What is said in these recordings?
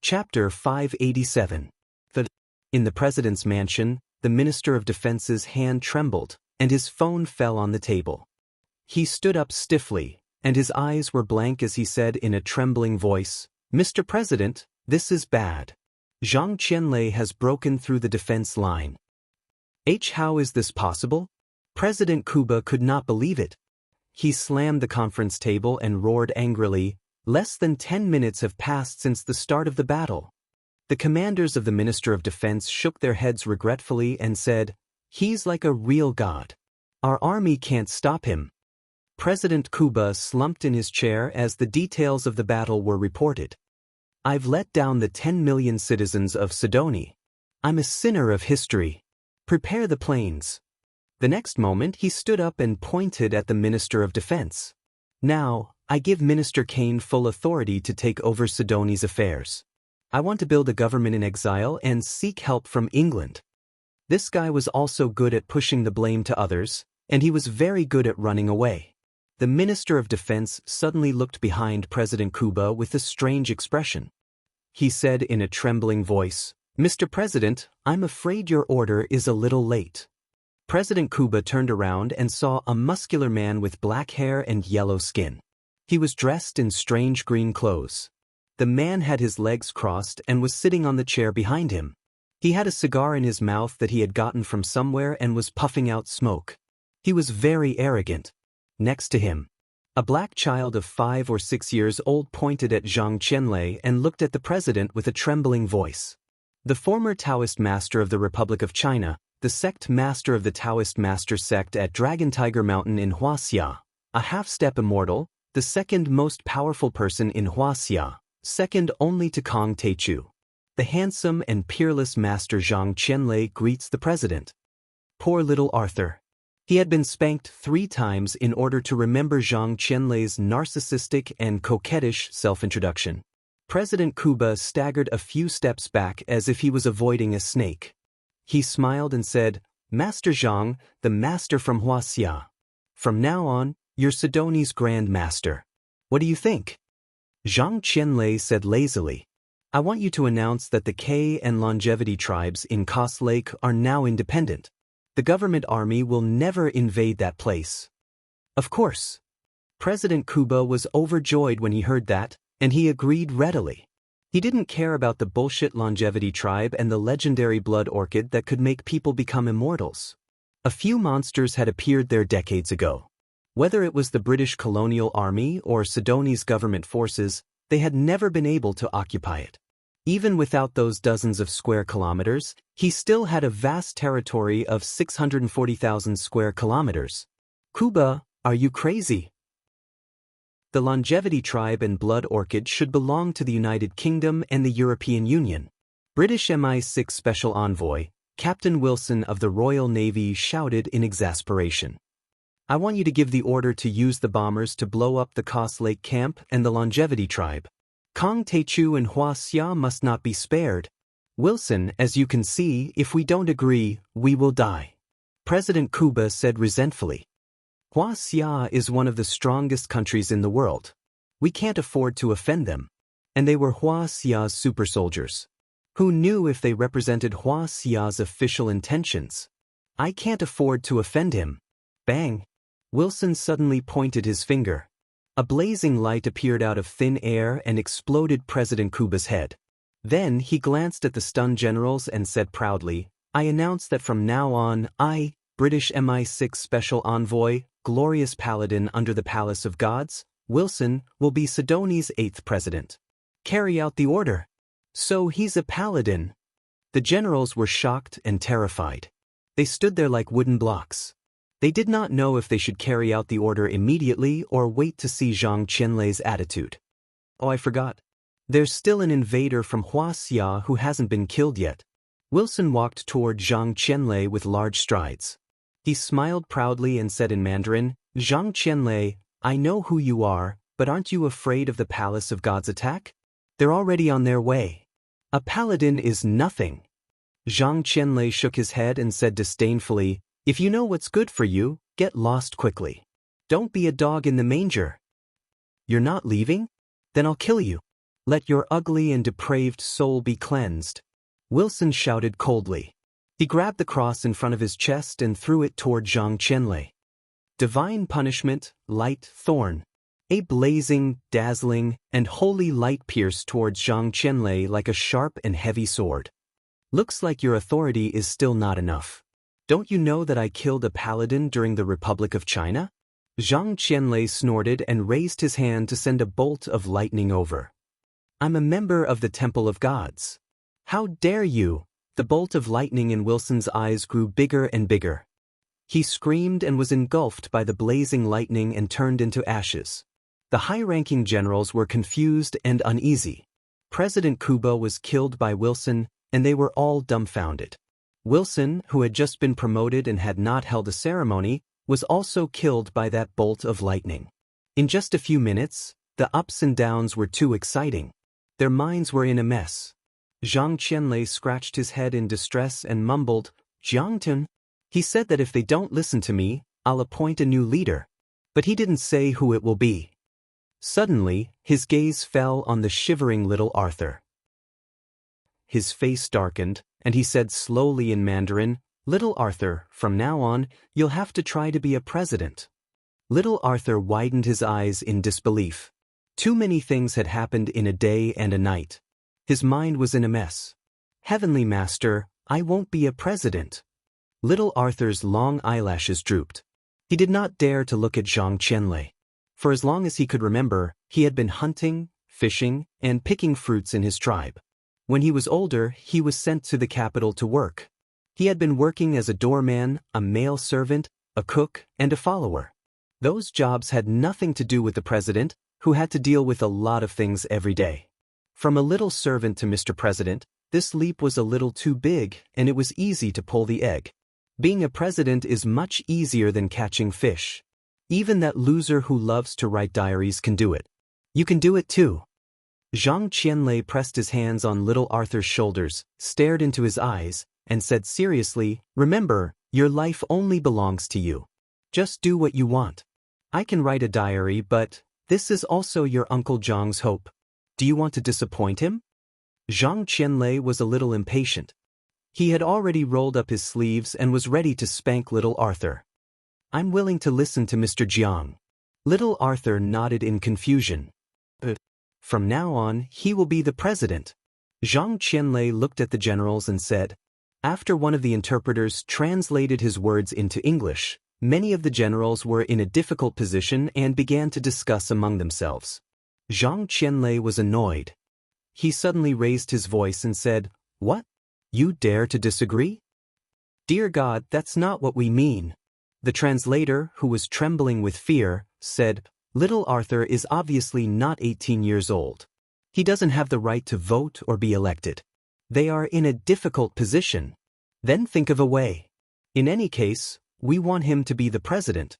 Chapter 587. In the president's mansion, the Minister of Defense's hand trembled, and his phone fell on the table. He stood up stiffly, and his eyes were blank as he said in a trembling voice, "Mr. President, this is bad. Zhang Qianlei has broken through the defense line." How is this possible? President Kuba could not believe it. He slammed the conference table and roared angrily, "Less than 10 minutes have passed since the start of the battle." The commanders of the Minister of Defense shook their heads regretfully and said, "He's like a real god. Our army can't stop him." President Kuba slumped in his chair as the details of the battle were reported. "I've let down the 10 million citizens of Sidoni. I'm a sinner of history. Prepare the planes." The next moment he stood up and pointed at the Minister of Defense. "Now, I give Minister Kane full authority to take over Sidoni's affairs. I want to build a government in exile and seek help from England." This guy was also good at pushing the blame to others, and he was very good at running away. The Minister of Defense suddenly looked behind President Kuba with a strange expression. He said in a trembling voice, "Mr. President, I'm afraid your order is a little late." President Kuba turned around and saw a muscular man with black hair and yellow skin. He was dressed in strange green clothes. The man had his legs crossed and was sitting on the chair behind him. He had a cigar in his mouth that he had gotten from somewhere and was puffing out smoke. He was very arrogant. Next to him, a black child of 5 or 6 years old pointed at Zhang Qianlei and looked at the president with a trembling voice. The former Daoist master of the Republic of China, the sect master of the Daoist master sect at Dragon Tiger Mountain in Wuxia, a half-step immortal, the second most powerful person in Wuxia, second only to Kong Teichu. The handsome and peerless Master Zhang Qianlei greets the president. Poor little Arthur. He had been spanked 3 times in order to remember Zhang Qianlei's narcissistic and coquettish self-introduction. President Kuba staggered a few steps back as if he was avoiding a snake. He smiled and said, "Master Zhang, the master from Wuxia. From now on, you're Sidoni's Grand Master. What do you think?" Zhang Qianlei said lazily, "I want you to announce that the K and Longevity tribes in Koss Lake are now independent. The government army will never invade that place." Of course. President Kuba was overjoyed when he heard that, and he agreed readily. He didn't care about the bullshit Longevity tribe and the legendary blood orchid that could make people become immortals. A few monsters had appeared there decades ago. Whether it was the British colonial army or Sidoni's government forces, they had never been able to occupy it. Even without those dozens of square kilometers, he still had a vast territory of 640,000 square kilometers. "Kuba, are you crazy? The Longevity tribe and blood orchid should belong to the United Kingdom and the European Union." British MI6 Special Envoy, Captain Wilson of the Royal Navy shouted in exasperation. "I want you to give the order to use the bombers to blow up the Koss Lake camp and the Longevity tribe. Kong Teichu and Wuxia must not be spared. Wilson, as you can see, if we don't agree, we will die." President Kuba said resentfully. "Wuxia is one of the strongest countries in the world. We can't afford to offend them." And they were Wuxia's super soldiers. Who knew if they represented Wuxia's official intentions? "I can't afford to offend him." Bang! Wilson suddenly pointed his finger. A blazing light appeared out of thin air and exploded President Kuba's head. Then he glanced at the stunned generals and said proudly, "I announce that from now on, I, British MI6 Special Envoy, glorious paladin under the Palace of Gods, Wilson, will be Sidoni's 8th president." Carry out the order. So he's a paladin. The generals were shocked and terrified. They stood there like wooden blocks. They did not know if they should carry out the order immediately or wait to see Zhang Qianlei's attitude. "Oh, I forgot. There's still an invader from Wuxia who hasn't been killed yet." Wilson walked toward Zhang Qianlei with large strides. He smiled proudly and said in Mandarin, "Zhang Qianlei, I know who you are, but aren't you afraid of the Palace of God's attack? They're already on their way. A paladin is nothing." Zhang Qianlei shook his head and said disdainfully, "If you know what's good for you, get lost quickly. Don't be a dog in the manger." "You're not leaving? Then I'll kill you." Let your ugly and depraved soul be cleansed. Wilson shouted coldly. He grabbed the cross in front of his chest and threw it toward Zhang Qianlei. Divine punishment, light thorn. A blazing, dazzling, and holy light pierced towards Zhang Qianlei like a sharp and heavy sword. Looks like your authority is still not enough. Don't you know that I killed a paladin during the Republic of China? Zhang Qianlei snorted and raised his hand to send a bolt of lightning over. I'm a member of the Temple of Gods. How dare you? The bolt of lightning in Wilson's eyes grew bigger and bigger. He screamed and was engulfed by the blazing lightning and turned into ashes. The high-ranking generals were confused and uneasy. President Kubo was killed by Wilson, and they were all dumbfounded. Wilson, who had just been promoted and had not held a ceremony, was also killed by that bolt of lightning. In just a few minutes, the ups and downs were too exciting. Their minds were in a mess. Zhang Qianlei scratched his head in distress and mumbled, Jiangtun. He said that if they don't listen to me, I'll appoint a new leader. But he didn't say who it will be. Suddenly, his gaze fell on the shivering little Arthur. His face darkened, and he said slowly in Mandarin, Little Arthur, from now on, you'll have to try to be a president. Little Arthur widened his eyes in disbelief. Too many things had happened in a day and a night. His mind was in a mess. Heavenly Master, I won't be a president. Little Arthur's long eyelashes drooped. He did not dare to look at Zhang Qianlei. For as long as he could remember, he had been hunting, fishing, and picking fruits in his tribe. When he was older, he was sent to the capital to work. He had been working as a doorman, a male servant, a cook, and a follower. Those jobs had nothing to do with the president, who had to deal with a lot of things every day. From a little servant to Mr. President, this leap was a little too big, and it was easy to pull the egg. Being a president is much easier than catching fish. Even that loser who loves to write diaries can do it. You can do it too. Zhang Qianlei pressed his hands on little Arthur's shoulders, stared into his eyes, and said seriously, Remember, your life only belongs to you. Just do what you want. I can write a diary, but this is also your Uncle Zhang's hope. Do you want to disappoint him? Zhang Qianlei was a little impatient. He had already rolled up his sleeves and was ready to spank little Arthur. I'm willing to listen to Mr. Jiang. Little Arthur nodded in confusion. From now on, he will be the president. Zhang Qianlei looked at the generals and said. After one of the interpreters translated his words into English, many of the generals were in a difficult position and began to discuss among themselves. Zhang Qianlei was annoyed. He suddenly raised his voice and said, What? You dare to disagree? Dear God, that's not what we mean. The translator, who was trembling with fear, said, Little Arthur is obviously not 18 years old. He doesn't have the right to vote or be elected. They are in a difficult position. Then think of a way. In any case, we want him to be the president.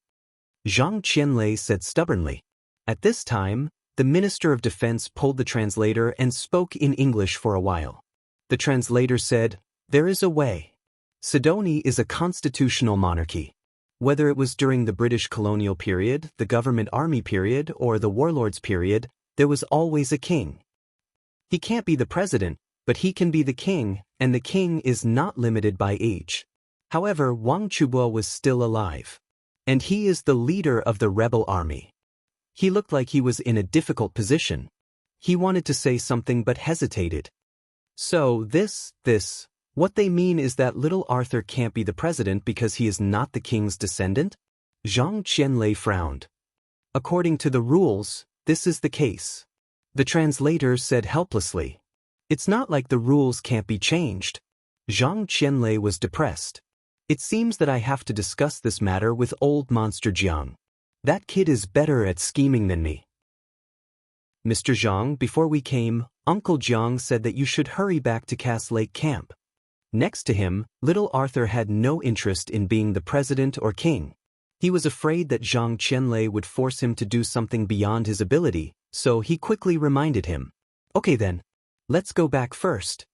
Zhang Qianlei said stubbornly. At this time, the Minister of Defense pulled the translator and spoke in English for a while. The translator said, There is a way. Sidonia is a constitutional monarchy. Whether it was during the British colonial period, the government army period, or the warlords period, there was always a king. He can't be the president, but he can be the king, and the king is not limited by age. However, Wang Chubo was still alive. And he is the leader of the rebel army. He looked like he was in a difficult position. He wanted to say something but hesitated. So what they mean is that little Arthur can't be the president because he is not the king's descendant? Zhang Qianlei frowned. According to the rules, this is the case. The translator said helplessly. It's not like the rules can't be changed. Zhang Qianlei was depressed. It seems that I have to discuss this matter with old Monster Jiang. That kid is better at scheming than me. Mr. Zhang, before we came, Uncle Jiang said that you should hurry back to Cass Lake Camp. Next to him, little Arthur had no interest in being the president or king. He was afraid that Zhang Qianlei would force him to do something beyond his ability, so he quickly reminded him. Okay then, let's go back first.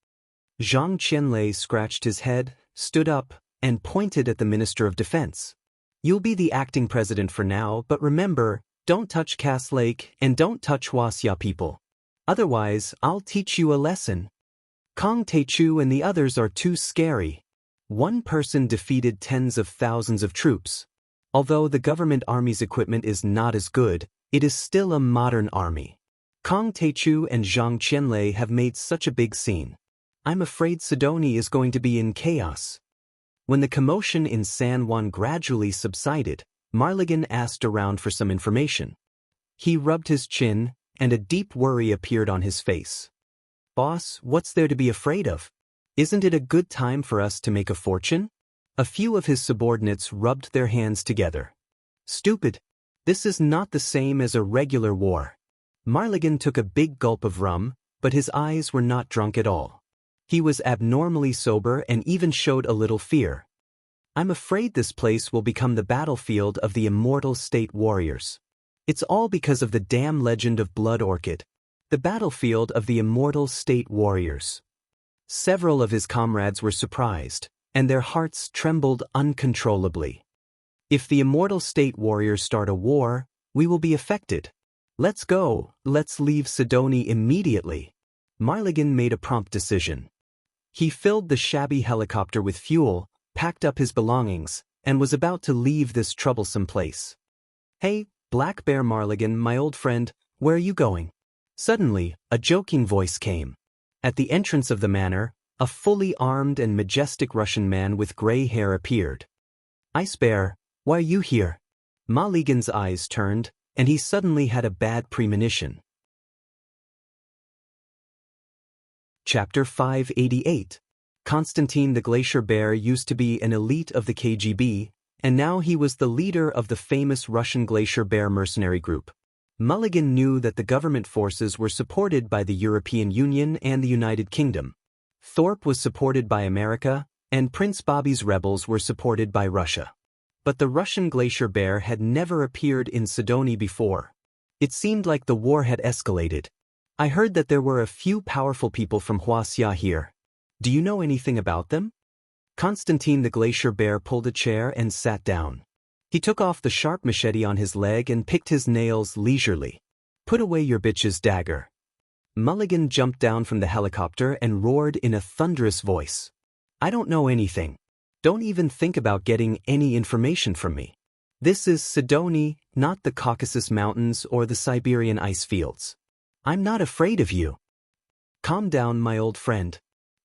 Zhang Qianlei scratched his head, stood up, and pointed at the Minister of Defense. You'll be the acting president for now, but remember, don't touch Cass Lake and don't touch Wuxia people. Otherwise, I'll teach you a lesson. Kong Teichu and the others are too scary. One person defeated tens of thousands of troops. Although the government army's equipment is not as good, it is still a modern army. Kong Teichu and Zhang Qianlei have made such a big scene. I'm afraid Sidoni is going to be in chaos. When the commotion in San Juan gradually subsided, Marligan asked around for some information. He rubbed his chin, and a deep worry appeared on his face. Boss, what's there to be afraid of? Isn't it a good time for us to make a fortune? A few of his subordinates rubbed their hands together. Stupid. This is not the same as a regular war. Marligan took a big gulp of rum, but his eyes were not drunk at all. He was abnormally sober and even showed a little fear. I'm afraid this place will become the battlefield of the immortal state warriors. It's all because of the damn legend of Blood Orchid, the battlefield of the immortal state warriors. Several of his comrades were surprised, and their hearts trembled uncontrollably. If the immortal state warriors start a war, we will be affected. Let's go, let's leave Sidoni immediately. Marligan made a prompt decision. He filled the shabby helicopter with fuel, packed up his belongings, and was about to leave this troublesome place. Hey, Black Bear Marligan, my old friend, where are you going? Suddenly, a joking voice came. At the entrance of the manor, a fully armed and majestic Russian man with gray hair appeared. Ice Bear, why are you here? Marligan's eyes turned, and he suddenly had a bad premonition. Chapter 588. Constantine the Glacier Bear used to be an elite of the KGB, and now he was the leader of the famous Russian Glacier Bear mercenary group. Mulligan knew that the government forces were supported by the European Union and the United Kingdom. Thorpe was supported by America, and Prince Bobby's rebels were supported by Russia. But the Russian Glacier Bear had never appeared in Sidoni before. It seemed like the war had escalated. I heard that there were a few powerful people from Wuxia here. Do you know anything about them? Constantine the Glacier Bear pulled a chair and sat down. He took off the sharp machete on his leg and picked his nails leisurely. Put away your bitch's dagger. Mulligan jumped down from the helicopter and roared in a thunderous voice. I don't know anything. Don't even think about getting any information from me. This is Sidoni, not the Caucasus Mountains or the Siberian ice fields. I'm not afraid of you. Calm down, my old friend.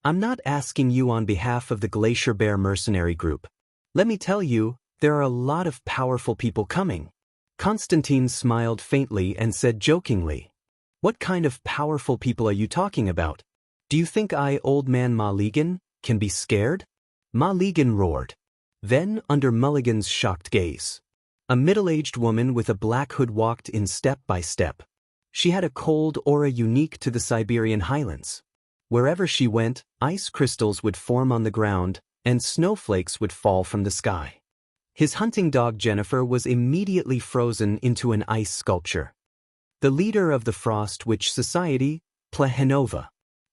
I'm not asking you on behalf of the Glacier Bear mercenary group. Let me tell you, there are a lot of powerful people coming. Constantine smiled faintly and said jokingly, What kind of powerful people are you talking about? Do you think I, old man Mulligan, can be scared? Mulligan roared. Then, under Mulligan's shocked gaze, a middle-aged woman with a black hood walked in step by step. She had a cold aura unique to the Siberian highlands. Wherever she went, ice crystals would form on the ground, and snowflakes would fall from the sky. His hunting dog Jennifer was immediately frozen into an ice sculpture. The leader of the Frost Witch Society, Plehenova.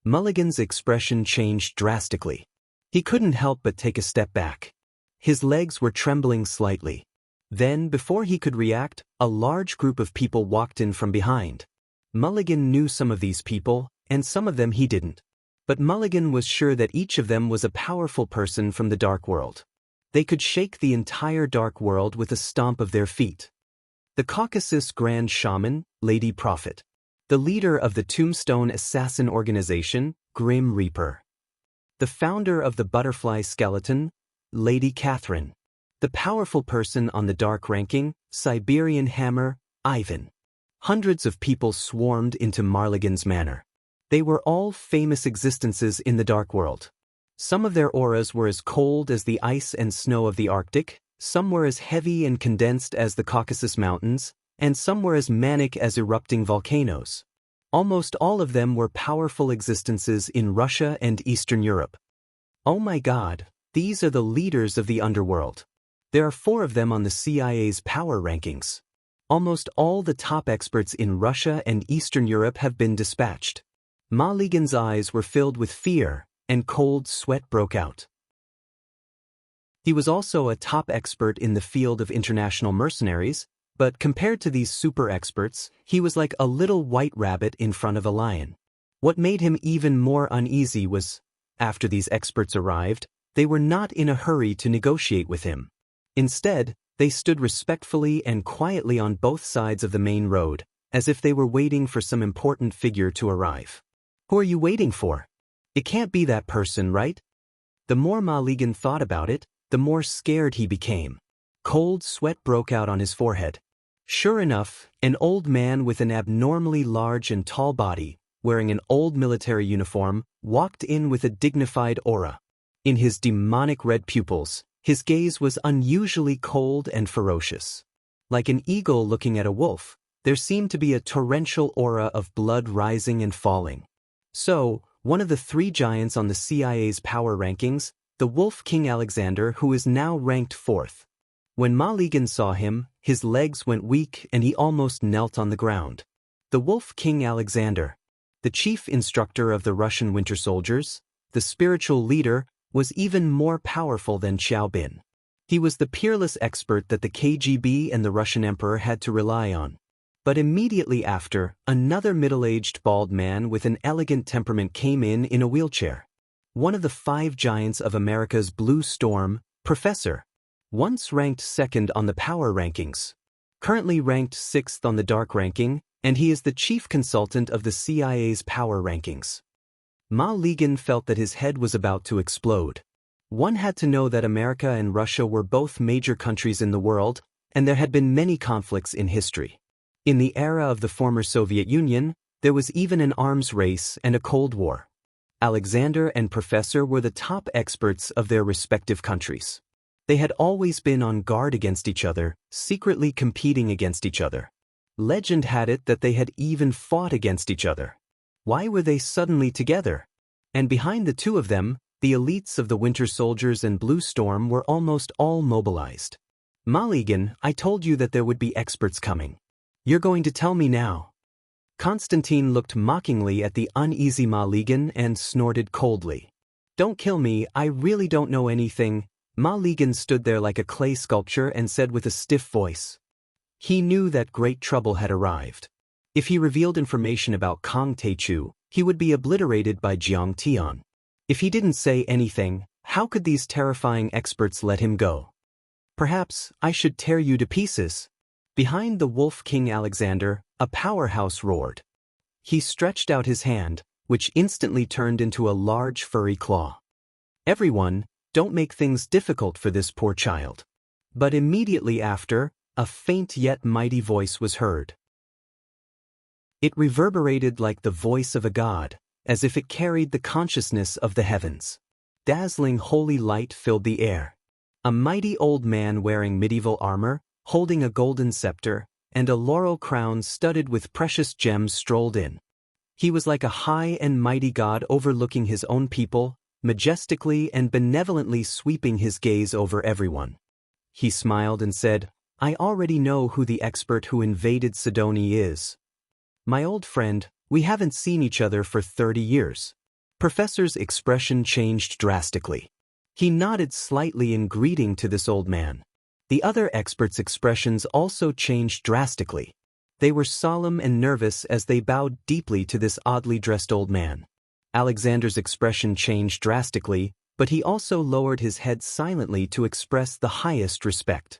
Mulligan's expression changed drastically. He couldn't help but take a step back. His legs were trembling slightly. Then, before he could react, a large group of people walked in from behind. Mulligan knew some of these people, and some of them he didn't. But Mulligan was sure that each of them was a powerful person from the Dark World. They could shake the entire Dark World with a stomp of their feet. The Caucasus Grand Shaman, Lady Prophet. The leader of the Tombstone Assassin Organization, Grim Reaper. The founder of the Butterfly Skeleton, Lady Catherine. The powerful person on the Dark Ranking, Siberian Hammer, Ivan. Hundreds of people swarmed into Marligan's manor. They were all famous existences in the Dark World. Some of their auras were as cold as the ice and snow of the Arctic, some were as heavy and condensed as the Caucasus Mountains, and some were as manic as erupting volcanoes. Almost all of them were powerful existences in Russia and Eastern Europe. Oh my God, these are the leaders of the underworld. There are 4 of them on the CIA's power rankings. Almost all the top experts in Russia and Eastern Europe have been dispatched. Mulligan's eyes were filled with fear, and cold sweat broke out. He was also a top expert in the field of international mercenaries, But compared to these super experts, he was like a little white rabbit in front of a lion. What made him even more uneasy was, after these experts arrived, they were not in a hurry to negotiate with him. Instead, they stood respectfully and quietly on both sides of the main road, as if they were waiting for some important figure to arrive. Who are you waiting for? It can't be that person, right? The more Ma Ligan thought about it, the more scared he became. Cold sweat broke out on his forehead. Sure enough, an old man with an abnormally large and tall body, wearing an old military uniform, walked in with a dignified aura. In his demonic red pupils, his gaze was unusually cold and ferocious. Like an eagle looking at a wolf, there seemed to be a torrential aura of blood rising and falling. So, one of the 3 giants on the CIA's power rankings, the Wolf King Alexander, who is now ranked 4th. When Ma Ligan saw him, his legs went weak and he almost knelt on the ground. The Wolf King Alexander, the chief instructor of the Russian winter soldiers, the spiritual leader, was even more powerful than Xiaobin. He was the peerless expert that the KGB and the Russian emperor had to rely on. But immediately after, another middle-aged bald man with an elegant temperament came in a wheelchair. One of the 5 giants of America's Blue Storm, Professor. Once ranked 2nd on the power rankings. Currently ranked 6th on the dark ranking, and he is the chief consultant of the CIA's power rankings. Ma Ligan felt that his head was about to explode. One had to know that America and Russia were both major countries in the world, and there had been many conflicts in history. In the era of the former Soviet Union, there was even an arms race and a Cold War. Alexander and Professor were the top experts of their respective countries. They had always been on guard against each other, secretly competing against each other. Legend had it that they had even fought against each other. Why were they suddenly together? And behind the 2 of them, the elites of the Winter Soldiers and Blue Storm were almost all mobilized. Ma Ligan, I told you that there would be experts coming. You're going to tell me now. Constantine looked mockingly at the uneasy Ma Ligan and snorted coldly. Don't kill me, I really don't know anything. Ma Ligan stood there like a clay sculpture and said with a stiff voice. He knew that great trouble had arrived. If he revealed information about Kang Teichu, he would be obliterated by Jiang Tian. If he didn't say anything, how could these terrifying experts let him go? Perhaps I should tear you to pieces. Behind the Wolf King Alexander, a powerhouse roared. He stretched out his hand, which instantly turned into a large furry claw. Everyone, don't make things difficult for this poor child. But immediately after, a faint yet mighty voice was heard. It reverberated like the voice of a god, as if it carried the consciousness of the heavens. Dazzling holy light filled the air. A mighty old man wearing medieval armor, holding a golden scepter, and a laurel crown studded with precious gems strolled in. He was like a high and mighty god overlooking his own people, majestically and benevolently sweeping his gaze over everyone. He smiled and said, I already know who the expert who invaded Sidonia is. My old friend, we haven't seen each other for 30 years. Professor's expression changed drastically. He nodded slightly in greeting to this old man. The other experts' expressions also changed drastically. They were solemn and nervous as they bowed deeply to this oddly dressed old man. Alexander's expression changed drastically, but he also lowered his head silently to express the highest respect.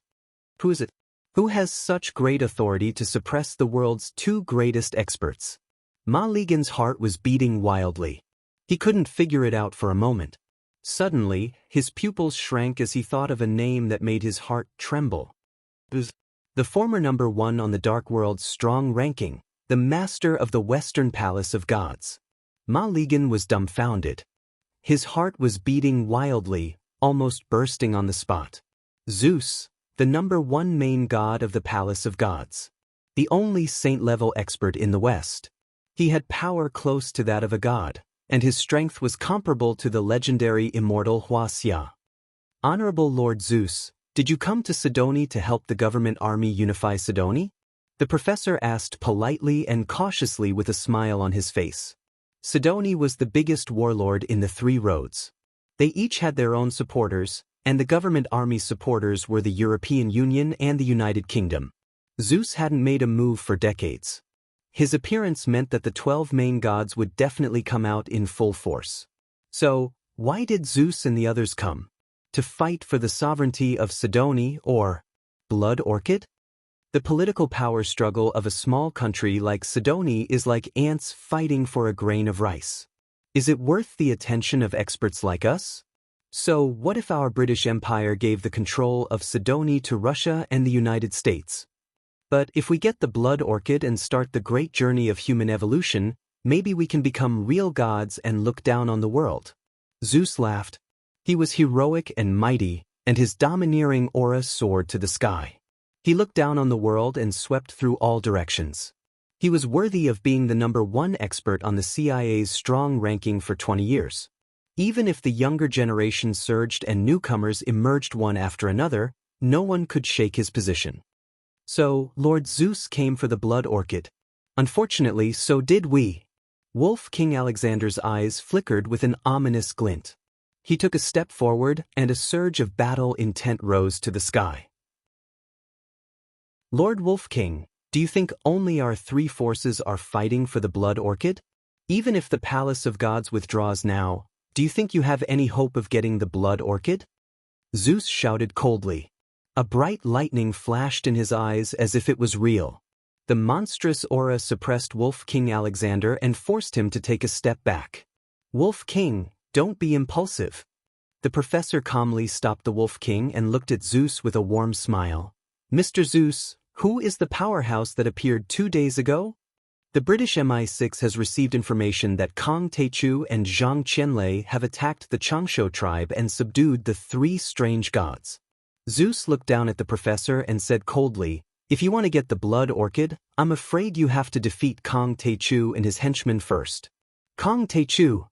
Who is it? Who has such great authority to suppress the world's 2 greatest experts? Ma Ligan's heart was beating wildly. He couldn't figure it out for a moment. Suddenly, his pupils shrank as he thought of a name that made his heart tremble. The former number 1 on the Dark World's strong ranking, the master of the Western Palace of Gods. Ma Ligan was dumbfounded. His heart was beating wildly, almost bursting on the spot. Zeus, the number 1 main god of the Palace of Gods. The only saint-level expert in the West. He had power close to that of a god, and his strength was comparable to the legendary immortal Wuxia. Honorable Lord Zeus, did you come to Sidonia to help the government army unify Sidonia? The professor asked politely and cautiously with a smile on his face. Sidonia was the biggest warlord in the 3 roads. They each had their own supporters, and the government army's supporters were the European Union and the United Kingdom. Zeus hadn't made a move for decades. His appearance meant that the 12 main gods would definitely come out in full force. So, why did Zeus and the others come? To fight for the sovereignty of Sidoni or Blood Orchid? The political power struggle of a small country like Sidoni is like ants fighting for a grain of rice. Is it worth the attention of experts like us? So, what if our British Empire gave the control of Sidoni to Russia and the United States? But if we get the blood orchid and start the great journey of human evolution, maybe we can become real gods and look down on the world. Zeus laughed. He was heroic and mighty, and his domineering aura soared to the sky. He looked down on the world and swept through all directions. He was worthy of being the #1 expert on the CIA's strong ranking for 20 years. Even if the younger generation surged and newcomers emerged one after another, no one could shake his position. So, Lord Zeus came for the blood orchid. Unfortunately, so did we. Wolf King Alexander's eyes flickered with an ominous glint. He took a step forward, and a surge of battle intent rose to the sky. Lord Wolf King, do you think only our 3 forces are fighting for the blood orchid? Even if the Palace of Gods withdraws now, do you think you have any hope of getting the blood orchid? Zeus shouted coldly. A bright lightning flashed in his eyes as if it was real. The monstrous aura suppressed Wolf King Alexander and forced him to take a step back. Wolf King, don't be impulsive. The professor calmly stopped the Wolf King and looked at Zeus with a warm smile. Mr. Zeus, who is the powerhouse that appeared 2 days ago? The British MI6 has received information that Kong Teichu and Zhang Qianlei have attacked the Changshu tribe and subdued the 3 strange gods. Zeus looked down at the professor and said coldly, if you want to get the blood orchid, I'm afraid you have to defeat Kong Teichu and his henchmen first. Kong Teichu.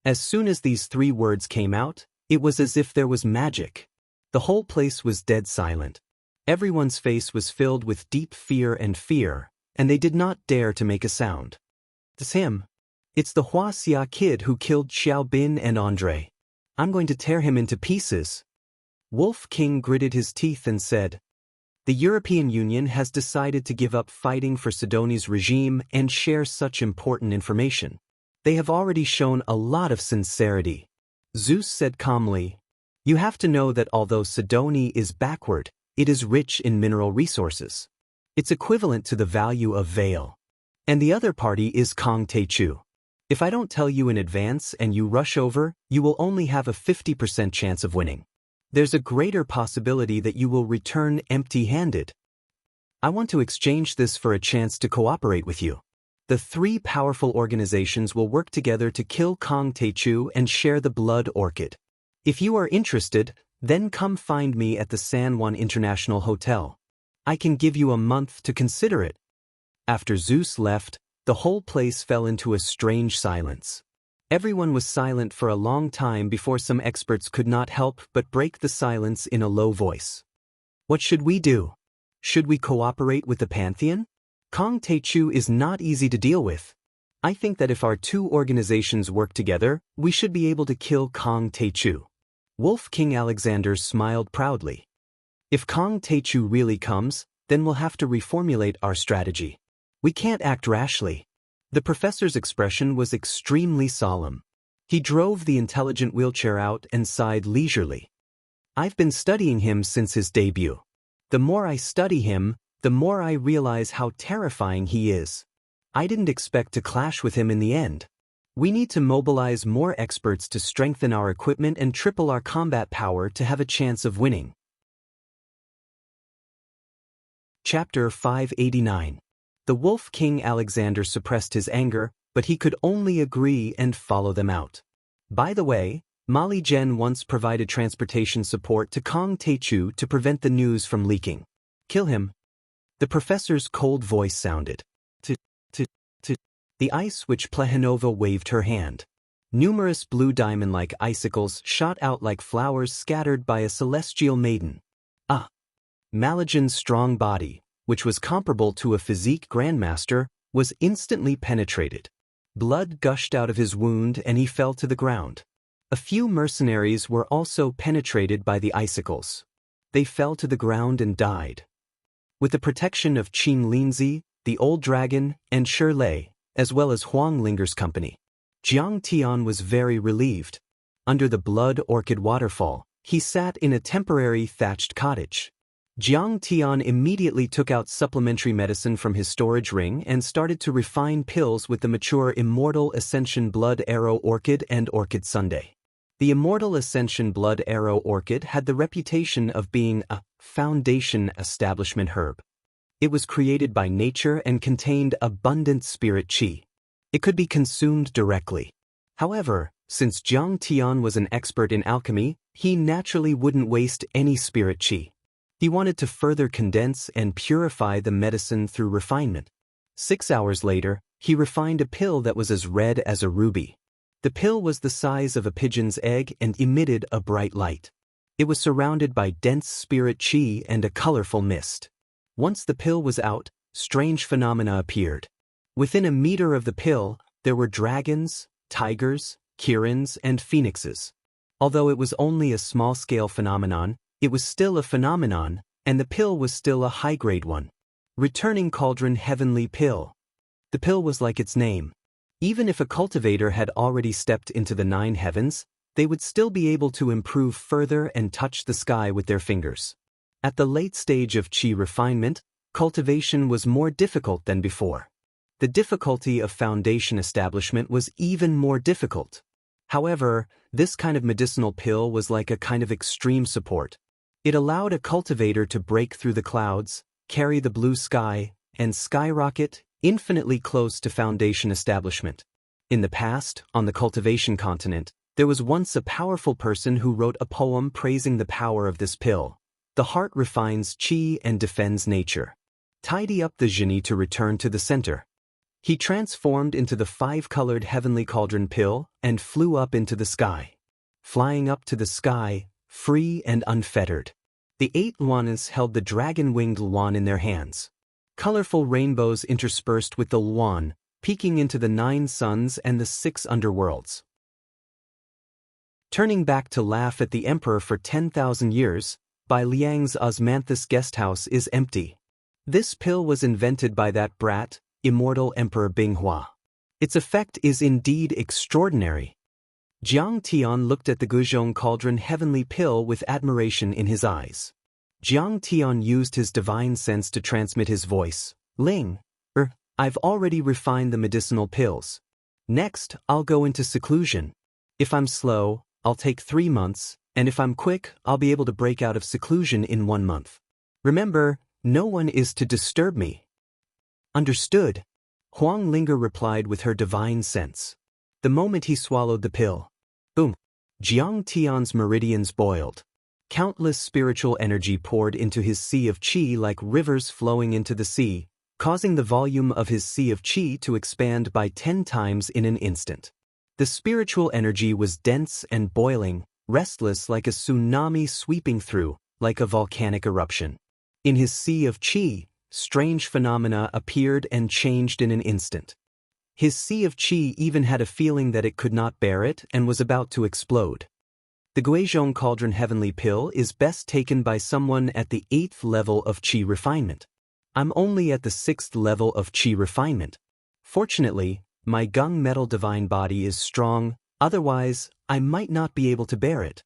As soon as these 3 words came out, it was as if there was magic. The whole place was dead silent. Everyone's face was filled with deep fear, and they did not dare to make a sound. It's him. It's the Wuxia kid who killed Xiao Bin and Andre. I'm going to tear him into pieces. Wolf King gritted his teeth and said, the European Union has decided to give up fighting for Sidoni's regime and share such important information. They have already shown a lot of sincerity. Zeus said calmly, you have to know that although Sidoni is backward, it is rich in mineral resources. It's equivalent to the value of Vale. And the other party is Kong Teichu. If I don't tell you in advance and you rush over, you will only have a 50% chance of winning. There's a greater possibility that you will return empty-handed. I want to exchange this for a chance to cooperate with you. The 3 powerful organizations will work together to kill Kong Teichu and share the blood orchid. If you are interested, then come find me at the San Juan International Hotel. I can give you a month to consider it. After Zeus left, the whole place fell into a strange silence. Everyone was silent for a long time before some experts could not help but break the silence in a low voice. What should we do? Should we cooperate with the Pantheon? Kong Teichu is not easy to deal with. I think that if our 2 organizations work together, we should be able to kill Kong Teichu. Wolf King Alexander smiled proudly. If Kong Teichu really comes, then we'll have to reformulate our strategy. We can't act rashly. The professor's expression was extremely solemn. He drove the intelligent wheelchair out and sighed leisurely. I've been studying him since his debut. The more I study him, the more I realize how terrifying he is. I didn't expect to clash with him in the end. We need to mobilize more experts to strengthen our equipment and triple our combat power to have a chance of winning. Chapter 589. The Wolf King Alexander suppressed his anger, but he could only agree and follow them out. By the way, Mali Zhen once provided transportation support to Kong Teichu to prevent the news from leaking. Kill him. The professor's cold voice sounded. The ice witch Plehanova waved her hand. Numerous blue diamond-like icicles shot out like flowers scattered by a celestial maiden. Malajan's strong body, which was comparable to a physique grandmaster, was instantly penetrated. Blood gushed out of his wound and he fell to the ground. A few mercenaries were also penetrated by the icicles. They fell to the ground and died. With the protection of Qin Linzi, the Old Dragon, and Shirlei, as well as Huang Linger's company, Jiang Tian was very relieved. Under the Blood Orchid Waterfall, he sat in a temporary thatched cottage. Jiang Tian immediately took out supplementary medicine from his storage ring and started to refine pills with the mature Immortal Ascension Blood Arrow Orchid and Orchid Sundae. The Immortal Ascension Blood Arrow Orchid had the reputation of being a foundation establishment herb. It was created by nature and contained abundant spirit qi. It could be consumed directly. However, since Jiang Tian was an expert in alchemy, he naturally wouldn't waste any spirit qi. He wanted to further condense and purify the medicine through refinement. 6 hours later, he refined a pill that was as red as a ruby. The pill was the size of a pigeon's egg and emitted a bright light. It was surrounded by dense spirit qi and a colorful mist. Once the pill was out, strange phenomena appeared. Within a meter of the pill, there were dragons, tigers, kirins, and phoenixes. Although it was only a small-scale phenomenon, it was still a phenomenon, and the pill was still a high-grade one. Returning Cauldron Heavenly Pill. The pill was like its name. Even if a cultivator had already stepped into the 9 heavens, they would still be able to improve further and touch the sky with their fingers. At the late stage of qi refinement, cultivation was more difficult than before. The difficulty of foundation establishment was even more difficult. However, this kind of medicinal pill was like a kind of extreme support. It allowed a cultivator to break through the clouds, carry the blue sky, and skyrocket infinitely close to foundation establishment. In the past, on the cultivation continent, there was once a powerful person who wrote a poem praising the power of this pill. The heart refines qi and defends nature. Tidy up the genie to return to the center. He transformed into the 5-colored heavenly cauldron pill and flew up into the sky. Flying up to the sky, free and unfettered. The 8 luanas held the dragon-winged luan in their hands. Colorful rainbows interspersed with the luan, peeking into the 9 suns and the 6 underworlds. Turning back to laugh at the emperor for 10,000 years, by Liang's osmanthus guesthouse is empty. This pill was invented by that brat, immortal Emperor Binghua. Its effect is indeed extraordinary. Jiang Tian looked at the Guzhong Cauldron Heavenly Pill with admiration in his eyes. Jiang Tian used his divine sense to transmit his voice. Ling, I've already refined the medicinal pills. Next, I'll go into seclusion. If I'm slow, I'll take 3 months, and if I'm quick, I'll be able to break out of seclusion in 1 month. Remember, no one is to disturb me. Understood. Huang Linger replied with her divine sense. The moment he swallowed the pill, boom, Jiang Tian's meridians boiled. Countless spiritual energy poured into his sea of qi like rivers flowing into the sea, causing the volume of his sea of qi to expand by 10 times in an instant. The spiritual energy was dense and boiling, restless like a tsunami sweeping through, like a volcanic eruption. In his sea of qi, strange phenomena appeared and changed in an instant. His sea of qi even had a feeling that it could not bear it and was about to explode. The Guizhong Cauldron Heavenly Pill is best taken by someone at the 8th level of qi refinement. I'm only at the 6th level of qi refinement. Fortunately, my gung metal divine body is strong, otherwise, I might not be able to bear it.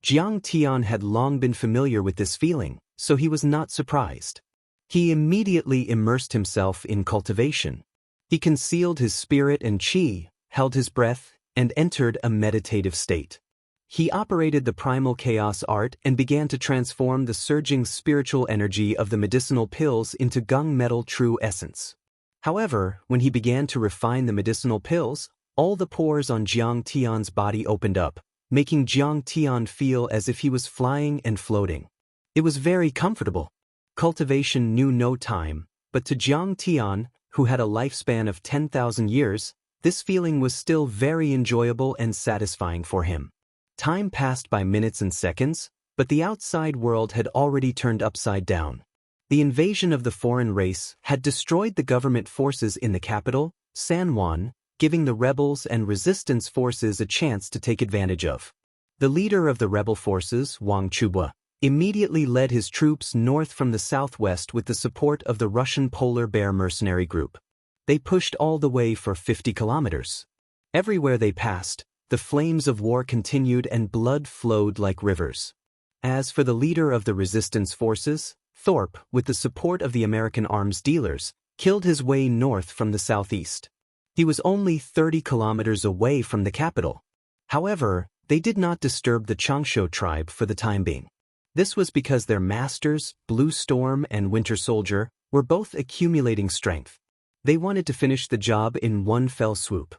Jiang Tian had long been familiar with this feeling, so he was not surprised. He immediately immersed himself in cultivation. He concealed his spirit and qi, held his breath, and entered a meditative state. He operated the primal chaos art and began to transform the surging spiritual energy of the medicinal pills into gung metal true essence. However, when he began to refine the medicinal pills, all the pores on Jiang Tian's body opened up, making Jiang Tian feel as if he was flying and floating. It was very comfortable. Cultivation knew no time, but to Jiang Tian, who had a lifespan of 10,000 years, this feeling was still very enjoyable and satisfying for him. Time passed by minutes and seconds, but the outside world had already turned upside down. The invasion of the foreign race had destroyed the government forces in the capital, San Juan, giving the rebels and resistance forces a chance to take advantage of. The leader of the rebel forces, Wang Chubua, immediately led his troops north from the southwest with the support of the Russian polar bear mercenary group. They pushed all the way for 50 kilometers. Everywhere they passed, the flames of war continued and blood flowed like rivers. As for the leader of the resistance forces, Thorpe, with the support of the American arms dealers, killed his way north from the southeast. He was only 30 kilometers away from the capital. However, they did not disturb the Xianxia tribe for the time being. This was because their masters, Blue Storm and Winter Soldier, were both accumulating strength. They wanted to finish the job in one fell swoop.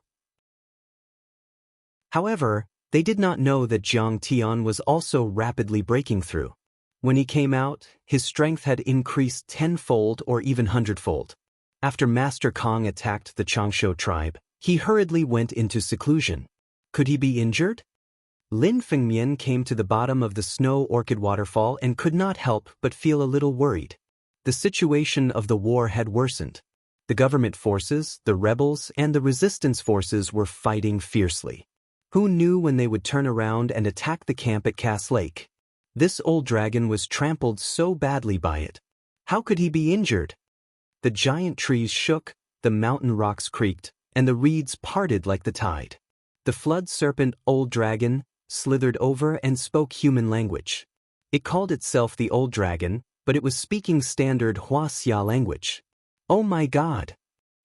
However, they did not know that Jiang Tian was also rapidly breaking through. When he came out, his strength had increased tenfold or even hundredfold. After Master Kong attacked the Xianxia tribe, he hurriedly went into seclusion. Could he be injured? Lin Fengmian came to the bottom of the snow orchid waterfall and could not help but feel a little worried. The situation of the war had worsened. The government forces, the rebels, and the resistance forces were fighting fiercely. Who knew when they would turn around and attack the camp at Cass Lake? This old dragon was trampled so badly by it. How could he be injured? The giant trees shook, the mountain rocks creaked, and the reeds parted like the tide. The flood serpent Old Dragon slithered over and spoke human language. It called itself the Old Dragon, but it was speaking standard Wuxia language. Oh my God!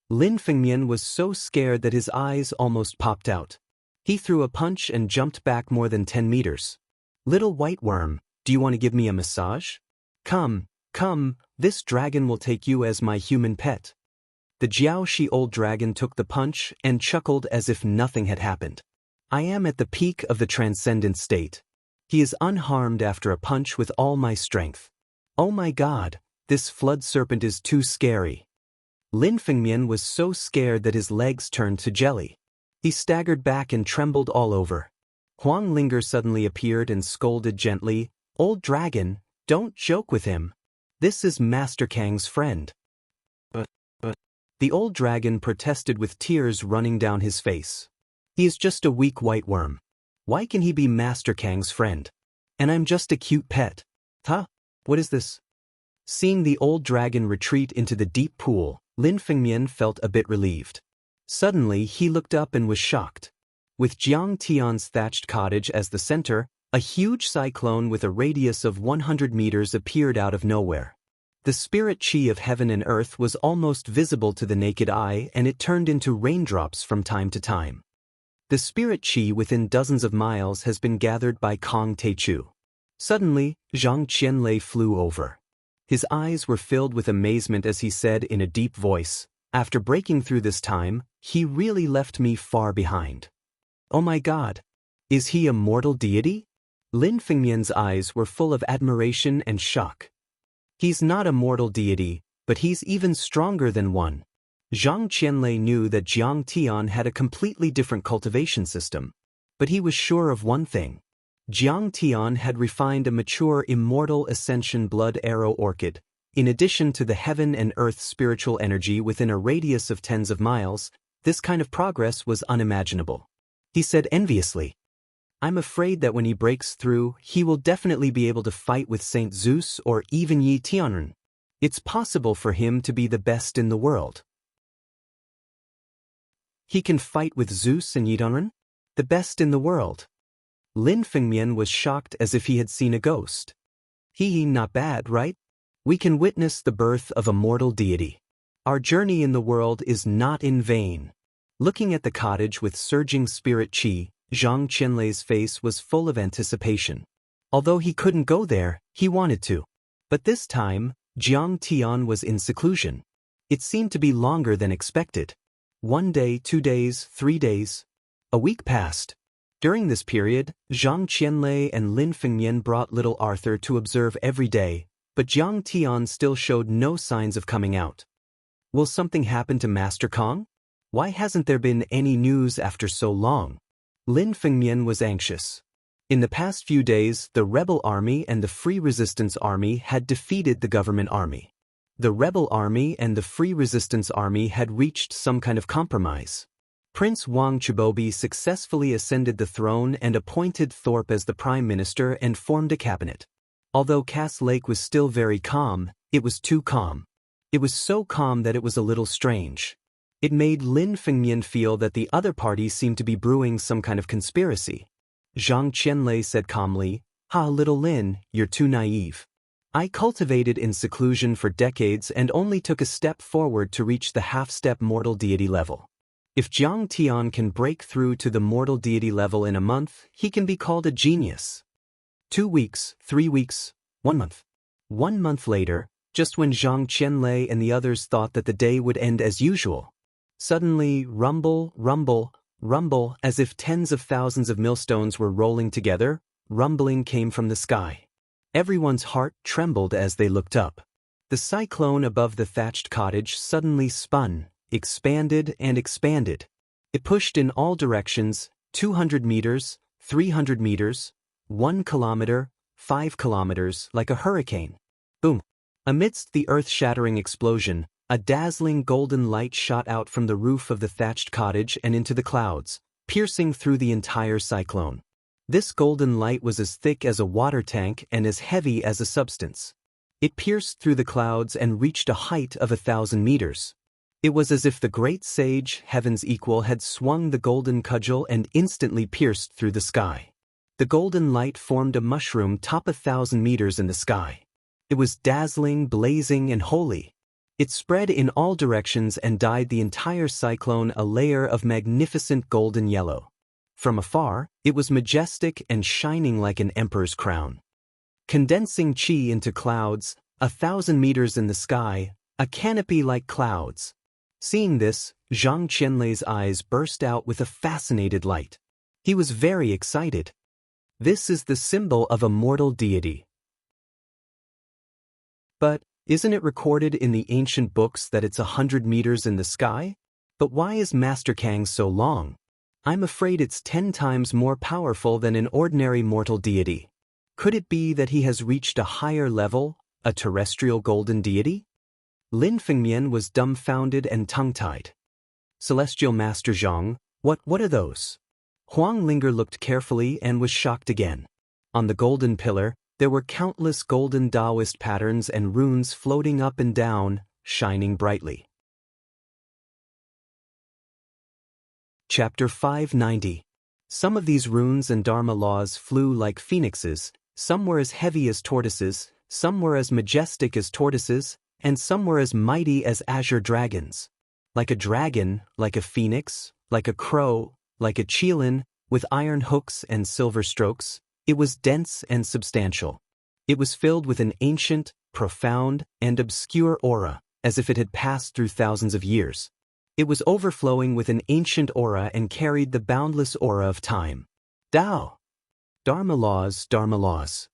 Lin Fengmian was so scared that his eyes almost popped out. He threw a punch and jumped back more than 10 meters. Little white worm, do you want to give me a massage? Come, come, this dragon will take you as my human pet. The Jiaoshi Old Dragon took the punch and chuckled as if nothing had happened. I am at the peak of the transcendent state. He is unharmed after a punch with all my strength. Oh my God, this flood serpent is too scary. Lin Fengmian was so scared that his legs turned to jelly. He staggered back and trembled all over. Huang Linger suddenly appeared and scolded gently, Old Dragon, don't joke with him. This is Master Kang's friend. But. The old dragon protested with tears running down his face. He is just a weak white worm. Why can he be Master Kang's friend? And I'm just a cute pet. Huh? What is this? Seeing the old dragon retreat into the deep pool, Lin Fengmian felt a bit relieved. Suddenly he looked up and was shocked. With Jiang Tian's thatched cottage as the center, a huge cyclone with a radius of 100 meters appeared out of nowhere. The spirit chi of heaven and earth was almost visible to the naked eye, and it turned into raindrops from time to time. The spirit chi within dozens of miles has been gathered by Kong Teichu. Suddenly, Zhang Qianlei flew over. His eyes were filled with amazement as he said in a deep voice, after breaking through this time, he really left me far behind. Oh my God! Is he a mortal deity? Lin Fengmian's eyes were full of admiration and shock. He's not a mortal deity, but he's even stronger than one. Zhang Qianlei knew that Jiang Tian had a completely different cultivation system. But he was sure of one thing. Jiang Tian had refined a mature immortal ascension blood arrow orchid. In addition to the heaven and earth spiritual energy within a radius of tens of miles, this kind of progress was unimaginable. He said enviously, I'm afraid that when he breaks through, he will definitely be able to fight with Saint Zeus or even Yi Tianren. It's possible for him to be the best in the world. He can fight with Zeus and Yi Tianren? The best in the world. Lin Fengmian was shocked as if he had seen a ghost. Not bad, right? We can witness the birth of a mortal deity. Our journey in the world is not in vain. Looking at the cottage with surging spirit chi, Zhang Qianlei's face was full of anticipation. Although he couldn't go there, he wanted to. But this time, Jiang Tian was in seclusion. It seemed to be longer than expected. 1 day, 2 days, 3 days. A week passed. During this period, Zhang Qianlei and Lin Fengmian brought little Arthur to observe every day, but Jiang Tian still showed no signs of coming out. Will something happen to Master Kong? Why hasn't there been any news after so long? Lin Fengmian was anxious. In the past few days, the rebel army and the Free Resistance Army had defeated the government army. The rebel army and the Free Resistance Army had reached some kind of compromise. Prince Wang Chibobi successfully ascended the throne and appointed Thorpe as the prime minister and formed a cabinet. Although Cass Lake was still very calm, it was too calm. It was so calm that it was a little strange. It made Lin Fengmian feel that the other party seemed to be brewing some kind of conspiracy. Zhang Qianlei said calmly, little Lin, you're too naive. I cultivated in seclusion for decades and only took a step forward to reach the half-step mortal deity level. If Jiang Tian can break through to the mortal deity level in a month, he can be called a genius. 2 weeks, 3 weeks, 1 month. 1 month later, just when Zhang Qianlei and the others thought that the day would end as usual, suddenly, rumble, rumble, rumble, as if tens of thousands of millstones were rolling together, rumbling came from the sky. Everyone's heart trembled as they looked up. The cyclone above the thatched cottage suddenly spun, expanded and expanded. It pushed in all directions, 200 meters, 300 meters, 1 kilometer, 5 kilometers, like a hurricane. Boom! Amidst the earth-shattering explosion, a dazzling golden light shot out from the roof of the thatched cottage and into the clouds, piercing through the entire cyclone. This golden light was as thick as a water tank and as heavy as a substance. It pierced through the clouds and reached a height of 1,000 meters. It was as if the great sage, heaven's equal, had swung the golden cudgel and instantly pierced through the sky. The golden light formed a mushroom top 1,000 meters in the sky. It was dazzling, blazing, and holy. It spread in all directions and dyed the entire cyclone a layer of magnificent golden yellow. From afar, it was majestic and shining like an emperor's crown. Condensing qi into clouds, 1,000 meters in the sky, a canopy like clouds. Seeing this, Zhang Qianlei's eyes burst out with a fascinated light. He was very excited. This is the symbol of a mortal deity. But, isn't it recorded in the ancient books that it's 100 meters in the sky? But why is Master Kang so long? I'm afraid it's 10 times more powerful than an ordinary mortal deity. Could it be that he has reached a higher level, a terrestrial golden deity? Lin Fengmian was dumbfounded and tongue-tied. Celestial Master Zhang, what are those? Huang Linger looked carefully and was shocked again. On the golden pillar, there were countless golden Daoist patterns and runes floating up and down, shining brightly. Chapter 590. Some of these runes and Dharma laws flew like phoenixes, some were as heavy as tortoises, some were as majestic as tortoises, and some were as mighty as azure dragons. Like a dragon, like a phoenix, like a crow, like a qilin, with iron hooks and silver strokes, it was dense and substantial. It was filled with an ancient, profound, and obscure aura, as if it had passed through thousands of years. It was overflowing with an ancient aura and carried the boundless aura of time. Dao. Dharma laws, Dharma laws.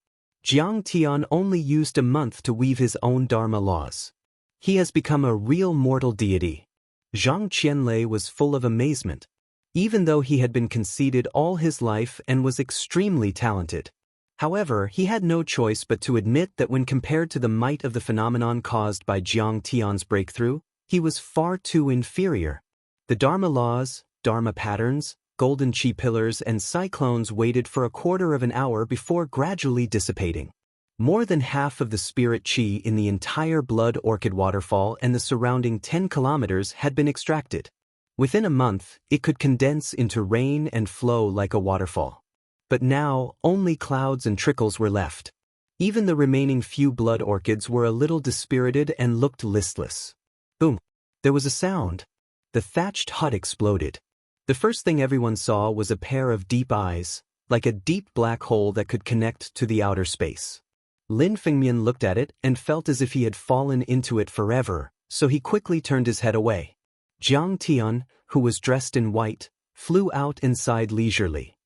Jiang Tian only used a month to weave his own Dharma laws. He has become a real mortal deity. Zhang Qianlei was full of amazement. Even though he had been conceited all his life and was extremely talented. However, he had no choice but to admit that when compared to the might of the phenomenon caused by Jiang Tian's breakthrough, he was far too inferior. The Dharma laws, Dharma patterns, golden qi pillars and cyclones waited for a quarter of an hour before gradually dissipating. More than half of the spirit qi in the entire blood orchid waterfall and the surrounding 10 kilometers had been extracted. Within a month, it could condense into rain and flow like a waterfall. But now, only clouds and trickles were left. Even the remaining few blood orchids were a little dispirited and looked listless. Boom! There was a sound. The thatched hut exploded. The first thing everyone saw was a pair of deep eyes, like a deep black hole that could connect to the outer space. Lin Fengmian looked at it and felt as if he had fallen into it forever, so he quickly turned his head away. Jiang Tian, who was dressed in white, flew out inside leisurely.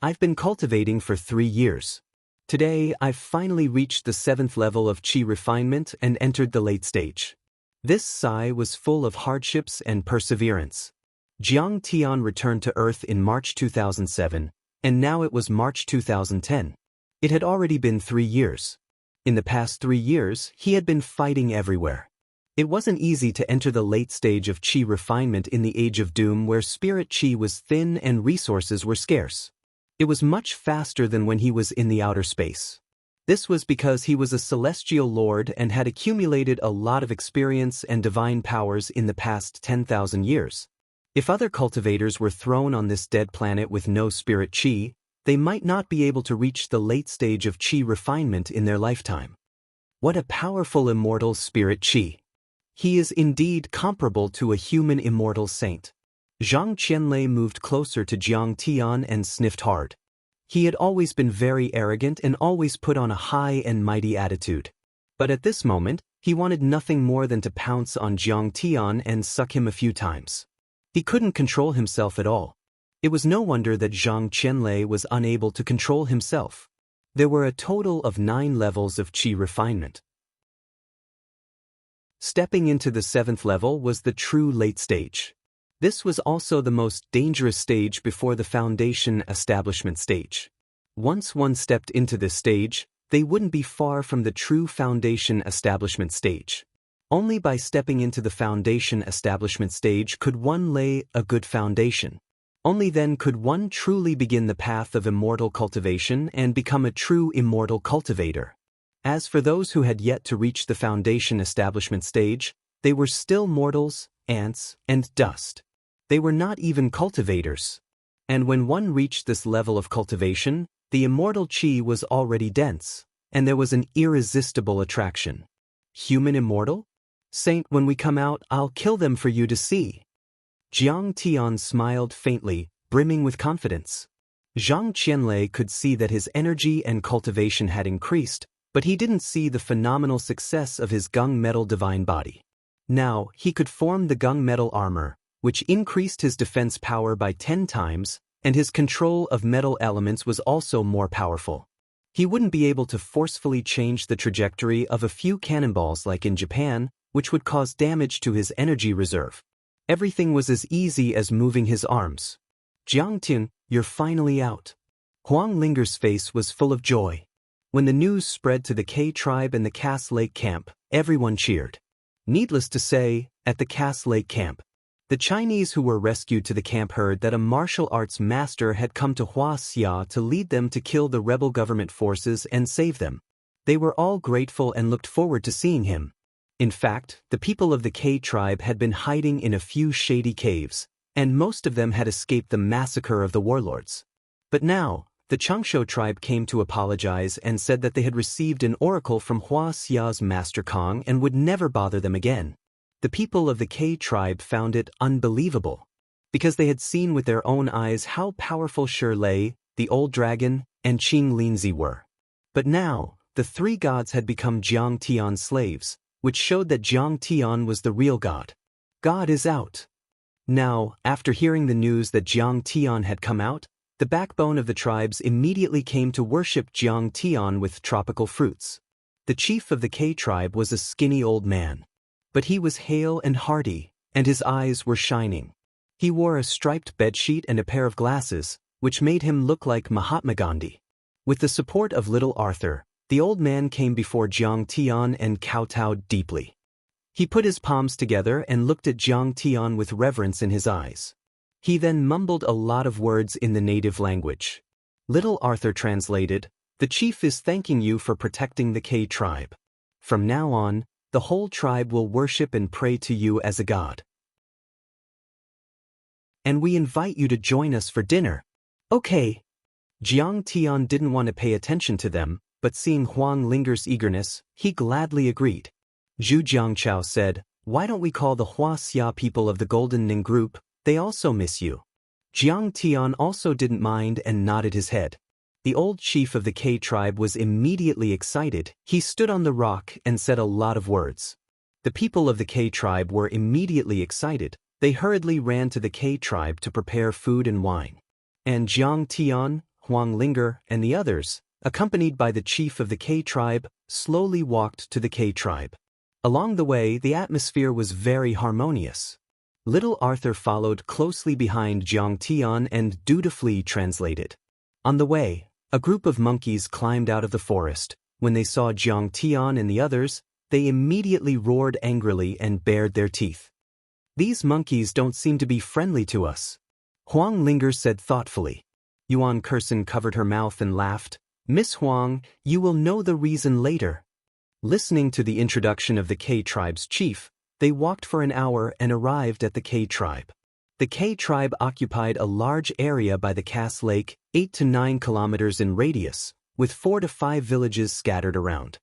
I've been cultivating for 3 years. Today, I've finally reached the 7th level of qi refinement and entered the late stage. This Sai was full of hardships and perseverance. Jiang Tian returned to Earth in March 2007, and now it was March 2010. It had already been 3 years. In the past 3 years, he had been fighting everywhere. It wasn't easy to enter the late stage of qi refinement in the Age of Doom where spirit qi was thin and resources were scarce. It was much faster than when he was in the outer space. This was because he was a celestial lord and had accumulated a lot of experience and divine powers in the past 10,000 years. If other cultivators were thrown on this dead planet with no spirit qi, they might not be able to reach the late stage of qi refinement in their lifetime. What a powerful immortal spirit qi! He is indeed comparable to a human immortal saint. Zhang Qianlei moved closer to Jiang Tian and sniffed hard. He had always been very arrogant and always put on a high and mighty attitude. But at this moment, he wanted nothing more than to pounce on Jiang Tian and suck him a few times. He couldn't control himself at all. It was no wonder that Zhang Qianlei was unable to control himself. There were a total of 9 levels of qi refinement. Stepping into the 7th level was the true late stage. This was also the most dangerous stage before the foundation establishment stage. Once one stepped into this stage, they wouldn't be far from the true foundation establishment stage. Only by stepping into the foundation establishment stage could one lay a good foundation. Only then could one truly begin the path of immortal cultivation and become a true immortal cultivator. As for those who had yet to reach the foundation establishment stage, they were still mortals, ants, and dust. They were not even cultivators. And when one reached this level of cultivation, the immortal qi was already dense, and there was an irresistible attraction. Human immortal? Saint, when we come out, I'll kill them for you to see. Jiang Tian smiled faintly, brimming with confidence. Zhang Qianlei could see that his energy and cultivation had increased, but he didn't see the phenomenal success of his gung metal divine body. Now, he could form the gung metal armor, which increased his defense power by 10 times, and his control of metal elements was also more powerful. He wouldn't be able to forcefully change the trajectory of a few cannonballs like in Japan, which would cause damage to his energy reserve. Everything was as easy as moving his arms. Jiang Tian, you're finally out. Wang Linger's face was full of joy. When the news spread to the K tribe and the Cass Lake camp, everyone cheered. Needless to say, at the Cass Lake camp, the Chinese who were rescued to the camp heard that a martial arts master had come to Wuxia to lead them to kill the rebel government forces and save them. They were all grateful and looked forward to seeing him. In fact, the people of the K tribe had been hiding in a few shady caves, and most of them had escaped the massacre of the warlords. But now, the Changshu tribe came to apologize and said that they had received an oracle from Wuxia's Master Kong and would never bother them again. The people of the K tribe found it unbelievable, because they had seen with their own eyes how powerful Shirlei, the old dragon, and Qing Linzi were. But now, the 3 gods had become Jiang Tian's slaves, which showed that Jiang Tian was the real god. God is out. Now, after hearing the news that Jiang Tian had come out, the backbone of the tribes immediately came to worship Jiang Tian with tropical fruits. The chief of the K tribe was a skinny old man. But he was hale and hearty, and his eyes were shining. He wore a striped bedsheet and a pair of glasses, which made him look like Mahatma Gandhi. With the support of little Arthur, the old man came before Jiang Tian and kowtowed deeply. He put his palms together and looked at Jiang Tian with reverence in his eyes. He then mumbled a lot of words in the native language. Little Arthur translated, "The chief is thanking you for protecting the K tribe. From now on, the whole tribe will worship and pray to you as a god. And we invite you to join us for dinner." Okay. Jiang Tian didn't want to pay attention to them, but seeing Wang Linger's eagerness, he gladly agreed. Zhu Jiangchao said, "Why don't we call the Wuxia people of the Golden Ning group? They also miss you." Jiang Tian also didn't mind and nodded his head. The old chief of the K tribe was immediately excited. He stood on the rock and said a lot of words. The people of the K tribe were immediately excited. They hurriedly ran to the K tribe to prepare food and wine. And Jiang Tian, Wang Linger, and the others, accompanied by the chief of the K tribe, slowly walked to the K tribe. Along the way, the atmosphere was very harmonious. Little Arthur followed closely behind Jiang Tian and dutifully translated. On the way, a group of monkeys climbed out of the forest. When they saw Jiang Tian and the others, they immediately roared angrily and bared their teeth. "These monkeys don't seem to be friendly to us," Huang Linger said thoughtfully. Yuan Kursen covered her mouth and laughed. Miss Huang, you will know the reason later. Listening to the introduction of the K tribe's chief, they walked for an hour and arrived at the K tribe. The K tribe occupied a large area by the Cass Lake, 8 to 9 kilometers in radius, with 4 to 5 villages scattered around.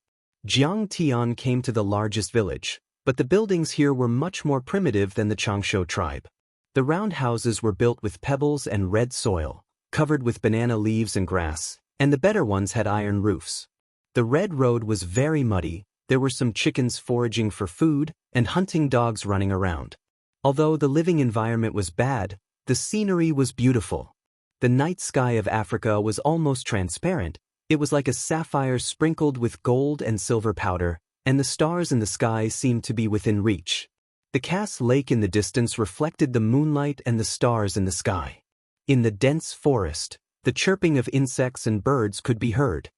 Jiang Tian came to the largest village, but the buildings here were much more primitive than the Changshu tribe. The round houses were built with pebbles and red soil, covered with banana leaves and grass, and the better ones had iron roofs. The red road was very muddy, there were some chickens foraging for food, and hunting dogs running around. Although the living environment was bad, the scenery was beautiful. The night sky of Africa was almost transparent. It was like a sapphire sprinkled with gold and silver powder, and the stars in the sky seemed to be within reach. The Cass Lake in the distance reflected the moonlight and the stars in the sky. In the dense forest, the chirping of insects and birds could be heard.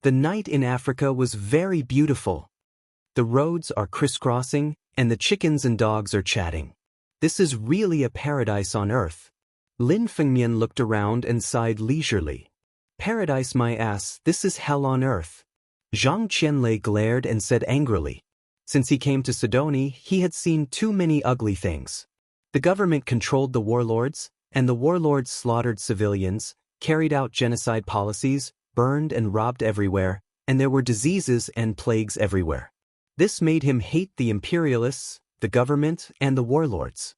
The night in Africa was very beautiful. The roads are crisscrossing, and the chickens and dogs are chatting. This is really a paradise on earth. Lin Fengmian looked around and sighed leisurely. Paradise my ass, this is hell on earth. Zhang Qianlei glared and said angrily. Since he came to Sidoni, he had seen too many ugly things. The government controlled the warlords, and the warlords slaughtered civilians, carried out genocide policies, burned and robbed everywhere, and there were diseases and plagues everywhere. This made him hate the imperialists, the government, and the warlords.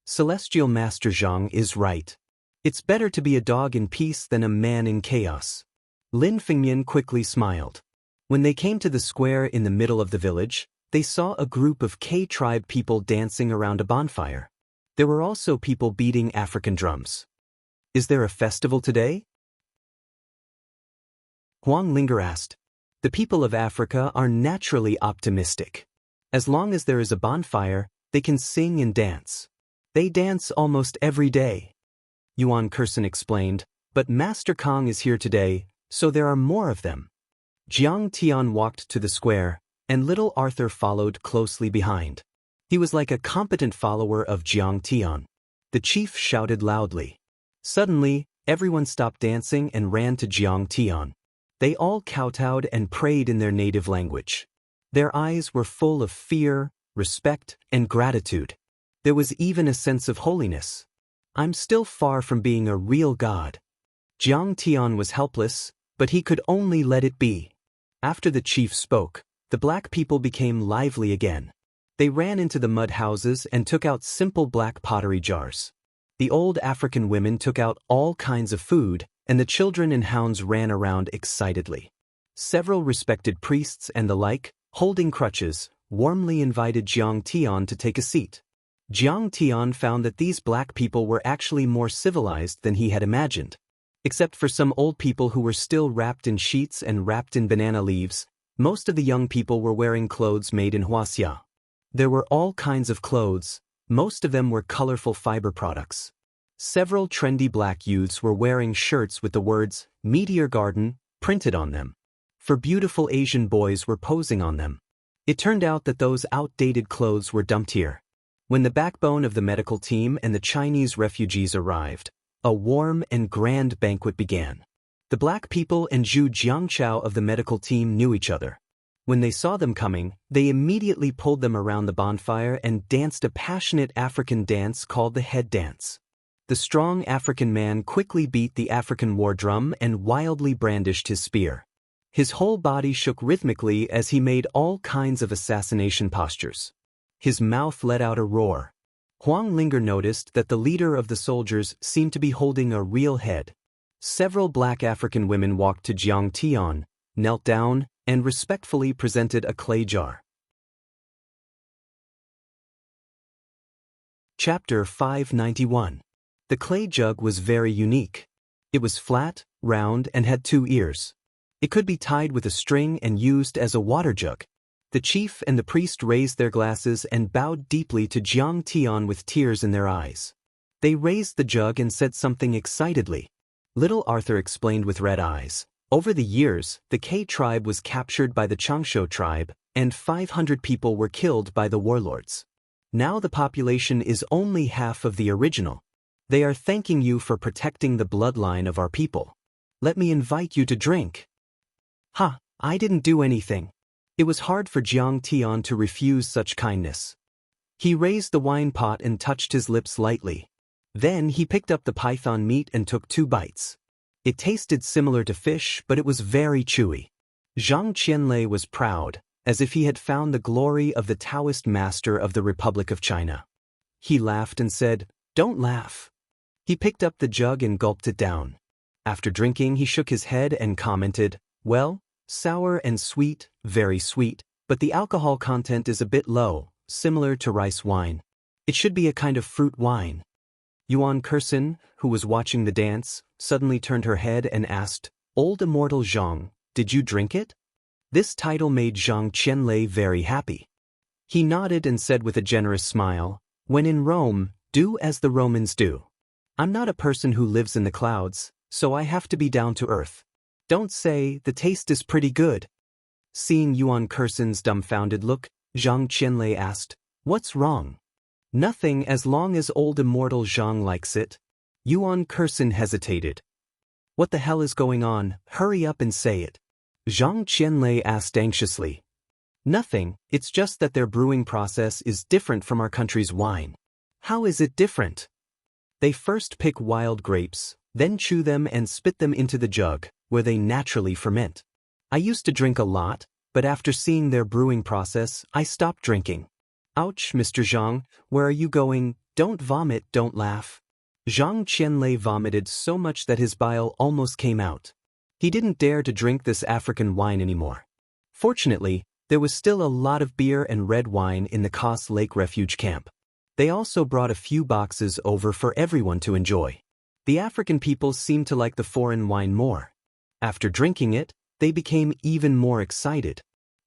Celestial Master Zhang is right. It's better to be a dog in peace than a man in chaos. Lin Fengmian quickly smiled. When they came to the square in the middle of the village, they saw a group of K tribe people dancing around a bonfire. There were also people beating African drums. Is there a festival today? Wang Lin asked. The people of Africa are naturally optimistic. As long as there is a bonfire, they can sing and dance. They dance almost every day. Yuan Kursen explained, but Master Kong is here today, so there are more of them. Jiang Tian walked to the square, and little Arthur followed closely behind. He was like a competent follower of Jiang Tian. The chief shouted loudly. Suddenly, everyone stopped dancing and ran to Jiang Tian. They all kowtowed and prayed in their native language. Their eyes were full of fear, respect, and gratitude. There was even a sense of holiness. I'm still far from being a real god. Jiang Tian was helpless, but he could only let it be. After the chief spoke, the black people became lively again. They ran into the mud houses and took out simple black pottery jars. The old African women took out all kinds of food, and the children and hounds ran around excitedly. Several respected priests and the like, holding crutches, warmly invited Jiang Tian to take a seat. Jiang Tian found that these black people were actually more civilized than he had imagined. Except for some old people who were still wrapped in sheets and wrapped in banana leaves, most of the young people were wearing clothes made in Wuxia. There were all kinds of clothes, most of them were colorful fiber products. Several trendy black youths were wearing shirts with the words, Meteor Garden, printed on them. For beautiful Asian boys were posing on them. It turned out that those outdated clothes were dumped here. When the backbone of the medical team and the Chinese refugees arrived, a warm and grand banquet began. The black people and Zhu Jiangchao of the medical team knew each other. When they saw them coming, they immediately pulled them around the bonfire and danced a passionate African dance called the head dance. The strong African man quickly beat the African war drum and wildly brandished his spear. His whole body shook rhythmically as he made all kinds of assassination postures. His mouth let out a roar. Huang Linger noticed that the leader of the soldiers seemed to be holding a real head. Several black African women walked to Jiang Tian, knelt down, and respectfully presented a clay jar. Chapter 591. The clay jug was very unique. It was flat, round, and had 2 ears. It could be tied with a string and used as a water jug. The chief and the priest raised their glasses and bowed deeply to Jiang Tian with tears in their eyes. They raised the jug and said something excitedly. Little Arthur explained with red eyes. Over the years, the K tribe was captured by the Changshu tribe, and 500 people were killed by the warlords. Now the population is only half of the original. They are thanking you for protecting the bloodline of our people. Let me invite you to drink. "Ha, I didn't do anything." It was hard for Jiang Tian to refuse such kindness. He raised the wine pot and touched his lips lightly. Then he picked up the python meat and took 2 bites. It tasted similar to fish, but it was very chewy. Zhang Qianlei was proud, as if he had found the glory of the Daoist master of the Republic of China. He laughed and said, "Don't laugh." He picked up the jug and gulped it down. After drinking, he shook his head and commented, "Well, sour and sweet, very sweet, but the alcohol content is a bit low, similar to rice wine. It should be a kind of fruit wine." Yuan Kersen, who was watching the dance, suddenly turned her head and asked, "Old Immortal Zhang, did you drink it?" This title made Zhang Qianlei very happy. He nodded and said with a generous smile, "When in Rome, do as the Romans do. I'm not a person who lives in the clouds, so I have to be down to earth. Don't say, the taste is pretty good." Seeing Yuan Kersen's dumbfounded look, Zhang Qianlei asked, "What's wrong?" "Nothing as long as old Immortal Zhang likes it." Yuan Kersen hesitated. "What the hell is going on? Hurry up and say it." Zhang Qianlei asked anxiously. "Nothing, it's just that their brewing process is different from our country's wine." "How is it different?" "They first pick wild grapes, then chew them and spit them into the jug, where they naturally ferment. I used to drink a lot, but after seeing their brewing process, I stopped drinking." "Ouch, Mr. Zhang, where are you going? Don't vomit, don't laugh." Zhang Qianlei vomited so much that his bile almost came out. He didn't dare to drink this African wine anymore. Fortunately, there was still a lot of beer and red wine in the Kos Lake Refuge camp. They also brought a few boxes over for everyone to enjoy. The African people seemed to like the foreign wine more. After drinking it, they became even more excited.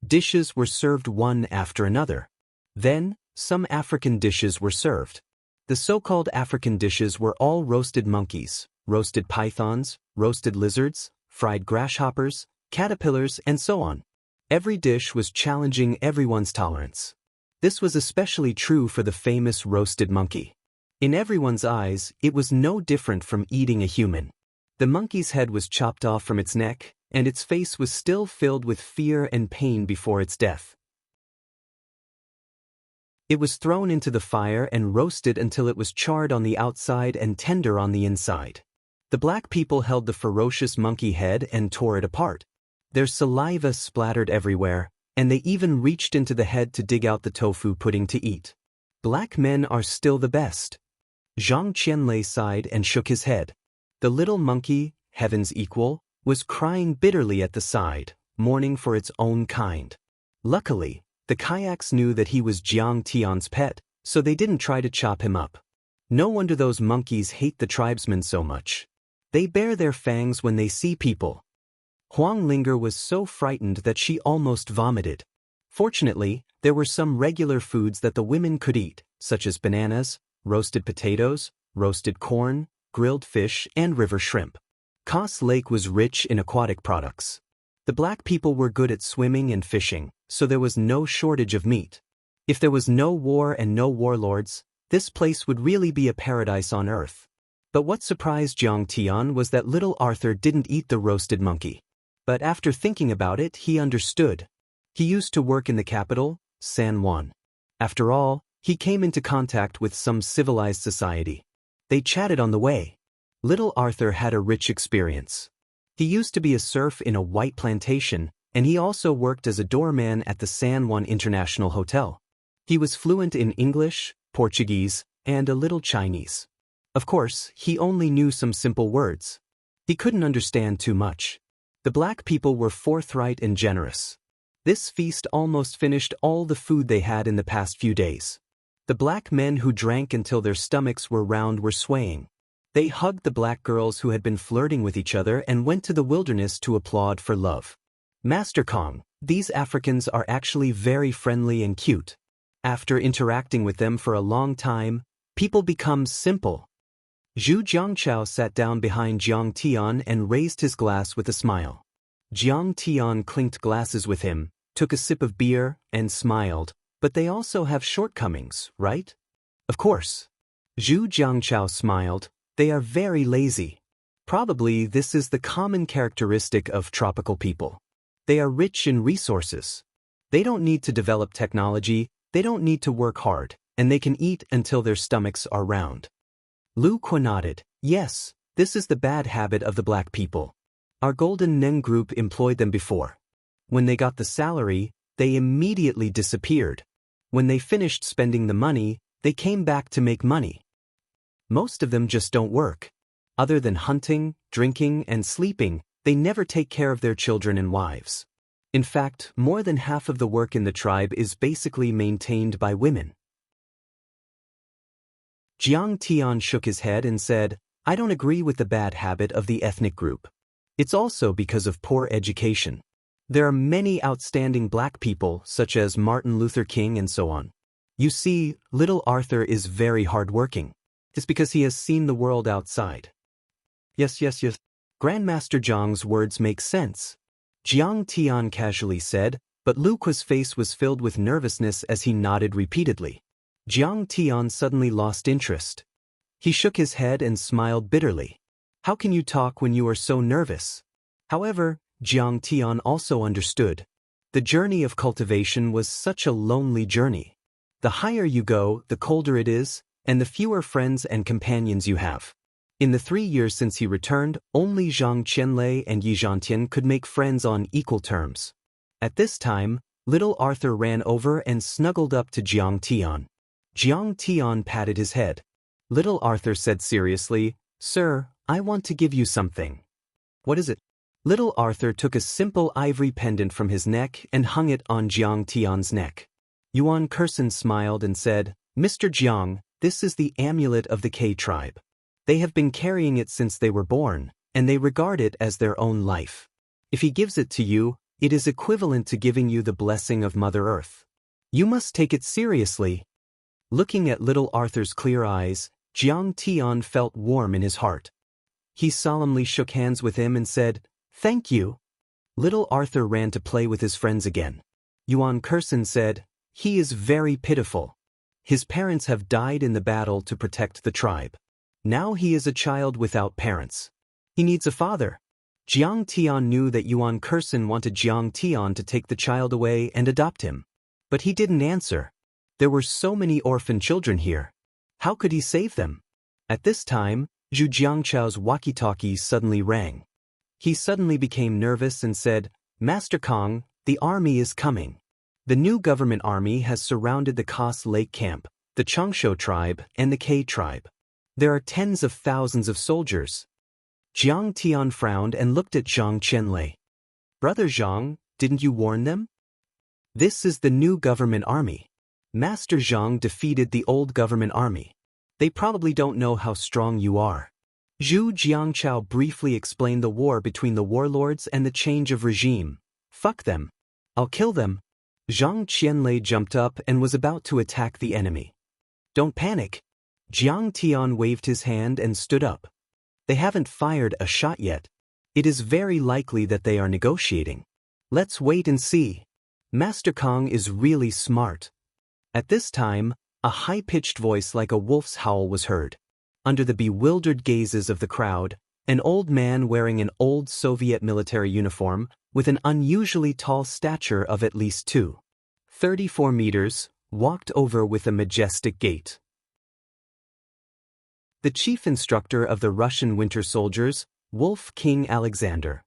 Dishes were served one after another. Then, some African dishes were served. The so-called African dishes were all roasted monkeys, roasted pythons, roasted lizards, fried grasshoppers, caterpillars, and so on. Every dish was challenging everyone's tolerance. This was especially true for the famous roasted monkey. In everyone's eyes, it was no different from eating a human. The monkey's head was chopped off from its neck, and its face was still filled with fear and pain before its death. It was thrown into the fire and roasted until it was charred on the outside and tender on the inside. The black people held the ferocious monkey head and tore it apart. Their saliva splattered everywhere, and they even reached into the head to dig out the tofu pudding to eat. "Black men are still the best." Zhang Qianlei sighed and shook his head. The little monkey, heaven's equal, was crying bitterly at the side, mourning for its own kind. Luckily, the kayaks knew that he was Jiang Tian's pet, so they didn't try to chop him up. No wonder those monkeys hate the tribesmen so much. They bare their fangs when they see people. Huang Linger was so frightened that she almost vomited. Fortunately, there were some regular foods that the women could eat, such as bananas, roasted potatoes, roasted corn, grilled fish, and river shrimp. Kos Lake was rich in aquatic products. The black people were good at swimming and fishing, so there was no shortage of meat. If there was no war and no warlords, this place would really be a paradise on earth. But what surprised Jiang Tian was that little Arthur didn't eat the roasted monkey. But after thinking about it, he understood. He used to work in the capital, San Juan. After all, he came into contact with some civilized society. They chatted on the way. Little Arthur had a rich experience. He used to be a serf in a white plantation, and he also worked as a doorman at the San Juan International Hotel. He was fluent in English, Portuguese, and a little Chinese. Of course, he only knew some simple words. He couldn't understand too much. The black people were forthright and generous. This feast almost finished all the food they had in the past few days. The black men who drank until their stomachs were round were swaying. They hugged the black girls who had been flirting with each other and went to the wilderness to applaud for love. "Master Kong, these Africans are actually very friendly and cute. After interacting with them for a long time, people become simple." Zhu Jiangchao sat down behind Jiang Tian and raised his glass with a smile. Jiang Tian clinked glasses with him, took a sip of beer, and smiled. "But they also have shortcomings, right?" "Of course." Zhu Jiangchao smiled. "They are very lazy. Probably this is the common characteristic of tropical people. They are rich in resources. They don't need to develop technology, they don't need to work hard, and they can eat until their stomachs are round. Lu Kuo nodded. Yes, this is the bad habit of the black people. Our Golden Neng group employed them before. When they got the salary, they immediately disappeared. When they finished spending the money, they came back to make money. Most of them just don't work. Other than hunting, drinking, and sleeping, they never take care of their children and wives. In fact, more than half of the work in the tribe is basically maintained by women. Jiang Tian shook his head and said, I don't agree with the bad habit of the ethnic group. It's also because of poor education. There are many outstanding black people, such as Martin Luther King and so on. You see, little Arthur is very hardworking. It's because he has seen the world outside. Yes. Grandmaster Zhang's words make sense. Jiang Tian casually said, but Lu Kuo's face was filled with nervousness as he nodded repeatedly. Jiang Tian suddenly lost interest. He shook his head and smiled bitterly. How can you talk when you are so nervous? However, Jiang Tian also understood. The journey of cultivation was such a lonely journey. The higher you go, the colder it is, and the fewer friends and companions you have. In the 3 years since he returned, only Zhang Qianlei and Yi Zhantian could make friends on equal terms. At this time, little Arthur ran over and snuggled up to Jiang Tian. Jiang Tian patted his head. Little Arthur said seriously, Sir, I want to give you something. What is it? Little Arthur took a simple ivory pendant from his neck and hung it on Jiang Tian's neck. Yuan Kursen smiled and said, Mr. Jiang, this is the amulet of the K tribe. They have been carrying it since they were born, and they regard it as their own life. If he gives it to you, it is equivalent to giving you the blessing of Mother Earth. You must take it seriously. Looking at little Arthur's clear eyes, Jiang Tian felt warm in his heart. He solemnly shook hands with him and said, Thank you. Little Arthur ran to play with his friends again. Yuan Kursen said, He is very pitiful. His parents have died in the battle to protect the tribe. Now he is a child without parents. He needs a father. Jiang Tian knew that Yuan Kursen wanted Jiang Tian to take the child away and adopt him. But he didn't answer. There were so many orphan children here. How could he save them? At this time, Zhu Jiangchao's walkie-talkie suddenly rang. He suddenly became nervous and said, Master Kong, the army is coming. The new government army has surrounded the Kos Lake camp, the Changsho tribe, and the K tribe. There are tens of thousands of soldiers. Jiang Tian frowned and looked at Zhang Qianlei. Brother Zhang, didn't you warn them? This is the new government army. Master Zhang defeated the old government army. They probably don't know how strong you are. Zhu Jiangchao briefly explained the war between the warlords and the change of regime. Fuck them. I'll kill them. Zhang Qianlei jumped up and was about to attack the enemy. Don't panic. Jiang Tian waved his hand and stood up. They haven't fired a shot yet. It is very likely that they are negotiating. Let's wait and see. Master Kong is really smart. At this time, a high-pitched voice like a wolf's howl was heard. Under the bewildered gazes of the crowd, an old man wearing an old Soviet military uniform, with an unusually tall stature of at least 2.34 meters, walked over with a majestic gait. The chief instructor of the Russian winter soldiers, Wolf King Alexander.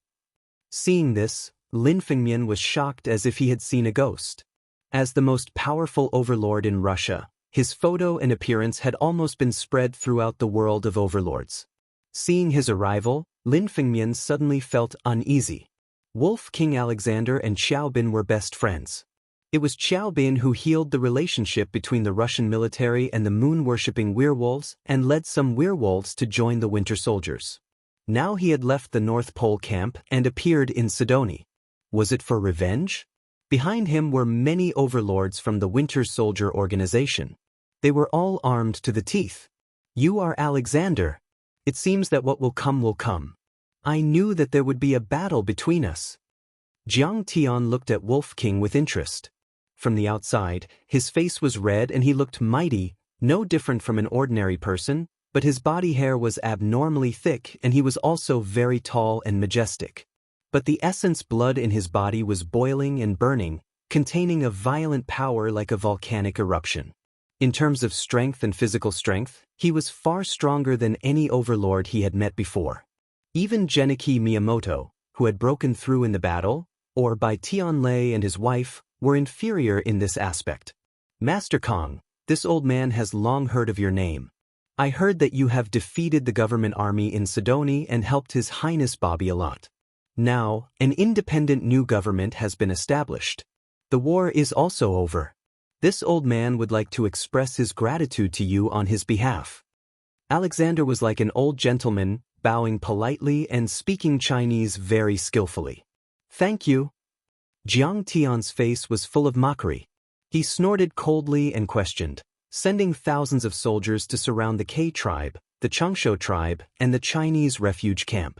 Seeing this, Lin Fengmian was shocked as if he had seen a ghost. As the most powerful overlord in Russia, his photo and appearance had almost been spread throughout the world of overlords. Seeing his arrival, Lin Fengmian suddenly felt uneasy. Wolf King Alexander and Xiaobin were best friends. It was Xiaobin who healed the relationship between the Russian military and the moon-worshipping werewolves and led some werewolves to join the winter soldiers. Now he had left the North Pole camp and appeared in Sidoni. Was it for revenge? Behind him were many overlords from the Winter Soldier organization. They were all armed to the teeth. You are Alexander. It seems that what will come will come. I knew that there would be a battle between us. Jiang Tian looked at Wolf King with interest. From the outside, his face was red and he looked mighty, no different from an ordinary person, but his body hair was abnormally thick and he was also very tall and majestic. but the essence blood in his body was boiling and burning, containing a violent power like a volcanic eruption. In terms of strength and physical strength, he was far stronger than any overlord he had met before. Even Genichi Miyamoto, who had broken through in the battle, or by Tianlei and his wife, were inferior in this aspect. Master Kong, this old man has long heard of your name. I heard that you have defeated the government army in Sidoni and helped His Highness Bobby a lot. Now, an independent new government has been established. The war is also over. This old man would like to express his gratitude to you on his behalf. Alexander was like an old gentleman, bowing politely and speaking Chinese very skillfully. Thank you. Jiang Tian's face was full of mockery. He snorted coldly and questioned, sending thousands of soldiers to surround the K tribe, the Changshu tribe, and the Chinese refuge camp.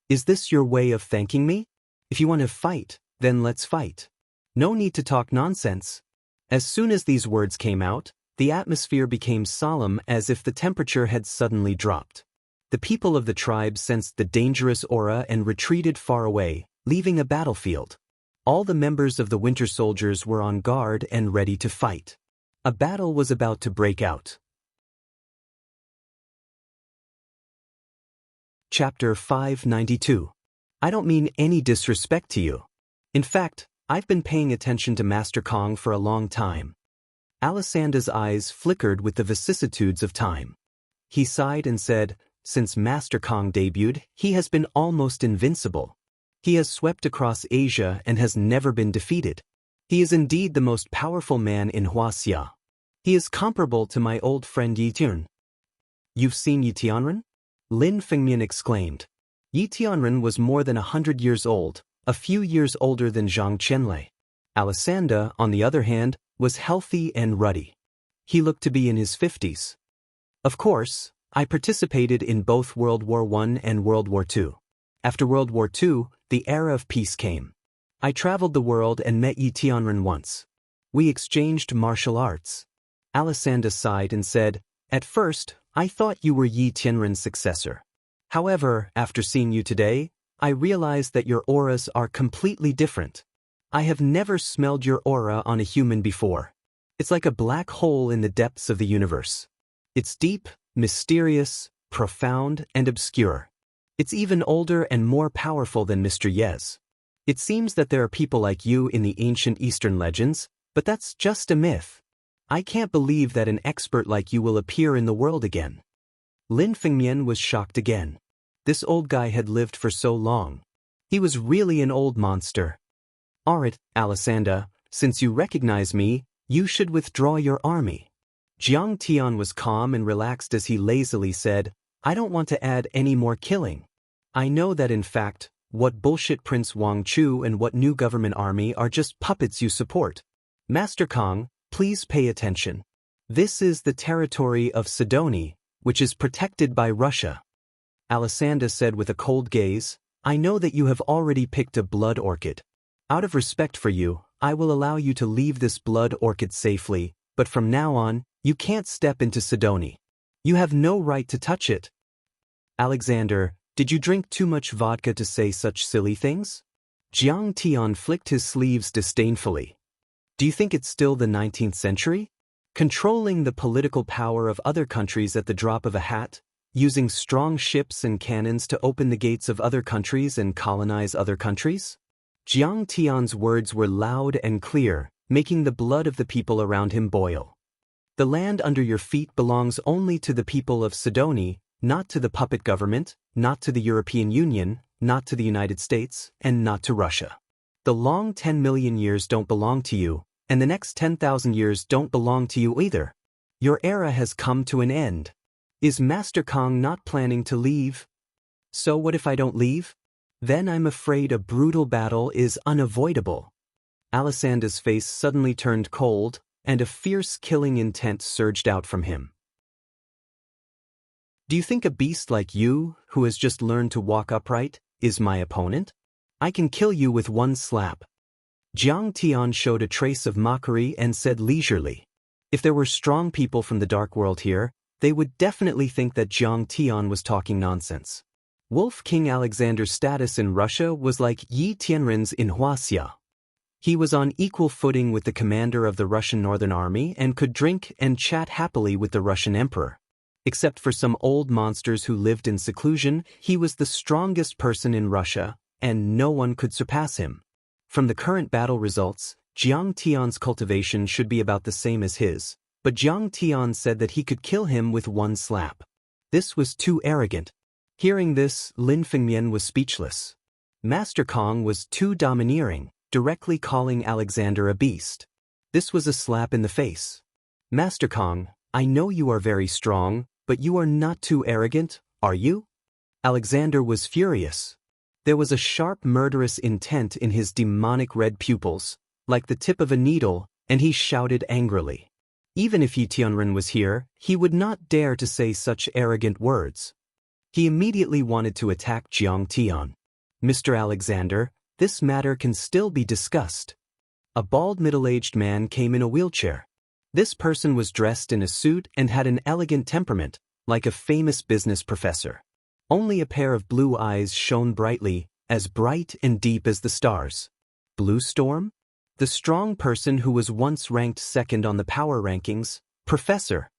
Is this your way of thanking me? If you want to fight, then let's fight. No need to talk nonsense. As soon as these words came out, the atmosphere became solemn as if the temperature had suddenly dropped. The people of the tribe sensed the dangerous aura and retreated far away, leaving a battlefield. All the members of the Winter Soldiers were on guard and ready to fight. A battle was about to break out. Chapter 592. I don't mean any disrespect to you. In fact, I've been paying attention to Master Kong for a long time. Alisanda's eyes flickered with the vicissitudes of time. He sighed and said, since Master Kong debuted, he has been almost invincible. He has swept across Asia and has never been defeated. He is indeed the most powerful man in Wuxia. He is comparable to my old friend Yi Tianren. You've seen Yi Tianren? Lin Fengmian exclaimed. Yi Tianren was more than 100 years old, a few years older than Zhang Qianlei. Alisanda, on the other hand, was healthy and ruddy. He looked to be in his 50s. Of course, I participated in both World War I and World War II. After World War II, the era of peace came. I traveled the world and met Yi Tianren once. We exchanged martial arts. Alisanda sighed and said, at first, I thought you were Yi Tianren's successor. However, after seeing you today, I realized that your auras are completely different. I have never smelled your aura on a human before. It's like a black hole in the depths of the universe. It's deep, mysterious, profound, and obscure. It's even older and more powerful than Mr. Yez. It seems that there are people like you in the ancient Eastern legends, but that's just a myth. I can't believe that an expert like you will appear in the world again. Lin Fengmian was shocked again. This old guy had lived for so long. He was really an old monster. Alright, Alisanda, since you recognize me, you should withdraw your army. Jiang Tian was calm and relaxed as he lazily said, I don't want to add any more killing. I know that in fact, what bullshit Prince Wang Chu and what new government army are just puppets you support. Master Kong, please pay attention. This is the territory of Sidoni, which is protected by Russia. Alisanda said with a cold gaze, I know that you have already picked a blood orchid. Out of respect for you, I will allow you to leave this blood orchid safely, but from now on, you can't step into Sidoni. You have no right to touch it. Alexander, did you drink too much vodka to say such silly things? Jiang Tian flicked his sleeves disdainfully. Do you think it's still the 19th century? Controlling the political power of other countries at the drop of a hat? Using strong ships and cannons to open the gates of other countries and colonize other countries? Jiang Tian's words were loud and clear, making the blood of the people around him boil. The land under your feet belongs only to the people of Sidoni, not to the puppet government, not to the European Union, not to the United States, and not to Russia. The long 10 million years don't belong to you, and the next 10,000 years don't belong to you either. Your era has come to an end. Is Master Kong not planning to leave? So what if I don't leave? Then I'm afraid a brutal battle is unavoidable. Alisanda's face suddenly turned cold, and a fierce killing intent surged out from him. Do you think a beast like you, who has just learned to walk upright, is my opponent? I can kill you with one slap. Jiang Tian showed a trace of mockery and said leisurely. If there were strong people from the dark world here, they would definitely think that Jiang Tian was talking nonsense. Wolf King Alexander's status in Russia was like Yi Tianren's in Wuxia. He was on equal footing with the commander of the Russian Northern Army and could drink and chat happily with the Russian emperor. Except for some old monsters who lived in seclusion, he was the strongest person in Russia, and no one could surpass him. From the current battle results, Jiang Tian's cultivation should be about the same as his, but Jiang Tian said that he could kill him with one slap. This was too arrogant. Hearing this, Lin Fengmian was speechless. Master Kong was too domineering, directly calling Alexander a beast. This was a slap in the face. Master Kong, I know you are very strong, but you are not too arrogant, are you? Alexander was furious. There was a sharp murderous intent in his demonic red pupils, like the tip of a needle, and he shouted angrily. Even if Yi Tianren was here, he would not dare to say such arrogant words. He immediately wanted to attack Jiang Tian. Mr. Alexander, this matter can still be discussed. A bald middle-aged man came in a wheelchair. This person was dressed in a suit and had an elegant temperament, like a famous business professor. Only a pair of blue eyes shone brightly, as bright and deep as the stars. Blue Storm? The strong person who was once ranked second on the power rankings, Professor.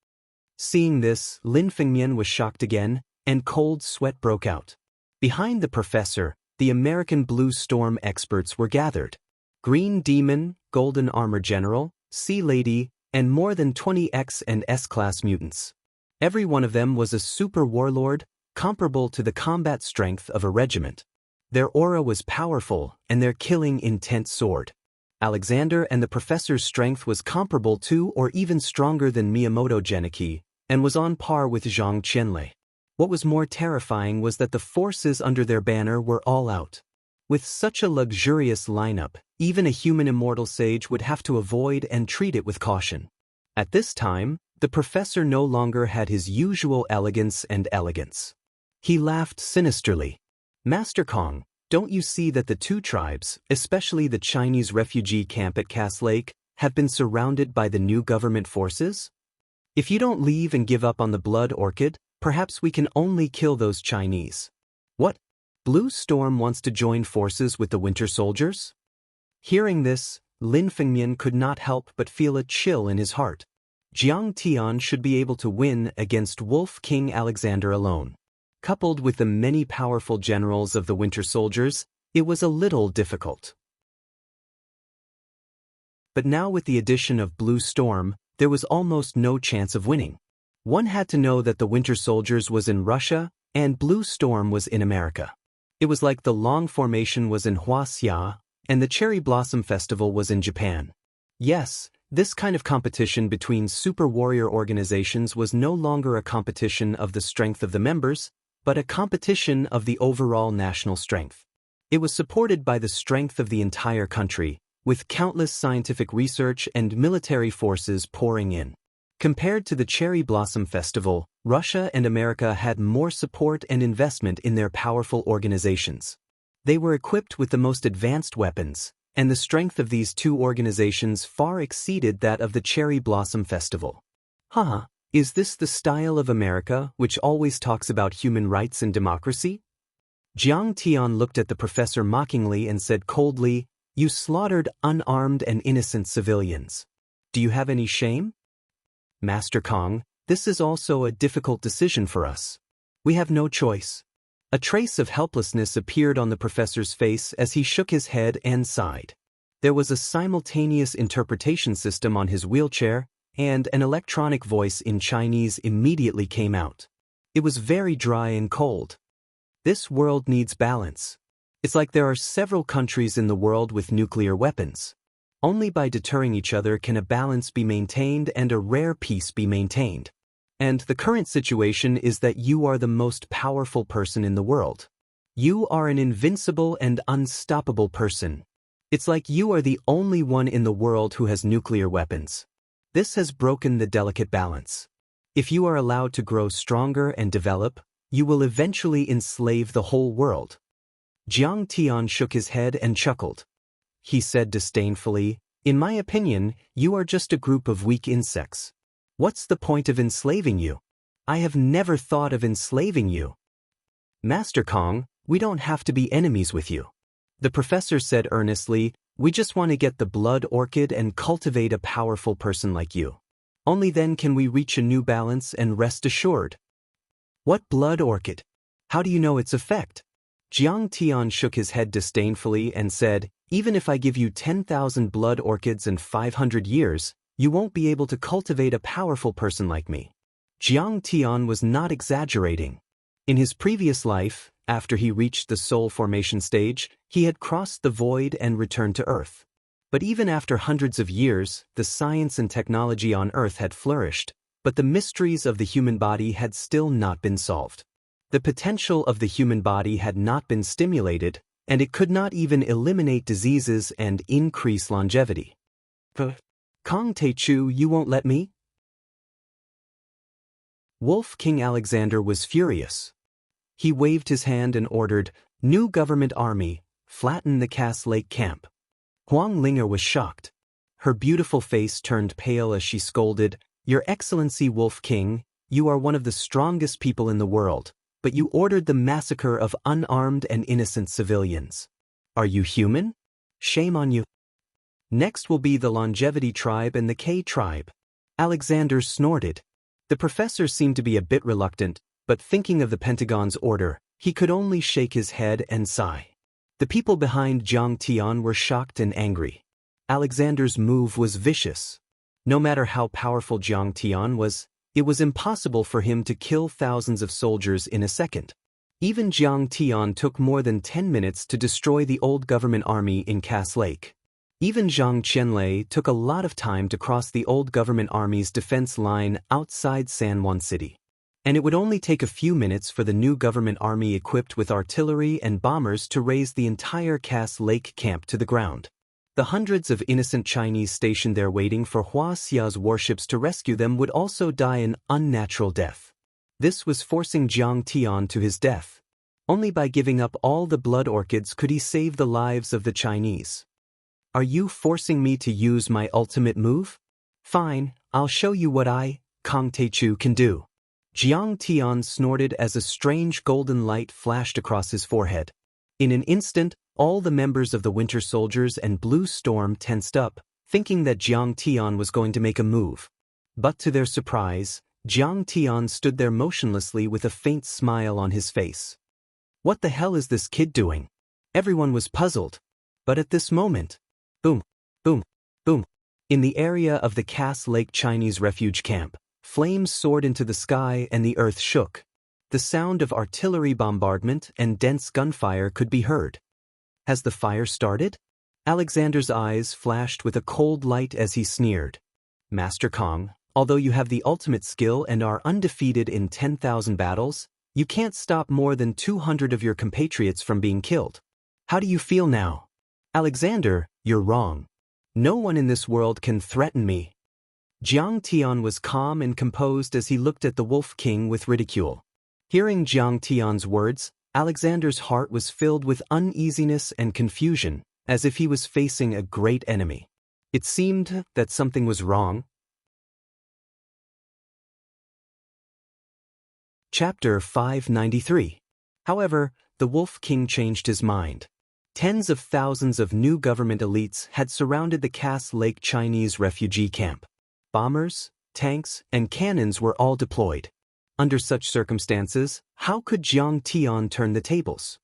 Seeing this, Lin Fengmian was shocked again, and cold sweat broke out. Behind the professor, the American Blue Storm experts were gathered. Green Demon, Golden Armor General, Sea Lady, and more than 20 X and S-class mutants. Every one of them was a super warlord, comparable to the combat strength of a regiment. Their aura was powerful, and their killing intent soared. Alexander and the professor's strength was comparable to or even stronger than Miyamoto Genichi, and was on par with Zhang Qianlei. What was more terrifying was that the forces under their banner were all out. With such a luxurious lineup, even a human immortal sage would have to avoid and treat it with caution. At this time, the professor no longer had his usual elegance and elegance. He laughed sinisterly. Master Kong, don't you see that the two tribes, especially the Chinese refugee camp at Cass Lake, have been surrounded by the new government forces? If you don't leave and give up on the Blood Orchid, perhaps we can only kill those Chinese. What? Blue Storm wants to join forces with the Winter Soldiers? Hearing this, Lin Fengmian could not help but feel a chill in his heart. Jiang Tian should be able to win against Wolf King Alexander alone. Coupled with the many powerful generals of the Winter Soldiers, it was a little difficult. But now with the addition of Blue Storm, there was almost no chance of winning. One had to know that the Winter Soldiers was in Russia, and Blue Storm was in America. It was like the Long Formation was in Wuxia, and the Cherry Blossom Festival was in Japan. Yes, this kind of competition between super warrior organizations was no longer a competition of the strength of the members, but a competition of the overall national strength. It was supported by the strength of the entire country, with countless scientific research and military forces pouring in. Compared to the Cherry Blossom Festival, Russia and America had more support and investment in their powerful organizations. They were equipped with the most advanced weapons, and the strength of these two organizations far exceeded that of the Cherry Blossom Festival. Is this the style of America, which always talks about human rights and democracy? Jiang Tian looked at the professor mockingly and said coldly, "You slaughtered unarmed and innocent civilians. Do you have any shame?" Master Kong, this is also a difficult decision for us. We have no choice. A trace of helplessness appeared on the professor's face as he shook his head and sighed. There was a simultaneous interpretation system on his wheelchair, and an electronic voice in Chinese immediately came out. It was very dry and cold. This world needs balance. It's like there are several countries in the world with nuclear weapons. Only by deterring each other can a balance be maintained and a rare peace be maintained. And the current situation is that you are the most powerful person in the world. You are an invincible and unstoppable person. It's like you are the only one in the world who has nuclear weapons. This has broken the delicate balance. If you are allowed to grow stronger and develop, you will eventually enslave the whole world. Jiang Tian shook his head and chuckled. He said disdainfully, "In my opinion, you are just a group of weak insects. What's the point of enslaving you? I have never thought of enslaving you." Master Kong, we don't have to be enemies with you. The professor said earnestly, we just want to get the blood orchid and cultivate a powerful person like you. Only then can we reach a new balance and rest assured. What blood orchid? How do you know its effect? Jiang Tian shook his head disdainfully and said, even if I give you 10,000 blood orchids and 500 years, you won't be able to cultivate a powerful person like me. Jiang Tian was not exaggerating. In his previous life, after he reached the soul formation stage, he had crossed the void and returned to Earth. But even after hundreds of years, the science and technology on Earth had flourished, but the mysteries of the human body had still not been solved. The potential of the human body had not been stimulated, and it could not even eliminate diseases and increase longevity. Kong Teichu, you won't let me? Wolf King Alexander was furious. He waved his hand and ordered, New government army, flatten the Cass Lake camp. Huang Linger was shocked. Her beautiful face turned pale as she scolded, Your Excellency Wolf King, you are one of the strongest people in the world, but you ordered the massacre of unarmed and innocent civilians. Are you human? Shame on you. Next will be the Longevity tribe and the K tribe. Alexander snorted. The professor seemed to be a bit reluctant, but thinking of the Pentagon's order, he could only shake his head and sigh. The people behind Jiang Tian were shocked and angry. Alexander's move was vicious. No matter how powerful Jiang Tian was, it was impossible for him to kill thousands of soldiers in a second. Even Jiang Tian took more than 10 minutes to destroy the old government army in Cass Lake. Even Zhang Qianlei took a lot of time to cross the old government army's defense line outside San Juan City. And it would only take a few minutes for the new government army equipped with artillery and bombers to raze the entire Cass Lake camp to the ground. The hundreds of innocent Chinese stationed there waiting for Hua Xia's warships to rescue them would also die an unnatural death. This was forcing Jiang Tian to his death. Only by giving up all the blood orchids could he save the lives of the Chinese. Are you forcing me to use my ultimate move? Fine, I'll show you what I, Kong Teichu, can do. Jiang Tian snorted as a strange golden light flashed across his forehead. In an instant, all the members of the Winter Soldiers and Blue Storm tensed up, thinking that Jiang Tian was going to make a move. But to their surprise, Jiang Tian stood there motionlessly with a faint smile on his face. What the hell is this kid doing? Everyone was puzzled. But at this moment, boom, boom, boom. In the area of the Cass Lake Chinese refuge camp, flames soared into the sky and the earth shook. The sound of artillery bombardment and dense gunfire could be heard. Has the fire started? Alexander's eyes flashed with a cold light as he sneered. Master Kong, although you have the ultimate skill and are undefeated in 10,000 battles, you can't stop more than 200 of your compatriots from being killed. How do you feel now? Alexander, you're wrong. No one in this world can threaten me. Jiang Tian was calm and composed as he looked at the Wolf King with ridicule. Hearing Jiang Tian's words, Alexander's heart was filled with uneasiness and confusion, as if he was facing a great enemy. It seemed that something was wrong. Chapter 593. However, the Wolf King changed his mind. Tens of thousands of new government elites had surrounded the Cass Lake Chinese refugee camp. Bombers, tanks, and cannons were all deployed. Under such circumstances, how could Jiang Tian turn the tables?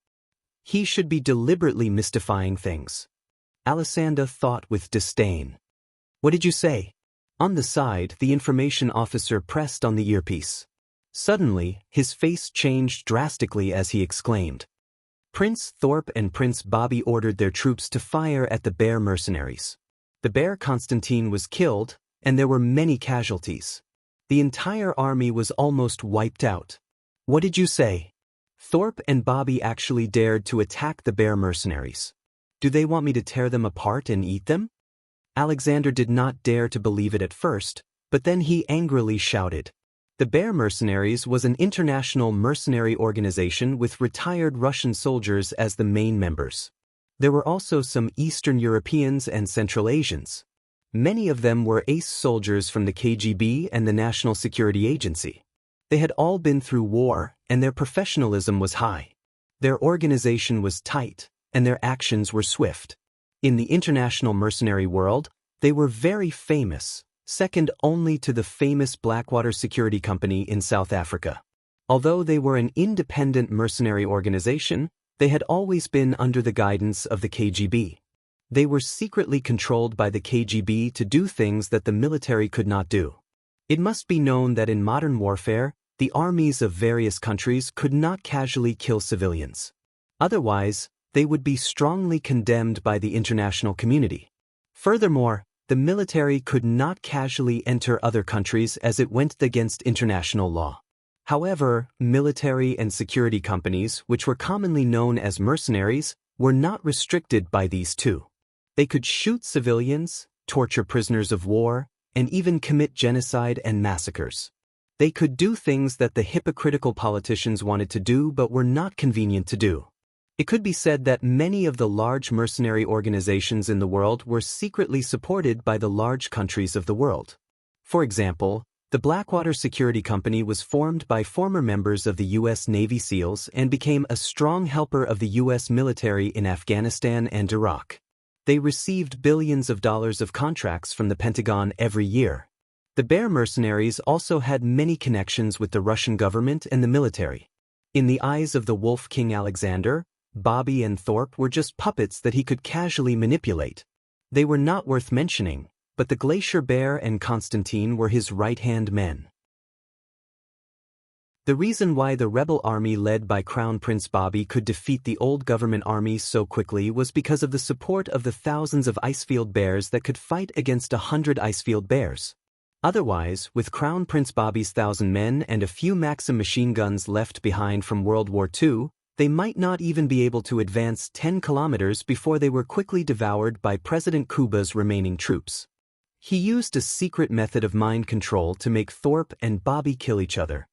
He should be deliberately mystifying things. Alessandra thought with disdain. What did you say? On the side, the information officer pressed on the earpiece. Suddenly, his face changed drastically as he exclaimed. Prince Thorpe and Prince Bobby ordered their troops to fire at the Bear mercenaries. The Bear Constantine was killed, and there were many casualties. The entire army was almost wiped out. What did you say? Thorpe and Bobby actually dared to attack the Bear mercenaries. Do they want me to tear them apart and eat them? Alexander did not dare to believe it at first, but then he angrily shouted. The Bear Mercenaries was an international mercenary organization with retired Russian soldiers as the main members. There were also some Eastern Europeans and Central Asians. Many of them were ace soldiers from the KGB and the National Security Agency. They had all been through war, and their professionalism was high. Their organization was tight, and their actions were swift. In the international mercenary world, they were very famous, second only to the famous Blackwater Security Company in South Africa. Although they were an independent mercenary organization, they had always been under the guidance of the KGB. They were secretly controlled by the KGB to do things that the military could not do. It must be known that in modern warfare, the armies of various countries could not casually kill civilians. Otherwise, they would be strongly condemned by the international community. Furthermore, the military could not casually enter other countries as it went against international law. However, military and security companies, which were commonly known as mercenaries, were not restricted by these two. They could shoot civilians, torture prisoners of war, and even commit genocide and massacres. They could do things that the hypocritical politicians wanted to do but were not convenient to do. It could be said that many of the large mercenary organizations in the world were secretly supported by the large countries of the world. For example, the Blackwater Security Company was formed by former members of the U.S. Navy SEALs and became a strong helper of the U.S. military in Afghanistan and Iraq. They received billions of dollars of contracts from the Pentagon every year. The Bear mercenaries also had many connections with the Russian government and the military. In the eyes of the Wolf King Alexander, Bobby and Thorpe were just puppets that he could casually manipulate. They were not worth mentioning, but the Glacier Bear and Constantine were his right-hand men. The reason why the rebel army led by Crown Prince Bobby could defeat the old government army so quickly was because of the support of the thousands of Icefield Bears that could fight against 100 Icefield Bears. Otherwise, with Crown Prince Bobby's 1,000 men and a few Maxim machine guns left behind from World War II, they might not even be able to advance 10 kilometers before they were quickly devoured by President Kuba's remaining troops. He used a secret method of mind control to make Thorpe and Bobby kill each other.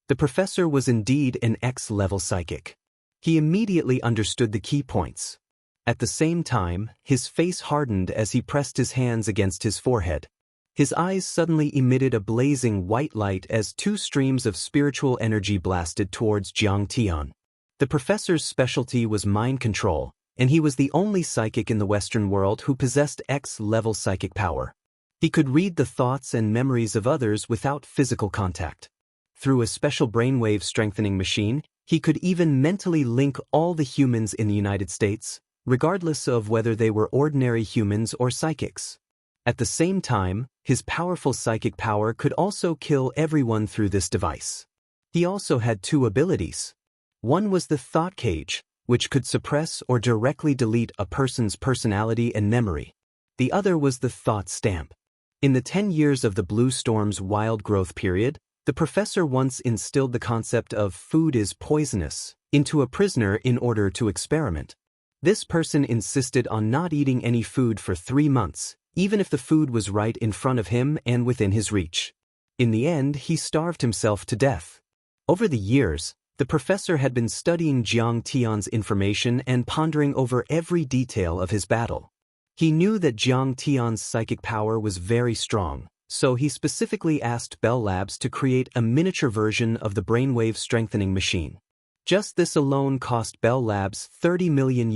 The professor was indeed an X-level psychic. He immediately understood the key points. At the same time, his face hardened as he pressed his hands against his forehead. His eyes suddenly emitted a blazing white light as two streams of spiritual energy blasted towards Jiang Tian. The professor's specialty was mind control, and he was the only psychic in the Western world who possessed X-level psychic power. He could read the thoughts and memories of others without physical contact. Through a special brainwave strengthening machine, he could even mentally link all the humans in the United States, regardless of whether they were ordinary humans or psychics. At the same time, his powerful psychic power could also kill everyone through this device. He also had two abilities. One was the thought cage, which could suppress or directly delete a person's personality and memory. The other was the thought stamp. In the 10 years of the Blue Storm's wild growth period, the professor once instilled the concept of food is poisonous into a prisoner in order to experiment. This person insisted on not eating any food for 3 months, even if the food was right in front of him and within his reach. In the end, he starved himself to death. Over the years, the professor had been studying Jiang Tian's information and pondering over every detail of his battle. He knew that Jiang Tian's psychic power was very strong, so he specifically asked Bell Labs to create a miniature version of the brainwave strengthening machine. Just this alone cost Bell Labs $30 million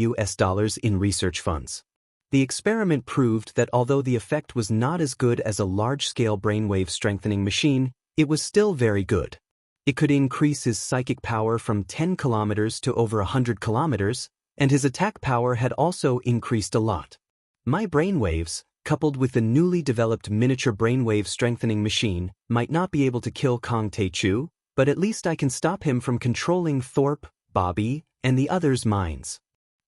in research funds. The experiment proved that although the effect was not as good as a large-scale brainwave strengthening machine, it was still very good. It could increase his psychic power from 10 kilometers to over 100 kilometers, and his attack power had also increased a lot. My brainwaves, coupled with the newly developed miniature brainwave strengthening machine, might not be able to kill Kong Tae-chu, but at least I can stop him from controlling Thorpe, Bobby, and the others' minds.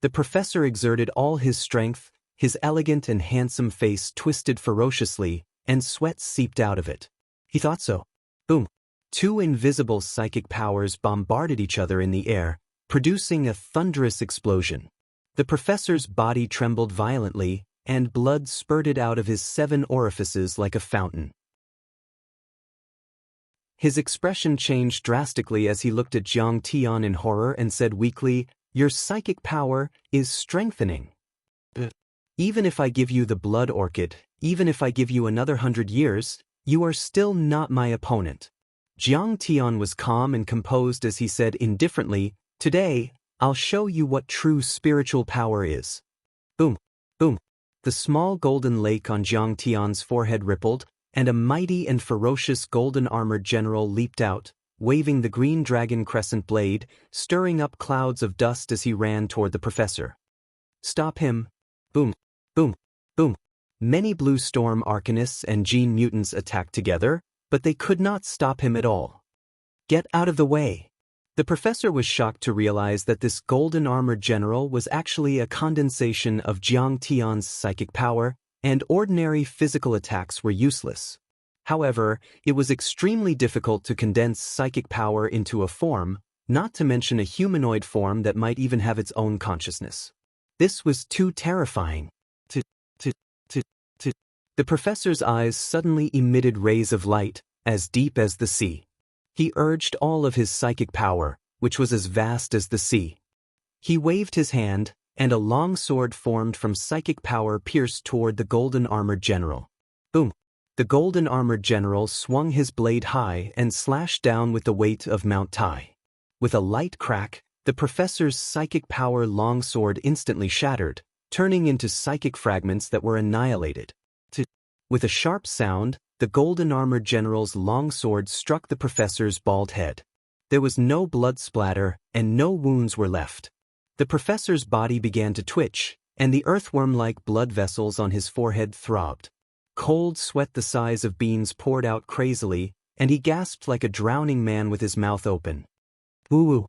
The professor exerted all his strength, his elegant and handsome face twisted ferociously, and sweat seeped out of it. He thought so. Boom. Two invisible psychic powers bombarded each other in the air, producing a thunderous explosion. The professor's body trembled violently, and blood spurted out of his 7 orifices like a fountain. His expression changed drastically as he looked at Jiang Tian in horror and said weakly, "Your psychic power is strengthening. Even if I give you the blood orchid, even if I give you another 100 years, you are still not my opponent." Jiang Tian was calm and composed as he said indifferently, "Today, I'll show you what true spiritual power is." Boom, boom. The small golden lake on Jiang Tian's forehead rippled, and a mighty and ferocious golden-armored general leaped out, waving the green dragon crescent blade, stirring up clouds of dust as he ran toward the professor. "Stop him!" Boom, boom, boom. Many blue storm arcanists and gene mutants attacked together, but they could not stop him at all. "Get out of the way!" The professor was shocked to realize that this golden-armored general was actually a condensation of Jiang Tian's psychic power, and ordinary physical attacks were useless. However, it was extremely difficult to condense psychic power into a form, not to mention a humanoid form that might even have its own consciousness. This was too terrifying. The professor's eyes suddenly emitted rays of light, as deep as the sea. He urged all of his psychic power, which was as vast as the sea. He waved his hand, and a long sword formed from psychic power pierced toward the golden-armored general. Boom! The golden-armored general swung his blade high and slashed down with the weight of Mount Tai. With a light crack, the professor's psychic power longsword instantly shattered, turning into psychic fragments that were annihilated. With a sharp sound, the golden-armored general's longsword struck the professor's bald head. There was no blood splatter, and no wounds were left. The professor's body began to twitch, and the earthworm-like blood vessels on his forehead throbbed. Cold sweat the size of beans poured out crazily, and he gasped like a drowning man with his mouth open. Woo-woo!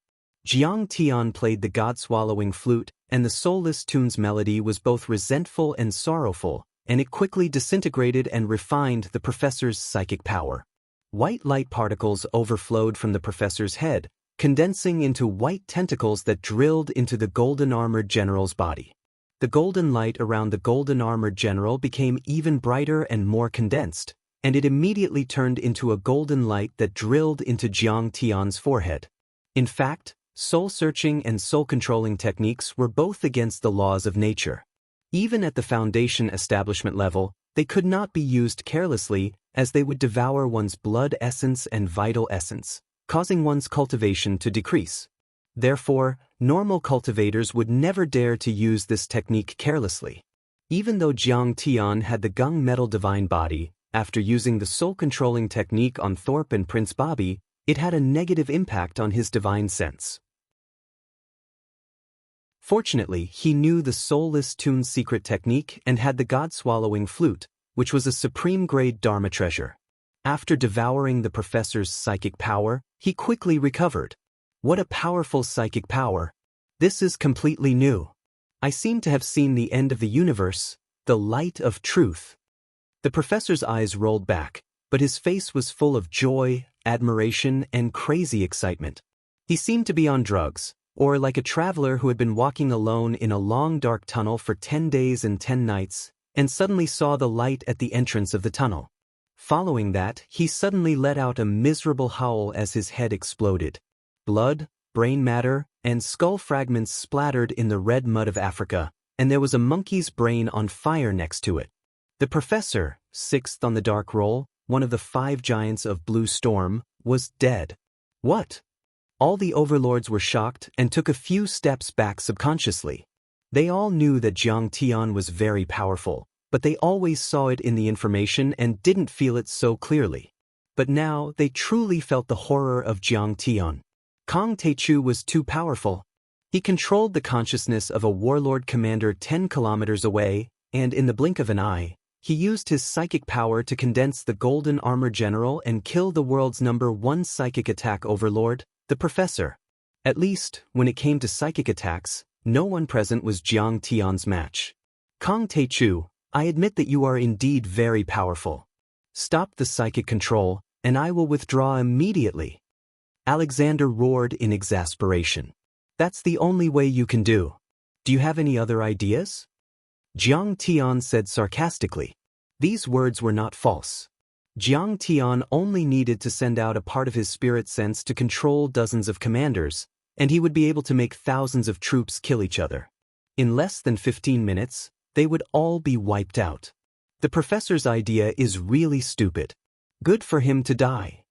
Jiang Tian played the god-swallowing flute, and the soulless tune's melody was both resentful and sorrowful, and it quickly disintegrated and refined the professor's psychic power. White light particles overflowed from the professor's head, condensing into white tentacles that drilled into the golden-armored general's body. The golden light around the golden-armored general became even brighter and more condensed, and it immediately turned into a golden light that drilled into Jiang Tian's forehead. In fact, soul-searching and soul-controlling techniques were both against the laws of nature. Even at the Foundation establishment level, they could not be used carelessly, as they would devour one's blood essence and vital essence, causing one's cultivation to decrease. Therefore, normal cultivators would never dare to use this technique carelessly. Even though Jiang Tian had the gung metal divine body, after using the soul-controlling technique on Thorpe and Prince Bobby, it had a negative impact on his divine sense. Fortunately, he knew the soulless tune's secret technique and had the god-swallowing flute, which was a supreme-grade Dharma treasure. After devouring the professor's psychic power, he quickly recovered. What a powerful psychic power! This is completely new. I seem to have seen the end of the universe, the light of truth. The professor's eyes rolled back, but his face was full of joy, admiration, and crazy excitement. He seemed to be on drugs, or like a traveler who had been walking alone in a long dark tunnel for 10 days and 10 nights, and suddenly saw the light at the entrance of the tunnel. Following that, he suddenly let out a miserable howl as his head exploded. Blood, brain matter, and skull fragments splattered in the red mud of Africa, and there was a monkey's brain on fire next to it. The professor, 6th on the dark roll, one of the 5 giants of Blue Storm, was dead. What? All the overlords were shocked and took a few steps back subconsciously. They all knew that Jiang Tian was very powerful, but they always saw it in the information and didn't feel it so clearly. But now they truly felt the horror of Jiang Tian. Kong Teichu was too powerful. He controlled the consciousness of a warlord commander 10 kilometers away, and in the blink of an eye, he used his psychic power to condense the golden armor general and kill the world's #1 psychic attack overlord, the professor. At least, when it came to psychic attacks, no one present was Jiang Tian's match. Kong Teichu, I admit that you are indeed very powerful. Stop the psychic control, and I will withdraw immediately. Alexander roared in exasperation. That's the only way you can do. Do you have any other ideas? Jiang Tian said sarcastically. These words were not false. Jiang Tian only needed to send out a part of his spirit sense to control dozens of commanders, and he would be able to make thousands of troops kill each other. In less than 15 minutes, they would all be wiped out. The professor's idea is really stupid. Good for him to die.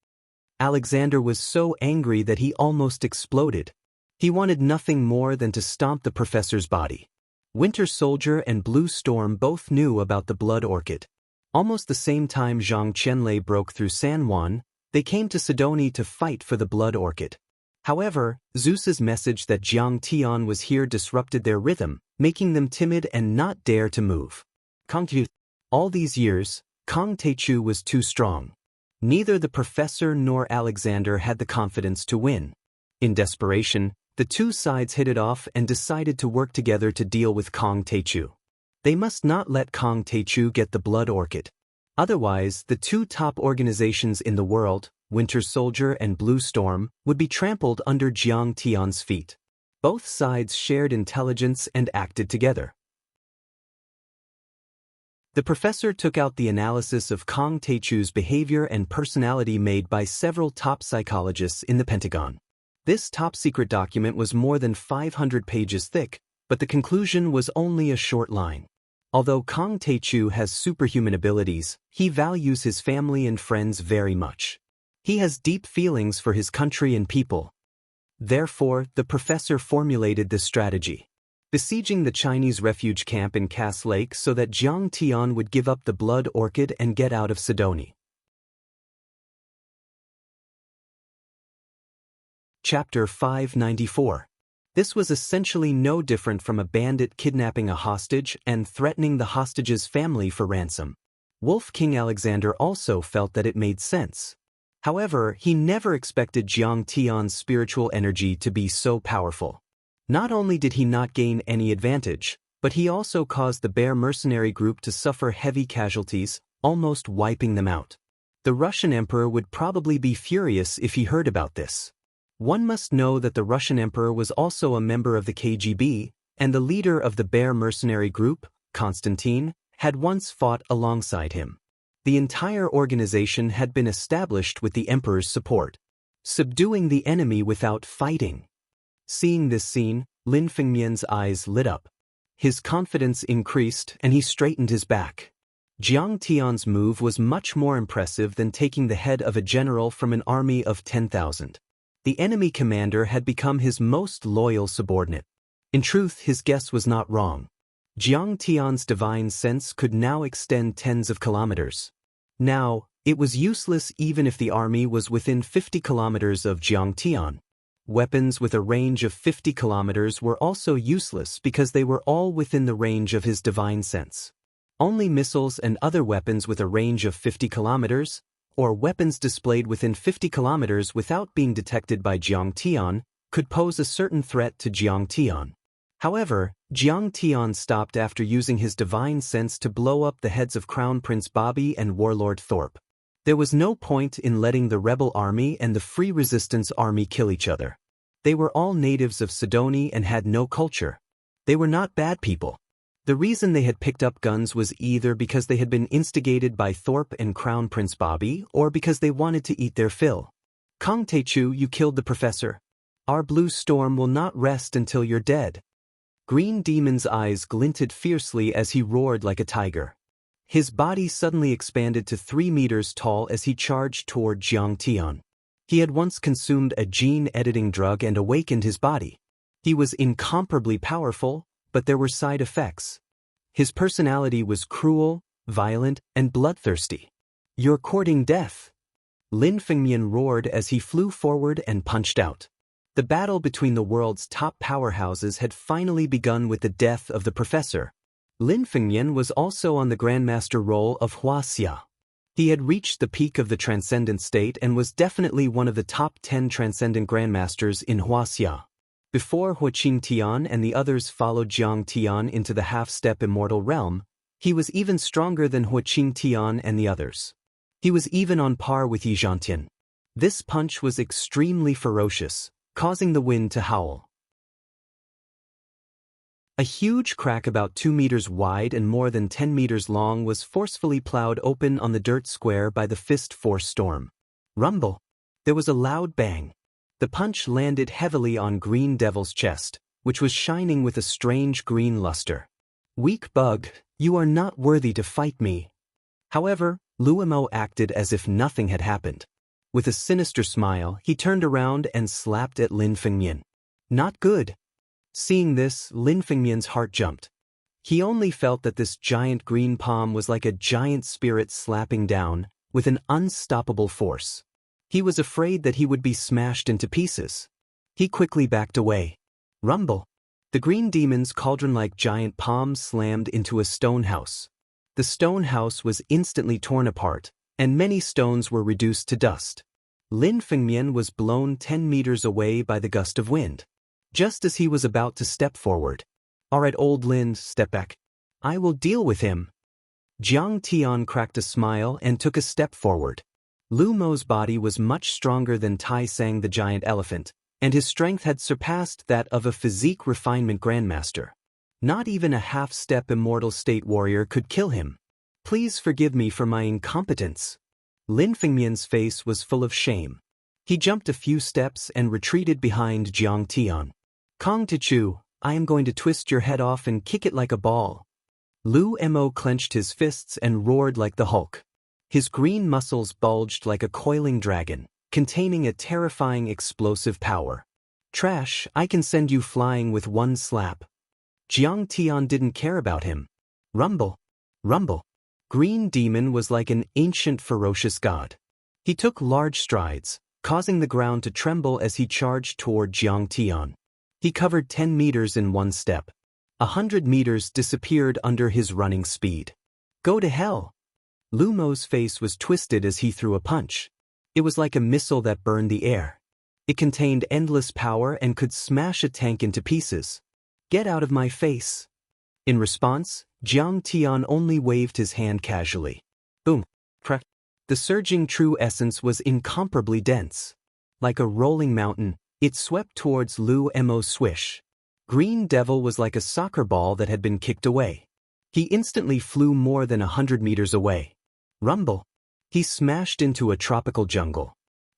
Alexander was so angry that he almost exploded. He wanted nothing more than to stomp the professor's body. Winter Soldier and Blue Storm both knew about the blood orchid. Almost the same time Zhang Qianlei broke through San Juan, they came to Sidoni to fight for the blood orchid. However, Zeus's message that Jiang Tian was here disrupted their rhythm, making them timid and not dare to move. All these years, Kang Teichu was too strong. Neither the professor nor Alexander had the confidence to win. In desperation, the two sides hit it off and decided to work together to deal with Kang Teichu. They must not let Kang Teichu get the blood orchid. Otherwise, the two top organizations in the world, Winter Soldier and Blue Storm, would be trampled under Jiang Tian's feet. Both sides shared intelligence and acted together. The professor took out the analysis of Kang Teichu's behavior and personality made by several top psychologists in the Pentagon. This top-secret document was more than 500 pages thick, but the conclusion was only a short line. Although Kang Teichu has superhuman abilities, he values his family and friends very much. He has deep feelings for his country and people. Therefore, the professor formulated this strategy: besieging the Chinese refuge camp in Cass Lake so that Jiang Tian would give up the blood orchid and get out of Sidoni. Chapter 594. This was essentially no different from a bandit kidnapping a hostage and threatening the hostage's family for ransom. Wolf King Alexander also felt that it made sense. However, he never expected Jiang Tian's spiritual energy to be so powerful. Not only did he not gain any advantage, but he also caused the Bear mercenary group to suffer heavy casualties, almost wiping them out. The Russian emperor would probably be furious if he heard about this. One must know that the Russian emperor was also a member of the KGB, and the leader of the Bear mercenary group, Constantine, had once fought alongside him. The entire organization had been established with the emperor's support, subduing the enemy without fighting. Seeing this scene, Lin Fengmian's eyes lit up. His confidence increased and he straightened his back. Jiang Tian's move was much more impressive than taking the head of a general from an army of 10,000. The enemy commander had become his most loyal subordinate. In truth, his guess was not wrong. Jiang Tian's divine sense could now extend tens of kilometers. Now, it was useless even if the army was within 50 kilometers of Jiang Tian. Weapons with a range of 50 kilometers were also useless because they were all within the range of his divine sense. Only missiles and other weapons with a range of 50 kilometers, or weapons displayed within 50 kilometers without being detected by Jiang Tian, could pose a certain threat to Jiang Tian. However, Jiang Tian stopped after using his divine sense to blow up the heads of Crown Prince Bobby and Warlord Thorpe. There was no point in letting the rebel army and the Free Resistance army kill each other. They were all natives of Sidoni and had no culture. They were not bad people. The reason they had picked up guns was either because they had been instigated by Thorpe and Crown Prince Bobby or because they wanted to eat their fill. Kang Teichu, you killed the professor. Our Blue Storm will not rest until you're dead. Green Demon's eyes glinted fiercely as he roared like a tiger. His body suddenly expanded to 3 meters tall as he charged toward Jiang Tian. He had once consumed a gene-editing drug and awakened his body. He was incomparably powerful, but there were side effects. His personality was cruel, violent, and bloodthirsty. You're courting death. Lin Fengmian roared as he flew forward and punched out. The battle between the world's top powerhouses had finally begun with the death of the professor. Lin Fengmian was also on the Grandmaster role of Wuxia. He had reached the peak of the Transcendent state and was definitely one of the top 10 Transcendent Grandmasters in Wuxia. Before Huaqing Tian and the others followed Jiang Tian into the half-step Immortal realm, he was even stronger than Huaqing Tian and the others. He was even on par with Yi Zhantian. This punch was extremely ferocious, causing the wind to howl. A huge crack about 2 meters wide and more than 10 meters long was forcefully plowed open on the dirt square by the fist force storm. Rumble! There was a loud bang. The punch landed heavily on Green Devil's chest, which was shining with a strange green luster. Weak bug, you are not worthy to fight me. However, Luomo acted as if nothing had happened. With a sinister smile, he turned around and slapped at Lin Fengmian. Not good. Seeing this, Lin Fengmian's heart jumped. He only felt that this giant green palm was like a giant spirit slapping down, with an unstoppable force. He was afraid that he would be smashed into pieces. He quickly backed away. Rumble. The green demon's cauldron-like giant palm slammed into a stone house. The stone house was instantly torn apart, and many stones were reduced to dust. Lin Fengmian was blown 10 meters away by the gust of wind. Just as he was about to step forward. All right, old Lin, step back. I will deal with him. Jiang Tian cracked a smile and took a step forward. Lu Mo's body was much stronger than Tai Sang the giant elephant, and his strength had surpassed that of a physique refinement grandmaster. Not even a half-step immortal state warrior could kill him. Please forgive me for my incompetence. Lin Fengmian's face was full of shame. He jumped a few steps and retreated behind Jiang Tian. Kong Tichu, I am going to twist your head off and kick it like a ball. Lu Mo clenched his fists and roared like the Hulk. His green muscles bulged like a coiling dragon, containing a terrifying explosive power. Trash, I can send you flying with one slap. Jiang Tian didn't care about him. Rumble. Rumble. Green Demon was like an ancient ferocious god. He took large strides, causing the ground to tremble as he charged toward Jiang Tian. He covered 10 meters in one step. 100 meters disappeared under his running speed. Go to hell. Lu Mo's face was twisted as he threw a punch. It was like a missile that burned the air. It contained endless power and could smash a tank into pieces. Get out of my face. In response, Jiang Tian only waved his hand casually. Boom. Crack. The surging true essence was incomparably dense. Like a rolling mountain, it swept towards Lu Mo's swish. Green Devil was like a soccer ball that had been kicked away. He instantly flew more than 100 meters away. Rumble. He smashed into a tropical jungle.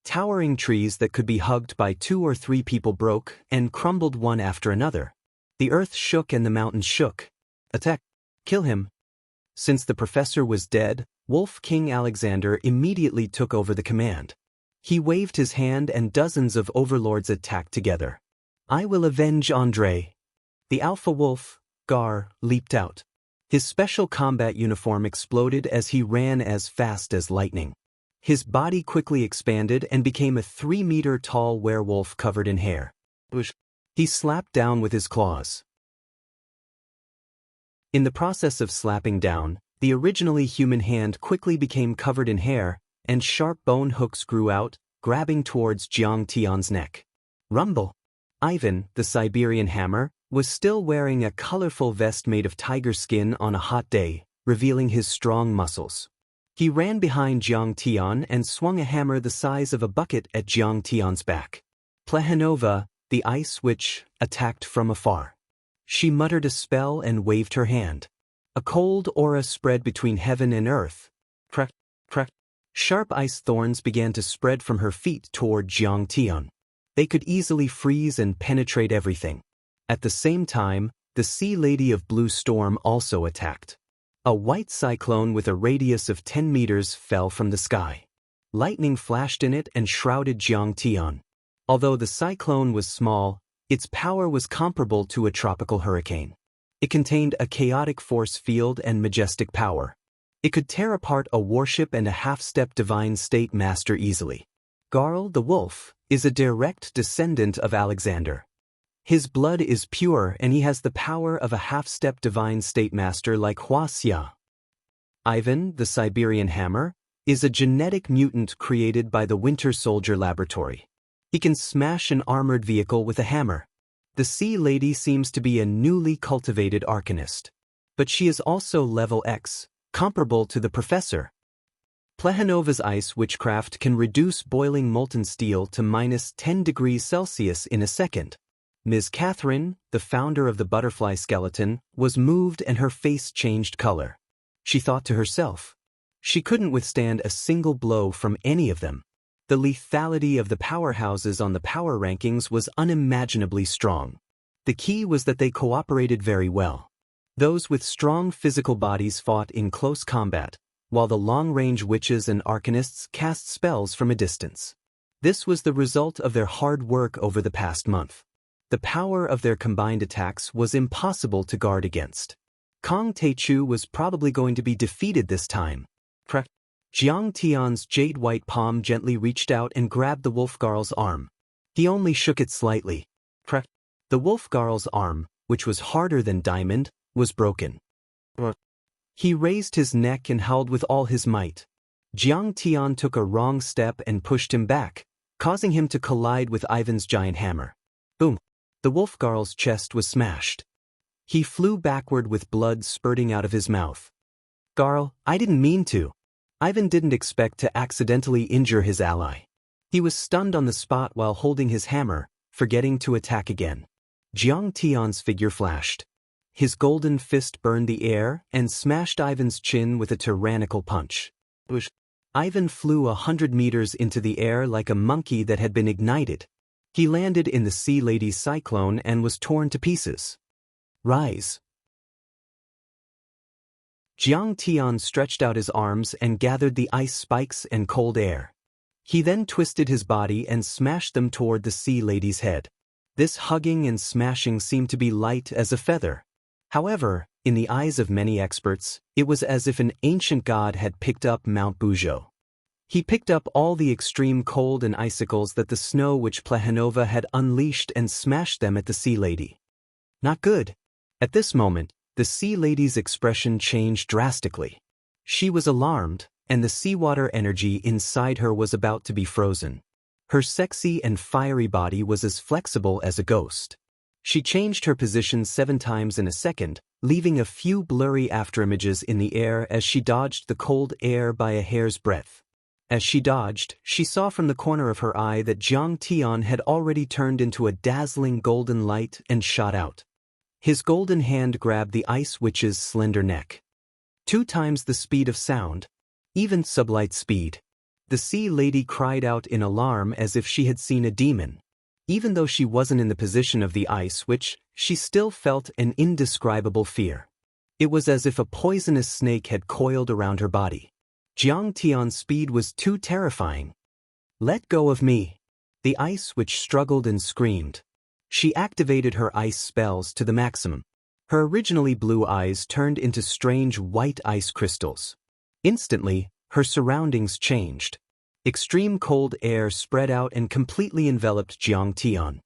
Towering trees that could be hugged by 2 or 3 people broke and crumbled one after another. The earth shook and the mountains shook. Attack. Kill him. Since the professor was dead, Wolf King Alexander immediately took over the command. He waved his hand and dozens of overlords attacked together. I will avenge Andre. The alpha wolf, Gar, leaped out. His special combat uniform exploded as he ran as fast as lightning. His body quickly expanded and became a 3-meter-tall werewolf covered in hair. He slapped down with his claws. In the process of slapping down, the originally human hand quickly became covered in hair, and sharp bone hooks grew out, grabbing towards Jiang Tian's neck. Rumble. Ivan, the Siberian hammer, was still wearing a colorful vest made of tiger skin on a hot day, revealing his strong muscles. He ran behind Jiang Tian and swung a hammer the size of a bucket at Jiang Tian's back. Plehanova, the ice witch, attacked from afar. She muttered a spell and waved her hand. A cold aura spread between heaven and earth. Crack, crack. Sharp ice thorns began to spread from her feet toward Jiang Tian. They could easily freeze and penetrate everything. At the same time, the Sea Lady of Blue Storm also attacked. A white cyclone with a radius of 10 meters fell from the sky. Lightning flashed in it and shrouded Jiang Tian. Although the cyclone was small, its power was comparable to a tropical hurricane. It contained a chaotic force field and majestic power. It could tear apart a warship and a half-step divine state master easily. Garl the wolf is a direct descendant of Alexander. His blood is pure and he has the power of a half-step divine state master like Wuxia. Ivan, the Siberian hammer, is a genetic mutant created by the Winter Soldier Laboratory. He can smash an armored vehicle with a hammer. The Sea Lady seems to be a newly cultivated arcanist. But she is also level X, comparable to the professor. Plehanova's ice witchcraft can reduce boiling molten steel to -10 degrees Celsius in a second. Ms. Catherine, the founder of the butterfly skeleton, was moved and her face changed color. She thought to herself. She couldn't withstand a single blow from any of them. The lethality of the powerhouses on the power rankings was unimaginably strong. The key was that they cooperated very well. Those with strong physical bodies fought in close combat, while the long-range witches and arcanists cast spells from a distance. This was the result of their hard work over the past month. The power of their combined attacks was impossible to guard against. Kong Teichu was probably going to be defeated this time. Jiang Tian's jade-white palm gently reached out and grabbed the Wolfgarl's arm. He only shook it slightly. The Wolfgarl's arm, which was harder than diamond, was broken. He raised his neck and howled with all his might. Jiang Tian took a wrong step and pushed him back, causing him to collide with Ivan's giant hammer. Boom! The Wolfgarl's chest was smashed. He flew backward with blood spurting out of his mouth. Garl, I didn't mean to. Ivan didn't expect to accidentally injure his ally. He was stunned on the spot while holding his hammer, forgetting to attack again. Jiang Tian's figure flashed. His golden fist burned the air and smashed Ivan's chin with a tyrannical punch. Ivan flew 100 meters into the air like a monkey that had been ignited. He landed in the Sea Lady's cyclone and was torn to pieces. Rise! Jiang Tian stretched out his arms and gathered the ice spikes and cold air. He then twisted his body and smashed them toward the Sea Lady's head. This hugging and smashing seemed to be light as a feather. However, in the eyes of many experts, it was as if an ancient god had picked up Mount Buzhou. He picked up all the extreme cold and icicles that the snow which Plehanova had unleashed and smashed them at the Sea Lady. Not good. At this moment, the Sea Lady's expression changed drastically. She was alarmed, and the seawater energy inside her was about to be frozen. Her sexy and fiery body was as flexible as a ghost. She changed her position 7 times in a second, leaving a few blurry afterimages in the air as she dodged the cold air by a hair's breadth. As she dodged, she saw from the corner of her eye that Jiang Tian had already turned into a dazzling golden light and shot out. His golden hand grabbed the ice witch's slender neck. 2 times the speed of sound, even sublight speed. The Sea Lady cried out in alarm as if she had seen a demon. Even though she wasn't in the position of the ice witch, she still felt an indescribable fear. It was as if a poisonous snake had coiled around her body. Jiang Tian's speed was too terrifying. Let go of me. The ice witch struggled and screamed. She activated her ice spells to the maximum. Her originally blue eyes turned into strange white ice crystals. Instantly, her surroundings changed. Extreme cold air spread out and completely enveloped Jiang Tian.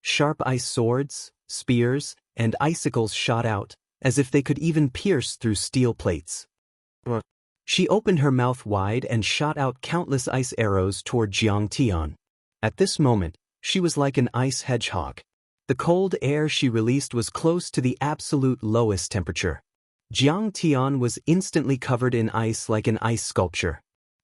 Sharp ice swords, spears, and icicles shot out, as if they could even pierce through steel plates. She opened her mouth wide and shot out countless ice arrows toward Jiang Tian. At this moment, she was like an ice hedgehog. The cold air she released was close to the absolute lowest temperature. Jiang Tian was instantly covered in ice like an ice sculpture.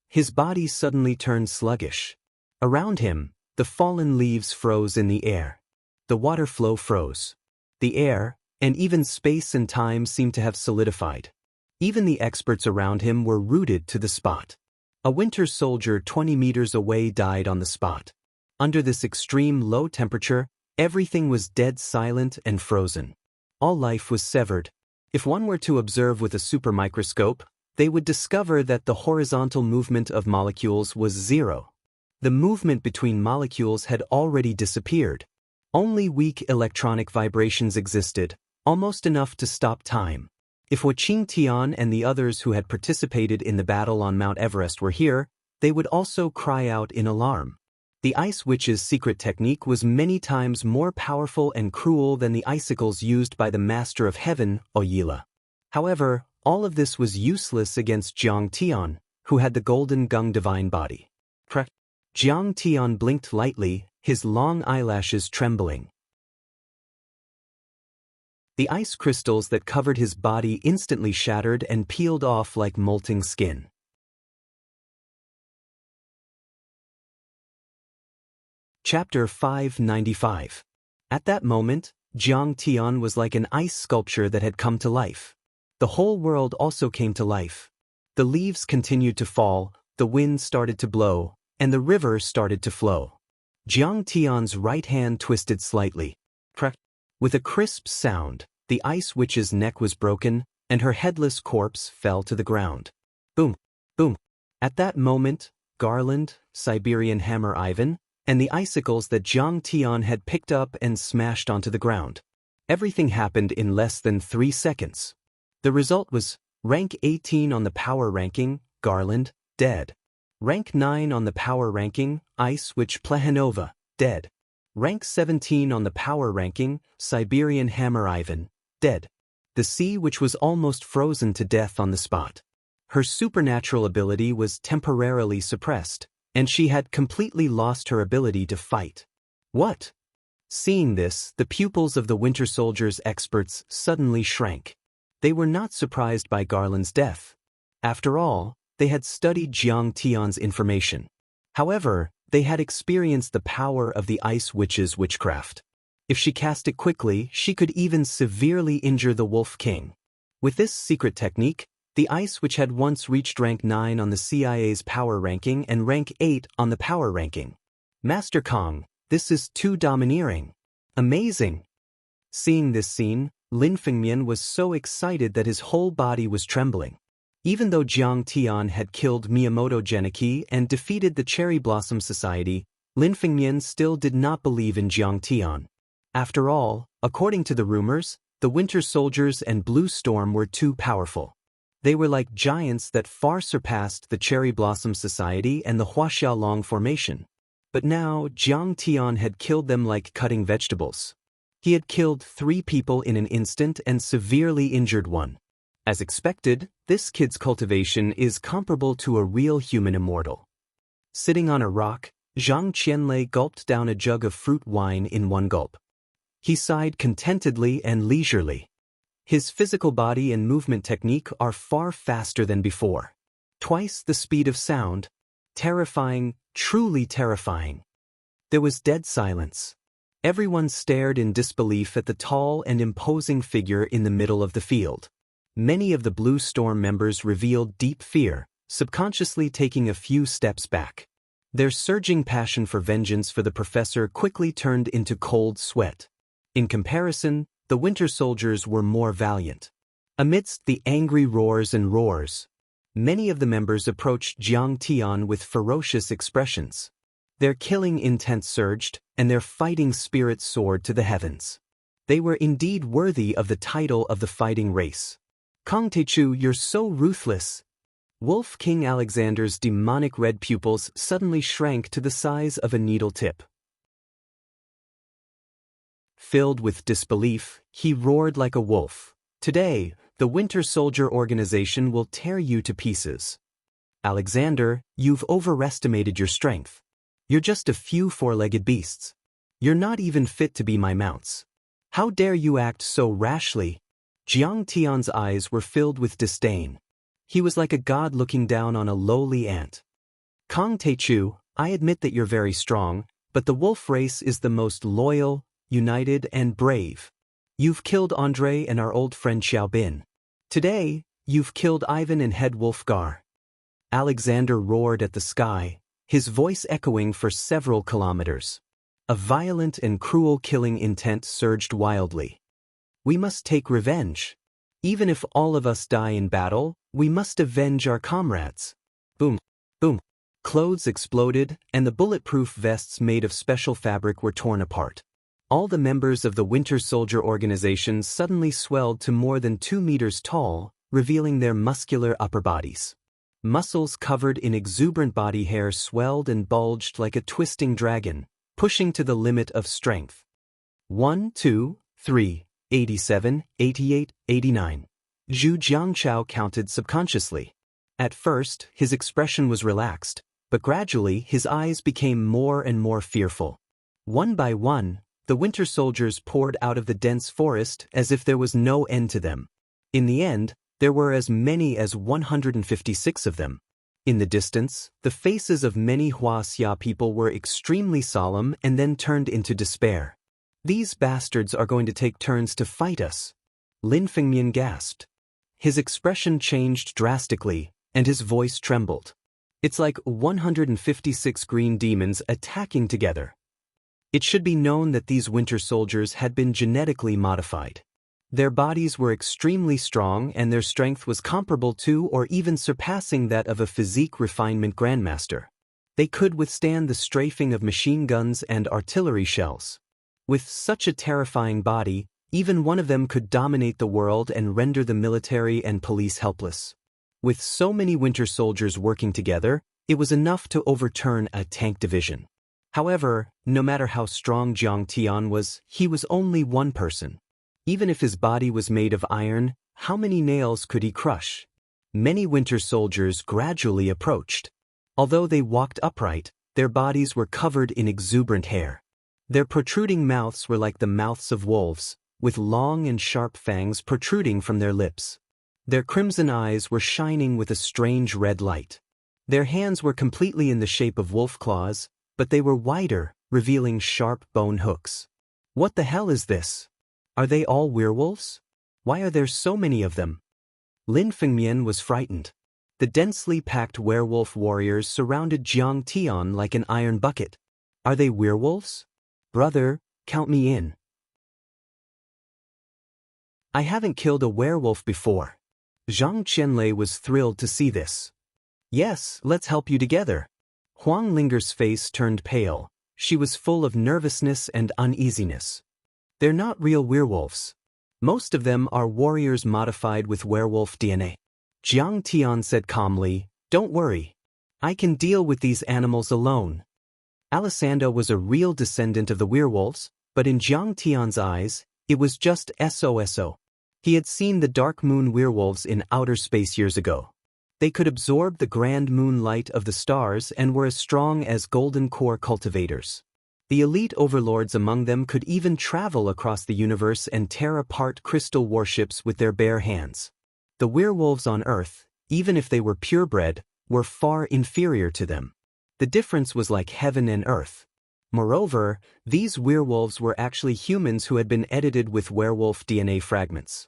His body suddenly turned sluggish. Around him, the fallen leaves froze in the air. The water flow froze. The air, and even space and time seemed to have solidified. Even the experts around him were rooted to the spot. A winter soldier 20 meters away died on the spot. Under this extreme low temperature, everything was dead silent and frozen. All life was severed. If one were to observe with a supermicroscope, they would discover that the horizontal movement of molecules was zero. The movement between molecules had already disappeared. Only weak electronic vibrations existed, almost enough to stop time. If Wuxia Tian and the others who had participated in the battle on Mount Everest were here, they would also cry out in alarm. The Ice Witch's secret technique was many times more powerful and cruel than the icicles used by the Master of Heaven, Oyila. However, all of this was useless against Jiang Tian, who had the golden gung divine body. Jiang Tian blinked lightly, his long eyelashes trembling. The ice crystals that covered his body instantly shattered and peeled off like molting skin. Chapter 595. At that moment, Jiang Tian was like an ice sculpture that had come to life. The whole world also came to life. The leaves continued to fall, the wind started to blow, and the river started to flow. Jiang Tian's right hand twisted slightly. With a crisp sound, the ice witch's neck was broken, and her headless corpse fell to the ground. Boom, boom. At that moment, Garland, Siberian Hammer Ivan, and the icicles that Jiang Tian had picked up and smashed onto the ground. Everything happened in less than 3 seconds. The result was rank 18 on the power ranking, Garland, dead. Rank 9 on the power ranking, Ice Witch Plehanova, dead. Rank 17 on the power ranking, Siberian Hammer Ivan, dead. The sea witch was almost frozen to death on the spot. Her supernatural ability was temporarily suppressed, and she had completely lost her ability to fight. What? Seeing this, the pupils of the Winter Soldier's experts suddenly shrank. They were not surprised by Garland's death. After all, they had studied Jiang Tian's information. However, they had experienced the power of the Ice Witch's witchcraft. If she cast it quickly, she could even severely injure the Wolf King. With this secret technique, the Ice Witch had once reached rank 9 on the CIA's power ranking and rank 8 on the power ranking. Master Kong, this is too domineering. Amazing. Seeing this scene, Lin Fengmian was so excited that his whole body was trembling. Even though Jiang Tian had killed Miyamoto Genichi and defeated the Cherry Blossom Society, Lin Fengmian still did not believe in Jiang Tian. After all, according to the rumors, the Winter Soldiers and Blue Storm were too powerful. They were like giants that far surpassed the Cherry Blossom Society and the Huaxiaolong Formation. But now, Jiang Tian had killed them like cutting vegetables. He had killed 3 people in an instant and severely injured one. As expected, this kid's cultivation is comparable to a real human immortal. Sitting on a rock, Zhang Qianlei gulped down a jug of fruit wine in one gulp. He sighed contentedly and leisurely. His physical body and movement technique are far faster than before. Twice the speed of sound. Terrifying, truly terrifying. There was dead silence. Everyone stared in disbelief at the tall and imposing figure in the middle of the field. Many of the Blue Storm members revealed deep fear, subconsciously taking a few steps back. Their surging passion for vengeance for the professor quickly turned into cold sweat. In comparison, the Winter Soldiers were more valiant. Amidst the angry roars and roars, many of the members approached Jiang Tian with ferocious expressions. Their killing intent surged, and their fighting spirit soared to the heavens. They were indeed worthy of the title of the fighting race. Kong Teichu, you're so ruthless. Wolf King Alexander's demonic red pupils suddenly shrank to the size of a needle tip. Filled with disbelief, he roared like a wolf. Today, the Winter Soldier organization will tear you to pieces. Alexander, you've overestimated your strength. You're just a few 4-legged beasts. You're not even fit to be my mounts. How dare you act so rashly? Jiang Tian's eyes were filled with disdain. He was like a god looking down on a lowly ant. Kong Teichu, I admit that you're very strong, but the wolf race is the most loyal, united, and brave. You've killed Andre and our old friend Xiaobin. Today, you've killed Ivan and head Wolfgar. Alexander roared at the sky, his voice echoing for several kilometers. A violent and cruel killing intent surged wildly. We must take revenge. Even if all of us die in battle, we must avenge our comrades. Boom, boom. Clothes exploded, and the bulletproof vests made of special fabric were torn apart. All the members of the Winter Soldier organization suddenly swelled to more than 2 meters tall, revealing their muscular upper bodies. Muscles covered in exuberant body hair swelled and bulged like a twisting dragon, pushing to the limit of strength. 1, 2, 3, 87, 88, 89. Zhu Jiangchao counted subconsciously. At first, his expression was relaxed, but gradually his eyes became more and more fearful. One by one, the Winter Soldiers poured out of the dense forest as if there was no end to them. In the end, there were as many as 156 of them. In the distance, the faces of many Huaxia people were extremely solemn and then turned into despair. These bastards are going to take turns to fight us. Lin Fengmian gasped. His expression changed drastically, and his voice trembled. It's like 156 green demons attacking together. It should be known that these Winter Soldiers had been genetically modified. Their bodies were extremely strong and their strength was comparable to or even surpassing that of a physique refinement grandmaster. They could withstand the strafing of machine guns and artillery shells. With such a terrifying body, even one of them could dominate the world and render the military and police helpless. With so many winter soldiers working together, it was enough to overturn a tank division. However, no matter how strong Jiang Tian was, he was only one person. Even if his body was made of iron, how many nails could he crush? Many winter soldiers gradually approached. Although they walked upright, their bodies were covered in exuberant hair. Their protruding mouths were like the mouths of wolves, with long and sharp fangs protruding from their lips. Their crimson eyes were shining with a strange red light. Their hands were completely in the shape of wolf claws, but they were wider, revealing sharp bone hooks. What the hell is this? Are they all werewolves? Why are there so many of them? Lin Fengmian was frightened. The densely packed werewolf warriors surrounded Jiang Tian like an iron bucket. Are they werewolves? Brother, count me in. I haven't killed a werewolf before. Zhang Qianlei was thrilled to see this. Yes, let's help you together. Huang Linger's face turned pale. She was full of nervousness and uneasiness. They're not real werewolves. Most of them are warriors modified with werewolf DNA. Jiang Tian said calmly, "Don't worry. I can deal with these animals alone." Alessandro was a real descendant of the werewolves, but in Jiang Tian's eyes, it was just SOSO. He had seen the dark moon werewolves in outer space years ago. They could absorb the grand moonlight of the stars and were as strong as golden core cultivators. The elite overlords among them could even travel across the universe and tear apart crystal warships with their bare hands. The werewolves on Earth, even if they were purebred, were far inferior to them. The difference was like heaven and earth. Moreover, these werewolves were actually humans who had been edited with werewolf DNA fragments.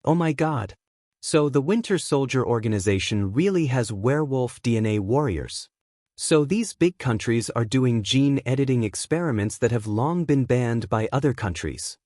Oh my God! So the Winter Soldier organization really has werewolf DNA warriors. So these big countries are doing gene editing experiments that have long been banned by other countries.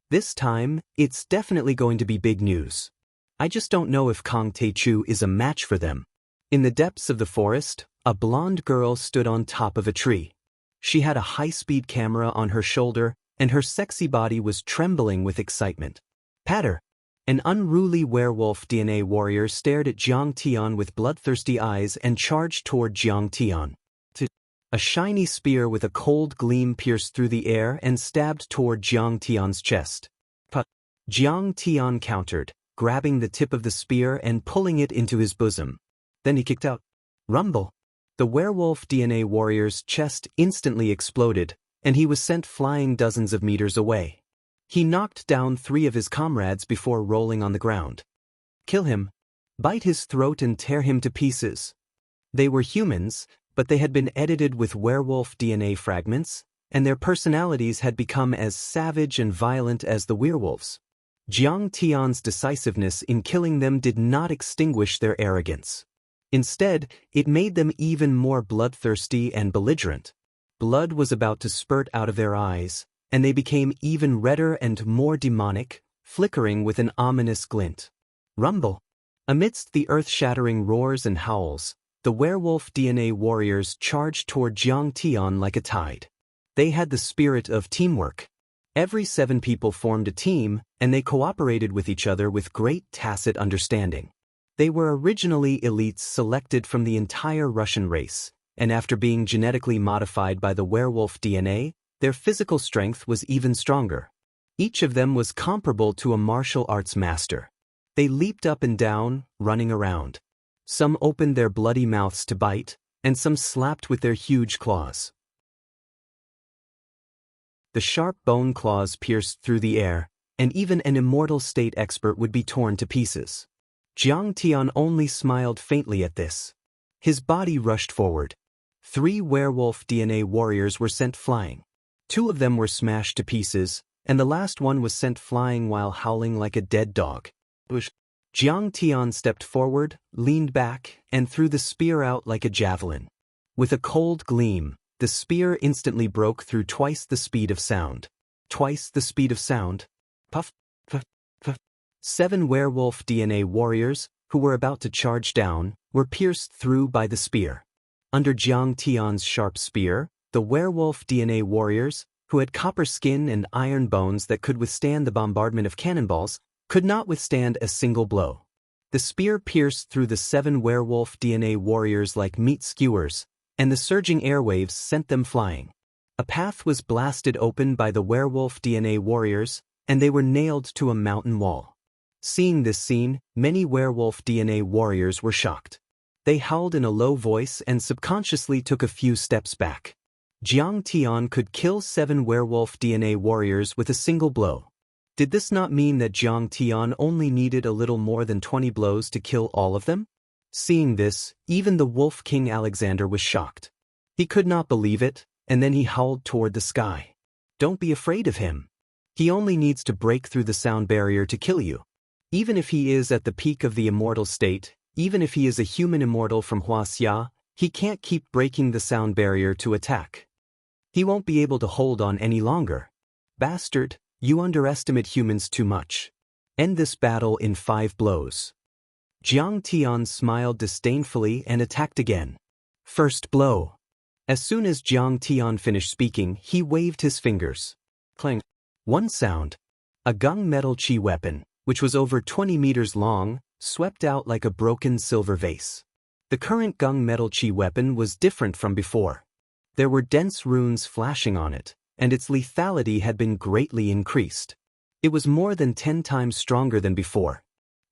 This time, it's definitely going to be big news. I just don't know if Kang Teichu is a match for them. In the depths of the forest, a blonde girl stood on top of a tree. She had a high-speed camera on her shoulder, and her sexy body was trembling with excitement. Patter! An unruly werewolf DNA warrior stared at Jiang Tian with bloodthirsty eyes and charged toward Jiang Tian. A shiny spear with a cold gleam pierced through the air and stabbed toward Jiang Tian's chest. Jiang Tian countered, grabbing the tip of the spear and pulling it into his bosom. Then he kicked out. Rumble! The werewolf DNA warrior's chest instantly exploded, and he was sent flying dozens of meters away. He knocked down 3 of his comrades before rolling on the ground. Kill him. Bite his throat and tear him to pieces. They were humans, but they had been edited with werewolf DNA fragments, and their personalities had become as savage and violent as the werewolves. Jiang Tian's decisiveness in killing them did not extinguish their arrogance. Instead, it made them even more bloodthirsty and belligerent. Blood was about to spurt out of their eyes, and they became even redder and more demonic, flickering with an ominous glint. Rumble! Amidst the earth-shattering roars and howls, the werewolf DNA warriors charged toward Jiang Tian like a tide. They had the spirit of teamwork. Every 7 people formed a team, and they cooperated with each other with great tacit understanding. They were originally elites selected from the entire Russian race, and after being genetically modified by the werewolf DNA, their physical strength was even stronger. Each of them was comparable to a martial arts master. They leaped up and down, running around. Some opened their bloody mouths to bite, and some slapped with their huge claws. The sharp bone claws pierced through the air, and even an immortal state expert would be torn to pieces. Jiang Tian only smiled faintly at this. His body rushed forward. 3 werewolf DNA warriors were sent flying. 2 of them were smashed to pieces, and the last one was sent flying while howling like a dead dog. Jiang Tian stepped forward, leaned back, and threw the spear out like a javelin. With a cold gleam, the spear instantly broke through twice the speed of sound. Twice the speed of sound. Puff, puff, puff. 7 werewolf DNA warriors, who were about to charge down, were pierced through by the spear. Under Jiang Tian's sharp spear, the werewolf DNA warriors, who had copper skin and iron bones that could withstand the bombardment of cannonballs, could not withstand a single blow. The spear pierced through the 7 werewolf DNA warriors like meat skewers, and the surging airwaves sent them flying. A path was blasted open by the werewolf DNA warriors, and they were nailed to a mountain wall. Seeing this scene, many werewolf DNA warriors were shocked. They howled in a low voice and subconsciously took a few steps back. Jiang Tian could kill 7 werewolf DNA warriors with a single blow. Did this not mean that Jiang Tian only needed a little more than 20 blows to kill all of them? Seeing this, even the Wolf King Alexander was shocked. He could not believe it, and then he howled toward the sky. Don't be afraid of him. He only needs to break through the sound barrier to kill you. Even if he is at the peak of the immortal state, even if he is a human immortal from Wuxia, he can't keep breaking the sound barrier to attack. He won't be able to hold on any longer. Bastard, you underestimate humans too much. End this battle in 5 blows. Jiang Tian smiled disdainfully and attacked again. First blow. As soon as Jiang Tian finished speaking, he waved his fingers. Clang. One sound. A gung metal chi weapon, which was over 20 meters long, swept out like a broken silver vase. The current gung metal chi weapon was different from before. There were dense runes flashing on it, and its lethality had been greatly increased. It was more than 10 times stronger than before.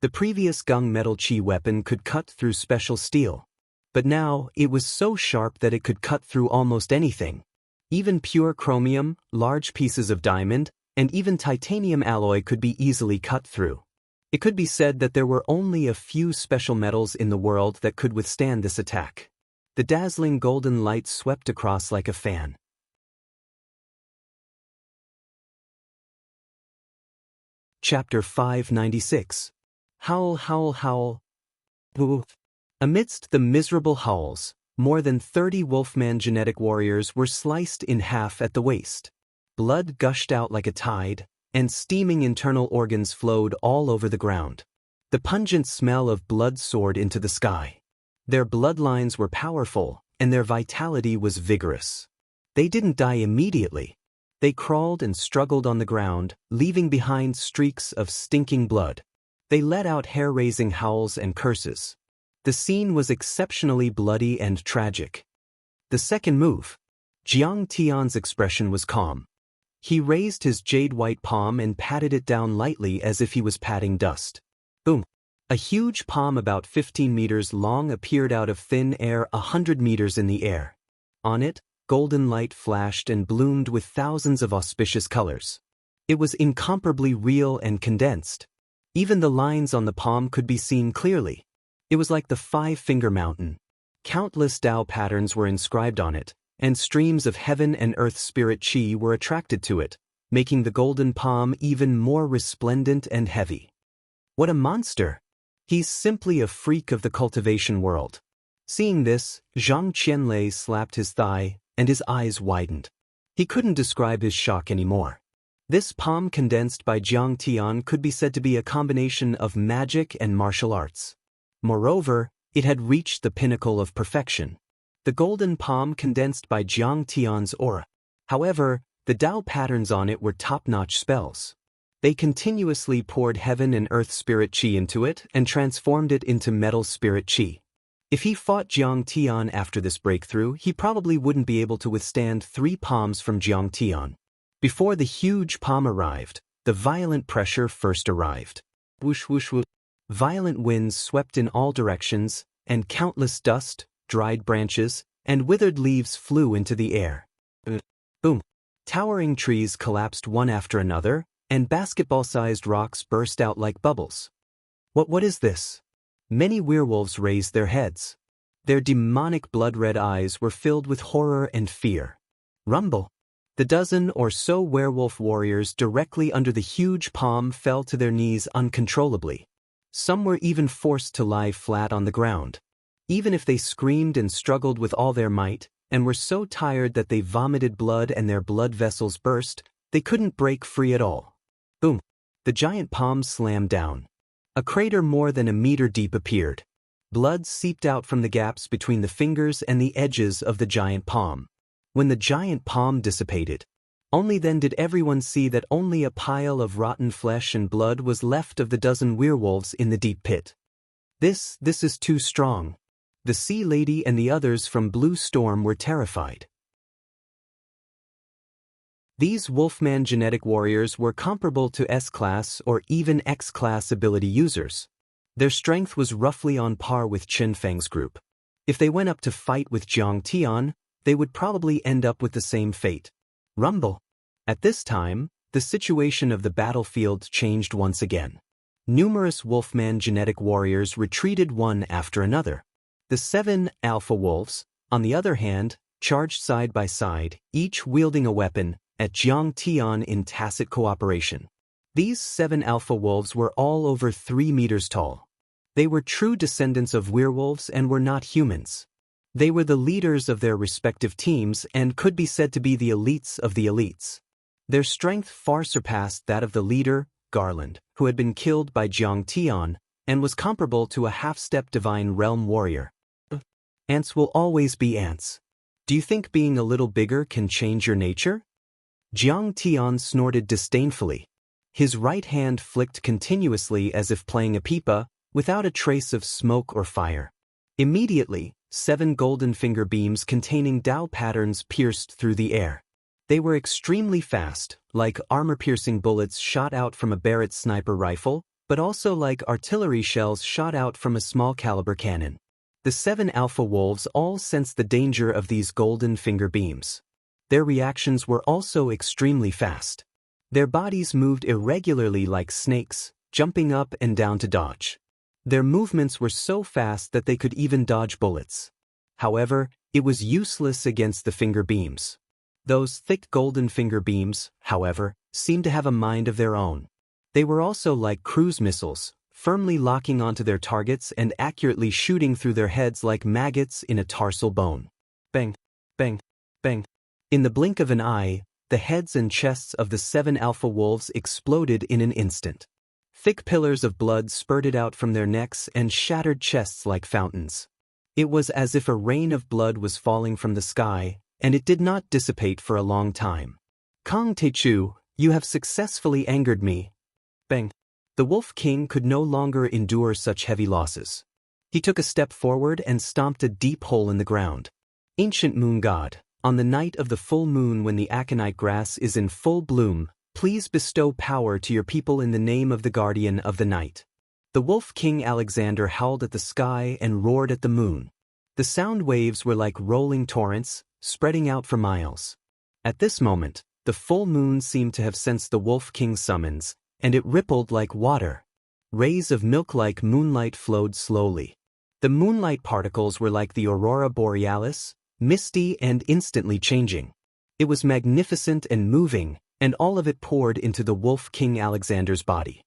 The previous gung metal chi weapon could cut through special steel. But now, it was so sharp that it could cut through almost anything. Even pure chromium, large pieces of diamond, and even titanium alloy could be easily cut through. It could be said that there were only a few special metals in the world that could withstand this attack. The dazzling golden light swept across like a fan. Chapter 596. Howl, howl, howl. Woo. Amidst the miserable howls, more than 30 Wolfman genetic warriors were sliced in half at the waist. Blood gushed out like a tide, and steaming internal organs flowed all over the ground. The pungent smell of blood soared into the sky. Their bloodlines were powerful, and their vitality was vigorous. They didn't die immediately. They crawled and struggled on the ground, leaving behind streaks of stinking blood. They let out hair-raising howls and curses. The scene was exceptionally bloody and tragic. The second move. Jiang Tian's expression was calm. He raised his jade-white palm and patted it down lightly as if he was patting dust. Boom! A huge palm about 15 meters long appeared out of thin air 100 meters in the air. On it, golden light flashed and bloomed with thousands of auspicious colors. It was incomparably real and condensed. Even the lines on the palm could be seen clearly. It was like the 5-finger mountain. Countless Tao patterns were inscribed on it, and streams of heaven and earth spirit chi were attracted to it, making the golden palm even more resplendent and heavy. What a monster! He's simply a freak of the cultivation world. Seeing this, Zhang Qianlei slapped his thigh, and his eyes widened. He couldn't describe his shock anymore. This palm condensed by Jiang Tian could be said to be a combination of magic and martial arts. Moreover, it had reached the pinnacle of perfection. The golden palm condensed by Jiang Tian's aura. However, the Tao patterns on it were top-notch spells. They continuously poured heaven and earth spirit chi into it and transformed it into metal spirit chi. If he fought Jiang Tian after this breakthrough, he probably wouldn't be able to withstand 3 palms from Jiang Tian. Before the huge palm arrived, the violent pressure first arrived. Whoosh whoosh whoosh. Violent winds swept in all directions, and countless dust, dried branches, and withered leaves flew into the air. Boom! Towering trees collapsed one after another, and basketball-sized rocks burst out like bubbles. What is this? Many werewolves raised their heads. Their demonic blood-red eyes were filled with horror and fear. Rumble! The dozen or so werewolf warriors directly under the huge palm fell to their knees uncontrollably. Some were even forced to lie flat on the ground. Even if they screamed and struggled with all their might, and were so tired that they vomited blood and their blood vessels burst, they couldn't break free at all. Boom! The giant palm slammed down. A crater more than a meter deep appeared. Blood seeped out from the gaps between the fingers and the edges of the giant palm. When the giant palm dissipated, only then did everyone see that only a pile of rotten flesh and blood was left of the dozen werewolves in the deep pit. This is too strong. The Sea Lady and the others from Blue Storm were terrified. These Wolfman genetic warriors were comparable to S-class or even X-class ability users. Their strength was roughly on par with Chen Feng's group. If they went up to fight with Jiang Tian, they would probably end up with the same fate. Rumble. At this time, the situation of the battlefield changed once again. Numerous Wolfman genetic warriors retreated one after another. The 7 alpha wolves, on the other hand, charged side by side, each wielding a weapon, at Jiang Tian in tacit cooperation. These 7 alpha wolves were all over 3 meters tall. They were true descendants of werewolves and were not humans. They were the leaders of their respective teams and could be said to be the elites of the elites. Their strength far surpassed that of the leader, Garland, who had been killed by Jiang Tian, and was comparable to a half-step divine realm warrior. Ants will always be ants. Do you think being a little bigger can change your nature? Jiang Tian snorted disdainfully. His right hand flicked continuously as if playing a pipa, without a trace of smoke or fire. Immediately, 7 golden finger beams containing Dao patterns pierced through the air. They were extremely fast, like armor-piercing bullets shot out from a Barrett sniper rifle, but also like artillery shells shot out from a small-caliber cannon. The 7 alpha wolves all sensed the danger of these golden finger beams. Their reactions were also extremely fast. Their bodies moved irregularly like snakes, jumping up and down to dodge. Their movements were so fast that they could even dodge bullets. However, it was useless against the finger beams. Those thick golden finger beams, however, seemed to have a mind of their own. They were also like cruise missiles, firmly locking onto their targets and accurately shooting through their heads like maggots in a tarsal bone. Bang, bang, bang. In the blink of an eye, the heads and chests of the 7 alpha wolves exploded in an instant. Thick pillars of blood spurted out from their necks and shattered chests like fountains. It was as if a rain of blood was falling from the sky, and it did not dissipate for a long time. Kong Teichu, you have successfully angered me. Bang. The Wolf King could no longer endure such heavy losses. He took a step forward and stomped a deep hole in the ground. Ancient Moon God, on the night of the full moon when the aconite grass is in full bloom, please bestow power to your people in the name of the Guardian of the Night. The Wolf King Alexander howled at the sky and roared at the moon. The sound waves were like rolling torrents, spreading out for miles. At this moment, the full moon seemed to have sensed the Wolf King's summons, and it rippled like water. Rays of milk-like moonlight flowed slowly. The moonlight particles were like the aurora borealis, misty and instantly changing. It was magnificent and moving, and all of it poured into the Wolf King Alexander's body.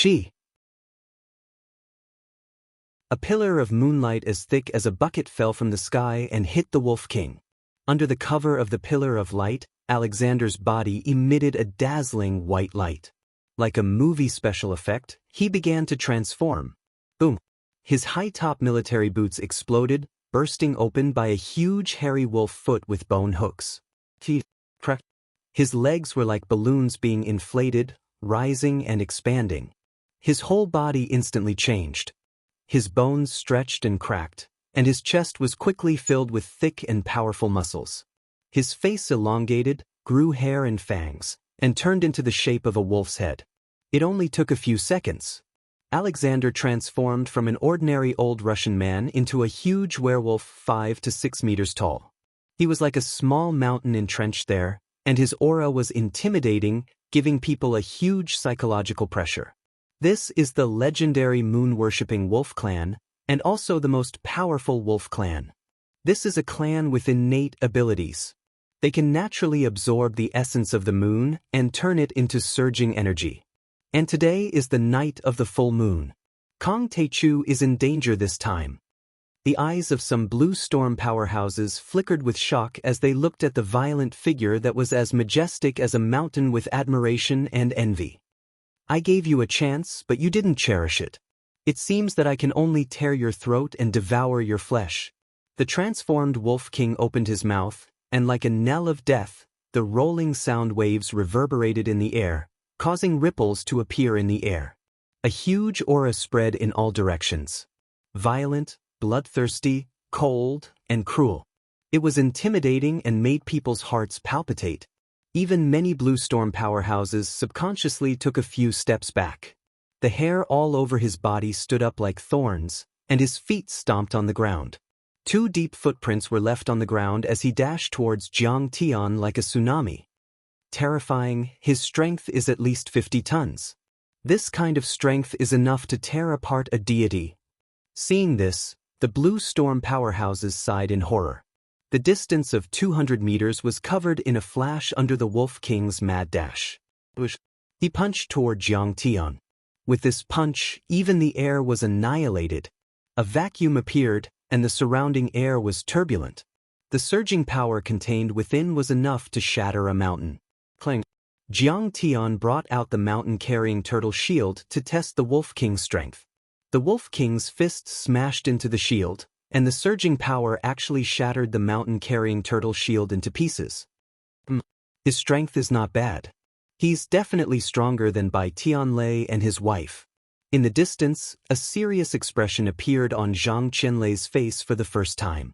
Chi! A pillar of moonlight as thick as a bucket fell from the sky and hit the Wolf King. Under the cover of the pillar of light, Alexander's body emitted a dazzling white light. Like a movie special effect, he began to transform. Boom! His high-top military boots exploded, bursting open by a huge hairy wolf foot with bone hooks. Teeth cracked. His legs were like balloons being inflated, rising and expanding. His whole body instantly changed. His bones stretched and cracked, and his chest was quickly filled with thick and powerful muscles. His face elongated, grew hair and fangs, and turned into the shape of a wolf's head. It only took a few seconds. Alexander transformed from an ordinary old Russian man into a huge werewolf 5 to 6 meters tall. He was like a small mountain entrenched there, and his aura was intimidating, giving people a huge psychological pressure. This is the legendary moon-worshipping wolf clan, and also the most powerful wolf clan. This is a clan with innate abilities. They can naturally absorb the essence of the moon and turn it into surging energy. And today is the night of the full moon. Kong Teichu is in danger this time. The eyes of some Blue Storm powerhouses flickered with shock as they looked at the violent figure that was as majestic as a mountain with admiration and envy. I gave you a chance, but you didn't cherish it. It seems that I can only tear your throat and devour your flesh." The transformed Wolf King opened his mouth, and like a knell of death, the rolling sound waves reverberated in the air, causing ripples to appear in the air. A huge aura spread in all directions. Violent, bloodthirsty, cold, and cruel. It was intimidating and made people's hearts palpitate. Even many Blue Storm powerhouses subconsciously took a few steps back. The hair all over his body stood up like thorns, and his feet stomped on the ground. 2 deep footprints were left on the ground as he dashed towards Jiang Tian like a tsunami. Terrifying, his strength is at least 50 tons. This kind of strength is enough to tear apart a deity. Seeing this, the Blue Storm powerhouses sighed in horror. The distance of 200 meters was covered in a flash under the Wolf King's mad dash. He punched toward Jiang Tian. With this punch, even the air was annihilated. A vacuum appeared, and the surrounding air was turbulent. The surging power contained within was enough to shatter a mountain. Clang. Jiang Tian brought out the mountain-carrying turtle shield to test the Wolf King's strength. The Wolf King's fist smashed into the shield, and the surging power actually shattered the mountain-carrying turtle shield into pieces. His strength is not bad. He's definitely stronger than Bai Tianlei and his wife. In the distance, a serious expression appeared on Zhang Qianlei's face for the first time.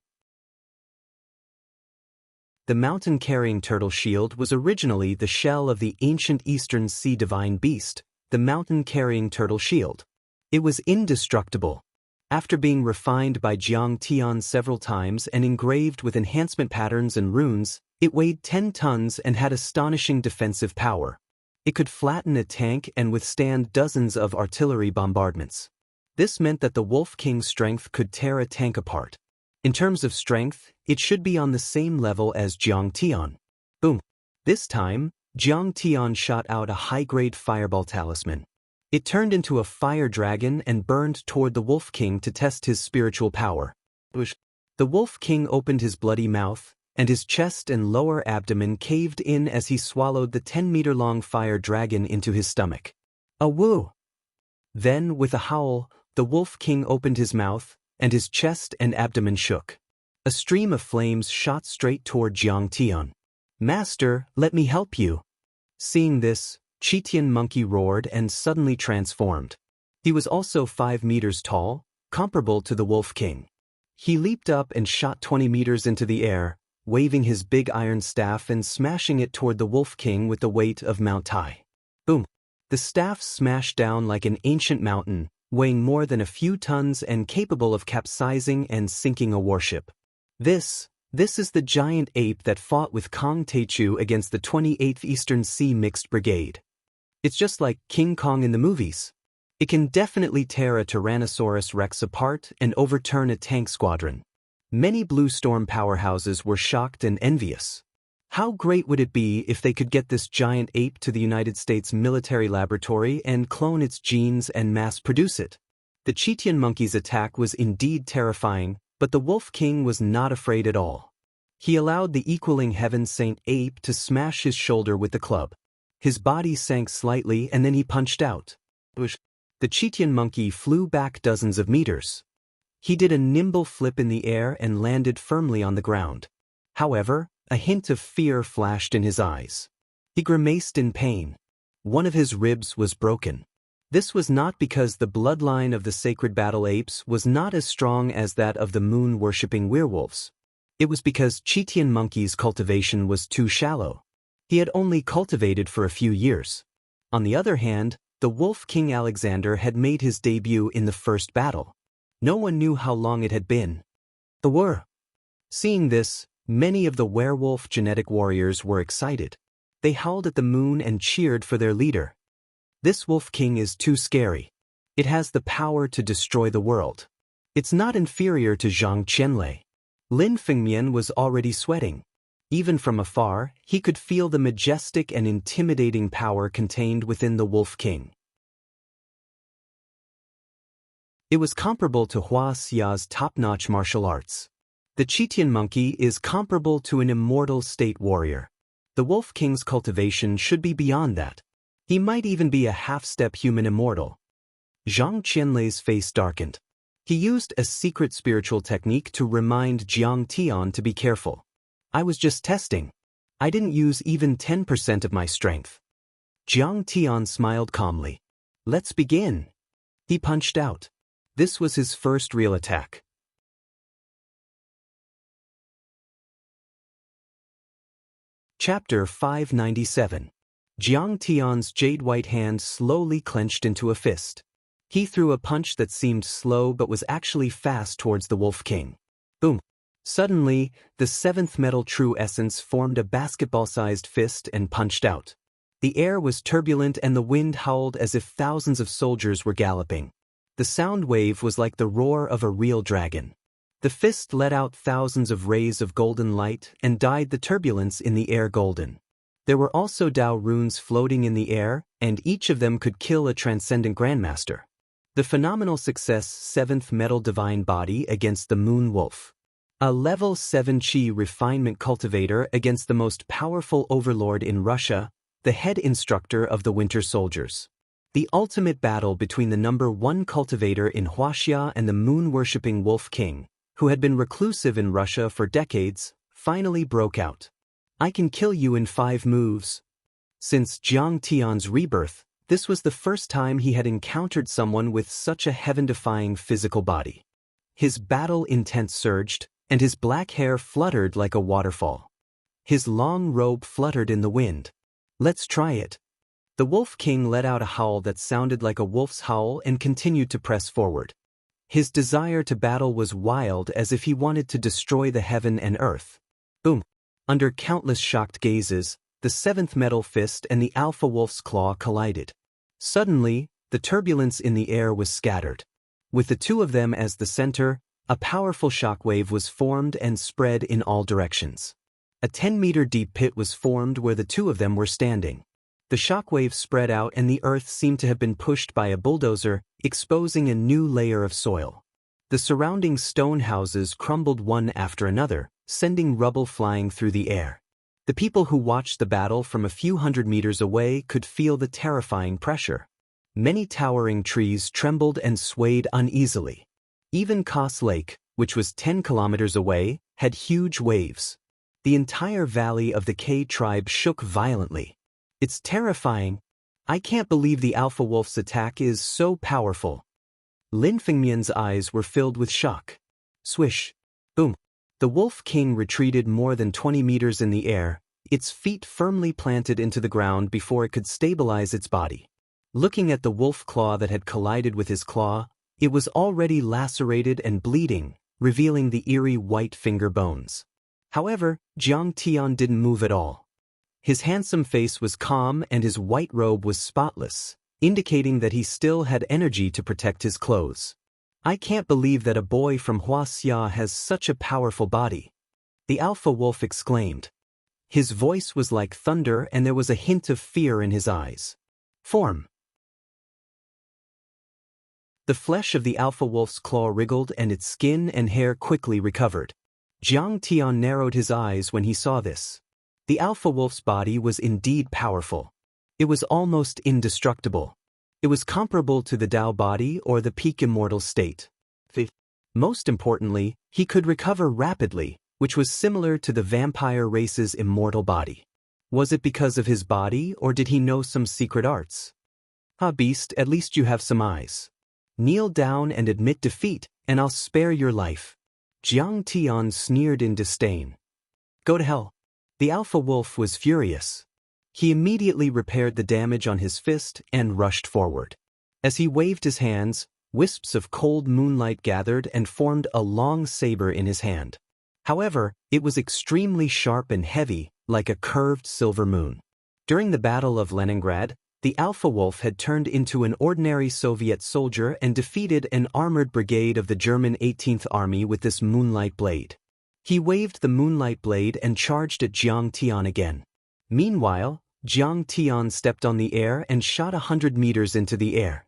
The mountain-carrying turtle shield was originally the shell of the ancient Eastern Sea divine beast, the mountain-carrying turtle shield. It was indestructible. After being refined by Jiang Tian several times and engraved with enhancement patterns and runes, it weighed 10 tons and had astonishing defensive power. It could flatten a tank and withstand dozens of artillery bombardments. This meant that the Wolf King's strength could tear a tank apart. In terms of strength, it should be on the same level as Jiang Tian. Boom! This time, Jiang Tian shot out a high-grade fireball talisman. It turned into a fire dragon and burned toward the Wolf King to test his spiritual power. The Wolf King opened his bloody mouth, and his chest and lower abdomen caved in as he swallowed the 10-meter-long fire dragon into his stomach. A woo! Then, with a howl, the Wolf King opened his mouth, and his chest and abdomen shook. A stream of flames shot straight toward Jiang Tian. "Master, let me help you." Seeing this, Chitian Monkey roared and suddenly transformed. He was also 5 meters tall, comparable to the Wolf King. He leaped up and shot 20 meters into the air, waving his big iron staff and smashing it toward the Wolf King with the weight of Mount Tai. Boom! The staff smashed down like an ancient mountain, weighing more than a few tons and capable of capsizing and sinking a warship. This is the giant ape that fought with Kong Teichu against the 28th Eastern Sea Mixed Brigade. It's just like King Kong in the movies. It can definitely tear a Tyrannosaurus Rex apart and overturn a tank squadron. Many Blue Storm powerhouses were shocked and envious. How great would it be if they could get this giant ape to the United States military laboratory and clone its genes and mass-produce it? The Chitian monkey's attack was indeed terrifying, but the Wolf King was not afraid at all. He allowed the equaling Heaven Saint ape to smash his shoulder with the club. His body sank slightly and then he punched out. The Chitian monkey flew back dozens of meters. He did a nimble flip in the air and landed firmly on the ground. However, a hint of fear flashed in his eyes. He grimaced in pain. One of his ribs was broken. This was not because the bloodline of the sacred battle apes was not as strong as that of the moon-worshipping werewolves. It was because Chitian monkey's cultivation was too shallow. He had only cultivated for a few years. On the other hand, the Wolf King Alexander had made his debut in the first battle. No one knew how long it had been. Seeing this, many of the werewolf genetic warriors were excited. They howled at the moon and cheered for their leader. This Wolf King is too scary. It has the power to destroy the world. It's not inferior to Zhang Qianlei. Lin Fengmian was already sweating. Even from afar, he could feel the majestic and intimidating power contained within the Wolf King. It was comparable to Hua Xia's top-notch martial arts. The Chitian monkey is comparable to an immortal state warrior. The Wolf King's cultivation should be beyond that. He might even be a half-step human immortal. Zhang Qianlei's face darkened. He used a secret spiritual technique to remind Jiang Tian to be careful. I was just testing. I didn't use even 10% of my strength. Jiang Tian smiled calmly. Let's begin. He punched out. This was his first real attack. Chapter 597. Jiang Tian's jade-white hand slowly clenched into a fist. He threw a punch that seemed slow but was actually fast towards the Wolf King. Boom. Suddenly, the seventh metal true essence formed a basketball-sized fist and punched out. The air was turbulent and the wind howled as if thousands of soldiers were galloping. The sound wave was like the roar of a real dragon. The fist let out thousands of rays of golden light and dyed the turbulence in the air golden. There were also Dao runes floating in the air, and each of them could kill a transcendent grandmaster. The phenomenal success 7th Metal Divine Body against the Moon Wolf. A level 7 Qi refinement cultivator against the most powerful overlord in Russia, the head instructor of the Winter Soldiers. The ultimate battle between the number 1 cultivator in Wuxia and the moon-worshipping Wolf King, who had been reclusive in Russia for decades, finally broke out. I can kill you in 5 moves. Since Jiang Tian's rebirth, this was the first time he had encountered someone with such a heaven-defying physical body. His battle intent surged, and his black hair fluttered like a waterfall. His long robe fluttered in the wind. Let's try it. The Wolf King let out a howl that sounded like a wolf's howl and continued to press forward. His desire to battle was wild, as if he wanted to destroy the heaven and earth. Boom. Under countless shocked gazes, the 7th metal fist and the alpha wolf's claw collided. Suddenly, the turbulence in the air was scattered. With the two of them as the center, a powerful shockwave was formed and spread in all directions. A 10-meter deep pit was formed where the two of them were standing. The shockwave spread out and the earth seemed to have been pushed by a bulldozer, exposing a new layer of soil. The surrounding stone houses crumbled one after another, sending rubble flying through the air. The people who watched the battle from a few hundred meters away could feel the terrifying pressure. Many towering trees trembled and swayed uneasily. Even Kos Lake, which was 10 kilometers away, had huge waves. The entire valley of the K tribe shook violently. It's terrifying. I can't believe the Alpha Wolf's attack is so powerful. Lin Fengmian's eyes were filled with shock. Swish. Boom. The Wolf King retreated more than 20 meters in the air, its feet firmly planted into the ground before it could stabilize its body. Looking at the wolf claw that had collided with his claw, it was already lacerated and bleeding, revealing the eerie white finger bones. However, Jiang Tian didn't move at all. His handsome face was calm and his white robe was spotless, indicating that he still had energy to protect his clothes. I can't believe that a boy from Wuxia has such a powerful body. The Alpha Wolf exclaimed. His voice was like thunder and there was a hint of fear in his eyes. Form. The flesh of the Alpha Wolf's claw wriggled and its skin and hair quickly recovered. Jiang Tian narrowed his eyes when he saw this. The Alpha Wolf's body was indeed powerful. It was almost indestructible. It was comparable to the Dao body or the peak immortal state. Most importantly, he could recover rapidly, which was similar to the vampire race's immortal body. Was it because of his body or did he know some secret arts? Ah, beast, at least you have some eyes. Kneel down and admit defeat, and I'll spare your life. Jiang Tian sneered in disdain. Go to hell. The Alpha Wolf was furious. He immediately repaired the damage on his fist and rushed forward. As he waved his hands, wisps of cold moonlight gathered and formed a long saber in his hand. However, it was extremely sharp and heavy, like a curved silver moon. During the Battle of Leningrad, the Alpha Wolf had turned into an ordinary Soviet soldier and defeated an armored brigade of the German 18th Army with this moonlight blade. He waved the moonlight blade and charged at Jiang Tian again. Meanwhile, Jiang Tian stepped on the air and shot 100 meters into the air.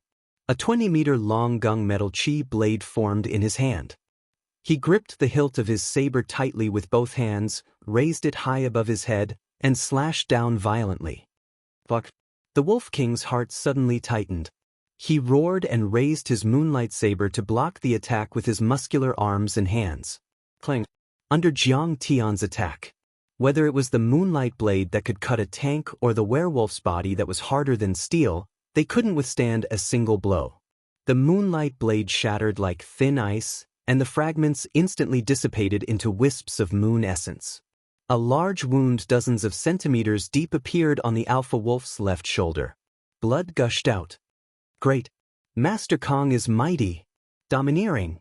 A 20-meter-long gunmetal chi blade formed in his hand. He gripped the hilt of his saber tightly with both hands, raised it high above his head, and slashed down violently. Fuck. The Wolf King's heart suddenly tightened. He roared and raised his moonlight saber to block the attack with his muscular arms and hands. Clang! Under Jiang Tian's attack. Whether it was the moonlight blade that could cut a tank or the werewolf's body that was harder than steel, they couldn't withstand a single blow. The moonlight blade shattered like thin ice, and the fragments instantly dissipated into wisps of moon essence. A large wound dozens of centimeters deep appeared on the alpha wolf's left shoulder. Blood gushed out. Great! Master Kong is mighty, domineering.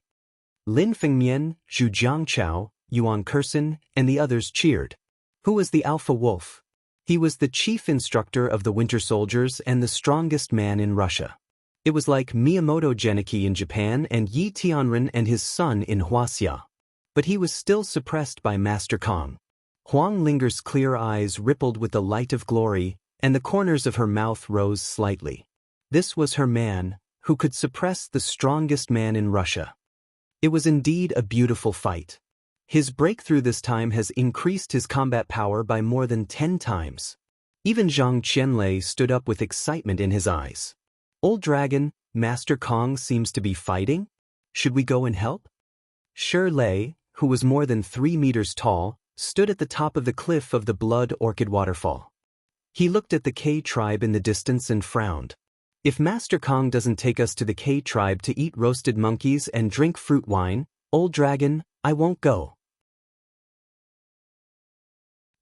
Lin Fengmian, Zhu Jiangchao, Yuan Kursen, and the others cheered. Who was the alpha wolf? He was the chief instructor of the Winter Soldiers and the strongest man in Russia. It was like Miyamoto Genichi in Japan and Yi Tianren and his son in Wuxia. But he was still suppressed by Master Kong. Huang Linger's clear eyes rippled with the light of glory, and the corners of her mouth rose slightly. This was her man, who could suppress the strongest man in Russia. It was indeed a beautiful fight. His breakthrough this time has increased his combat power by more than 10 times. Even Zhang Qianlei stood up with excitement in his eyes. Old Dragon, Master Kong seems to be fighting? Should we go and help? Shi Lei, who was more than 3 meters tall, stood at the top of the cliff of the Blood Orchid Waterfall. He looked at the K tribe in the distance and frowned. If Master Kong doesn't take us to the K tribe to eat roasted monkeys and drink fruit wine, Old Dragon, I won't go.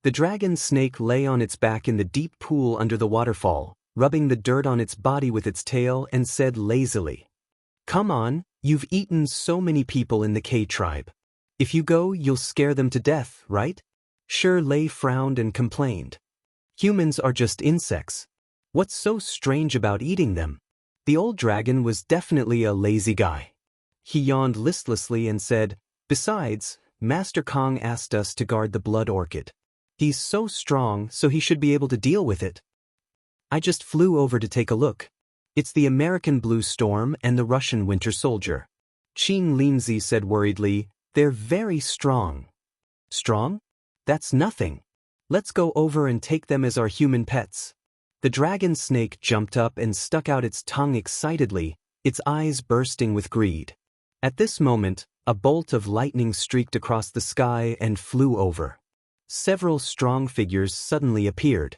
The dragon snake lay on its back in the deep pool under the waterfall, rubbing the dirt on its body with its tail, and said lazily, "Come on, you've eaten so many people in the K tribe. If you go, you'll scare them to death, right?" Shi Lei frowned and complained. "Humans are just insects. What's so strange about eating them?" The old dragon was definitely a lazy guy. He yawned listlessly and said, "Besides, Master Kong asked us to guard the blood orchid. He's so strong, so he should be able to deal with it. I just flew over to take a look. It's the American Blue Storm and the Russian Winter Soldier." Qing Linzi said worriedly, "They're very strong." "Strong? That's nothing. Let's go over and take them as our human pets." The dragon snake jumped up and stuck out its tongue excitedly, its eyes bursting with greed. At this moment, a bolt of lightning streaked across the sky and flew over. Several strong figures suddenly appeared.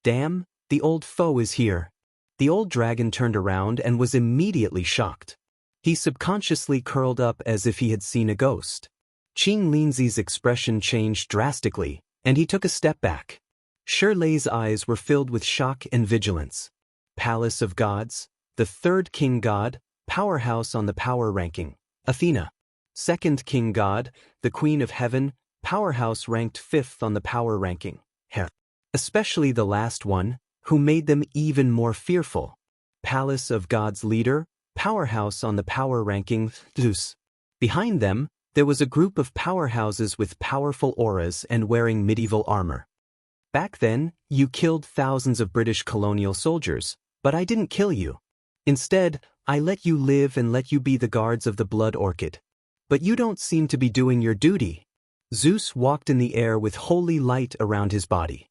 "Damn, the old foe is here." The old dragon turned around and was immediately shocked. He subconsciously curled up as if he had seen a ghost. Qing Linzi's expression changed drastically, and he took a step back. Shi Lei's eyes were filled with shock and vigilance. Palace of Gods, the third king god, powerhouse on the power ranking, Athena. Second king god, the queen of heaven, powerhouse ranked 5th on the power ranking, Hera. Especially the last one, who made them even more fearful. Palace of God's leader, powerhouse on the power ranking, Zeus. Behind them, there was a group of powerhouses with powerful auras and wearing medieval armor. Back then, you killed thousands of British colonial soldiers, but I didn't kill you. Instead, I let you live and let you be the guards of the blood orchid. But you don't seem to be doing your duty. Zeus walked in the air with holy light around his body.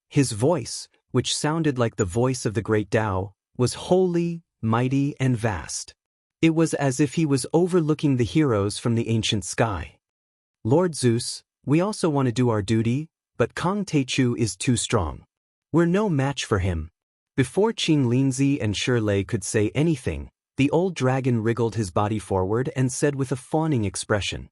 His voice, which sounded like the voice of the great Tao, was holy, mighty, and vast. It was as if he was overlooking the heroes from the ancient sky. "Lord Zeus, we also want to do our duty, but Kong Teichu is too strong. We're no match for him." Before Qing Linzi and Shi Lei could say anything, the old dragon wriggled his body forward and said with a fawning expression,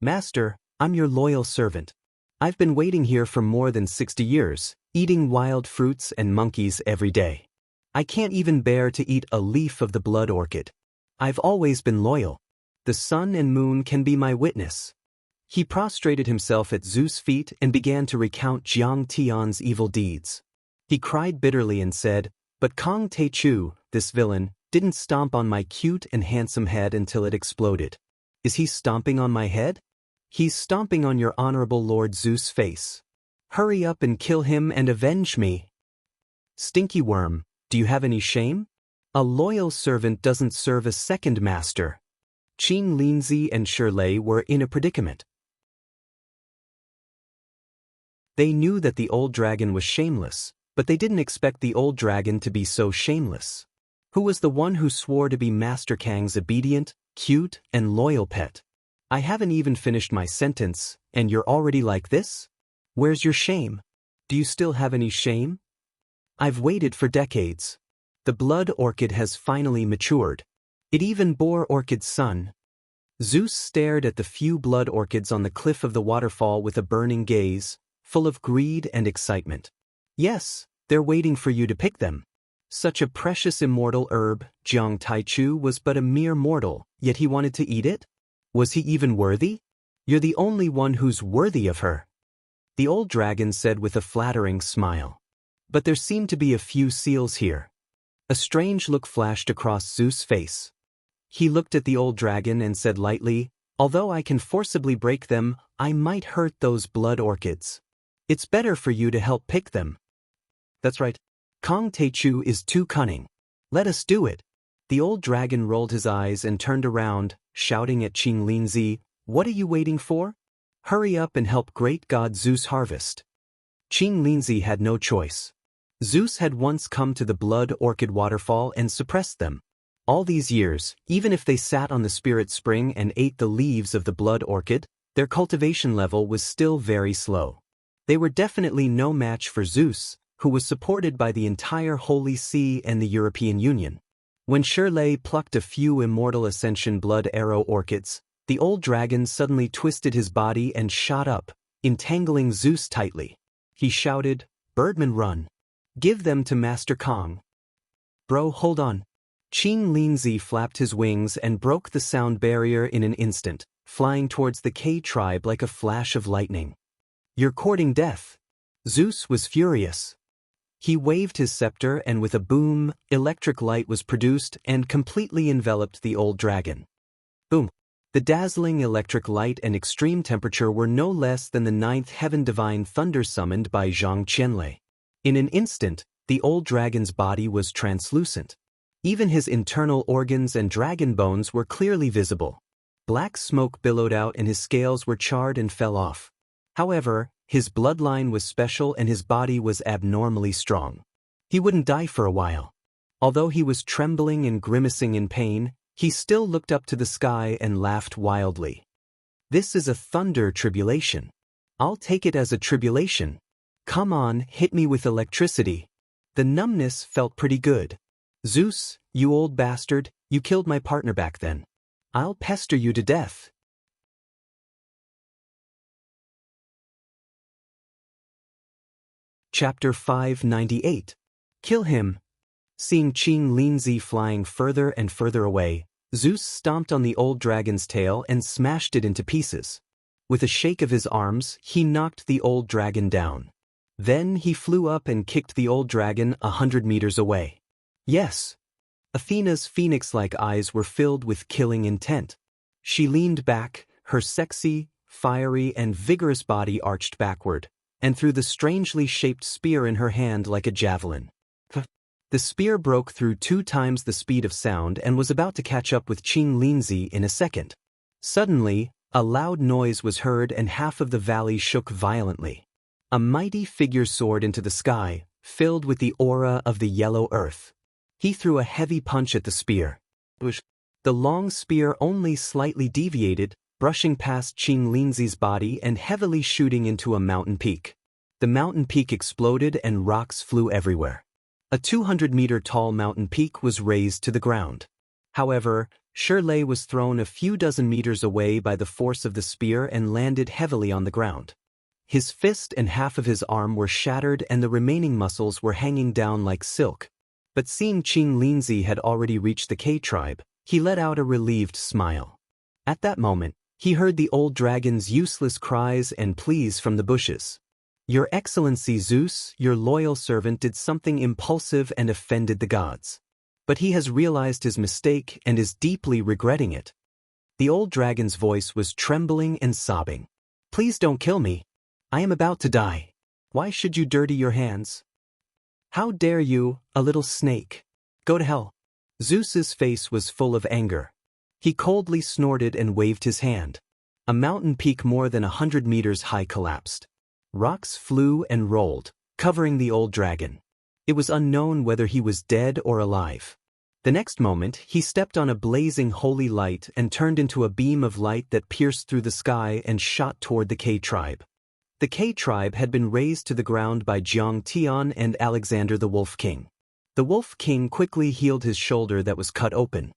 "Master, I'm your loyal servant. I've been waiting here for more than 60 years, eating wild fruits and monkeys every day. I can't even bear to eat a leaf of the blood orchid. I've always been loyal. The sun and moon can be my witness." He prostrated himself at Zeus' feet and began to recount Jiang Tian's evil deeds. He cried bitterly and said, "But Kong Teichu, this villain, didn't stomp on my cute and handsome head until it exploded. Is he stomping on my head? He's stomping on your honorable Lord Zeus' face. Hurry up and kill him and avenge me." "Stinky worm, do you have any shame? A loyal servant doesn't serve a second master." Qing Linzi and Shi Lei were in a predicament. They knew that the old dragon was shameless, But they didn't expect the old dragon to be so shameless. Who was the one who swore to be Master Kang's obedient, cute, and loyal pet? I haven't even finished my sentence, and you're already like this? Where's your shame? Do you still have any shame? I've waited for decades. The blood orchid has finally matured. It even bore Orchid's son. Zeus stared at the few blood orchids on the cliff of the waterfall with a burning gaze, full of greed and excitement. Yes, they're waiting for you to pick them. Such a precious immortal herb, Jiang Taichu was but a mere mortal, yet he wanted to eat it? Was he even worthy? You're the only one who's worthy of her. The old dragon said with a flattering smile. But there seemed to be a few seals here. A strange look flashed across Zeus' face. He looked at the old dragon and said lightly, although I can forcibly break them, I might hurt those blood orchids. It's better for you to help pick them. That's right. Kong Taichu is too cunning. Let us do it. The old dragon rolled his eyes and turned around, shouting at Qing Linzi, what are you waiting for? Hurry up and help great god Zeus harvest. Qing Linzi had no choice. Zeus had once come to the blood orchid waterfall and suppressed them. All these years, even if they sat on the spirit spring and ate the leaves of the blood orchid, their cultivation level was still very slow. They were definitely no match for Zeus, who was supported by the entire Holy See and the European Union. When Shirley plucked a few immortal ascension blood arrow orchids, the old dragon suddenly twisted his body and shot up, entangling Zeus tightly. He shouted, Birdman run. Give them to Master Kong. Bro, hold on. Qing Linzi flapped his wings and broke the sound barrier in an instant, flying towards the K tribe like a flash of lightning. You're courting death. Zeus was furious. He waved his scepter and with a boom, electric light was produced and completely enveloped the old dragon. Boom. The dazzling electric light and extreme temperature were no less than the ninth heaven divine thunder summoned by Zhang Qianlei. In an instant, the old dragon's body was translucent. Even his internal organs and dragon bones were clearly visible. Black smoke billowed out and his scales were charred and fell off. However, his bloodline was special and his body was abnormally strong. He wouldn't die for a while. Although he was trembling and grimacing in pain, he still looked up to the sky and laughed wildly. This is a thunder tribulation. I'll take it as a tribulation. Come on, hit me with electricity. The numbness felt pretty good. Zeus, you old bastard, you killed my partner back then. I'll pester you to death. Chapter 598. Kill him. Seeing Qing Linzi flying further and further away, Zeus stomped on the old dragon's tail and smashed it into pieces. With a shake of his arms, he knocked the old dragon down. Then he flew up and kicked the old dragon 100 meters away. Yes. Athena's phoenix-like eyes were filled with killing intent. She leaned back, her sexy, fiery, and vigorous body arched backward, and threw the strangely shaped spear in her hand like a javelin. The spear broke through 2 times the speed of sound and was about to catch up with Qing Linzi in a second. Suddenly, a loud noise was heard and half of the valley shook violently. A mighty figure soared into the sky, filled with the aura of the yellow earth. He threw a heavy punch at the spear. The long spear only slightly deviated, brushing past Qing Linzi's body and heavily shooting into a mountain peak. The mountain peak exploded and rocks flew everywhere. A 200-meter-tall mountain peak was razed to the ground. However, Shirley was thrown a few dozen meters away by the force of the spear and landed heavily on the ground. His fist and half of his arm were shattered and the remaining muscles were hanging down like silk. But seeing Qing Linzi had already reached the K tribe, he let out a relieved smile. At that moment, he heard the old dragon's useless cries and pleas from the bushes. Your Excellency Zeus, your loyal servant did something impulsive and offended the gods. But he has realized his mistake and is deeply regretting it. The old dragon's voice was trembling and sobbing. Please don't kill me. I am about to die. Why should you dirty your hands? How dare you, a little snake? Go to hell. Zeus's face was full of anger. He coldly snorted and waved his hand. A mountain peak more than 100 meters high collapsed. Rocks flew and rolled, covering the old dragon. It was unknown whether he was dead or alive. The next moment, he stepped on a blazing holy light and turned into a beam of light that pierced through the sky and shot toward the K tribe. The K tribe had been razed to the ground by Jiang Tian and Alexander the Wolf King. The Wolf King quickly healed his shoulder that was cut open.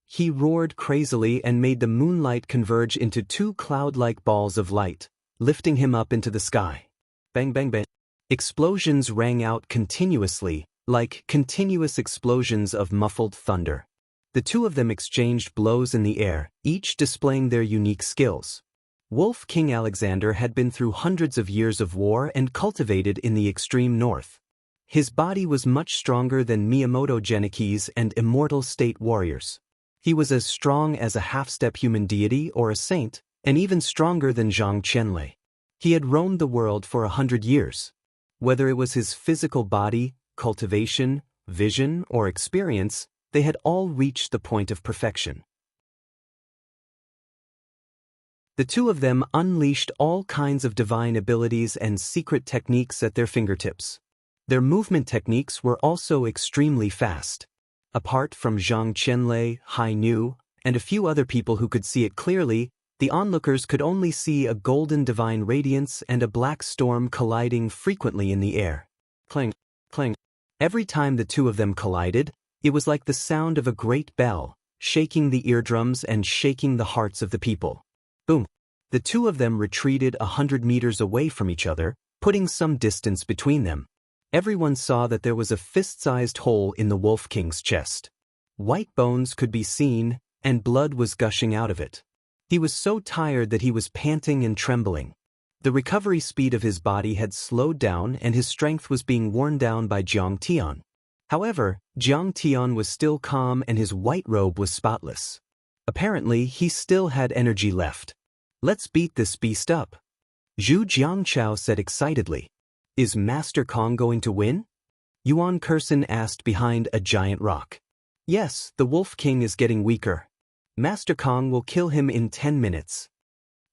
He roared crazily and made the moonlight converge into two cloud-like balls of light, lifting him up into the sky. Bang bang bang. Explosions rang out continuously, like continuous explosions of muffled thunder. The two of them exchanged blows in the air, each displaying their unique skills. Wolf King Alexander had been through hundreds of years of war and cultivated in the extreme north. His body was much stronger than Miyamoto Geniki's and Immortal state warriors. He was as strong as a half-step human deity or a saint, and even stronger than Zhang Qianlei. He had roamed the world for 100 years. Whether it was his physical body, cultivation, vision, or experience, they had all reached the point of perfection. The two of them unleashed all kinds of divine abilities and secret techniques at their fingertips. Their movement techniques were also extremely fast. Apart from Zhang Qianlei, Hai Nu, and a few other people who could see it clearly, the onlookers could only see a golden divine radiance and a black storm colliding frequently in the air. Clang, clang. Every time the two of them collided, it was like the sound of a great bell, shaking the eardrums and shaking the hearts of the people. Boom. The two of them retreated 100 meters away from each other, putting some distance between them. Everyone saw that there was a fist-sized hole in the Wolf King's chest. White bones could be seen, and blood was gushing out of it. He was so tired that he was panting and trembling. The recovery speed of his body had slowed down and his strength was being worn down by Jiang Tian. However, Jiang Tian was still calm and his white robe was spotless. Apparently, he still had energy left. Let's beat this beast up, Zhu Jiangchao said excitedly. Is Master Kong going to win? Yuan Kursen asked behind a giant rock. Yes, the Wolf King is getting weaker. Master Kong will kill him in 10 minutes.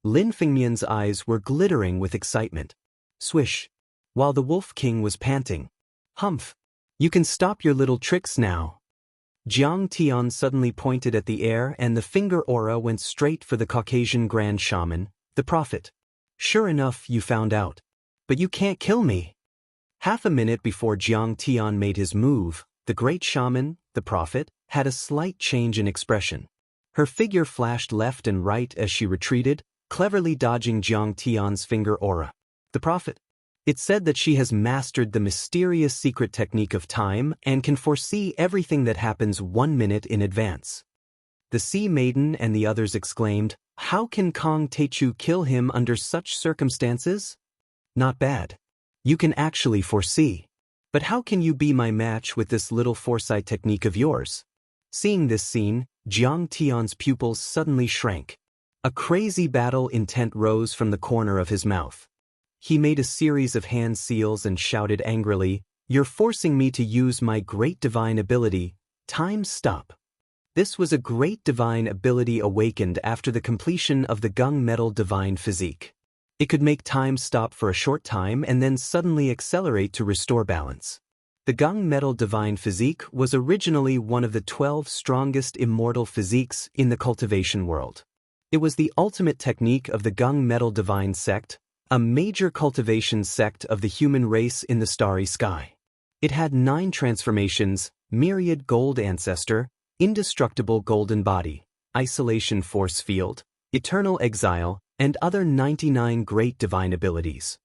Lin Fengmian's eyes were glittering with excitement. Swish. While the Wolf King was panting. Humph. You can stop your little tricks now. Jiang Tian suddenly pointed at the air and the finger aura went straight for the Caucasian Grand Shaman, the Prophet. Sure enough, you found out. But you can't kill me. Half a minute before Jiang Tian made his move, the great shaman, the Prophet, had a slight change in expression. Her figure flashed left and right as she retreated, cleverly dodging Jiang Tian's finger aura. The Prophet. It said that she has mastered the mysterious secret technique of time and can foresee everything that happens 1 minute in advance. The Sea Maiden and the others exclaimed, "How can Kong Techu kill him under such circumstances?" Not bad. You can actually foresee. But how can you be my match with this little foresight technique of yours? Seeing this scene, Jiang Tian's pupils suddenly shrank. A crazy battle intent rose from the corner of his mouth. He made a series of hand seals and shouted angrily, "You're forcing me to use my great divine ability, time stop." This was a great divine ability awakened after the completion of the gung metal divine physique. It could make time stop for a short time and then suddenly accelerate to restore balance. The gung metal divine physique was originally one of the 12 strongest immortal physiques in the cultivation world. It was the ultimate technique of the gung metal divine sect, a major cultivation sect of the human race in the starry sky. It had 9 transformations: myriad gold ancestor, indestructible golden body, isolation force field, eternal exile, and other 99 great divine abilities.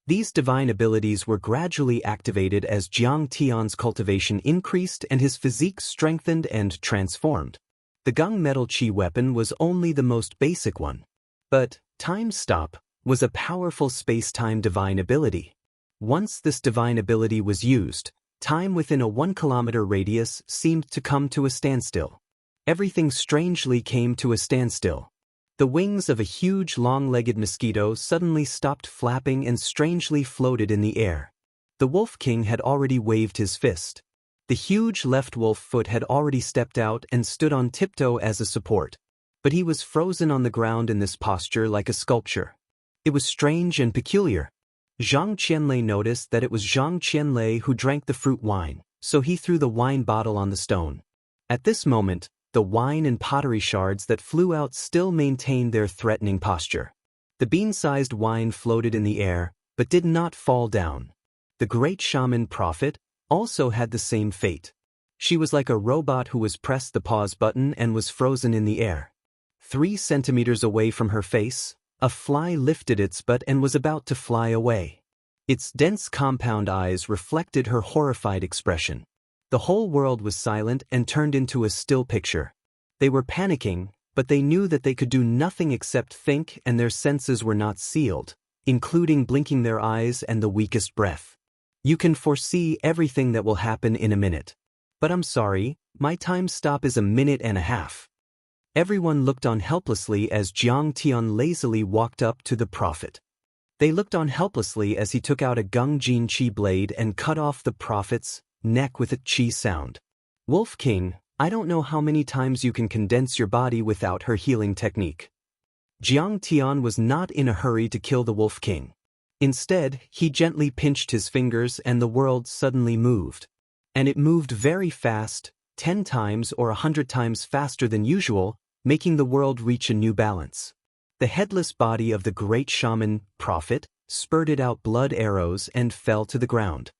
These divine abilities were gradually activated as Jiang Tian's cultivation increased and his physique strengthened and transformed. The gung metal chi weapon was only the most basic one. But time stop was a powerful space-time divine ability. Once this divine ability was used, time within a 1-kilometer radius seemed to come to a standstill. Everything strangely came to a standstill. The wings of a huge long-legged mosquito suddenly stopped flapping and strangely floated in the air. The Wolf King had already waved his fist. The huge left wolf foot had already stepped out and stood on tiptoe as a support. But he was frozen on the ground in this posture like a sculpture. It was strange and peculiar. Zhang Qianlei noticed that it was Zhang Qianlei who drank the fruit wine, so he threw the wine bottle on the stone. At this moment, the wine and pottery shards that flew out still maintained their threatening posture. The bean-sized wine floated in the air, but did not fall down. The great shaman prophet also had the same fate. She was like a robot who was pressed the pause button and was frozen in the air. 3 centimeters away from her face, a fly lifted its butt and was about to fly away. Its dense compound eyes reflected her horrified expression. The whole world was silent and turned into a still picture. They were panicking, but they knew that they could do nothing except think, and their senses were not sealed, including blinking their eyes and the weakest breath. You can foresee everything that will happen in a minute. But I'm sorry, my time stop is a minute and a half. Everyone looked on helplessly as Jiang Tian lazily walked up to the prophet. They looked on helplessly as he took out a Gungjin Qi blade and cut off the prophet's neck with a Qi sound. Wolf King, I don't know how many times you can condense your body without her healing technique. Jiang Tian was not in a hurry to kill the Wolf King. Instead, he gently pinched his fingers and the world suddenly moved. And it moved very fast, 10 times or 100 times faster than usual, making the world reach a new balance. The headless body of the great shaman, prophet, spurted out blood arrows and fell to the ground.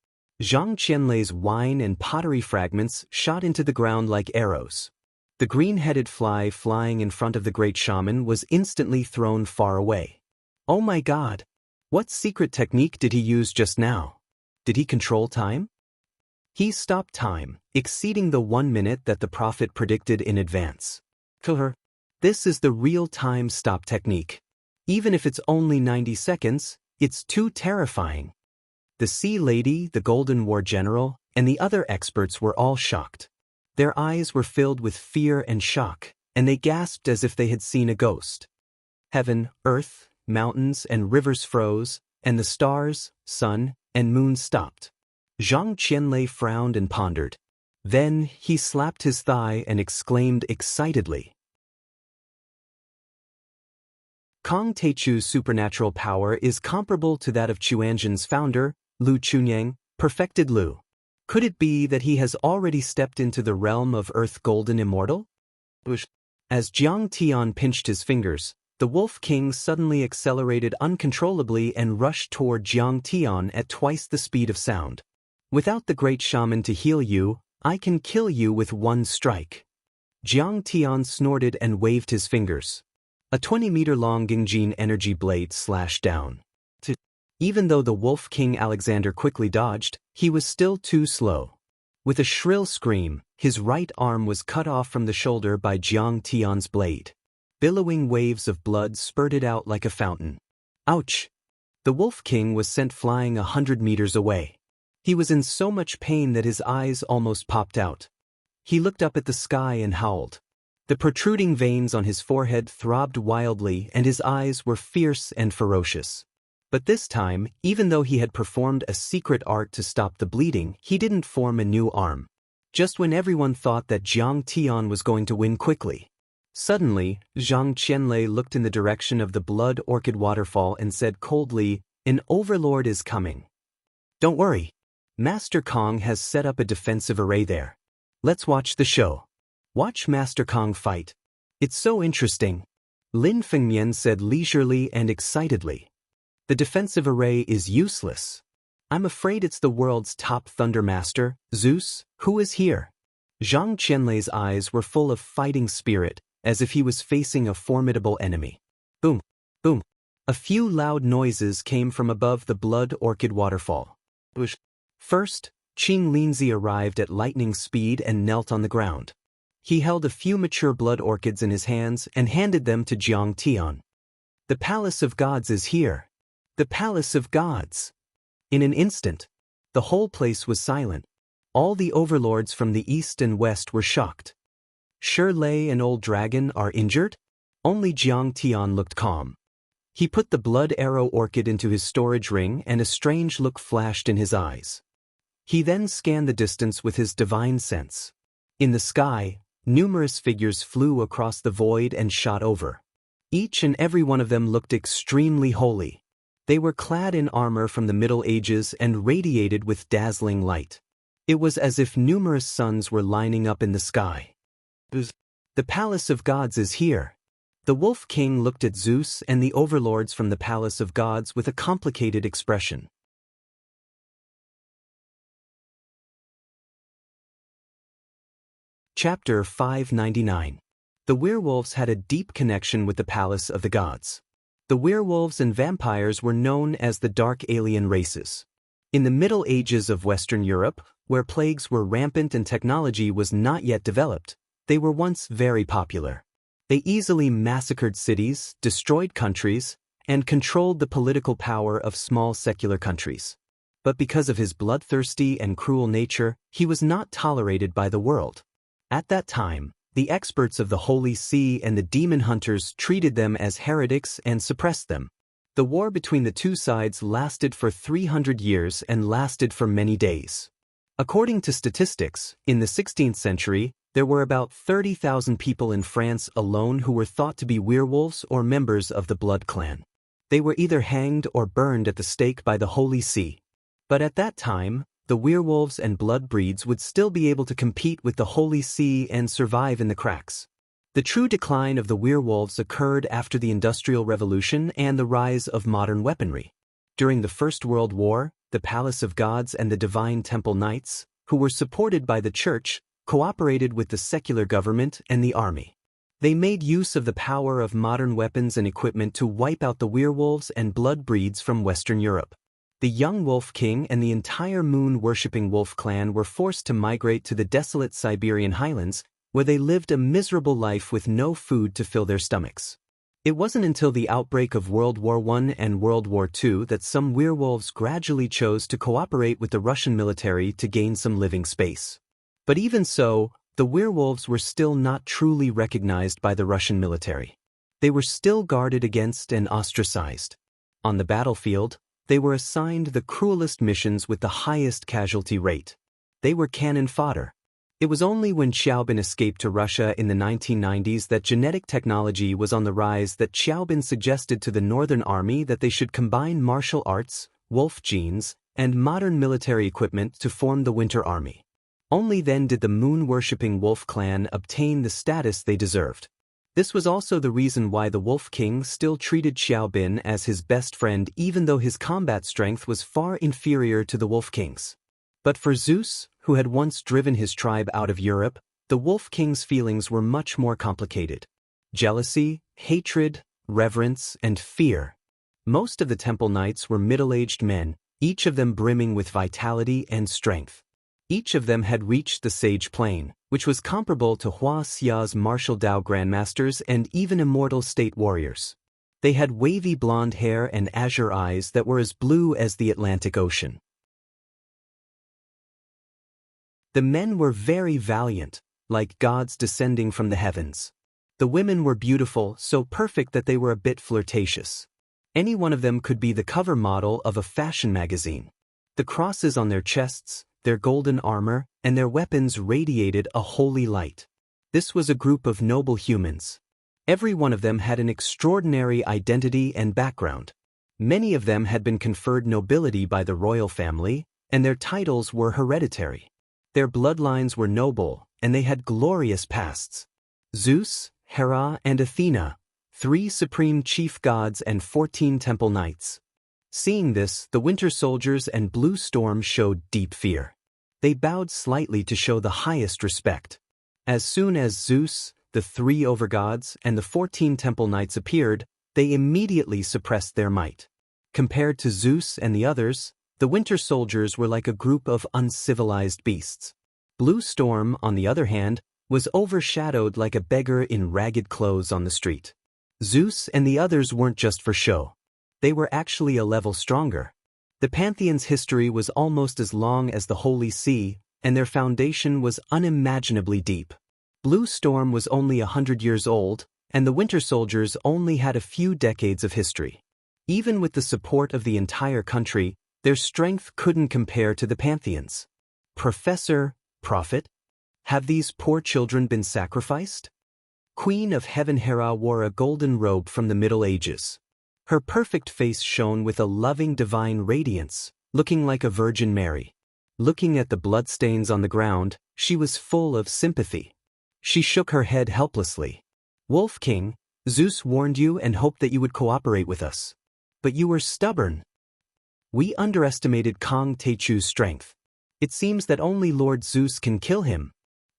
Zhang Qianlei's wine and pottery fragments shot into the ground like arrows. The green-headed fly flying in front of the great shaman was instantly thrown far away. Oh my God! What secret technique did he use just now? Did he control time? He stopped time, exceeding the 1 minute that the prophet predicted in advance. Kill her. This is the real-time stop technique. Even if it's only 90 seconds, it's too terrifying. The Sea Lady, the Golden War General, and the other experts were all shocked. Their eyes were filled with fear and shock, and they gasped as if they had seen a ghost. Heaven, earth, mountains, and rivers froze, and the stars, sun, and moon stopped. Zhang Qianlei frowned and pondered. Then he slapped his thigh and exclaimed excitedly. Kong Teichu's supernatural power is comparable to that of Quanzhen's founder, Lu Chunyang, perfected Lu. Could it be that he has already stepped into the realm of Earth Golden Immortal? As Jiang Tian pinched his fingers, the Wolf King suddenly accelerated uncontrollably and rushed toward Jiang Tian at twice the speed of sound. Without the great shaman to heal you, I can kill you with one strike. Jiang Tian snorted and waved his fingers. A 20-meter-long Gungjin energy blade slashed down. Even though the Wolf King Alexander quickly dodged, he was still too slow. With a shrill scream, his right arm was cut off from the shoulder by Jiang Tian's blade. Billowing waves of blood spurted out like a fountain. Ouch! The Wolf King was sent flying 100 meters away. He was in so much pain that his eyes almost popped out. He looked up at the sky and howled. The protruding veins on his forehead throbbed wildly and his eyes were fierce and ferocious. But this time, even though he had performed a secret art to stop the bleeding, he didn't form a new arm. Just when everyone thought that Jiang Tian was going to win quickly. Suddenly, Zhang Qianlei looked in the direction of the blood orchid waterfall and said coldly, "An overlord is coming. Don't worry. Master Kong has set up a defensive array there. Let's watch the show. Watch Master Kong fight. It's so interesting." Lin Fengmian said leisurely and excitedly. The defensive array is useless. I'm afraid it's the world's top thunder master, Zeus, who is here. Zhang Qianlei's eyes were full of fighting spirit, as if he was facing a formidable enemy. Boom, boom. A few loud noises came from above the blood orchid waterfall. First, Qing Linzi arrived at lightning speed and knelt on the ground. He held a few mature blood orchids in his hands and handed them to Jiang Tian. The Palace of Gods is here. The Palace of Gods. In an instant, the whole place was silent. All the overlords from the east and west were shocked. Shi Lei and Old Dragon are injured? Only Jiang Tian looked calm. He put the blood arrow orchid into his storage ring and a strange look flashed in his eyes. He then scanned the distance with his divine sense. In the sky, numerous figures flew across the void and shot over. Each and every one of them looked extremely holy. They were clad in armor from the Middle Ages and radiated with dazzling light. It was as if numerous suns were lining up in the sky. The palace of gods is here. The Wolf King looked at Zeus and the overlords from the palace of gods with a complicated expression. Chapter 599. The werewolves had a deep connection with the palace of the gods. The werewolves and vampires were known as the dark alien races. In the Middle Ages of Western Europe, where plagues were rampant and technology was not yet developed, they were once very popular. They easily massacred cities, destroyed countries, and controlled the political power of small secular countries. But because of his bloodthirsty and cruel nature, he was not tolerated by the world. At that time, the experts of the Holy See and the demon hunters treated them as heretics and suppressed them. The war between the two sides lasted for 300 years and lasted for many days. According to statistics, in the 16th century, there were about 30,000 people in France alone who were thought to be werewolves or members of the Blood Clan. They were either hanged or burned at the stake by the Holy See. But at that time, the werewolves and blood breeds would still be able to compete with the Holy See and survive in the cracks. The true decline of the werewolves occurred after the Industrial Revolution and the rise of modern weaponry. During the First World War, the Palace of Gods and the Divine Temple Knights, who were supported by the Church, cooperated with the secular government and the army. They made use of the power of modern weapons and equipment to wipe out the werewolves and blood breeds from Western Europe. The young Wolf King and the entire moon-worshipping wolf clan were forced to migrate to the desolate Siberian highlands, where they lived a miserable life with no food to fill their stomachs. It wasn't until the outbreak of World War I and World War II that some werewolves gradually chose to cooperate with the Russian military to gain some living space. But even so, the werewolves were still not truly recognized by the Russian military. They were still guarded against and ostracized. On the battlefield, they were assigned the cruelest missions with the highest casualty rate. They were cannon fodder. It was only when Xiaobin escaped to Russia in the 1990s that genetic technology was on the rise that Xiaobin suggested to the Northern Army that they should combine martial arts, wolf genes, and modern military equipment to form the Winter Army. Only then did the moon-worshipping wolf clan obtain the status they deserved. This was also the reason why the Wolf King still treated Xiaobin as his best friend even though his combat strength was far inferior to the Wolf King's. But for Zeus, who had once driven his tribe out of Europe, the Wolf King's feelings were much more complicated. Jealousy, hatred, reverence, and fear. Most of the temple knights were middle-aged men, each of them brimming with vitality and strength. Each of them had reached the sage plane, which was comparable to Hua Xia's martial Dao grandmasters and even immortal state warriors. They had wavy blonde hair and azure eyes that were as blue as the Atlantic Ocean. The men were very valiant, like gods descending from the heavens. The women were beautiful, so perfect that they were a bit flirtatious. Any one of them could be the cover model of a fashion magazine. The crosses on their chests, their golden armor, and their weapons radiated a holy light. This was a group of noble humans. Every one of them had an extraordinary identity and background. Many of them had been conferred nobility by the royal family, and their titles were hereditary. Their bloodlines were noble, and they had glorious pasts. Zeus, Hera, and Athena, 3 supreme chief gods and 14 temple knights. Seeing this, the Winter Soldiers and Blue Storm showed deep fear. They bowed slightly to show the highest respect. As soon as Zeus, the 3 overgods, and the 14 temple knights appeared, they immediately suppressed their might. Compared to Zeus and the others, the Winter Soldiers were like a group of uncivilized beasts. Blue Storm, on the other hand, was overshadowed like a beggar in ragged clothes on the street. Zeus and the others weren't just for show. They were actually a level stronger. The Pantheon's history was almost as long as the Holy See, and their foundation was unimaginably deep. Blue Storm was only 100 years old, and the Winter Soldiers only had a few decades of history. Even with the support of the entire country, their strength couldn't compare to the Pantheon's. Professor, prophet? Have these poor children been sacrificed? Queen of Heaven Hera wore a golden robe from the Middle Ages. Her perfect face shone with a loving divine radiance, looking like a Virgin Mary. Looking at the bloodstains on the ground, she was full of sympathy. She shook her head helplessly. "Wolf King, Zeus warned you and hoped that you would cooperate with us. But you were stubborn. We underestimated Kong Techu's strength. It seems that only Lord Zeus can kill him."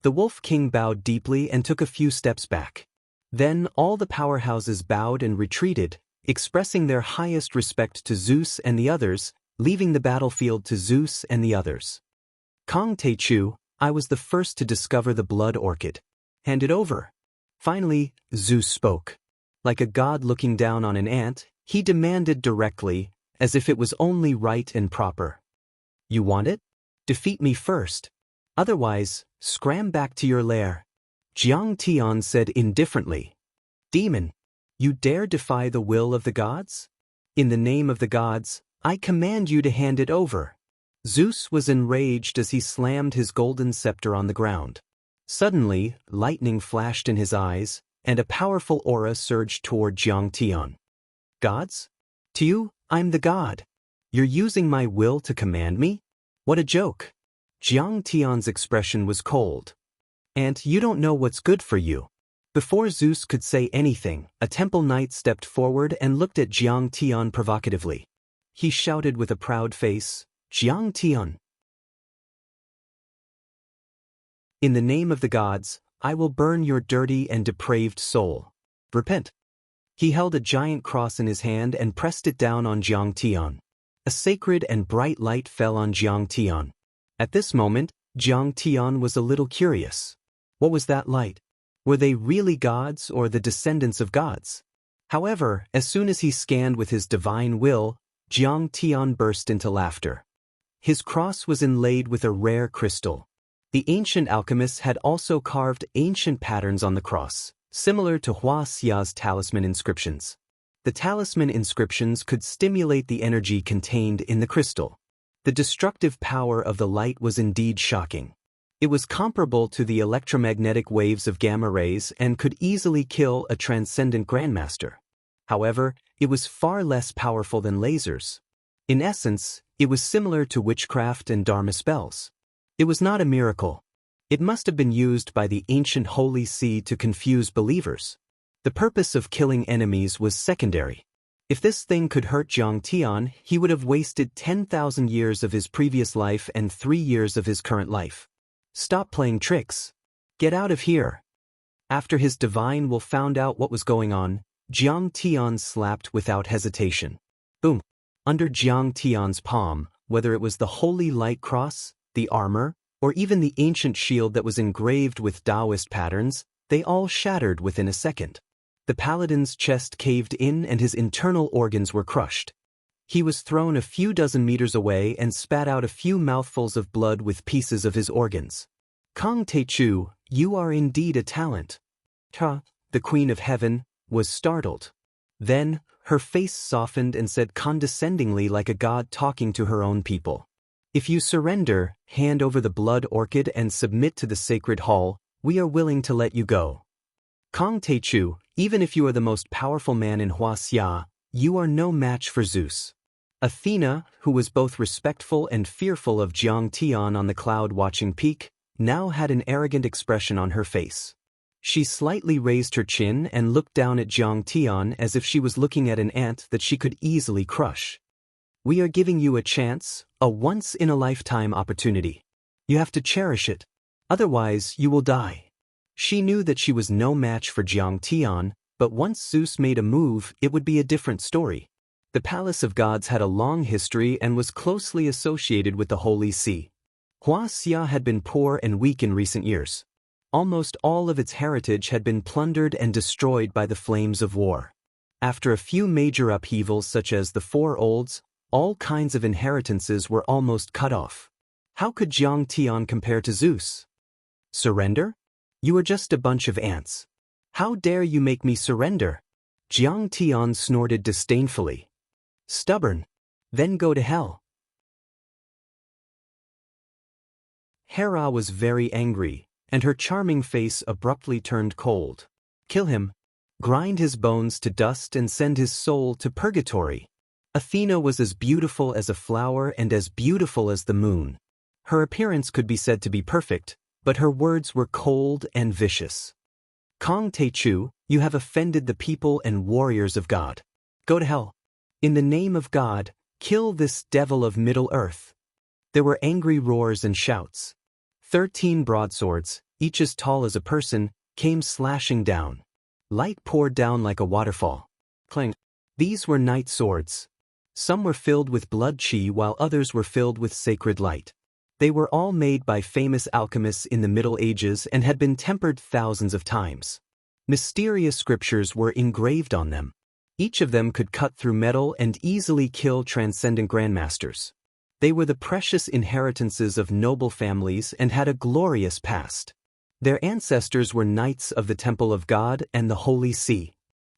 The Wolf King bowed deeply and took a few steps back. Then all the powerhouses bowed and retreated, expressing their highest respect to Zeus and the others, leaving the battlefield to Zeus and the others. "Kong Techu, I was the first to discover the blood orchid. Hand it over." Finally, Zeus spoke. Like a god looking down on an ant, he demanded directly, as if it was only right and proper. "You want it? Defeat me first. Otherwise, scram back to your lair." Jiang Tian said indifferently. "Demon, you dare defy the will of the gods? In the name of the gods, I command you to hand it over." Zeus was enraged as he slammed his golden scepter on the ground. Suddenly, lightning flashed in his eyes, and a powerful aura surged toward Jiang Tian. "Gods? To you, I'm the god. You're using my will to command me? What a joke." Jiang Tian's expression was cold. "And you don't know what's good for you." Before Zeus could say anything, a temple knight stepped forward and looked at Jiang Tian provocatively. He shouted with a proud face, "Jiang Tian, in the name of the gods, I will burn your dirty and depraved soul. Repent." He held a giant cross in his hand and pressed it down on Jiang Tian. A sacred and bright light fell on Jiang Tian. At this moment, Jiang Tian was a little curious. What was that light? Were they really gods or the descendants of gods? However, as soon as he scanned with his divine will, Jiang Tian burst into laughter. His cross was inlaid with a rare crystal. The ancient alchemists had also carved ancient patterns on the cross, similar to Wuxia's talisman inscriptions. The talisman inscriptions could stimulate the energy contained in the crystal. The destructive power of the light was indeed shocking. It was comparable to the electromagnetic waves of gamma rays and could easily kill a transcendent grandmaster. However, it was far less powerful than lasers. In essence, it was similar to witchcraft and dharma spells. It was not a miracle. It must have been used by the ancient Holy See to confuse believers. The purpose of killing enemies was secondary. If this thing could hurt Jiang Tian, he would have wasted 10,000 years of his previous life and 3 years of his current life. "Stop playing tricks. Get out of here." After his divine will found out what was going on, Jiang Tian slapped without hesitation. Boom! Under Jiang Tian's palm, whether it was the holy light cross, the armor, or even the ancient shield that was engraved with Daoist patterns, they all shattered within a second. The paladin's chest caved in and his internal organs were crushed. He was thrown a few dozen meters away and spat out a few mouthfuls of blood with pieces of his organs. "Kong Techu, you are indeed a talent." Ta, the Queen of Heaven, was startled. Then, her face softened and said condescendingly like a god talking to her own people. "If you surrender, hand over the blood orchid and submit to the sacred hall, we are willing to let you go. Kong Techu, even if you are the most powerful man in Wuxia, you are no match for Zeus." Athena, who was both respectful and fearful of Jiang Tian on the cloud-watching peak, now had an arrogant expression on her face. She slightly raised her chin and looked down at Jiang Tian as if she was looking at an ant that she could easily crush. "We are giving you a chance, a once-in-a-lifetime opportunity. You have to cherish it. Otherwise, you will die." She knew that she was no match for Jiang Tian, but once Zeus made a move, it would be a different story. The Palace of Gods had a long history and was closely associated with the Holy See. Wuxia had been poor and weak in recent years. Almost all of its heritage had been plundered and destroyed by the flames of war. After a few major upheavals such as the Four Olds, all kinds of inheritances were almost cut off. How could Jiang Tian compare to Zeus? "Surrender? You are just a bunch of ants. How dare you make me surrender?" Jiang Tian snorted disdainfully. "Stubborn? Then go to hell." Hera was very angry, and her charming face abruptly turned cold. "Kill him. grind his bones to dust and send his soul to purgatory. Athena was as beautiful as a flower and as beautiful as the moon. Her appearance could be said to be perfect, but her words were cold and vicious. Kong Techu, you have offended the people and warriors of God. Go to hell. In the name of God, kill this devil of Middle-earth. There were angry roars and shouts. 13 broadswords, each as tall as a person, came slashing down. Light poured down like a waterfall. Clang. These were night swords. Some were filled with blood chi while others were filled with sacred light. They were all made by famous alchemists in the Middle Ages and had been tempered thousands of times. Mysterious scriptures were engraved on them. Each of them could cut through metal and easily kill transcendent grandmasters. They were the precious inheritances of noble families and had a glorious past. Their ancestors were knights of the Temple of God and the Holy See.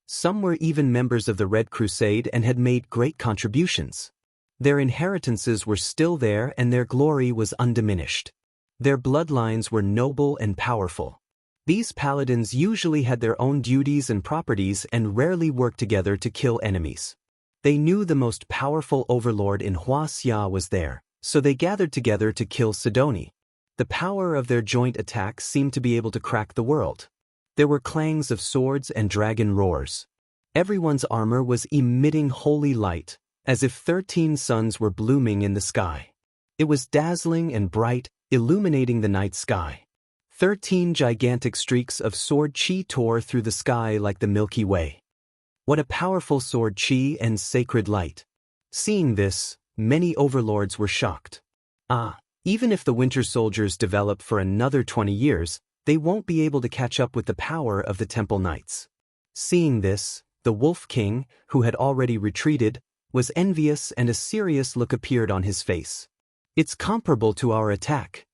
Some were even members of the Red Crusade and had made great contributions. Their inheritances were still there and their glory was undiminished. Their bloodlines were noble and powerful. These paladins usually had their own duties and properties and rarely worked together to kill enemies. They knew the most powerful overlord in Wuxia was there, so they gathered together to kill Sidoni. The power of their joint attacks seemed to be able to crack the world. There were clangs of swords and dragon roars. Everyone's armor was emitting holy light, as if 13 suns were blooming in the sky. It was dazzling and bright, illuminating the night sky. 13 gigantic streaks of sword chi tore through the sky like the Milky Way. What a powerful sword chi and sacred light. Seeing this, many overlords were shocked. Even if the Winter Soldiers develop for another 20 years, they won't be able to catch up with the power of the Temple Knights. Seeing this, the Wolf King, who had already retreated, was envious and a serious look appeared on his face. It's comparable to our attack.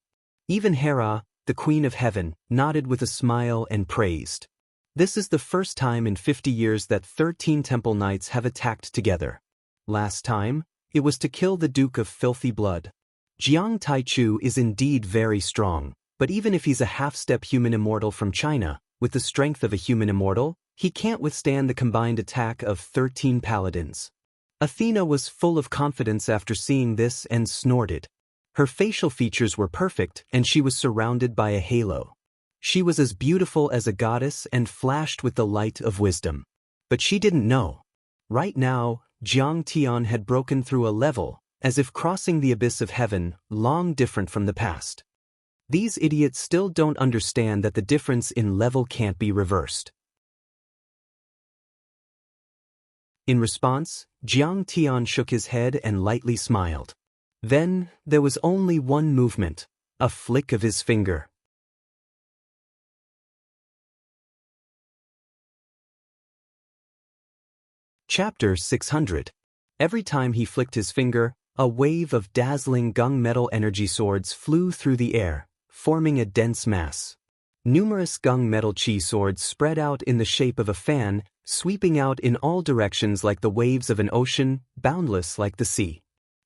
Even Hera, the Queen of Heaven, nodded with a smile and praised. This is the first time in 50 years that 13 Temple Knights have attacked together. Last time, it was to kill the Duke of Filthy Blood. Jiang Taichu is indeed very strong, but even if he's a half-step human immortal from China, with the strength of a human immortal, he can't withstand the combined attack of 13 paladins. Athena was full of confidence after seeing this and snorted. Her facial features were perfect and she was surrounded by a halo. She was as beautiful as a goddess and flashed with the light of wisdom. But she didn't know. Right now, Jiang Tian had broken through a level, as if crossing the abyss of heaven, long different from the past. These idiots still don't understand that the difference in level can't be reversed. In response, Jiang Tian shook his head and lightly smiled. Then, there was only one movement, a flick of his finger. Chapter 600. Every time he flicked his finger, a wave of dazzling gunmetal energy swords flew through the air, forming a dense mass. Numerous gunmetal chi swords spread out in the shape of a fan, sweeping out in all directions like the waves of an ocean, boundless like the sea.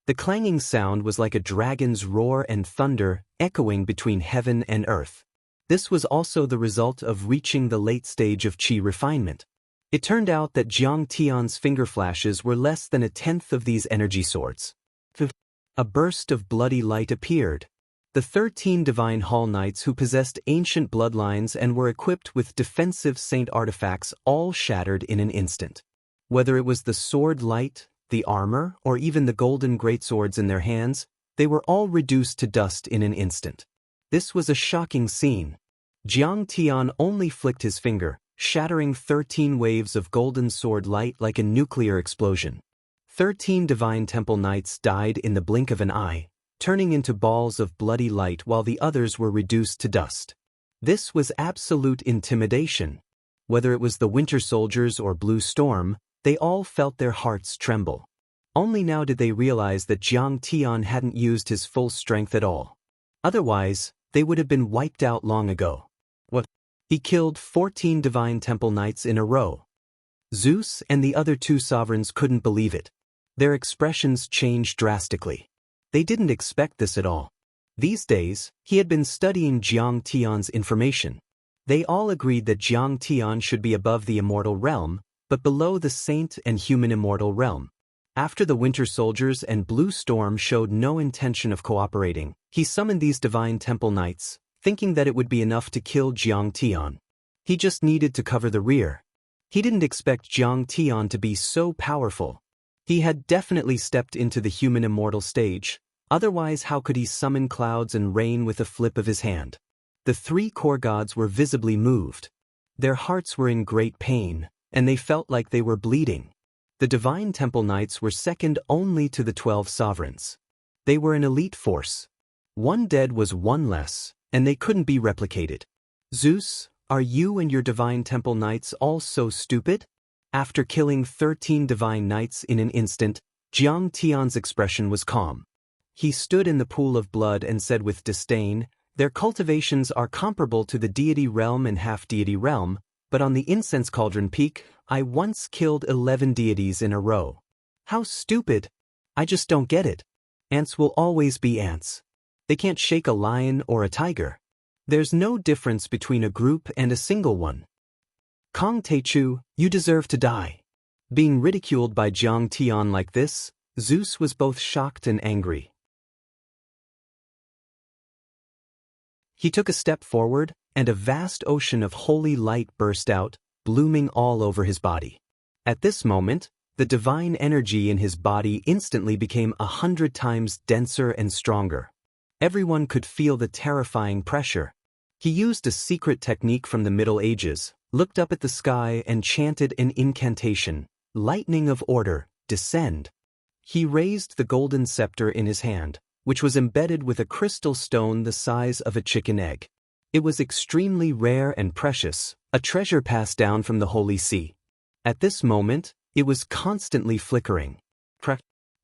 The clanging sound was like a dragon's roar and thunder, echoing between heaven and earth. This was also the result of reaching the late stage of chi refinement. It turned out that Jiang Tian's finger flashes were less than a tenth of these energy swords. A burst of bloody light appeared. The 13 divine hall knights who possessed ancient bloodlines and were equipped with defensive saint artifacts all shattered in an instant. Whether it was the sword light, the armor, or even the golden greatswords in their hands, they were all reduced to dust in an instant. This was a shocking scene. Jiang Tian only flicked his finger, shattering 13 waves of golden sword light like a nuclear explosion. 13 divine temple knights died in the blink of an eye, turning into balls of bloody light while the others were reduced to dust. This was absolute intimidation. Whether it was the Winter Soldiers or Blue Storm, they all felt their hearts tremble. Only now did they realize that Jiang Tian hadn't used his full strength at all. Otherwise, they would have been wiped out long ago. He killed 14 divine temple knights in a row. Zeus and the other 2 sovereigns couldn't believe it. Their expressions changed drastically. They didn't expect this at all. These days, he had been studying Jiang Tian's information. They all agreed that Jiang Tian should be above the immortal realm, but below the saint and human immortal realm. After the Winter Soldiers and Blue Storm showed no intention of cooperating, he summoned these divine temple knights, thinking that it would be enough to kill Jiang Tian. He just needed to cover the rear. He didn't expect Jiang Tian to be so powerful. He had definitely stepped into the human immortal stage, otherwise how could he summon clouds and rain with a flip of his hand? The three core gods were visibly moved. Their hearts were in great pain, and they felt like they were bleeding. The divine temple knights were second only to the 12 sovereigns. They were an elite force. One dead was one less, and they couldn't be replicated. Zeus, are you and your divine temple knights all so stupid? After killing 13 divine knights in an instant, Jiang Tian's expression was calm. He stood in the pool of blood and said with disdain, "Their cultivations are comparable to the deity realm and half-deity realm, but on the incense cauldron peak, I once killed 11 deities in a row. How stupid! I just don't get it. Ants will always be ants. They can't shake a lion or a tiger. There's no difference between a group and a single one. Kong Teichu, you deserve to die." Being ridiculed by Jiang Tian like this, Zeus was both shocked and angry. He took a step forward, and a vast ocean of holy light burst out, blooming all over his body. At this moment, the divine energy in his body instantly became 100 times denser and stronger. Everyone could feel the terrifying pressure. He used a secret technique from the Middle Ages, looked up at the sky and chanted an incantation, "Lightning of order, descend." He raised the golden scepter in his hand, which was embedded with a crystal stone the size of a chicken egg. It was extremely rare and precious, a treasure passed down from the Holy See. At this moment, it was constantly flickering.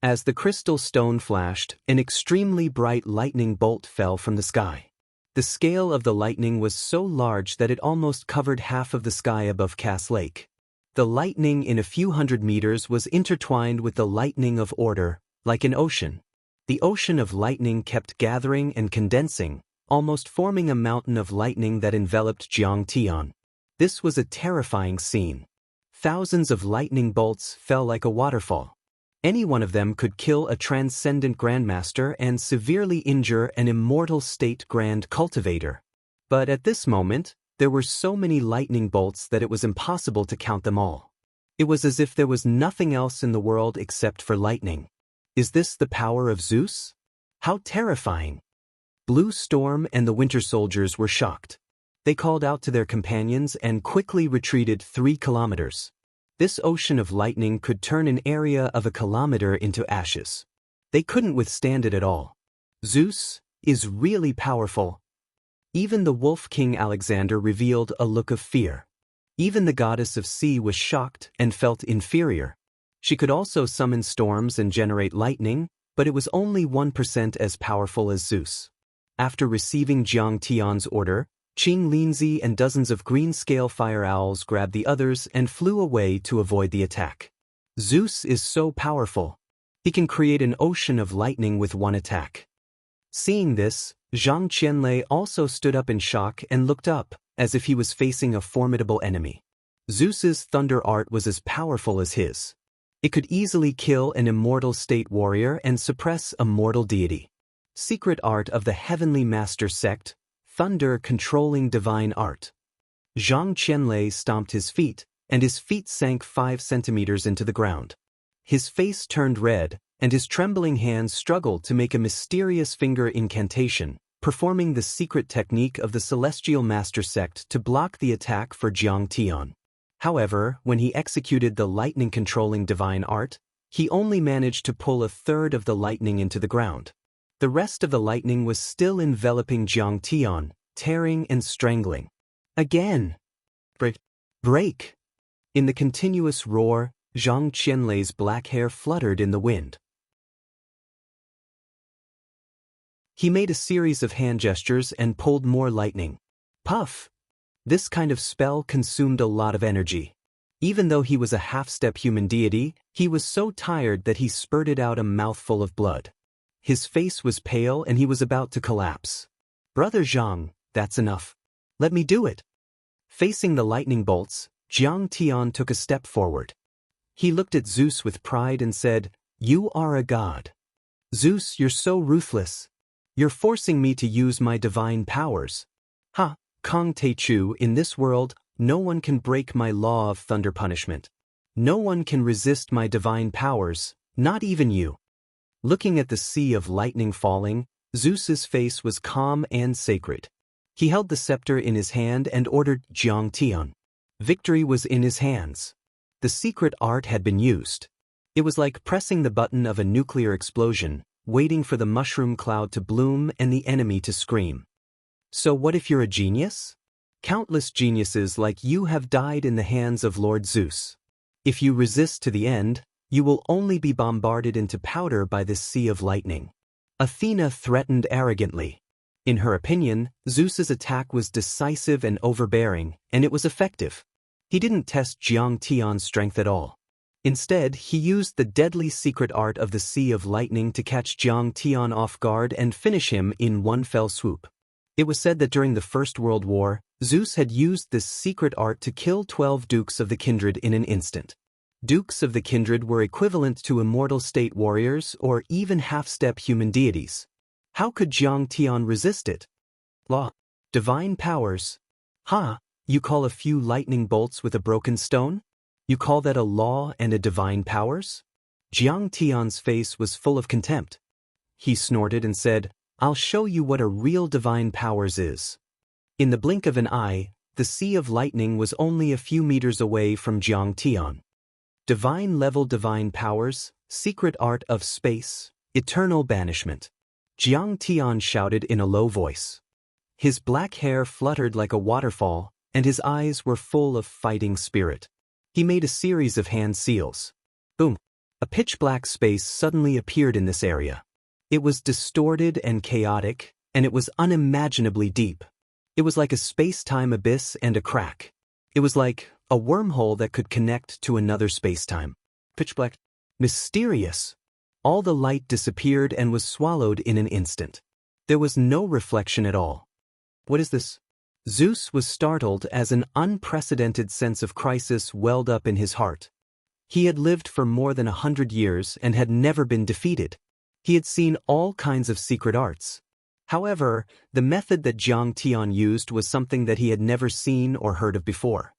As the crystal stone flashed, an extremely bright lightning bolt fell from the sky. The scale of the lightning was so large that it almost covered half of the sky above Cass Lake. The lightning in a few hundred meters was intertwined with the lightning of order, like an ocean. The ocean of lightning kept gathering and condensing, almost forming a mountain of lightning that enveloped Jiang Tian. This was a terrifying scene. Thousands of lightning bolts fell like a waterfall. Any one of them could kill a transcendent grandmaster and severely injure an immortal state grand cultivator. But at this moment, there were so many lightning bolts that it was impossible to count them all. It was as if there was nothing else in the world except for lightning. Is this the power of Zeus? How terrifying! Blue Storm and the Winter Soldiers were shocked. They called out to their companions and quickly retreated 3 kilometers. This ocean of lightning could turn an area of a kilometer into ashes. They couldn't withstand it at all. Zeus is really powerful. Even the Wolf King Alexander revealed a look of fear. Even the goddess of sea was shocked and felt inferior. She could also summon storms and generate lightning, but it was only 1% as powerful as Zeus. After receiving Jiang Tian's order, Qing Linzi and dozens of green-scale fire owls grabbed the others and flew away to avoid the attack. Zeus is so powerful. He can create an ocean of lightning with one attack. Seeing this, Zhang Qianlei also stood up in shock and looked up, as if he was facing a formidable enemy. Zeus's thunder art was as powerful as his. It could easily kill an immortal state warrior and suppress a mortal deity. Secret art of the heavenly master sect, thunder controlling divine art. Zhang Qianlei stomped his feet, and his feet sank 5 centimeters into the ground. His face turned red, and his trembling hands struggled to make a mysterious finger incantation, performing the secret technique of the celestial master sect to block the attack for Jiang Tian. However, when he executed the lightning-controlling divine art, he only managed to pull a third of the lightning into the ground. The rest of the lightning was still enveloping Jiang Tian, tearing and strangling. Again! Break! In the continuous roar, Zhang Qianlei's black hair fluttered in the wind. He made a series of hand gestures and pulled more lightning. Puff! This kind of spell consumed a lot of energy. Even though he was a half-step human deity, he was so tired that he spurted out a mouthful of blood. His face was pale and he was about to collapse. "Brother Zhang, that's enough. Let me do it." Facing the lightning bolts, Jiang Tian took a step forward. He looked at Zeus with pride and said, "You are a god. Zeus, you're so ruthless. You're forcing me to use my divine powers. Ha, Kong Te Chu, in this world, no one can break my law of thunder punishment. No one can resist my divine powers, not even you." Looking at the sea of lightning falling, Zeus's face was calm and sacred. He held the scepter in his hand and ordered Jiang Tian. Victory was in his hands. The secret art had been used. It was like pressing the button of a nuclear explosion, waiting for the mushroom cloud to bloom and the enemy to scream. So what if you're a genius? Countless geniuses like you have died in the hands of Lord Zeus. If you resist to the end, you will only be bombarded into powder by this sea of lightning. Athena threatened arrogantly. In her opinion, Zeus's attack was decisive and overbearing, and it was effective. He didn't test Jiang Tian's strength at all. Instead, he used the deadly secret art of the Sea of Lightning to catch Jiang Tian off guard and finish him in one fell swoop. It was said that during the First World War, Zeus had used this secret art to kill 12 dukes of the kindred in an instant. Dukes of the kindred were equivalent to immortal state warriors or even half-step human deities. How could Jiang Tian resist it? Law. Divine powers. Ha, you call a few lightning bolts with a broken stone? You call that a law and a divine powers? Jiang Tian's face was full of contempt. He snorted and said, "I'll show you what a real divine powers is." In the blink of an eye, the Sea of Lightning was only a few meters away from Jiang Tian. Divine-level divine powers, secret art of space, eternal banishment. Jiang Tian shouted in a low voice. His black hair fluttered like a waterfall, and his eyes were full of fighting spirit. He made a series of hand seals. Boom! A pitch-black space suddenly appeared in this area. It was distorted and chaotic, and it was unimaginably deep. It was like a space-time abyss and a crack. It was like a wormhole that could connect to another space-time. Pitch-black. Mysterious. All the light disappeared and was swallowed in an instant. There was no reflection at all. What is this? Zeus was startled as an unprecedented sense of crisis welled up in his heart. He had lived for more than 100 years and had never been defeated. He had seen all kinds of secret arts. However, the method that Jiang Tian used was something that he had never seen or heard of before.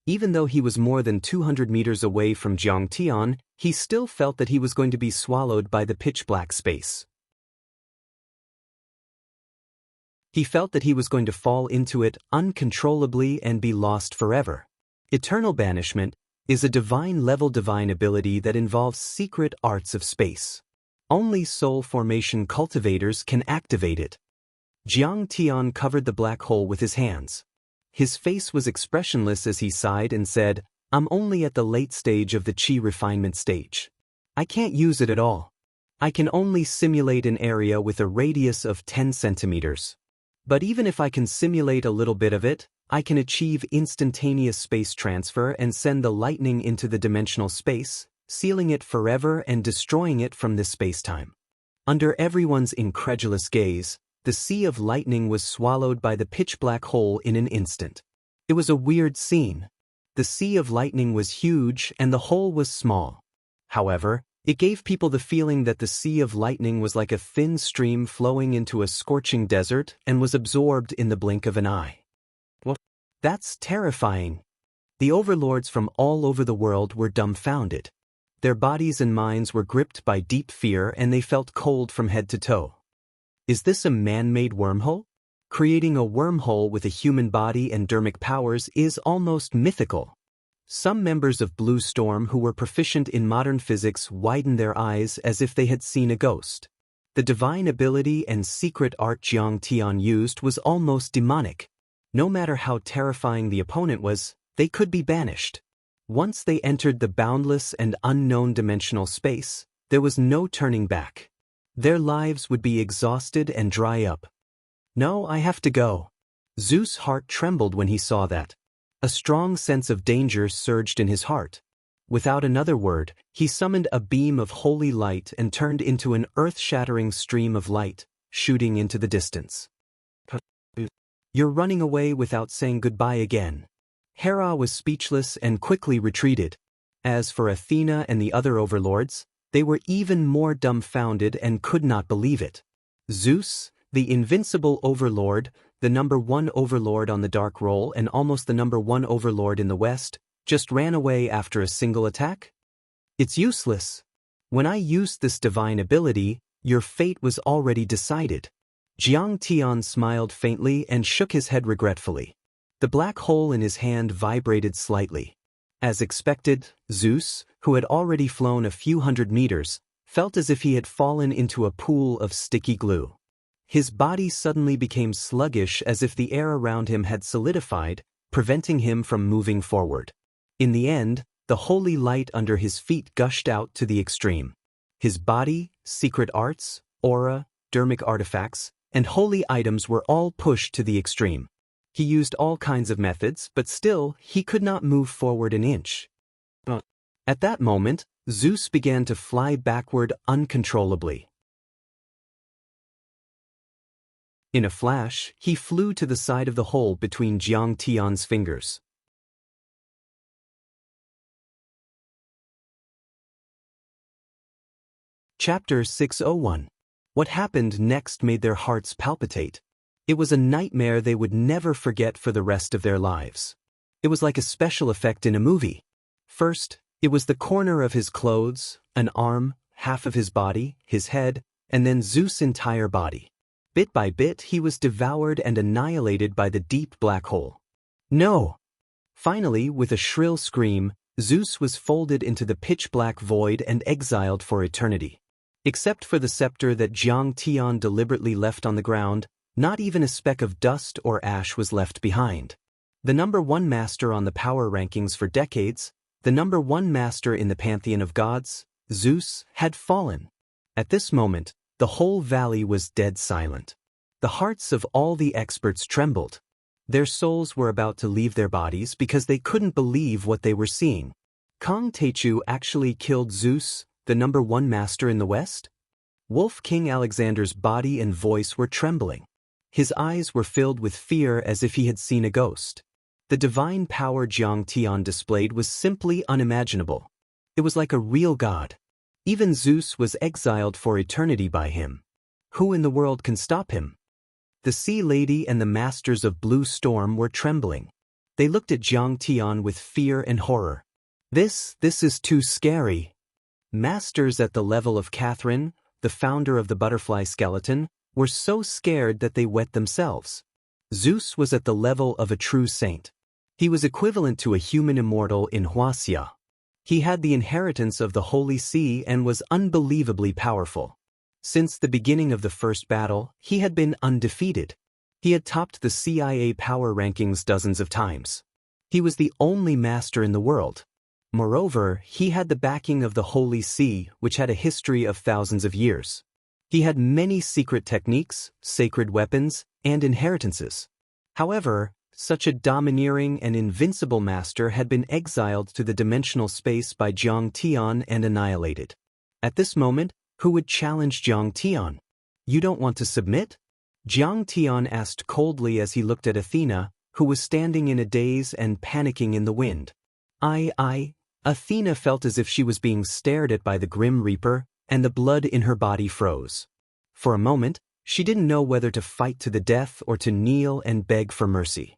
Even though he was more than 200 meters away from Jiang Tian, he still felt that he was going to be swallowed by the pitch-black space. He felt that he was going to fall into it uncontrollably and be lost forever. Eternal banishment is a divine-level divine ability that involves secret arts of space. Only soul formation cultivators can activate it. Jiang Tian covered the black hole with his hands. His face was expressionless as he sighed and said, "I'm only at the late stage of the Qi refinement stage. I can't use it at all. I can only simulate an area with a radius of 10 centimeters. But even if I can simulate a little bit of it, I can achieve instantaneous space transfer and send the lightning into the dimensional space, sealing it forever and destroying it from this space-time." Under everyone's incredulous gaze, the Sea of Lightning was swallowed by the pitch-black hole in an instant. It was a weird scene. The Sea of Lightning was huge and the hole was small. However, it gave people the feeling that the Sea of Lightning was like a thin stream flowing into a scorching desert and was absorbed in the blink of an eye. Well, that's terrifying. The overlords from all over the world were dumbfounded. Their bodies and minds were gripped by deep fear and they felt cold from head to toe. Is this a man-made wormhole? Creating a wormhole with a human body and dermic powers is almost mythical. Some members of Blue Storm who were proficient in modern physics widened their eyes as if they had seen a ghost. The divine ability and secret art Jiang Tian used was almost demonic. No matter how terrifying the opponent was, they could be banished. Once they entered the boundless and unknown dimensional space, there was no turning back. Their lives would be exhausted and dry up. "No, I have to go." Zeus' heart trembled when he saw that. A strong sense of danger surged in his heart. Without another word, he summoned a beam of holy light and turned into an earth-shattering stream of light, shooting into the distance. "You're running away without saying goodbye again." Hera was speechless and quickly retreated. As for Athena and the other overlords, they were even more dumbfounded and could not believe it. Zeus, the invincible overlord, the #1 overlord on the Dark Roll and almost the #1 overlord in the West, just ran away after a single attack? It's useless. When I used this divine ability, your fate was already decided. Jiang Tian smiled faintly and shook his head regretfully. The black hole in his hand vibrated slightly. As expected, Zeus, who had already flown a few hundred meters, felt as if he had fallen into a pool of sticky glue. His body suddenly became sluggish as if the air around him had solidified, preventing him from moving forward. In the end, the holy light under his feet gushed out to the extreme. His body, secret arts, aura, dermic artifacts, and holy items were all pushed to the extreme. He used all kinds of methods, but still, he could not move forward an inch. At that moment, Zeus began to fly backward uncontrollably. In a flash, he flew to the side of the hole between Jiang Tian's fingers. Chapter 601. What happened next made their hearts palpitate. It was a nightmare they would never forget for the rest of their lives. It was like a special effect in a movie. First, it was the corner of his clothes, an arm, half of his body, his head, and then Zeus' entire body. Bit by bit, he was devoured and annihilated by the deep black hole. No! Finally, with a shrill scream, Zeus was folded into the pitch-black void and exiled for eternity. Except for the scepter that Jiang Tian deliberately left on the ground, not even a speck of dust or ash was left behind. The #1 master on the power rankings for decades, the #1 master in the pantheon of gods, Zeus, had fallen. At this moment, the whole valley was dead silent. The hearts of all the experts trembled. Their souls were about to leave their bodies because they couldn't believe what they were seeing. Kong Techu actually killed Zeus, the #1 master in the West? Wolf King Alexander's body and voice were trembling. His eyes were filled with fear as if he had seen a ghost. The divine power Jiang Tian displayed was simply unimaginable. It was like a real god. Even Zeus was exiled for eternity by him. Who in the world can stop him? The Sea Lady and the Masters of Blue Storm were trembling. They looked at Jiang Tian with fear and horror. This is too scary. Masters at the level of Catherine, the founder of the butterfly skeleton, were so scared that they wet themselves. Zeus was at the level of a true saint. He was equivalent to a human immortal in Wuxia. He had the inheritance of the Holy Sea and was unbelievably powerful. Since the beginning of the first battle, he had been undefeated. He had topped the CIA power rankings dozens of times. He was the only master in the world. Moreover, he had the backing of the Holy Sea, which had a history of thousands of years. He had many secret techniques, sacred weapons, and inheritances. However, such a domineering and invincible master had been exiled to the dimensional space by Jiang Tian and annihilated. At this moment, who would challenge Jiang Tian? You don't want to submit? Jiang Tian asked coldly as he looked at Athena, who was standing in a daze and panicking in the wind. Athena felt as if she was being stared at by the Grim Reaper, and the blood in her body froze. For a moment, she didn't know whether to fight to the death or to kneel and beg for mercy.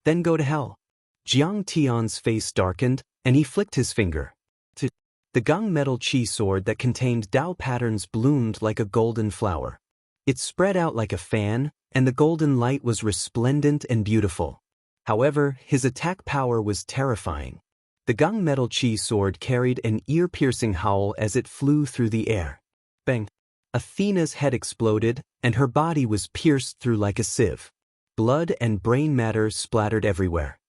Then go to hell. Jiang Tian's face darkened, and he flicked his finger. The gunmetal chi sword that contained Dao patterns bloomed like a golden flower. It spread out like a fan, and the golden light was resplendent and beautiful. However, his attack power was terrifying. The gunmetal chi sword carried an ear-piercing howl as it flew through the air. Bang! Athena's head exploded, and her body was pierced through like a sieve. Blood and brain matter splattered everywhere.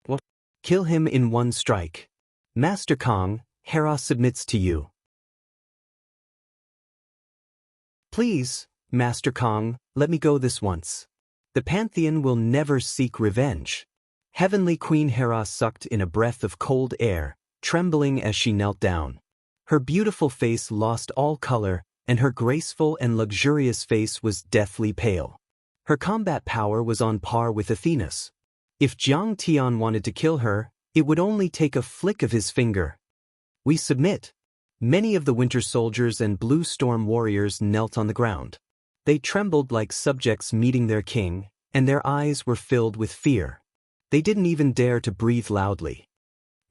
What? Kill him in one strike. Master Kong, Hera submits to you. Please, Master Kong, let me go this once. The Pantheon will never seek revenge. Heavenly Queen Hera sucked in a breath of cold air, trembling as she knelt down. Her beautiful face lost all color, and her graceful and luxurious face was deathly pale. Her combat power was on par with Athena's. If Jiang Tian wanted to kill her, it would only take a flick of his finger. We submit. Many of the Winter Soldiers and Blue Storm warriors knelt on the ground. They trembled like subjects meeting their king, and their eyes were filled with fear. They didn't even dare to breathe loudly.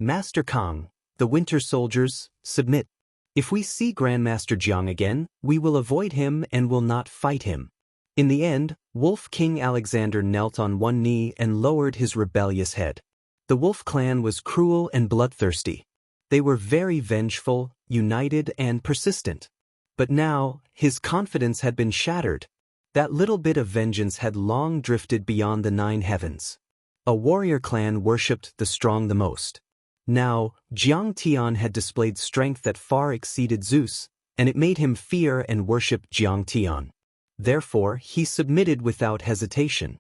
Master Kang, the Winter Soldiers, submit. If we see Grandmaster Jiang again, we will avoid him and will not fight him. In the end, Wolf King Alexander knelt on one knee and lowered his rebellious head. The Wolf clan was cruel and bloodthirsty. They were very vengeful, united, and persistent. But now, his confidence had been shattered. That little bit of vengeance had long drifted beyond the 9 heavens. A warrior clan worshipped the strong the most. Now, Jiang Tian had displayed strength that far exceeded Zeus, and it made him fear and worship Jiang Tian. Therefore, he submitted without hesitation.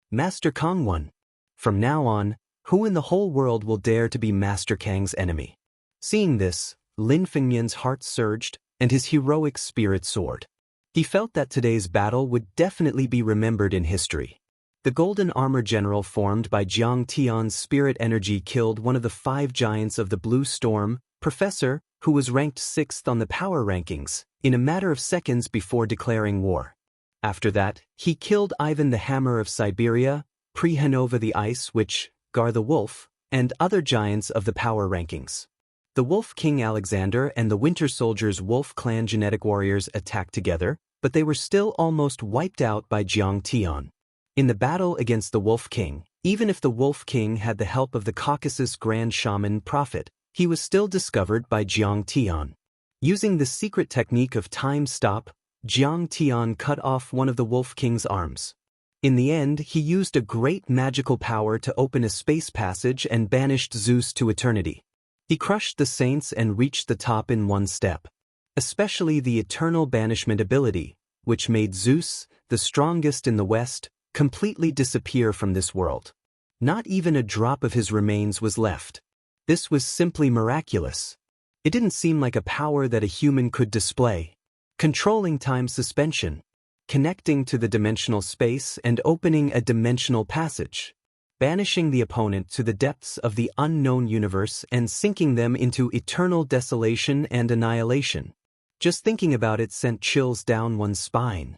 Master Kang won. From now on, who in the whole world will dare to be Master Kang's enemy? Seeing this, Lin Fengmian's heart surged, and his heroic spirit soared. He felt that today's battle would definitely be remembered in history. The golden armor general formed by Jiang Tian's spirit energy killed one of the 5 giants of the Blue Storm, Professor, who was ranked 6th on the power rankings, in a matter of seconds before declaring war. After that, he killed Ivan the Hammer of Siberia, Prehanova the Ice Witch, Gar the Wolf, and other giants of the power rankings. The Wolf King Alexander and the Winter Soldiers Wolf Clan genetic warriors attacked together, but they were still almost wiped out by Jiang Tian. In the battle against the Wolf King, even if the Wolf King had the help of the Caucasus Grand Shaman Prophet, he was still discovered by Jiang Tian. Using the secret technique of time stop, Jiang Tian cut off one of the Wolf King's arms. In the end, he used a great magical power to open a space passage and banished Zeus to eternity. He crushed the saints and reached the top in one step. Especially the eternal banishment ability, which made Zeus, the strongest in the West, completely disappear from this world. Not even a drop of his remains was left. This was simply miraculous. It didn't seem like a power that a human could display. Controlling time suspension, connecting to the dimensional space and opening a dimensional passage, banishing the opponent to the depths of the unknown universe and sinking them into eternal desolation and annihilation. Just thinking about it sent chills down one's spine.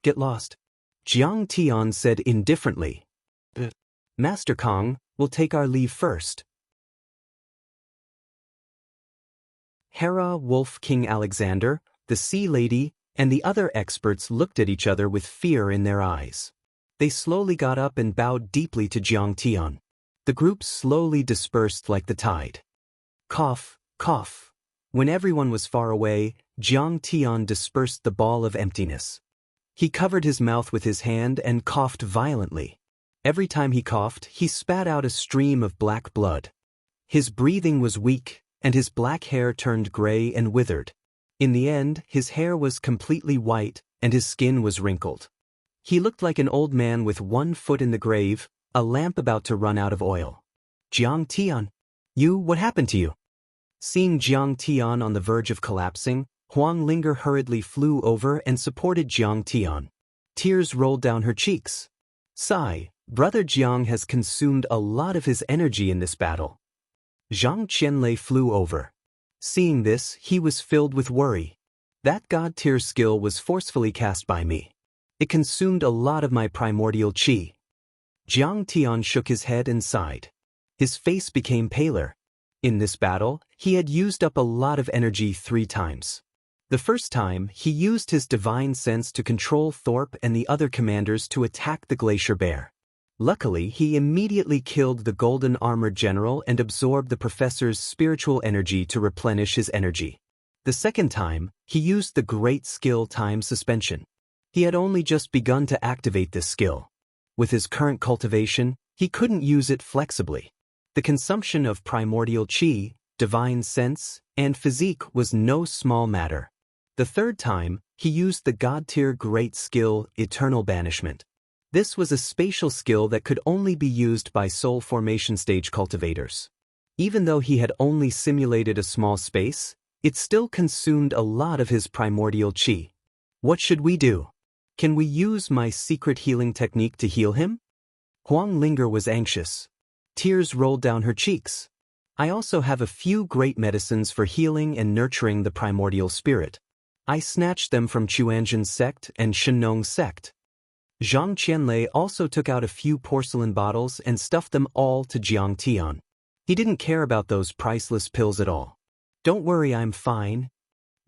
Get lost. Jiang Tian said indifferently. Master Kang, we'll take our leave first. Hera, Wolf King Alexander, the Sea Lady, and the other experts looked at each other with fear in their eyes. They slowly got up and bowed deeply to Jiang Tian. The group slowly dispersed like the tide. Cough, cough. When everyone was far away, Jiang Tian dispersed the ball of emptiness. He covered his mouth with his hand and coughed violently. Every time he coughed, he spat out a stream of black blood. His breathing was weak, and his black hair turned gray and withered. In the end, his hair was completely white, and his skin was wrinkled. He looked like an old man with one foot in the grave, a lamp about to run out of oil. Jiang Tian, what happened to you? Seeing Jiang Tian on the verge of collapsing, Wang Lin hurriedly flew over and supported Jiang Tian. Tears rolled down her cheeks. Sigh, Brother Jiang has consumed a lot of his energy in this battle. Zhang Qianlei flew over. Seeing this, he was filled with worry. That God-tier skill was forcefully cast by me. It consumed a lot of my primordial qi. Jiang Tian shook his head and sighed. His face became paler. In this battle, he had used up a lot of energy 3 times. The first time, he used his divine sense to control Thorpe and the other commanders to attack the Glacier Bear. Luckily, he immediately killed the Golden Armored General and absorbed the professor's spiritual energy to replenish his energy. The second time, he used the great skill time suspension. He had only just begun to activate this skill. With his current cultivation, he couldn't use it flexibly. The consumption of primordial qi, divine sense, and physique was no small matter. The third time, he used the God-tier great skill, Eternal Banishment. This was a spatial skill that could only be used by soul formation stage cultivators. Even though he had only simulated a small space, it still consumed a lot of his primordial qi. What should we do? Can we use my secret healing technique to heal him? Huang Linger was anxious. Tears rolled down her cheeks. I also have a few great medicines for healing and nurturing the primordial spirit. I snatched them from Chuanzhen's sect and Shenong's sect. Zhang Qianlei also took out a few porcelain bottles and stuffed them all to Jiang Tian. He didn't care about those priceless pills at all. Don't worry, I'm fine.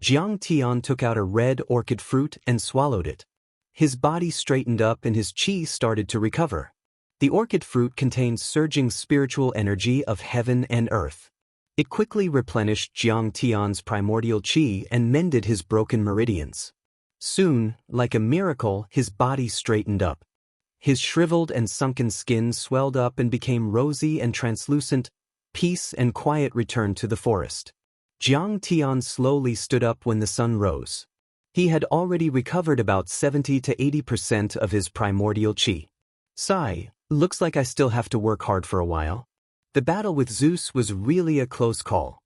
Jiang Tian took out a red orchid fruit and swallowed it. His body straightened up and his qi started to recover. The orchid fruit contained surging spiritual energy of heaven and earth. It quickly replenished Jiang Tian's primordial qi and mended his broken meridians. Soon, like a miracle, his body straightened up. His shriveled and sunken skin swelled up and became rosy and translucent. Peace and quiet returned to the forest. Jiang Tian slowly stood up when the sun rose. He had already recovered about 70 to 80% of his primordial qi. Sigh, looks like I still have to work hard for a while. The battle with Zeus was really a close call.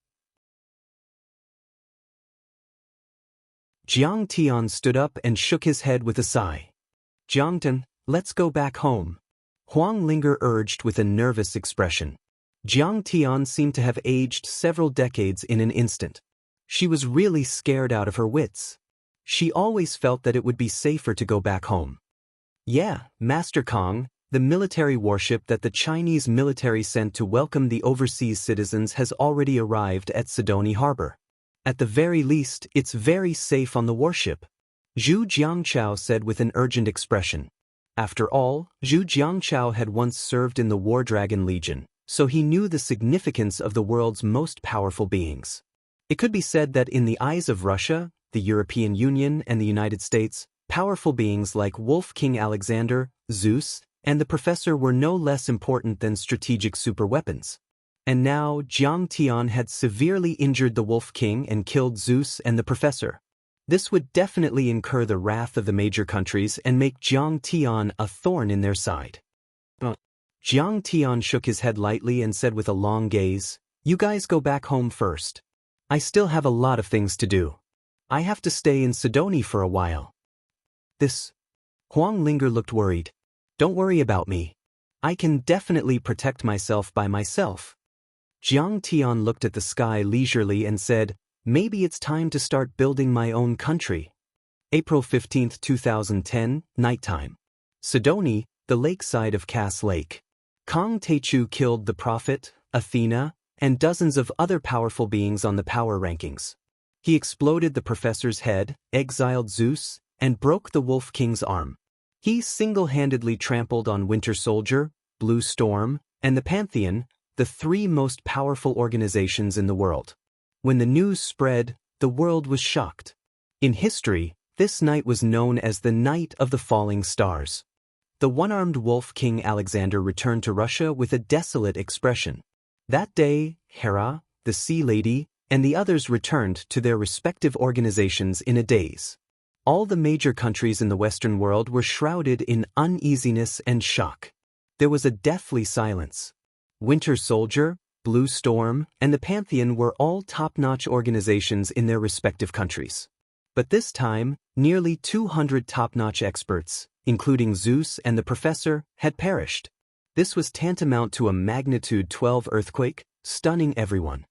Jiang Tian stood up and shook his head with a sigh. Jiangtan, let's go back home. Huang Linger urged with a nervous expression. Jiang Tian seemed to have aged several decades in an instant. She was really scared out of her wits. She always felt that it would be safer to go back home. Yeah, Master Kong, the military warship that the Chinese military sent to welcome the overseas citizens has already arrived at Sidoni Harbor. At the very least, it's very safe on the warship, Zhu Jiangchao said with an urgent expression. After all, Zhu Jiangchao had once served in the War Dragon Legion, so he knew the significance of the world's most powerful beings. It could be said that in the eyes of Russia, the European Union, and the United States, powerful beings like Wolf King Alexander, Zeus, and the Professor were no less important than strategic superweapons. And now Jiang Tian had severely injured the Wolf King and killed Zeus and the Professor. This would definitely incur the wrath of the major countries and make Jiang Tian a thorn in their side. Jiang Tian shook his head lightly and said with a long gaze, "You guys go back home first. I still have a lot of things to do. I have to stay in Sidoni for a while." Huang Linger looked worried. "Don't worry about me. I can definitely protect myself by myself." Jiang Tian looked at the sky leisurely and said, "Maybe it's time to start building my own country." April 15, 2010, nighttime. Sidoni, the lakeside of Cass Lake. Kong Teichu killed the Prophet, Athena, and dozens of other powerful beings on the power rankings. He exploded the Professor's head, exiled Zeus, and broke the Wolf King's arm. He single-handedly trampled on Winter Soldier, Blue Storm, and the Pantheon, the three most powerful organizations in the world. When the news spread, the world was shocked. In history, this night was known as the Night of the Falling Stars. The one-armed Wolf King Alexander returned to Russia with a desolate expression. That day, Hera, the Sea Lady, and the others returned to their respective organizations in a daze. All the major countries in the Western world were shrouded in uneasiness and shock. There was a deathly silence. Winter Soldier, Blue Storm, and the Pantheon were all top-notch organizations in their respective countries. But this time, nearly 200 top-notch experts, including Zeus and the Professor, had perished. This was tantamount to a magnitude 12 earthquake, stunning everyone.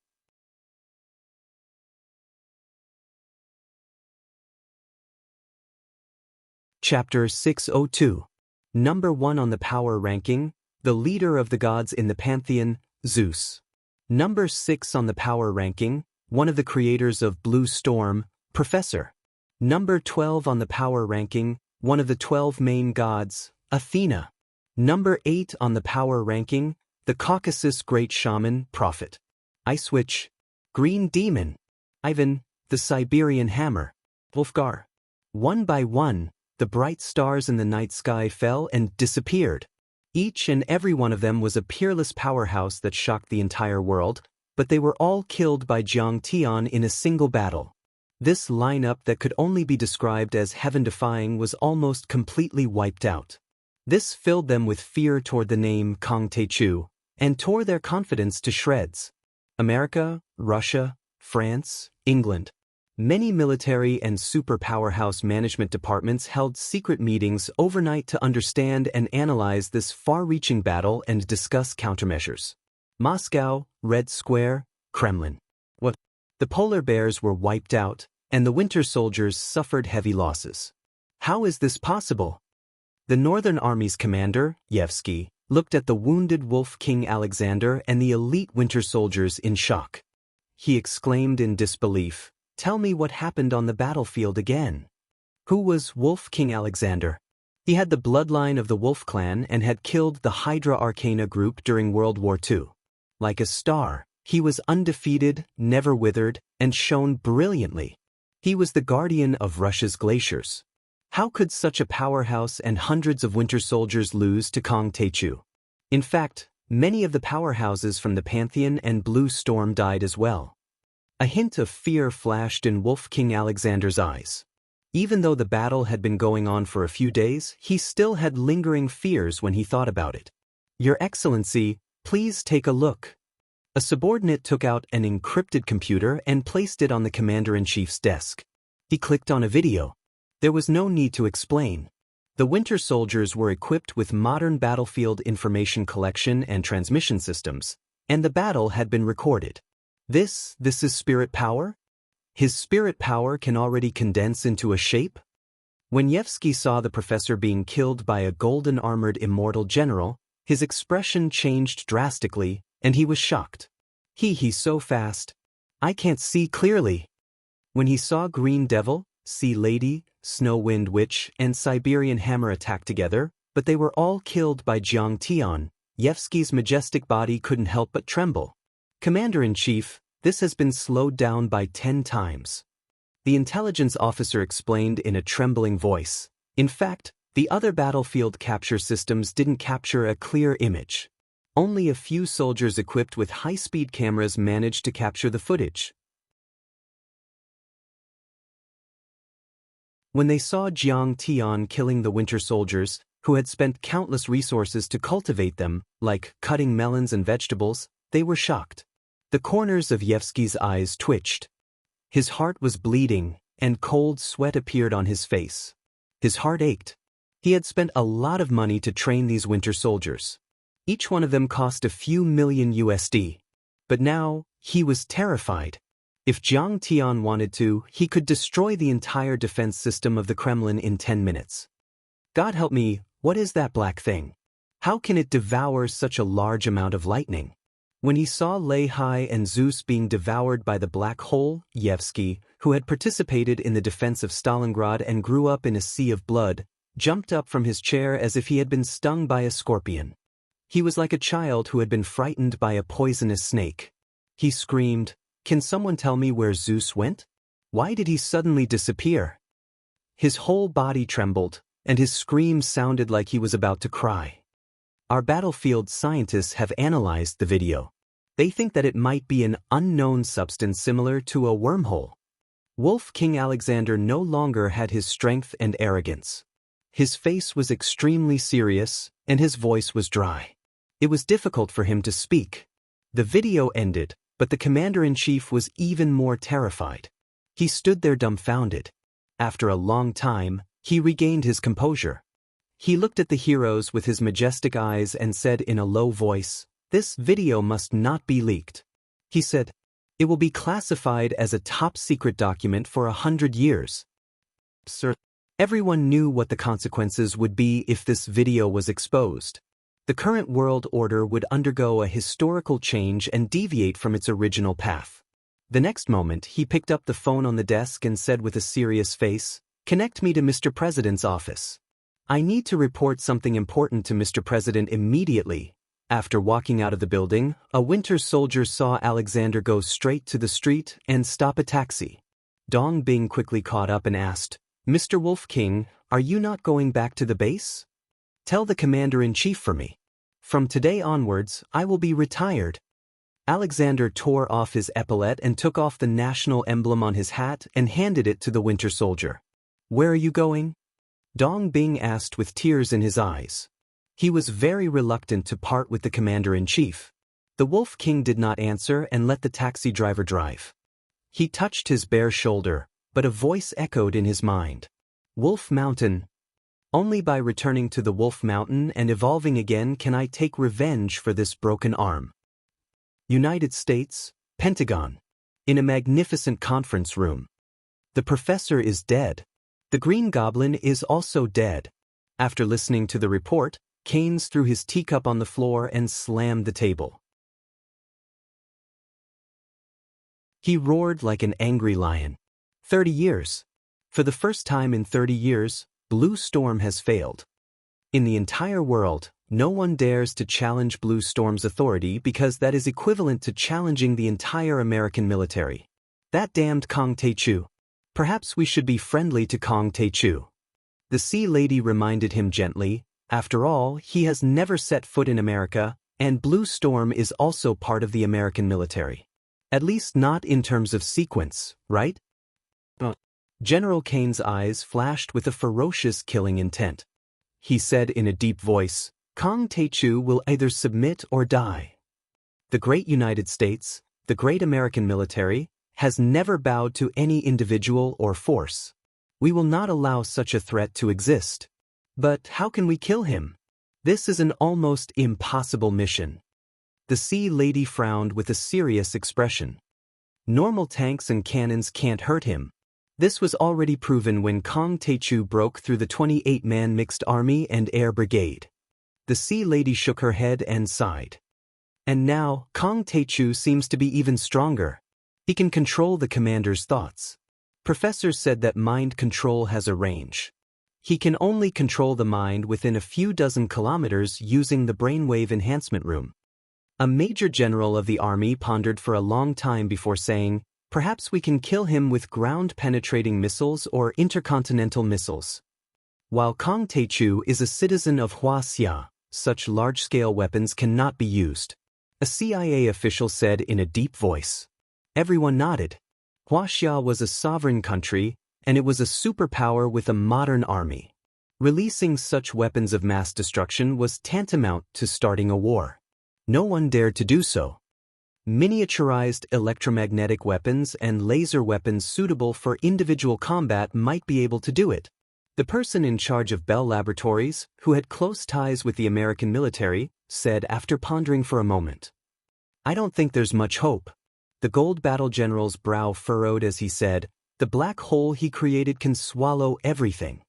Chapter 602. Number 1 on the power ranking, the leader of the gods in the Pantheon, Zeus. Number 6 on the power ranking, one of the creators of Blue Storm, Professor. Number 12 on the power ranking, one of the 12 main gods, Athena. Number 8 on the power ranking, the Caucasus Great Shaman, Prophet. Ice Witch, Green Demon, Ivan, the Siberian Hammer, Wolfgar. One by one, the bright stars in the night sky fell and disappeared. Each and every one of them was a peerless powerhouse that shocked the entire world, but they were all killed by Jiang Tian in a single battle. This lineup that could only be described as heaven-defying was almost completely wiped out. This filled them with fear toward the name Kong Teichu, and tore their confidence to shreds. America, Russia, France, England. Many military and super powerhouse management departments held secret meetings overnight to understand and analyze this far-reaching battle and discuss countermeasures. Moscow, Red Square, Kremlin. What? The polar bears were wiped out, and the winter soldiers suffered heavy losses. How is this possible? The Northern Army's commander, Yevsky, looked at the wounded Wolf King Alexander and the elite winter soldiers in shock. He exclaimed in disbelief, "Tell me what happened on the battlefield again." Who was Wolf King Alexander? He had the bloodline of the Wolf clan and had killed the Hydra Arcana group during World War II. Like a star, he was undefeated, never withered, and shone brilliantly. He was the guardian of Russia's glaciers. How could such a powerhouse and hundreds of winter soldiers lose to Kong Taechu? In fact, many of the powerhouses from the Pantheon and Blue Storm died as well. A hint of fear flashed in Wolf King Alexander's eyes. Even though the battle had been going on for a few days, he still had lingering fears when he thought about it. "Your Excellency, please take a look." A subordinate took out an encrypted computer and placed it on the commander-in-chief's desk. He clicked on a video. There was no need to explain. The winter soldiers were equipped with modern battlefield information collection and transmission systems, and the battle had been recorded. This is spirit power? His spirit power can already condense into a shape? When Yevsky saw the professor being killed by a golden-armored immortal general, his expression changed drastically, and he was shocked. He's so fast. I can't see clearly. When he saw Green Devil, Sea Lady, Snow Wind Witch, and Siberian Hammer attack together, but they were all killed by Jiang Tian, Yevsky's majestic body couldn't help but tremble. "Commander-in-Chief, this has been slowed down by 10 times. The intelligence officer explained in a trembling voice. In fact, the other battlefield capture systems didn't capture a clear image. Only a few soldiers equipped with high-speed cameras managed to capture the footage. When they saw Jiang Tian killing the winter soldiers, who had spent countless resources to cultivate them, like cutting melons and vegetables, they were shocked. The corners of Yevsky's eyes twitched. His heart was bleeding, and cold sweat appeared on his face. His heart ached. He had spent a lot of money to train these winter soldiers. Each one of them cost a few million USD. But now, he was terrified. If Jiang Tian wanted to, he could destroy the entire defense system of the Kremlin in 10 minutes. God help me, what is that black thing? How can it devour such a large amount of lightning? When he saw Lehi and Zeus being devoured by the black hole, Yevsky, who had participated in the defense of Stalingrad and grew up in a sea of blood, jumped up from his chair as if he had been stung by a scorpion. He was like a child who had been frightened by a poisonous snake. He screamed, "Can someone tell me where Zeus went? Why did he suddenly disappear?" His whole body trembled, and his scream sounded like he was about to cry. Our battlefield scientists have analyzed the video. They think that it might be an unknown substance similar to a wormhole. Wolf King Alexander no longer had his strength and arrogance. His face was extremely serious, and his voice was dry. It was difficult for him to speak. The video ended, but the commander-in-chief was even more terrified. He stood there dumbfounded. After a long time, he regained his composure. He looked at the heroes with his majestic eyes and said in a low voice, "This video must not be leaked." He said, "It will be classified as a top-secret document for 100 years. Sir, everyone knew what the consequences would be if this video was exposed. The current world order would undergo a historical change and deviate from its original path." The next moment, he picked up the phone on the desk and said with a serious face, "Connect me to Mr. President's office. I need to report something important to Mr. President immediately." After walking out of the building, a winter soldier saw Alexander go straight to the street and stop a taxi. Dong Bing quickly caught up and asked, "Mr. Wolf King, are you not going back to the base? Tell the commander-in-chief for me. From today onwards, I will be retired." Alexander tore off his epaulet and took off the national emblem on his hat and handed it to the winter soldier. "Where are you going?" Dong Bing asked with tears in his eyes. He was very reluctant to part with the commander-in-chief. The Wolf King did not answer and let the taxi driver drive. He touched his bare shoulder, but a voice echoed in his mind. Wolf Mountain. Only by returning to the Wolf Mountain and evolving again can I take revenge for this broken arm. United States, Pentagon. In a magnificent conference room. The professor is dead. The Green Goblin is also dead. After listening to the report, Keynes threw his teacup on the floor and slammed the table. He roared like an angry lion. 30 years. For the first time in 30 years, Blue Storm has failed. In the entire world, no one dares to challenge Blue Storm's authority because that is equivalent to challenging the entire American military. That damned Kong Tae-chu. Perhaps we should be friendly to Kong Tae-chu. The Sea Lady reminded him gently, after all, he has never set foot in America, and Blue Storm is also part of the American military. At least not in terms of sequence, right? General Keynes' eyes flashed with a ferocious killing intent. He said in a deep voice, Kong Tae-chu will either submit or die. The great United States, the great American military, has never bowed to any individual or force. We will not allow such a threat to exist. But how can we kill him? This is an almost impossible mission. The Sea Lady frowned with a serious expression. Normal tanks and cannons can't hurt him. This was already proven when Kong Tae-chu broke through the 28-man mixed army and air brigade. The Sea Lady shook her head and sighed. And now, Kong Tae-chu seems to be even stronger. He can control the commander's thoughts. Professors said that mind control has a range. He can only control the mind within a few dozen kilometers using the brainwave enhancement room. A major general of the army pondered for a long time before saying, perhaps we can kill him with ground-penetrating missiles or intercontinental missiles. While Kong Tae-chu is a citizen of Wuxia, such large-scale weapons cannot be used. A CIA official said in a deep voice. Everyone nodded. Wuxia was a sovereign country, and it was a superpower with a modern army. Releasing such weapons of mass destruction was tantamount to starting a war. No one dared to do so. Miniaturized electromagnetic weapons and laser weapons suitable for individual combat might be able to do it. The person in charge of Bell Laboratories, who had close ties with the American military, said after pondering for a moment. I don't think there's much hope. The Gold Battle General's brow furrowed as he said, the black hole he created can swallow everything.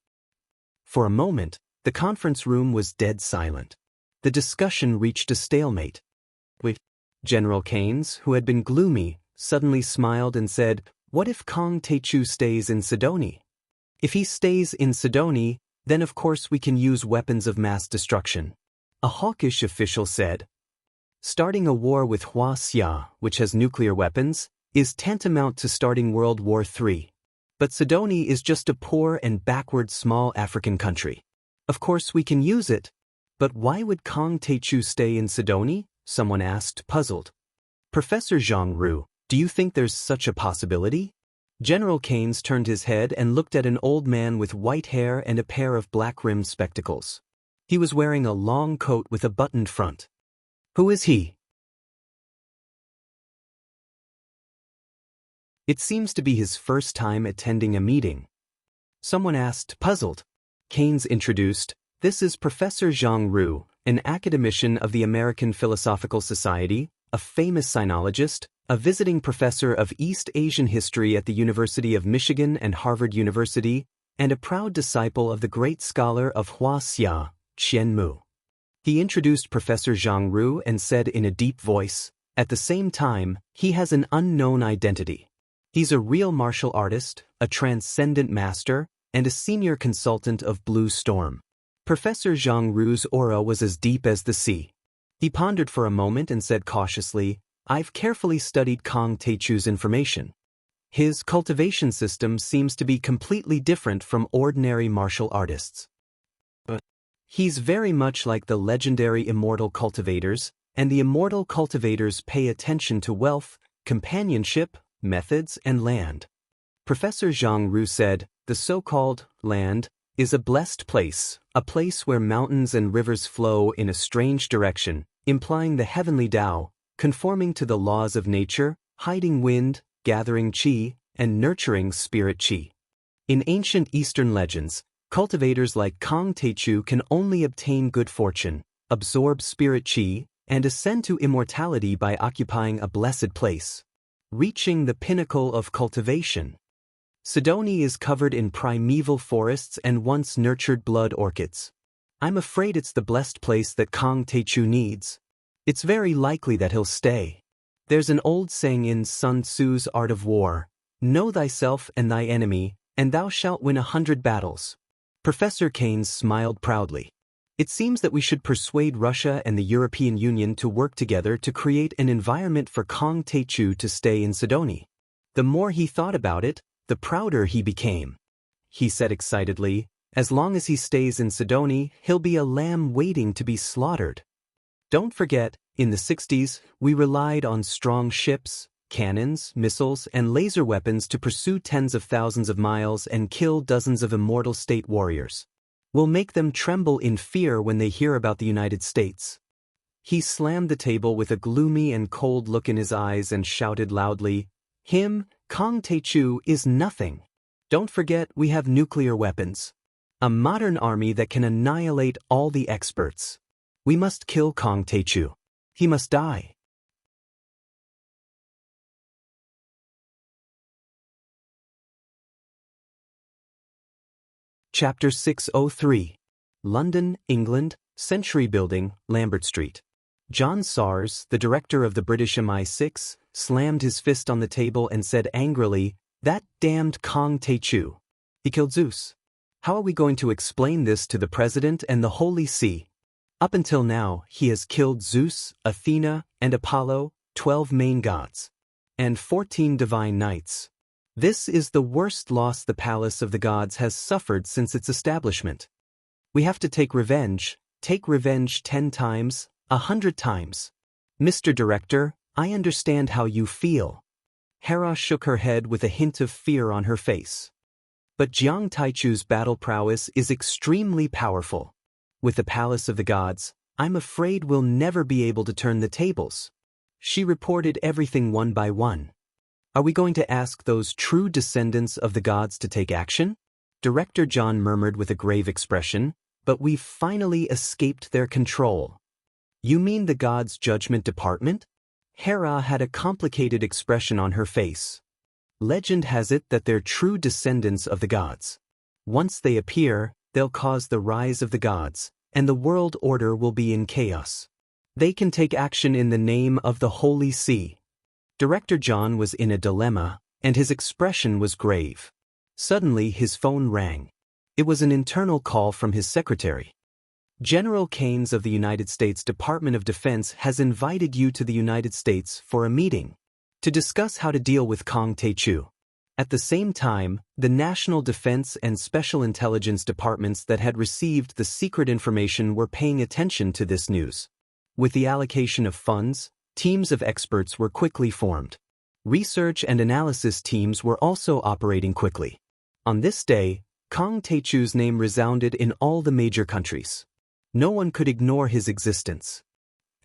For a moment, the conference room was dead silent. The discussion reached a stalemate. General Keynes, who had been gloomy, suddenly smiled and said, what if Kong Tae-chu stays in Sidoni? If he stays in Sidoni, then of course we can use weapons of mass destruction. A hawkish official said, starting a war with Wuxia, which has nuclear weapons, is tantamount to starting World War III. But Sidoni is just a poor and backward small African country. Of course we can use it. But why would Kong Tae-chu stay in Sidoni? Someone asked, puzzled. Professor Zhang Ru, do you think there's such a possibility? General Keynes turned his head and looked at an old man with white hair and a pair of black-rimmed spectacles. He was wearing a long coat with a buttoned front. Who is he? It seems to be his first time attending a meeting. Someone asked, puzzled. Keynes introduced, this is Professor Zhang Ru, an academician of the American Philosophical Society, a famous sinologist, a visiting professor of East Asian history at the University of Michigan and Harvard University, and a proud disciple of the great scholar of Wuxia, Qian Mu. He introduced Professor Zhang Ru and said in a deep voice, at the same time, he has an unknown identity. He's a real martial artist, a transcendent master, and a senior consultant of Blue Storm. Professor Zhang Ru's aura was as deep as the sea. He pondered for a moment and said cautiously, I've carefully studied Kong Tae-chu's information. His cultivation system seems to be completely different from ordinary martial artists. He's very much like the legendary Immortal cultivators, and the Immortal cultivators pay attention to wealth, companionship, methods, and land. Professor Zhang Ru said, the so-called land is a blessed place, a place where mountains and rivers flow in a strange direction, implying the heavenly Tao, conforming to the laws of nature, hiding wind, gathering qi, and nurturing spirit qi. In ancient Eastern legends, cultivators like Kang Techu can only obtain good fortune, absorb spirit qi, and ascend to immortality by occupying a blessed place, reaching the pinnacle of cultivation. Sidoni is covered in primeval forests and once nurtured blood orchids. I'm afraid it's the blessed place that Kang Techu needs. It's very likely that he'll stay. There's an old saying in Sun Tzu's Art of War, "Know thyself and thy enemy, and thou shalt win 100 battles." Professor Keynes smiled proudly. It seems that we should persuade Russia and the European Union to work together to create an environment for Kang Techu to stay in Sidoni. The more he thought about it, the prouder he became. He said excitedly, "As long as he stays in Sidoni, he'll be a lamb waiting to be slaughtered." Don't forget, in the 60s, we relied on strong ships, cannons, missiles, and laser weapons to pursue tens of thousands of miles and kill dozens of immortal state warriors. We'll make them tremble in fear when they hear about the United States. He slammed the table with a gloomy and cold look in his eyes and shouted loudly, "Him, Kang Techu, is nothing. Don't forget we have nuclear weapons. A modern army that can annihilate all the experts. We must kill Kang Techu. He must die." Chapter 603. London, England, Century Building, Lambert Street. John Sars, the director of the British MI6, slammed his fist on the table and said angrily, "That damned Kang Techu. He killed Zeus. How are we going to explain this to the President and the Holy See? Up until now, he has killed Zeus, Athena, and Apollo, 12 main gods, and 14 divine knights. This is the worst loss the Palace of the Gods has suffered since its establishment. We have to take revenge 10 times, 100 times. Mr. Director, I understand how you feel." Hera shook her head with a hint of fear on her face. "But Jiang Taichu's battle prowess is extremely powerful. With the Palace of the Gods, I'm afraid we'll never be able to turn the tables." She reported everything one by one. "Are we going to ask those true descendants of the gods to take action?" Director John murmured with a grave expression, "But we've finally escaped their control." "You mean the gods' judgment department?" Hera had a complicated expression on her face. "Legend has it that they're true descendants of the gods. Once they appear, they'll cause the rise of the gods, and the world order will be in chaos. They can take action in the name of the Holy See." Director John was in a dilemma, and his expression was grave. Suddenly his phone rang. It was an internal call from his secretary. "General Keynes of the United States Department of Defense has invited you to the United States for a meeting to discuss how to deal with Kang Techu." At the same time, the National Defense and Special Intelligence departments that had received the secret information were paying attention to this news. With the allocation of funds, teams of experts were quickly formed. Research and analysis teams were also operating quickly. On this day, Kang Techu's name resounded in all the major countries. No one could ignore his existence.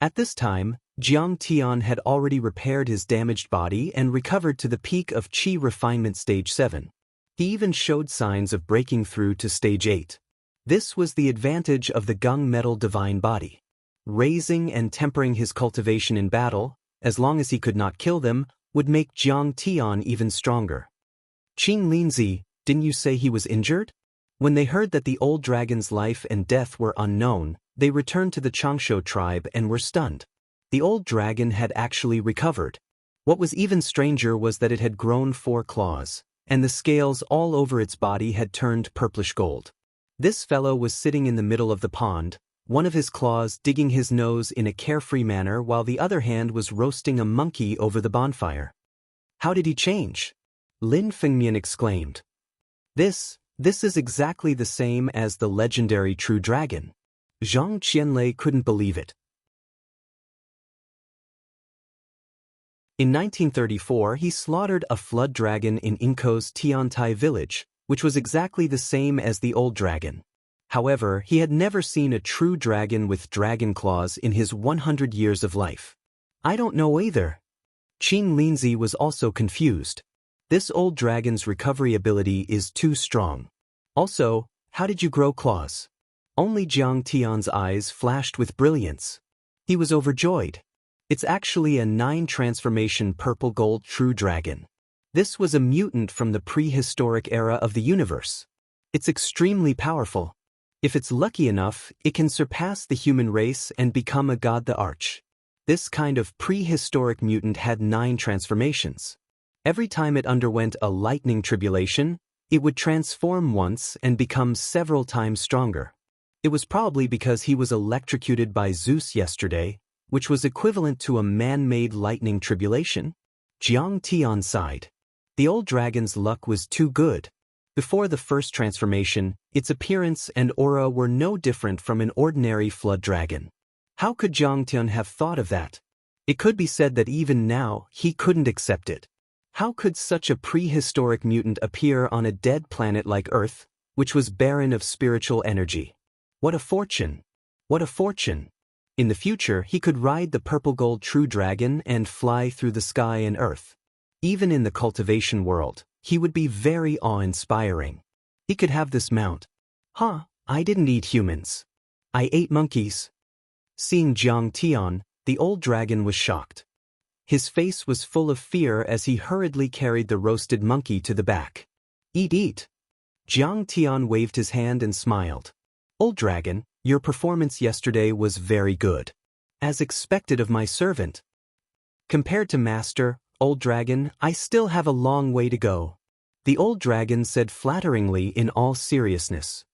At this time, Jiang Tian had already repaired his damaged body and recovered to the peak of Qi refinement stage 7. He even showed signs of breaking through to stage 8. This was the advantage of the gung metal divine body. Raising and tempering his cultivation in battle, as long as he could not kill them, would make Jiang Tian even stronger. "Qing Linzi, didn't you say he was injured?" When they heard that the old dragon's life and death were unknown, they returned to the Changshu tribe and were stunned. The old dragon had actually recovered. What was even stranger was that it had grown 4 claws, and the scales all over its body had turned purplish gold. This fellow was sitting in the middle of the pond, one of his claws digging his nose in a carefree manner while the other hand was roasting a monkey over the bonfire. "How did he change?" Lin Fengmian exclaimed. This is exactly the same as the legendary true dragon." Zhang Qianlei couldn't believe it. In 1934, he slaughtered a flood dragon in Inko's Tiantai village, which was exactly the same as the old dragon. However, he had never seen a true dragon with dragon claws in his 100 years of life. "I don't know either." Xianxia was also confused. This old dragon's recovery ability is too strong. Also, how did you grow claws? Only Jiang Tian's eyes flashed with brilliance. He was overjoyed. It's actually a 9-transformation purple gold true dragon. This was a mutant from the prehistoric era of the universe. It's extremely powerful. If it's lucky enough, it can surpass the human race and become a god the arch. This kind of prehistoric mutant had 9 transformations. Every time it underwent a lightning tribulation, it would transform once and become several times stronger. It was probably because he was electrocuted by Zeus yesterday, which was equivalent to a man-made lightning tribulation. Jiang Tian sighed. The old dragon's luck was too good. Before the first transformation, its appearance and aura were no different from an ordinary flood dragon. How could Jiang Tian have thought of that? It could be said that even now, he couldn't accept it. How could such a prehistoric mutant appear on a dead planet like Earth, which was barren of spiritual energy? What a fortune! What a fortune! In the future, he could ride the purple gold true dragon and fly through the sky and Earth. Even in the cultivation world, he would be very awe-inspiring. He could have this mount. Huh, I didn't eat humans. I ate monkeys. Seeing Jiang Tian, the old dragon was shocked. His face was full of fear as he hurriedly carried the roasted monkey to the back. Eat, eat. Jiang Tian waved his hand and smiled. Old dragon, your performance yesterday was very good. As expected of my servant. Compared to master, old dragon, I still have a long way to go. The old dragon said flatteringly in all seriousness.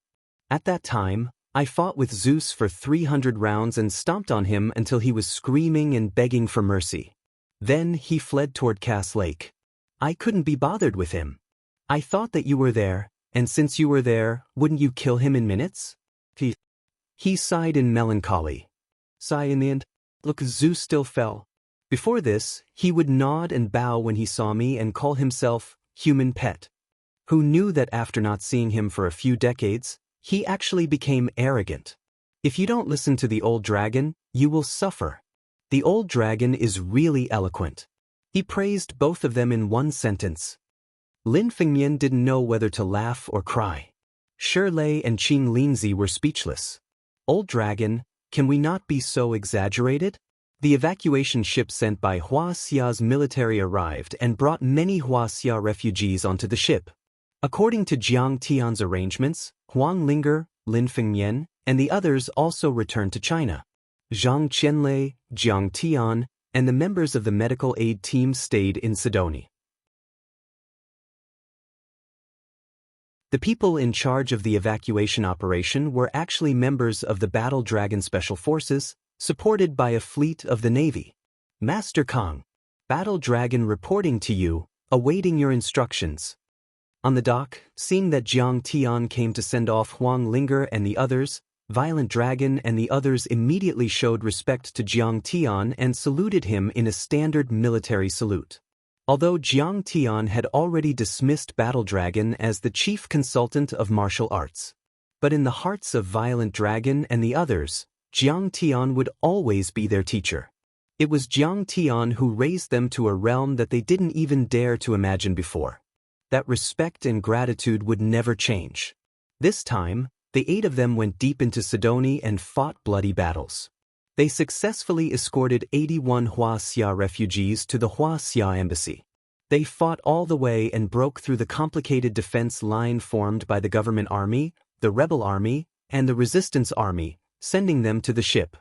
At that time, I fought with Zeus for 300 rounds and stomped on him until he was screaming and begging for mercy. Then he fled toward Cass Lake. I couldn't be bothered with him. I thought that you were there, and since you were there, wouldn't you kill him in minutes? He sighed in melancholy. Sigh in the end. Look, Zeus still fell. Before this, he would nod and bow when he saw me and call himself human pet. Who knew that after not seeing him for a few decades, he actually became arrogant. If you don't listen to the old dragon, you will suffer. The old dragon is really eloquent. He praised both of them in one sentence. Lin Fengmian didn't know whether to laugh or cry. Shirley and Xianxia were speechless. Old dragon, can we not be so exaggerated? The evacuation ship sent by Wuxia's military arrived and brought many Wuxia refugees onto the ship. According to Jiang Tian's arrangements, Wang Lin, Lin Fengmian, and the others also returned to China. Zhang Qianlei, Jiang Tian, and the members of the medical aid team stayed in Sidonie. The people in charge of the evacuation operation were actually members of the Battle Dragon Special Forces, supported by a fleet of the Navy. Master Kong, Battle Dragon reporting to you, awaiting your instructions. On the dock, seeing that Jiang Tian came to send off Wang Lin and the others, Violent Dragon and the others immediately showed respect to Jiang Tian and saluted him in a standard military salute. Although Jiang Tian had already dismissed Battle Dragon as the chief consultant of martial arts. But in the hearts of Violent Dragon and the others, Jiang Tian would always be their teacher. It was Jiang Tian who raised them to a realm that they didn't even dare to imagine before. That respect and gratitude would never change. This time, the 8 of them went deep into Sidonie and fought bloody battles. They successfully escorted 81 Wuxia refugees to the Wuxia embassy. They fought all the way and broke through the complicated defense line formed by the government army, the rebel army, and the resistance army, sending them to the ship.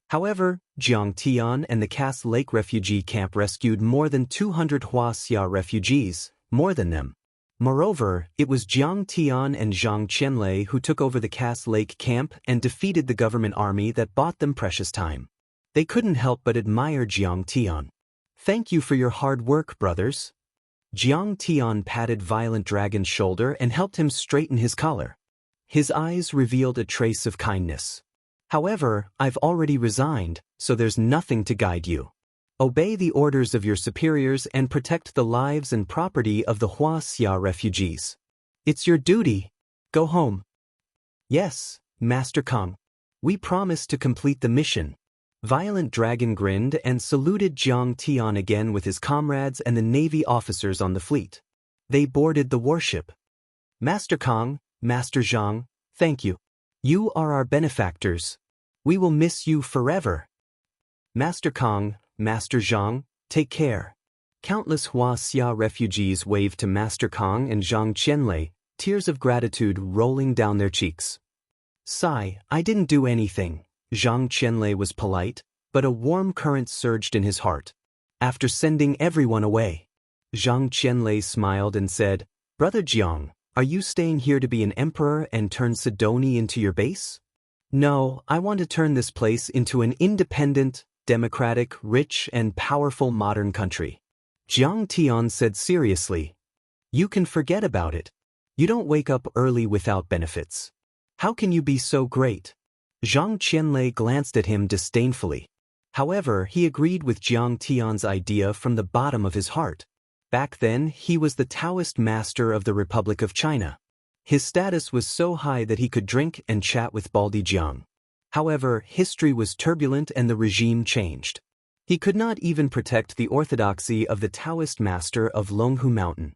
However, Jiang Tian and the Cass Lake refugee camp rescued more than 200 Wuxia refugees, more than them. Moreover, it was Jiang Tian and Zhang Qianlei who took over the Cass Lake camp and defeated the government army that bought them precious time. They couldn't help but admire Jiang Tian. Thank you for your hard work, brothers. Jiang Tian patted Violent Dragon's shoulder and helped him straighten his collar. His eyes revealed a trace of kindness. However, I've already resigned, so there's nothing to guide you. Obey the orders of your superiors and protect the lives and property of the Wuxia refugees. It's your duty. Go home. Yes, Master Kong. We promise to complete the mission. Violent Dragon grinned and saluted Jiang Tian again with his comrades and the navy officers on the fleet. They boarded the warship. Master Kong, Master Zhang, thank you. You are our benefactors. We will miss you forever. Master Kong, Master Zhang, take care. Countless Wuxia refugees waved to Master Kong and Zhang Qianlei, tears of gratitude rolling down their cheeks. Sigh, I didn't do anything. Zhang Qianlei was polite, but a warm current surged in his heart. After sending everyone away, Zhang Qianlei smiled and said, Brother Jiang, are you staying here to be an emperor and turn Sidoni into your base? No, I want to turn this place into an independent, democratic, rich, and powerful modern country. Jiang Tian said seriously. You can forget about it. You don't wake up early without benefits. How can you be so great? Zhang Qianlei glanced at him disdainfully. However, he agreed with Jiang Tian's idea from the bottom of his heart. Back then, he was the Daoist master of the Republic of China. His status was so high that he could drink and chat with Baldi Jiang. However, history was turbulent and the regime changed. He could not even protect the orthodoxy of the Daoist master of Longhu Mountain.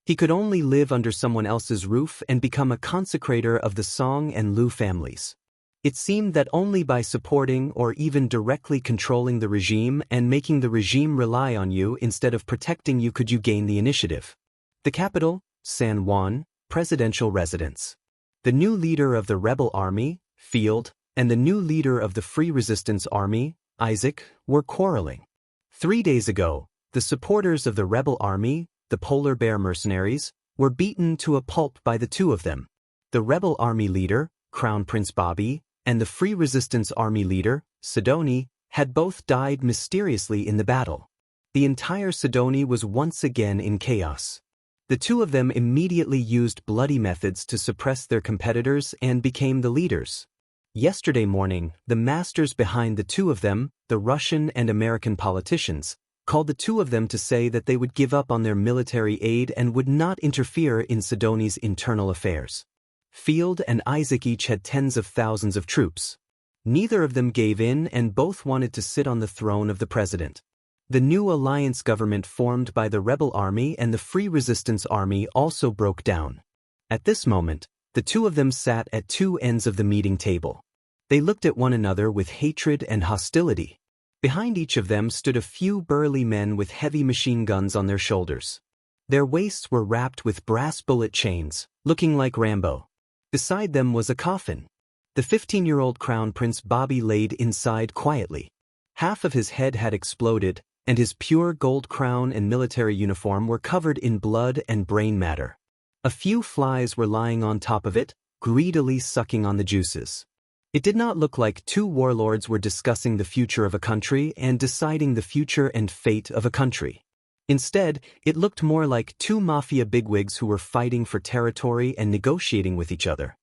He could only live under someone else's roof and become a consecrator of the Song and Lu families. It seemed that only by supporting or even directly controlling the regime and making the regime rely on you instead of protecting you could you gain the initiative. The capital, San Juan, presidential residence. The new leader of the rebel army, Field, and the new leader of the Free Resistance Army, Isaac, were quarreling. 3 days ago, the supporters of the rebel army, the Polar Bear mercenaries, were beaten to a pulp by the two of them. The rebel army leader, Crown Prince Bobby, and the Free Resistance Army leader, Sidoni, had both died mysteriously in the battle. The entire Sidoni was once again in chaos. The two of them immediately used bloody methods to suppress their competitors and became the leaders. Yesterday morning, the masters behind the two of them, the Russian and American politicians, called the two of them to say that they would give up on their military aid and would not interfere in Sidoni's internal affairs. Field and Isaac each had tens of thousands of troops. Neither of them gave in and both wanted to sit on the throne of the president. The new alliance government formed by the rebel army and the Free Resistance Army also broke down. At this moment, the two of them sat at two ends of the meeting table. They looked at one another with hatred and hostility. Behind each of them stood a few burly men with heavy machine guns on their shoulders. Their waists were wrapped with brass bullet chains, looking like Rambo. Beside them was a coffin. The 15-year-old Crown Prince Bobby laid inside quietly. Half of his head had exploded, and his pure gold crown and military uniform were covered in blood and brain matter. A few flies were lying on top of it, greedily sucking on the juices. It did not look like two warlords were discussing the future of a country and deciding the future and fate of a country. Instead, it looked more like two mafia bigwigs who were fighting for territory and negotiating with each other.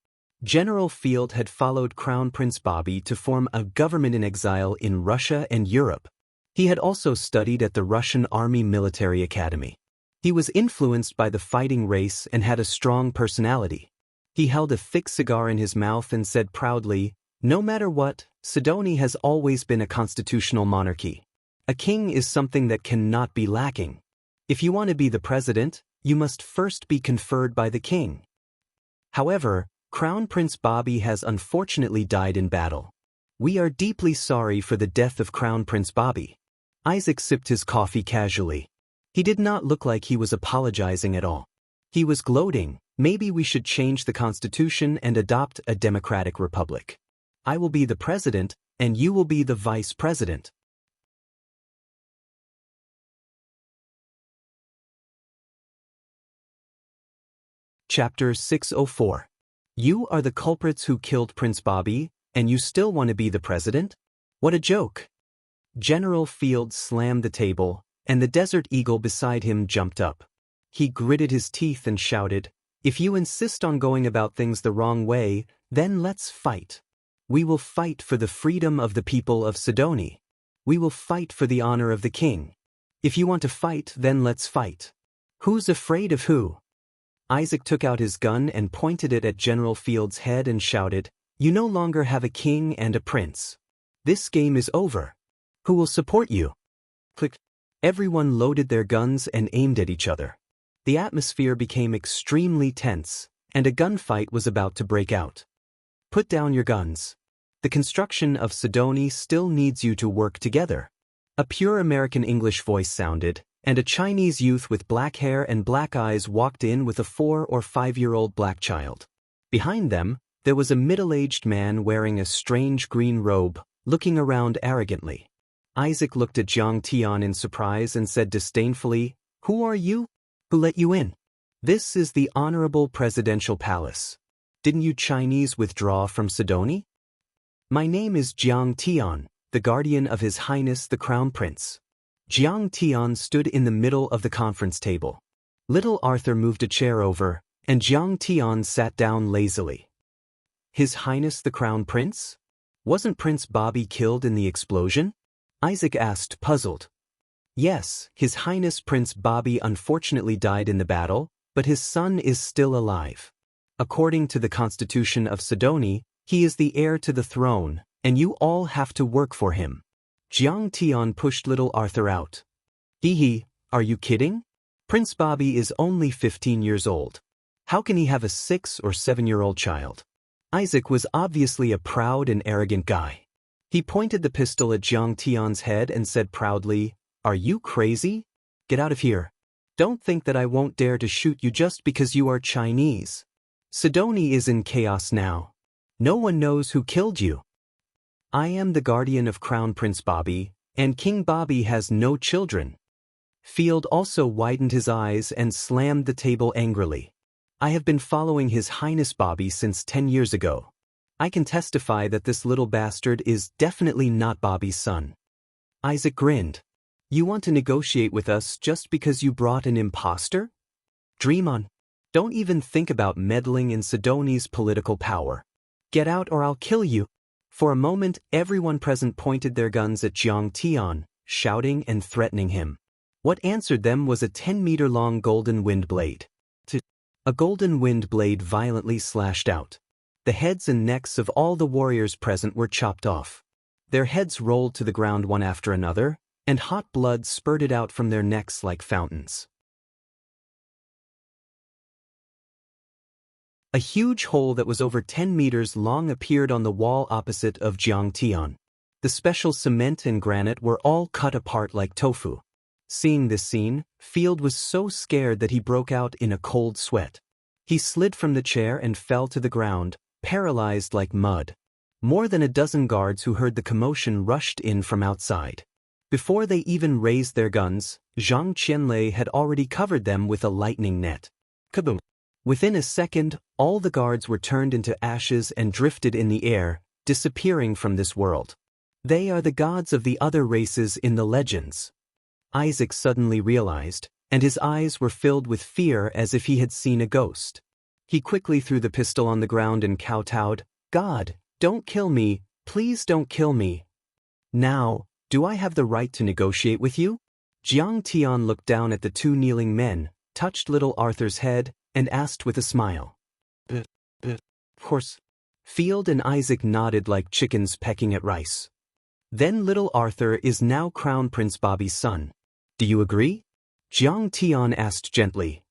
General Field had followed Crown Prince Bobby to form a government in exile in Russia and Europe. He had also studied at the Russian Army Military Academy. He was influenced by the fighting race and had a strong personality. He held a thick cigar in his mouth and said proudly, "No matter what, Sidoni has always been a constitutional monarchy. A king is something that cannot be lacking. If you want to be the president, you must first be conferred by the king." However, Crown Prince Bobby has unfortunately died in battle. We are deeply sorry for the death of Crown Prince Bobby. Isaac sipped his coffee casually. He did not look like he was apologizing at all. He was gloating, "Maybe we should change the constitution and adopt a democratic republic. I will be the president, and you will be the vice president." Chapter 604. You are the culprits who killed Prince Bobby, and you still want to be the president? What a joke. General Field slammed the table, and the Desert Eagle beside him jumped up. He gritted his teeth and shouted, "If you insist on going about things the wrong way, then let's fight. We will fight for the freedom of the people of Sidoni. We will fight for the honor of the king. If you want to fight, then let's fight. Who's afraid of who?" Isaac took out his gun and pointed it at General Field's head and shouted, You no longer have a king and a prince. This game is over. Who will support you? Click. Everyone loaded their guns and aimed at each other. The atmosphere became extremely tense, and a gunfight was about to break out. Put down your guns. The construction of Sidoni still needs you to work together. A pure American English voice sounded, and a Chinese youth with black hair and black eyes walked in with a 4 or 5-year-old black child. Behind them, there was a middle-aged man wearing a strange green robe, looking around arrogantly. Isaac looked at Jiang Tian in surprise and said disdainfully, "Who are you? Who let you in? This is the Honorable Presidential Palace. Didn't you Chinese withdraw from Sidoni?" "My name is Jiang Tian, the guardian of His Highness the Crown Prince." Jiang Tian stood in the middle of the conference table. Little Arthur moved a chair over, and Jiang Tian sat down lazily. "His Highness the Crown Prince? Wasn't Prince Bobby killed in the explosion?" Isaac asked, puzzled. "Yes, His Highness Prince Bobby unfortunately died in the battle, but his son is still alive. According to the Constitution of Sidoni, he is the heir to the throne, and you all have to work for him." Jiang Tian pushed little Arthur out. "Hee, are you kidding? Prince Bobby is only 15 years old. How can he have a 6 or 7-year-old child?" Isaac was obviously a proud and arrogant guy. He pointed the pistol at Jiang Tian's head and said proudly, "Are you crazy? Get out of here. Don't think that I won't dare to shoot you just because you are Chinese. Sidoni is in chaos now. No one knows who killed you. I am the guardian of Crown Prince Bobby, and King Bobby has no children." Field also widened his eyes and slammed the table angrily. "I have been following His Highness Bobby since 10 years ago. I can testify that this little bastard is definitely not Bobby's son." Isaac grinned. "You want to negotiate with us just because you brought an imposter? Dream on. Don't even think about meddling in Sidoni's political power. Get out or I'll kill you." For a moment, everyone present pointed their guns at Jiang Tian, shouting and threatening him. What answered them was a 10-meter-long golden wind blade. A golden wind blade violently slashed out. The heads and necks of all the warriors present were chopped off. Their heads rolled to the ground one after another, and hot blood spurted out from their necks like fountains. A huge hole that was over 10 meters long appeared on the wall opposite of Jiang Tian. The special cement and granite were all cut apart like tofu. Seeing this scene, Field was so scared that he broke out in a cold sweat. He slid from the chair and fell to the ground, paralyzed like mud. More than a dozen guards who heard the commotion rushed in from outside. Before they even raised their guns, Zhang Qianlei had already covered them with a lightning net. Kaboom! Within a second, all the guards were turned into ashes and drifted in the air, disappearing from this world. They are the gods of the other races in the legends. Isaac suddenly realized, and his eyes were filled with fear as if he had seen a ghost. He quickly threw the pistol on the ground and kowtowed, "God, don't kill me, please don't kill me. Now, do I have the right to negotiate with you?" Jiang Tian looked down at the 2 kneeling men, touched little Arthur's head, and asked with a smile. Of course." Field and Isaac nodded like chickens pecking at rice. "Then little Arthur is now Crown Prince Bobby's son. Do you agree?" Jiang Tian asked gently.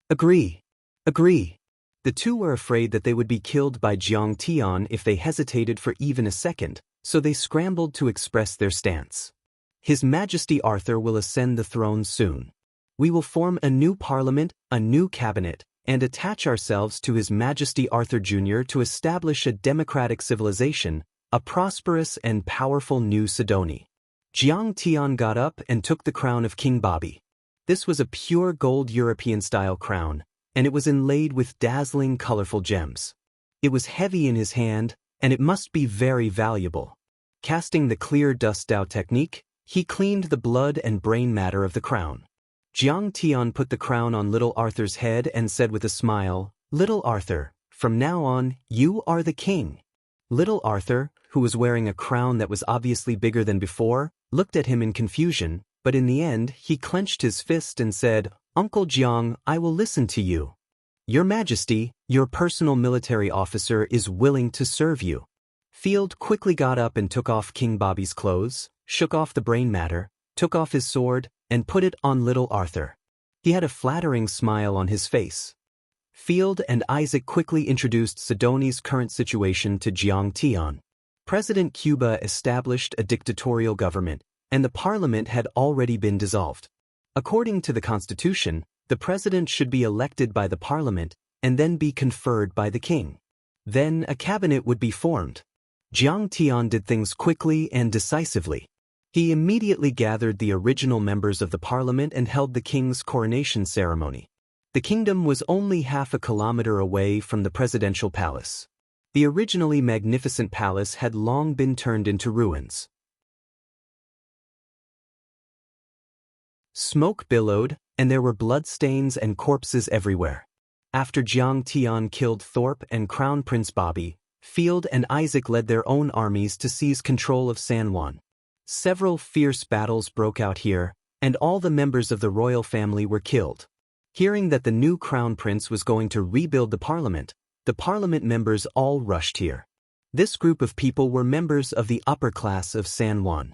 "Agree. Agree." The two were afraid that they would be killed by Jiang Tian if they hesitated for even a second, so they scrambled to express their stance. "His Majesty Arthur will ascend the throne soon. We will form a new parliament, a new cabinet, and attach ourselves to His Majesty Arthur Jr. to establish a democratic civilization, a prosperous and powerful new Sidoni." Jiang Tian got up and took the crown of King Bobby. This was a pure gold European-style crown, and it was inlaid with dazzling colorful gems. It was heavy in his hand, and it must be very valuable. Casting the clear dust out technique, he cleaned the blood and brain matter of the crown. Jiang Tian put the crown on little Arthur's head and said with a smile, "Little Arthur, from now on, you are the king." Little Arthur, who was wearing a crown that was obviously bigger than before, looked at him in confusion, but in the end he clenched his fist and said, "Uncle Jiang, I will listen to you. "Your Majesty, your personal military officer is willing to serve you." Field quickly got up and took off King Bobby's clothes, shook off the brain matter, took off his sword, and put it on little Arthur. He had a flattering smile on his face. Field and Isaac quickly introduced Sidoni's current situation to Jiang Tian. President Cuba established a dictatorial government, and the parliament had already been dissolved. According to the constitution, the president should be elected by the parliament and then be conferred by the king. Then a cabinet would be formed. Jiang Tian did things quickly and decisively. He immediately gathered the original members of the parliament and held the king's coronation ceremony. The kingdom was only half a kilometer away from the presidential palace. The originally magnificent palace had long been turned into ruins. Smoke billowed, and there were bloodstains and corpses everywhere. After Jiang Tian killed Thorpe and Crown Prince Bobby, Field and Isaac led their own armies to seize control of San Juan. Several fierce battles broke out here, and all the members of the royal family were killed. Hearing that the new crown prince was going to rebuild the parliament members all rushed here. This group of people were members of the upper class of San Juan.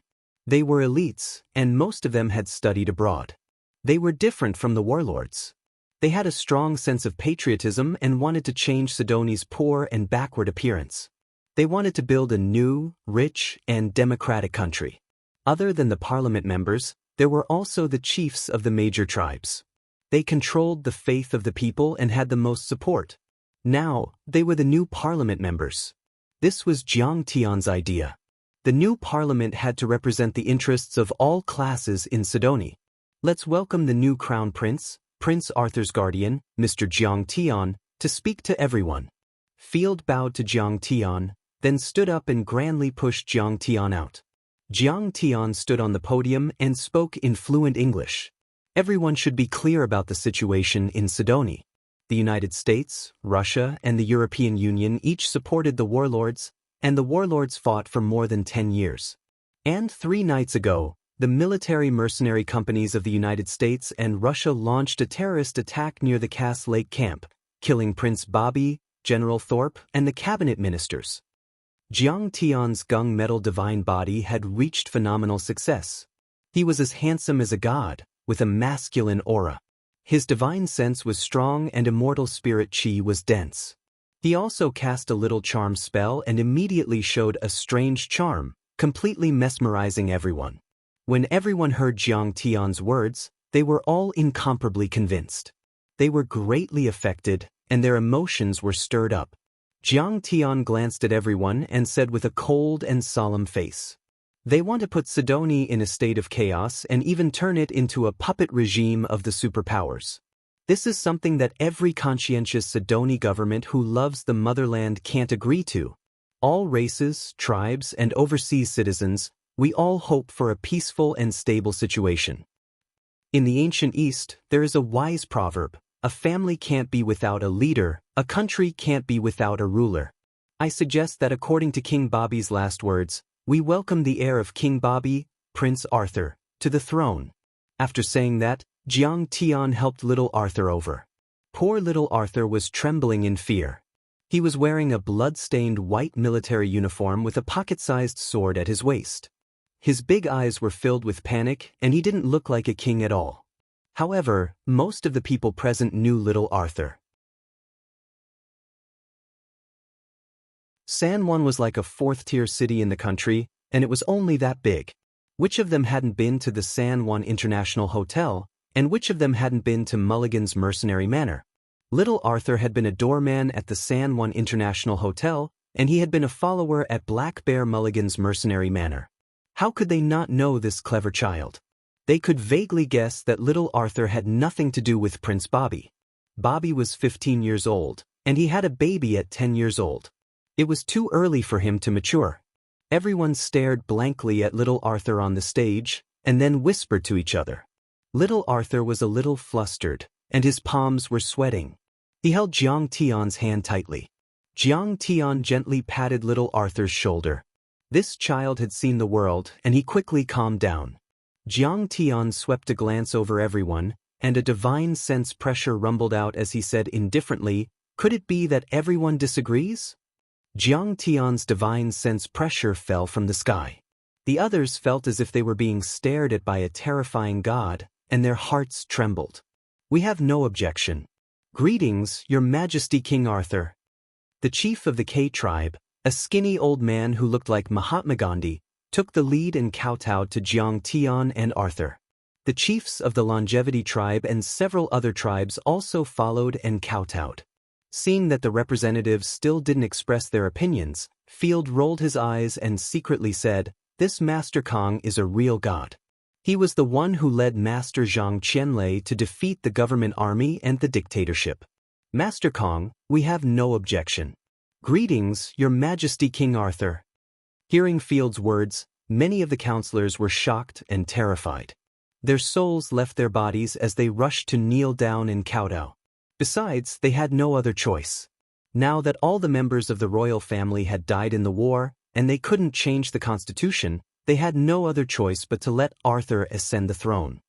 They were elites, and most of them had studied abroad. They were different from the warlords. They had a strong sense of patriotism and wanted to change Sidoni's poor and backward appearance. They wanted to build a new, rich, and democratic country. Other than the parliament members, there were also the chiefs of the major tribes. They controlled the faith of the people and had the most support. Now, they were the new parliament members. This was Jiang Tian's idea. The new parliament had to represent the interests of all classes in Sidoni. Let's welcome the new crown prince, Prince Arthur's guardian, Mr. Jiang Tian, to speak to everyone. Field bowed to Jiang Tian, then stood up and grandly pushed Jiang Tian out. Jiang Tian stood on the podium and spoke in fluent English. Everyone should be clear about the situation in Sidoni. The United States, Russia, and the European Union each supported the warlords, and the warlords fought for more than 10 years. And 3 nights ago, the military mercenary companies of the United States and Russia launched a terrorist attack near the Cass Lake camp, killing Prince Bobby, General Thorpe, and the cabinet ministers. Jiang Tian's gunmetal divine body had reached phenomenal success. He was as handsome as a god, with a masculine aura. His divine sense was strong and immortal spirit chi was dense. He also cast a little charm spell and immediately showed a strange charm, completely mesmerizing everyone. When everyone heard Jiang Tian's words, they were all incomparably convinced. They were greatly affected, and their emotions were stirred up. Jiang Tian glanced at everyone and said with a cold and solemn face, "They want to put Sidoni in a state of chaos and even turn it into a puppet regime of the superpowers. This is something that every conscientious Sidoni government who loves the motherland can't agree to. All races, tribes, and overseas citizens, we all hope for a peaceful and stable situation." In the ancient East, there is a wise proverb, "A family can't be without a leader, a country can't be without a ruler." I suggest that according to King Bobby's last words, we welcome the heir of King Bobby, Prince Arthur, to the throne. After saying that, Jiang Tian helped little Arthur over. Poor little Arthur was trembling in fear. He was wearing a blood-stained white military uniform with a pocket-sized sword at his waist. His big eyes were filled with panic, and he didn't look like a king at all. However, most of the people present knew little Arthur. San Juan was like a 4th-tier city in the country, and it was only that big. Which of them hadn't been to the San Juan International Hotel, and which of them hadn't been to Mulligan's Mercenary Manor? Little Arthur had been a doorman at the San Juan International Hotel, and he had been a follower at Black Bear Mulligan's Mercenary Manor. How could they not know this clever child? They could vaguely guess that little Arthur had nothing to do with Prince Bobby. Bobby was 15 years old, and he had a baby at 10 years old. It was too early for him to mature. Everyone stared blankly at little Arthur on the stage, and then whispered to each other. Little Arthur was a little flustered, and his palms were sweating. He held Jiang Tian's hand tightly. Jiang Tian gently patted little Arthur's shoulder. This child had seen the world, and he quickly calmed down. Jiang Tian swept a glance over everyone, and a divine sense pressure rumbled out as he said indifferently, "Could it be that everyone disagrees?" Jiang Tian's divine sense pressure fell from the sky. The others felt as if they were being stared at by a terrifying god, and their hearts trembled. "We have no objection. Greetings, Your Majesty King Arthur." The chief of the K tribe, a skinny old man who looked like Mahatma Gandhi, took the lead and kowtowed to Jiang Tian and Arthur. The chiefs of the Longevity tribe and several other tribes also followed and kowtowed. Seeing that the representatives still didn't express their opinions, Field rolled his eyes and secretly said, "This Master Kong is a real god." He was the one who led Master Zhang Qianlei to defeat the government army and the dictatorship. "Master Kong, we have no objection. Greetings, Your Majesty King Arthur." Hearing Field's words, many of the counselors were shocked and terrified. Their souls left their bodies as they rushed to kneel down and kowtow. Besides, they had no other choice. Now that all the members of the royal family had died in the war, and they couldn't change the constitution, they had no other choice but to let Arthur ascend the throne.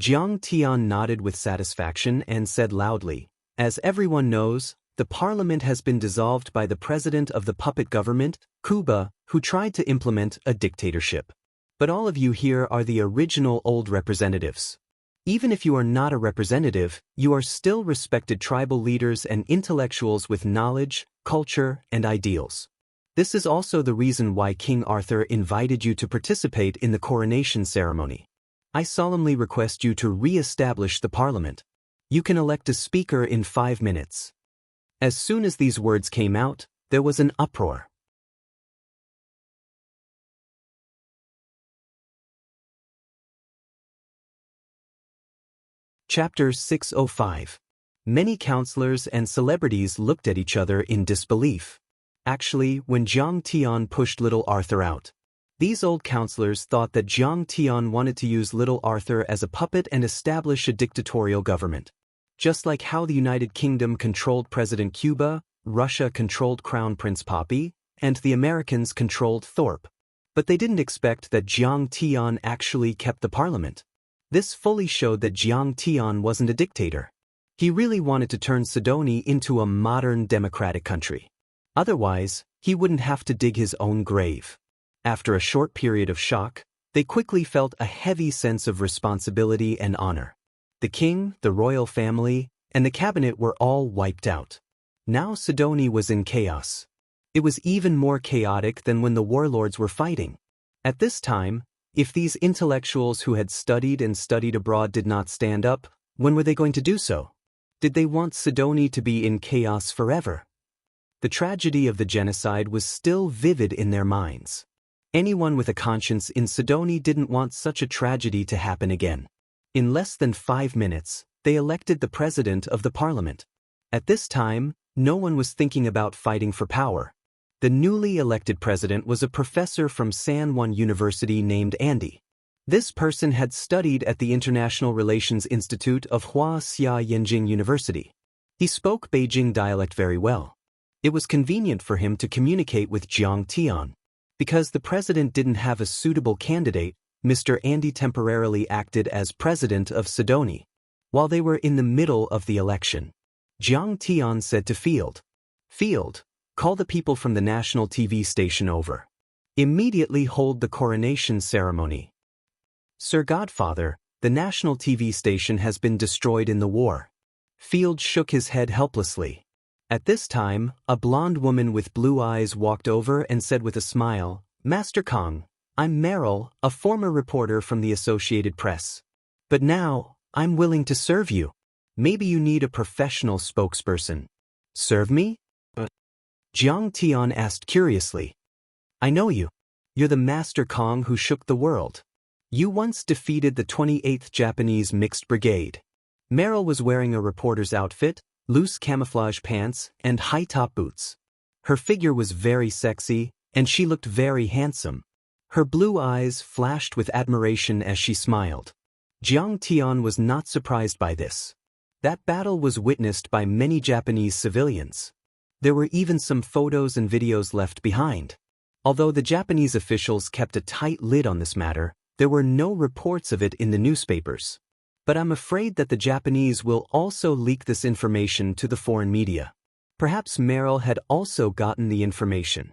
Jiang Tian nodded with satisfaction and said loudly, "As everyone knows, the parliament has been dissolved by the president of the puppet government, Kuba, who tried to implement a dictatorship. But all of you here are the original old representatives. Even if you are not a representative, you are still respected tribal leaders and intellectuals with knowledge, culture, and ideals. This is also the reason why King Arthur invited you to participate in the coronation ceremony. I solemnly request you to re-establish the parliament. You can elect a speaker in 5 minutes." As soon as these words came out, there was an uproar. Chapter 605. Many counselors and celebrities looked at each other in disbelief. Actually, when Jiang Tian pushed little Arthur out, these old counselors thought that Jiang Tian wanted to use little Arthur as a puppet and establish a dictatorial government. Just like how the United Kingdom controlled President Cuba, Russia controlled Crown Prince Poppy, and the Americans controlled Thorpe. But they didn't expect that Jiang Tian actually kept the parliament. This fully showed that Jiang Tian wasn't a dictator. He really wanted to turn Sidoni into a modern democratic country. Otherwise, he wouldn't have to dig his own grave. After a short period of shock, they quickly felt a heavy sense of responsibility and honor. The king, the royal family, and the cabinet were all wiped out. Now Sidoni was in chaos. It was even more chaotic than when the warlords were fighting. At this time, if these intellectuals who had studied and studied abroad did not stand up, when were they going to do so? Did they want Sidoni to be in chaos forever? The tragedy of the genocide was still vivid in their minds. Anyone with a conscience in Sidoni didn't want such a tragedy to happen again. In less than 5 minutes, they elected the president of the parliament. At this time, no one was thinking about fighting for power. The newly elected president was a professor from San Juan University named Andy. This person had studied at the International Relations Institute of Wuxia and Xianxia University. He spoke Beijing dialect very well. It was convenient for him to communicate with Jiang Tian. Because the president didn't have a suitable candidate, Mr. Andy temporarily acted as president of Sidoni. While they were in the middle of the election, Jiang Tian said to Field, "Field, call the people from the national TV station over. Immediately hold the coronation ceremony." "Sir Godfather, the national TV station has been destroyed in the war." Field shook his head helplessly. At this time, a blonde woman with blue eyes walked over and said with a smile, "Master Kong, I'm Meryl, a former reporter from the Associated Press. But now, I'm willing to serve you. Maybe you need a professional spokesperson." "Serve me?" Jiang Tian asked curiously. "I know you. You're the Master Kong who shook the world. You once defeated the 28th Japanese Mixed Brigade." Meryl was wearing a reporter's outfit, loose camouflage pants, and high-top boots. Her figure was very sexy, and she looked very handsome. Her blue eyes flashed with admiration as she smiled. Jiang Tian was not surprised by this. That battle was witnessed by many Japanese civilians. There were even some photos and videos left behind. Although the Japanese officials kept a tight lid on this matter, there were no reports of it in the newspapers. But I'm afraid that the Japanese will also leak this information to the foreign media. Perhaps Meryl had also gotten the information.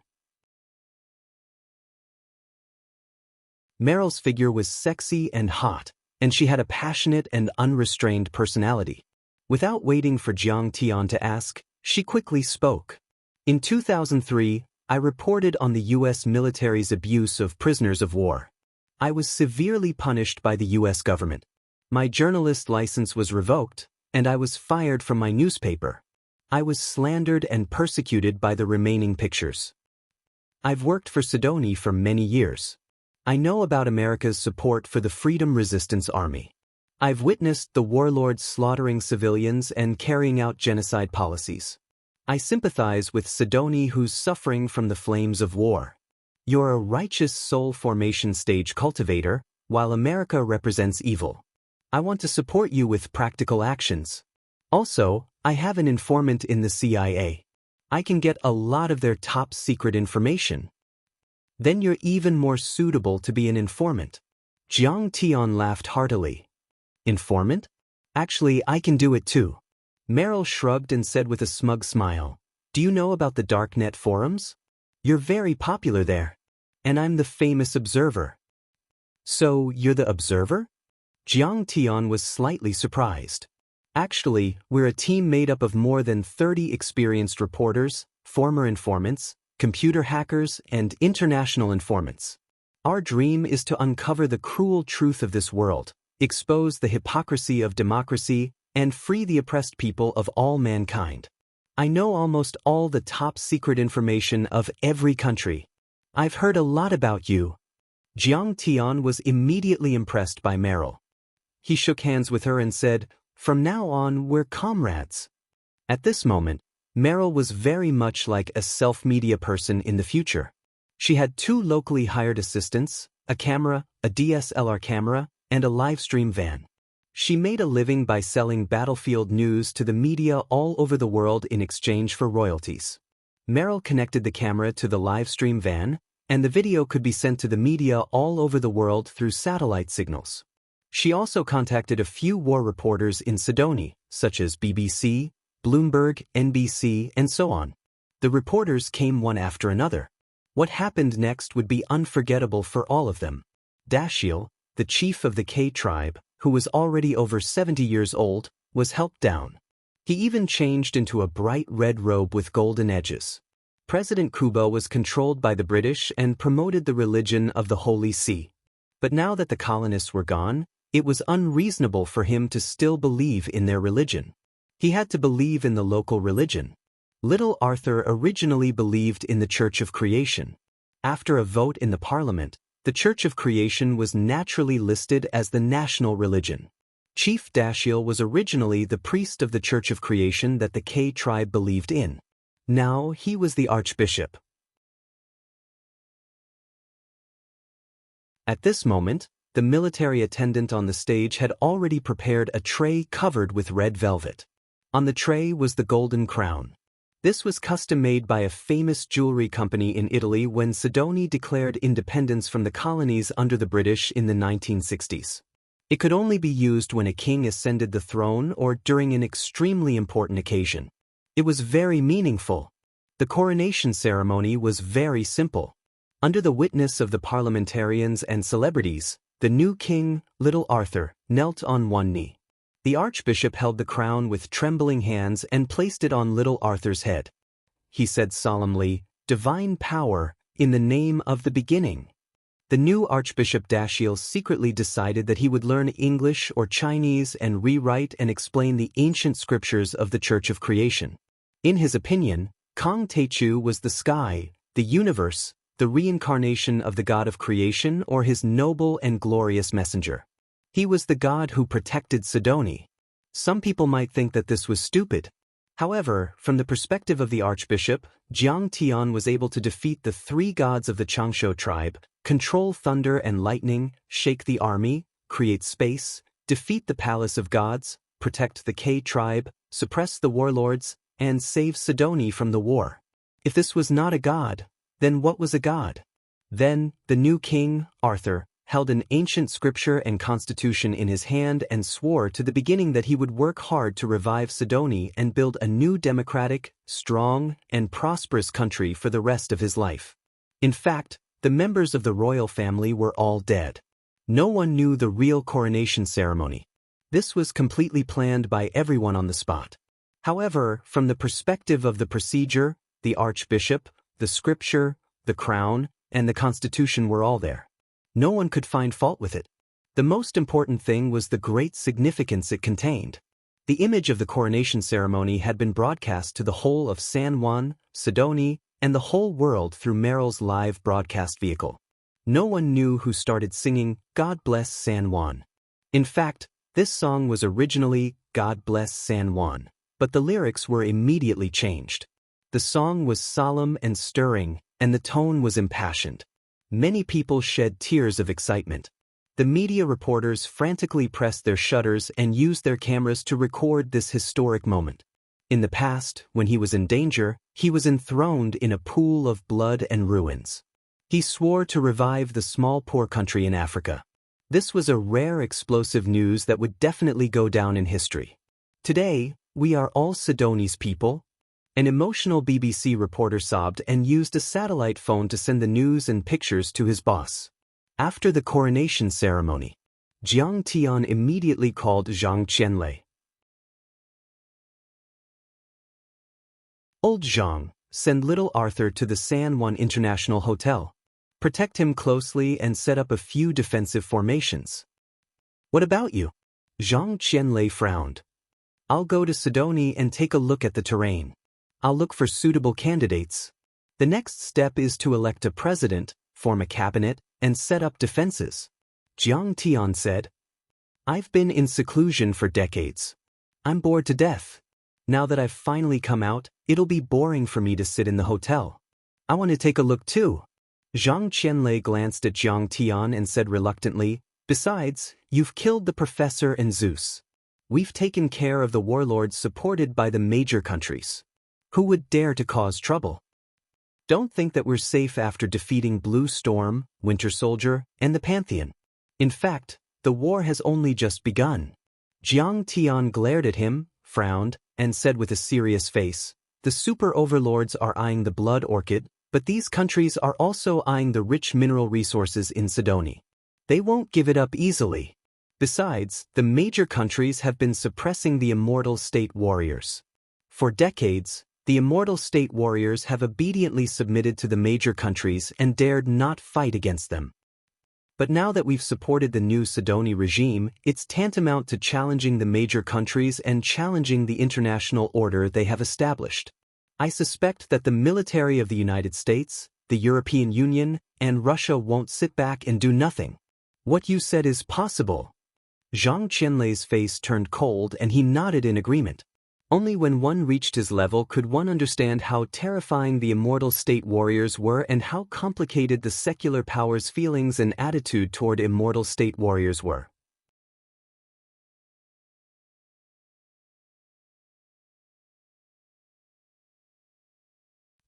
Meryl's figure was sexy and hot, and she had a passionate and unrestrained personality. Without waiting for Jiang Tian to ask, she quickly spoke. In 2003, I reported on the U.S. military's abuse of prisoners of war. I was severely punished by the U.S. government. My journalist license was revoked, and I was fired from my newspaper. I was slandered and persecuted by the remaining pictures. I've worked for Sidoni for many years. I know about America's support for the Freedom Resistance Army. I've witnessed the warlords slaughtering civilians and carrying out genocide policies. I sympathize with Sidoni who's suffering from the flames of war. You're a righteous soul formation stage cultivator, while America represents evil. I want to support you with practical actions. Also, I have an informant in the CIA. I can get a lot of their top secret information. Then you're even more suitable to be an informant. Jiang Tian laughed heartily. Informant? Actually, I can do it too. Meryl shrugged and said with a smug smile, Do you know about the darknet forums? You're very popular there. And I'm the famous observer. So, you're the observer? Jiang Tian was slightly surprised. Actually, we're a team made up of more than 30 experienced reporters, former informants, computer hackers, and international informants. Our dream is to uncover the cruel truth of this world, expose the hypocrisy of democracy, and free the oppressed people of all mankind. I know almost all the top secret information of every country. I've heard a lot about you. Jiang Tian was immediately impressed by Meryl. He shook hands with her and said, From now on, we're comrades. At this moment, Meryl was very much like a self-media person in the future. She had 2 locally hired assistants, a camera, a DSLR camera, and a livestream van. She made a living by selling battlefield news to the media all over the world in exchange for royalties. Meryl connected the camera to the livestream van, and the video could be sent to the media all over the world through satellite signals. She also contacted a few war reporters in Sidoni, such as BBC, Bloomberg, NBC, and so on. The reporters came one after another. What happened next would be unforgettable for all of them. Daoist, the chief of the K tribe, who was already over 70 years old, was helped down. He even changed into a bright red robe with golden edges. President Kubo was controlled by the British and promoted the religion of the Holy See. But now that the colonists were gone, it was unreasonable for him to still believe in their religion. He had to believe in the local religion. Little Arthur originally believed in the Church of Creation. After a vote in the Parliament, the Church of Creation was naturally listed as the national religion. Chief Daoist was originally the priest of the Church of Creation that the K tribe believed in. Now he was the archbishop. At this moment, the military attendant on the stage had already prepared a tray covered with red velvet. On the tray was the golden crown. This was custom-made by a famous jewelry company in Italy when Sidoni declared independence from the colonies under the British in the 1960s. It could only be used when a king ascended the throne or during an extremely important occasion. It was very meaningful. The coronation ceremony was very simple. Under the witness of the parliamentarians and celebrities, the new king, Little Arthur, knelt on one knee. The archbishop held the crown with trembling hands and placed it on Little Arthur's head. He said solemnly, "Divine power, in the name of the beginning." The new Archbishop Daoist secretly decided that he would learn English or Chinese and rewrite and explain the ancient scriptures of the Church of Creation. In his opinion, Kong Techu was the sky, the universe, the reincarnation of the God of creation or his noble and glorious messenger. He was the God who protected Sidoni. Some people might think that this was stupid. However, from the perspective of the archbishop, Jiang Tian was able to defeat the 3 gods of the Changsho tribe, control thunder and lightning, shake the army, create space, defeat the palace of gods, protect the K tribe, suppress the warlords, and save Sidoni from the war. If this was not a god, then what was a god? Then, the new king, Arthur, held an ancient scripture and constitution in his hand and swore to the beginning that he would work hard to revive Sidoni and build a new democratic, strong, and prosperous country for the rest of his life. In fact, the members of the royal family were all dead. No one knew the real coronation ceremony. This was completely planned by everyone on the spot. However, from the perspective of the procedure, the archbishop, the scripture, the crown, and the constitution were all there. No one could find fault with it. The most important thing was the great significance it contained. The image of the coronation ceremony had been broadcast to the whole of San Juan, Sidoni, and the whole world through Merrill's live broadcast vehicle. No one knew who started singing God Bless San Juan. In fact, this song was originally God Bless San Juan, but the lyrics were immediately changed. The song was solemn and stirring, and the tone was impassioned. Many people shed tears of excitement. The media reporters frantically pressed their shutters and used their cameras to record this historic moment. In the past, when he was in danger, he was enthroned in a pool of blood and ruins. He swore to revive the small poor country in Africa. This was a rare explosive news that would definitely go down in history. Today, we are all Sidoni's people. An emotional BBC reporter sobbed and used a satellite phone to send the news and pictures to his boss. After the coronation ceremony, Jiang Tian immediately called Zhang Qianlei. Old Zhang, send little Arthur to the San Juan International Hotel. Protect him closely and set up a few defensive formations. What about you? Zhang Qianlei frowned. I'll go to Sidoni and take a look at the terrain. I'll look for suitable candidates. The next step is to elect a president, form a cabinet, and set up defenses. Jiang Tian said. I've been in seclusion for decades. I'm bored to death. Now that I've finally come out, it'll be boring for me to sit in the hotel. I want to take a look too. Zhang Qianlei glanced at Jiang Tian and said reluctantly, besides, you've killed the professor and Zeus. We've taken care of the warlords supported by the major countries. Who would dare to cause trouble? Don't think that we're safe after defeating Blue Storm, Winter Soldier, and the Pantheon. In fact, the war has only just begun. Jiang Tian glared at him, frowned, and said with a serious face, the super overlords are eyeing the blood orchid, but these countries are also eyeing the rich mineral resources in Sidoni. They won't give it up easily. Besides, the major countries have been suppressing the immortal state warriors. For decades, the immortal state warriors have obediently submitted to the major countries and dared not fight against them. But now that we've supported the new Sidoni regime, it's tantamount to challenging the major countries and challenging the international order they have established. I suspect that the military of the United States, the European Union, and Russia won't sit back and do nothing. What you said is possible. Zhang Qianlei's face turned cold and he nodded in agreement. Only when one reached his level could one understand how terrifying the immortal state warriors were and how complicated the secular powers' feelings and attitude toward immortal state warriors were.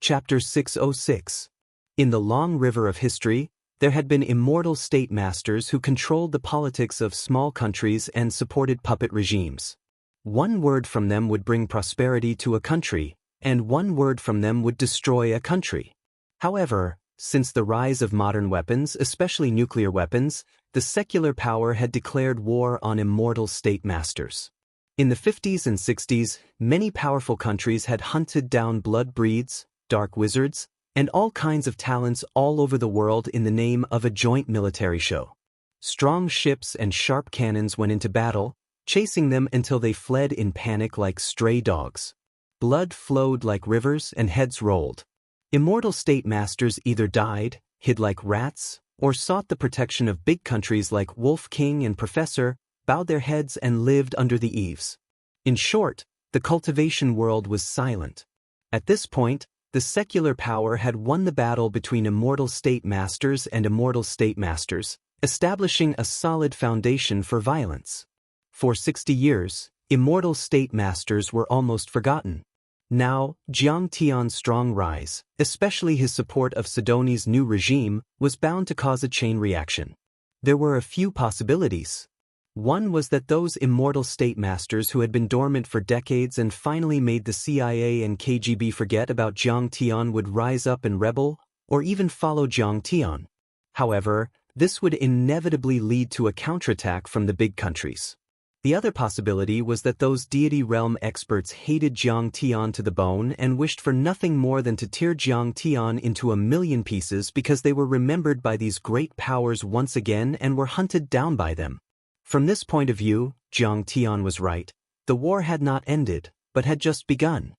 Chapter 606. In the long river of history, there had been immortal state masters who controlled the politics of small countries and supported puppet regimes. One word from them would bring prosperity to a country, and one word from them would destroy a country. However, since the rise of modern weapons, especially nuclear weapons, the secular power had declared war on immortal state masters. In the 50s and 60s, many powerful countries had hunted down blood breeds, dark wizards, and all kinds of talents all over the world in the name of a joint military show. Strong ships and sharp cannons went into battle, chasing them until they fled in panic like stray dogs. Blood flowed like rivers and heads rolled. Immortal state masters either died, hid like rats, or sought the protection of big countries like Wolf King and Professor, bowed their heads and lived under the eaves. In short, the cultivation world was silent. At this point, the secular power had won the battle between immortal state masters and immortal state masters, establishing a solid foundation for violence. For 60 years, immortal state masters were almost forgotten. Now, Jiang Tian's strong rise, especially his support of Sidoni's new regime, was bound to cause a chain reaction. There were a few possibilities. One was that those immortal state masters who had been dormant for decades and finally made the CIA and KGB forget about Jiang Tian would rise up and rebel, or even follow Jiang Tian. However, this would inevitably lead to a counterattack from the big countries. The other possibility was that those deity realm experts hated Jiang Tian to the bone and wished for nothing more than to tear Jiang Tian into a million pieces because they were remembered by these great powers once again and were hunted down by them. From this point of view, Jiang Tian was right. The war had not ended, but had just begun.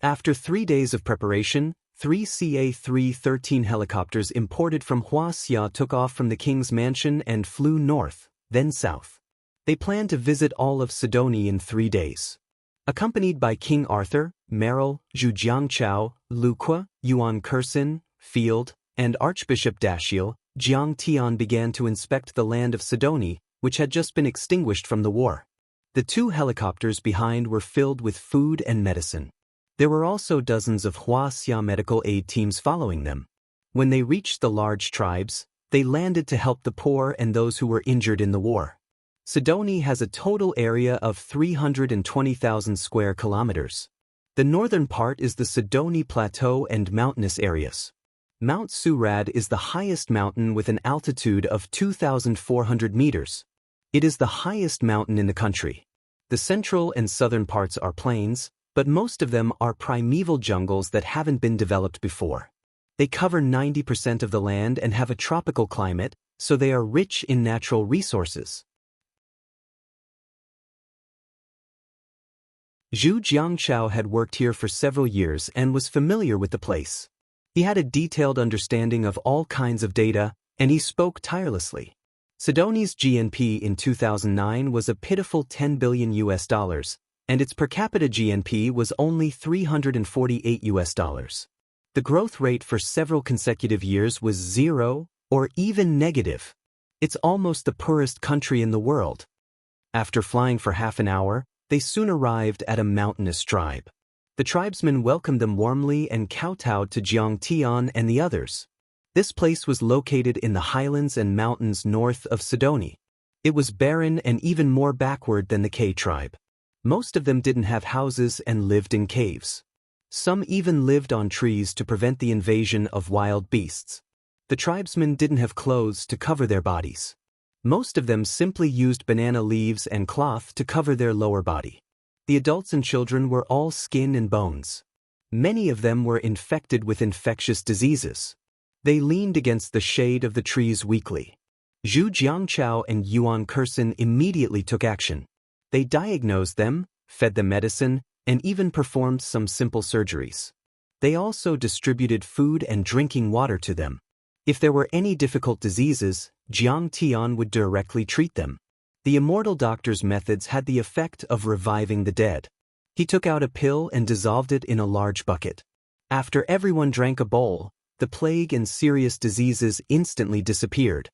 After 3 days of preparation, 3 CA-313 helicopters imported from Wuxia took off from the king's mansion and flew north, then south. They planned to visit all of Sidonie in 3 days. Accompanied by King Arthur, Merrill, Zhu Jiangchao, Luqua, Yuan Kursin, Field, and Archbishop Dashiel, Jiang Tian began to inspect the land of Sidonie, which had just been extinguished from the war. The 2 helicopters behind were filled with food and medicine. There were also dozens of Wuxia medical aid teams following them. When they reached the large tribes, they landed to help the poor and those who were injured in the war. Sidonie has a total area of 320,000 square kilometers. The northern part is the Sidonie Plateau and mountainous areas. Mount Surad is the highest mountain with an altitude of 2,400 meters. It is the highest mountain in the country. The central and southern parts are plains, but most of them are primeval jungles that haven't been developed before. They cover 90% of the land and have a tropical climate, so they are rich in natural resources. Zhu Jiangchao had worked here for several years and was familiar with the place. He had a detailed understanding of all kinds of data, and he spoke tirelessly. Sidonie's GNP in 2009 was a pitiful $10 billion, and its per capita GNP was only $348. The growth rate for several consecutive years was 0 or even negative. It's almost the poorest country in the world. After flying for half an hour, they soon arrived at a mountainous tribe. The tribesmen welcomed them warmly and kowtowed to Jiang Tian and the others. This place was located in the highlands and mountains north of Sidonie. It was barren and even more backward than the K tribe. Most of them didn't have houses and lived in caves. Some even lived on trees to prevent the invasion of wild beasts. The tribesmen didn't have clothes to cover their bodies. Most of them simply used banana leaves and cloth to cover their lower body. The adults and children were all skin and bones. Many of them were infected with infectious diseases. They leaned against the shade of the trees weakly. Zhu Jiangchao and Yuan Kursin immediately took action. They diagnosed them, fed them medicine, and even performed some simple surgeries. They also distributed food and drinking water to them. If there were any difficult diseases, Jiang Tian would directly treat them. The Immortal doctor's methods had the effect of reviving the dead. He took out a pill and dissolved it in a large bucket. After everyone drank a bowl, the plague and serious diseases instantly disappeared.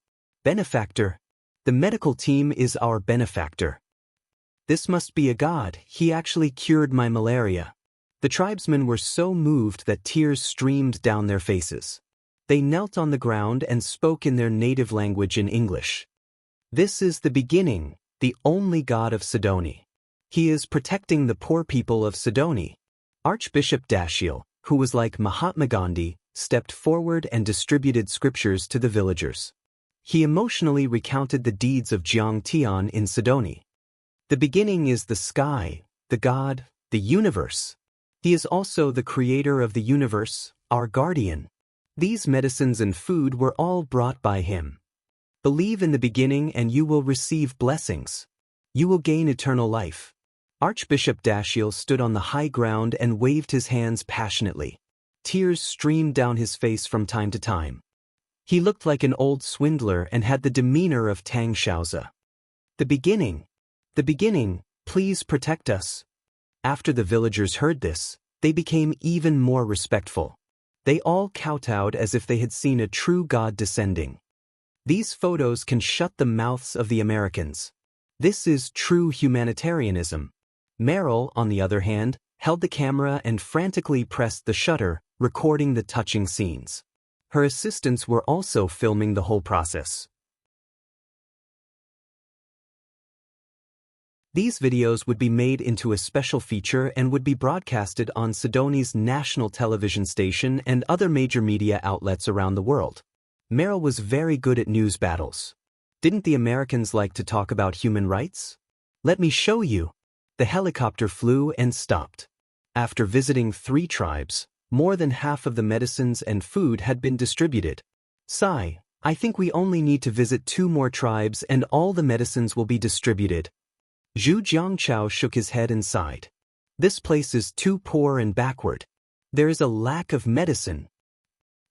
Benefactor. The medical team is our benefactor. This must be a god, he actually cured my malaria. The tribesmen were so moved that tears streamed down their faces. They knelt on the ground and spoke in their native language in English. This is the beginning, the only god of Sidonie. He is protecting the poor people of Sidonie. Archbishop Dashiel, who was like Mahatma Gandhi, stepped forward and distributed scriptures to the villagers. He emotionally recounted the deeds of Jiang Tian in Sidonie. The beginning is the sky, the God, the universe. He is also the creator of the universe, our guardian. These medicines and food were all brought by him. Believe in the beginning and you will receive blessings. You will gain eternal life. Archbishop Dashiel stood on the high ground and waved his hands passionately. Tears streamed down his face from time to time. He looked like an old swindler and had the demeanor of Tang Xiaozi. The beginning, please protect us. After the villagers heard this, they became even more respectful. They all kowtowed as if they had seen a true god descending. These photos can shut the mouths of the Americans. This is true humanitarianism. Merrill, on the other hand, held the camera and frantically pressed the shutter, recording the touching scenes. Her assistants were also filming the whole process. These videos would be made into a special feature and would be broadcasted on Sidoni's national television station and other major media outlets around the world. Meryl was very good at news battles. Didn't the Americans like to talk about human rights? Let me show you. The helicopter flew and stopped. After visiting 3 tribes, more than half of the medicines and food had been distributed. Sigh, I think we only need to visit 2 more tribes and all the medicines will be distributed. Zhu Jiangchao shook his head and sighed. This place is too poor and backward. There is a lack of medicine.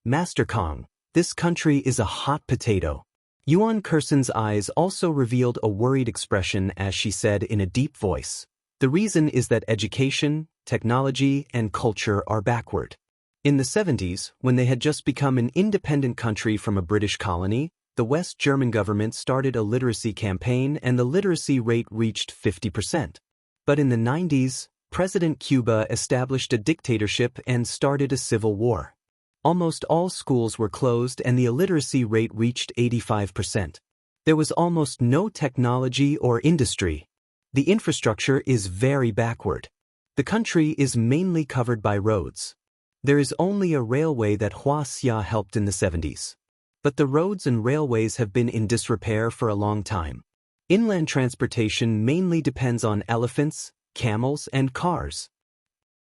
Master Kong, this country is a hot potato. Yuan Kerson's eyes also revealed a worried expression as she said in a deep voice. The reason is that education, technology, and culture are backward. In the 70s, when they had just become an independent country from a British colony, the West German government started a literacy campaign and the literacy rate reached 50%. But in the 90s, President Cuba established a dictatorship and started a civil war. Almost all schools were closed and the illiteracy rate reached 85%. There was almost no technology or industry. The infrastructure is very backward. The country is mainly covered by roads. There is only a railway that Wuxia helped in the 70s. But the roads and railways have been in disrepair for a long time. Inland transportation mainly depends on elephants, camels, and cars.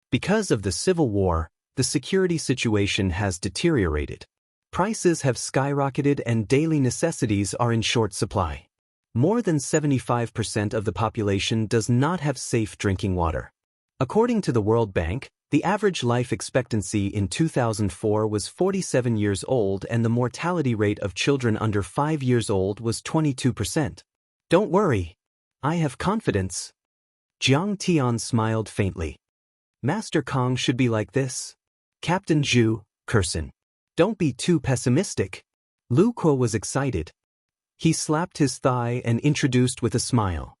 Because of the Civil War, the security situation has deteriorated. Prices have skyrocketed and daily necessities are in short supply. More than 75% of the population does not have safe drinking water. According to the World Bank, the average life expectancy in 2004 was 47 years old and the mortality rate of children under 5 years old was 22%. Don't worry. I have confidence. Jiang Tian smiled faintly. Master Kong should be like this. Captain Zhu, Kerson. Don't be too pessimistic. Lu Kuo was excited. He slapped his thigh and introduced with a smile.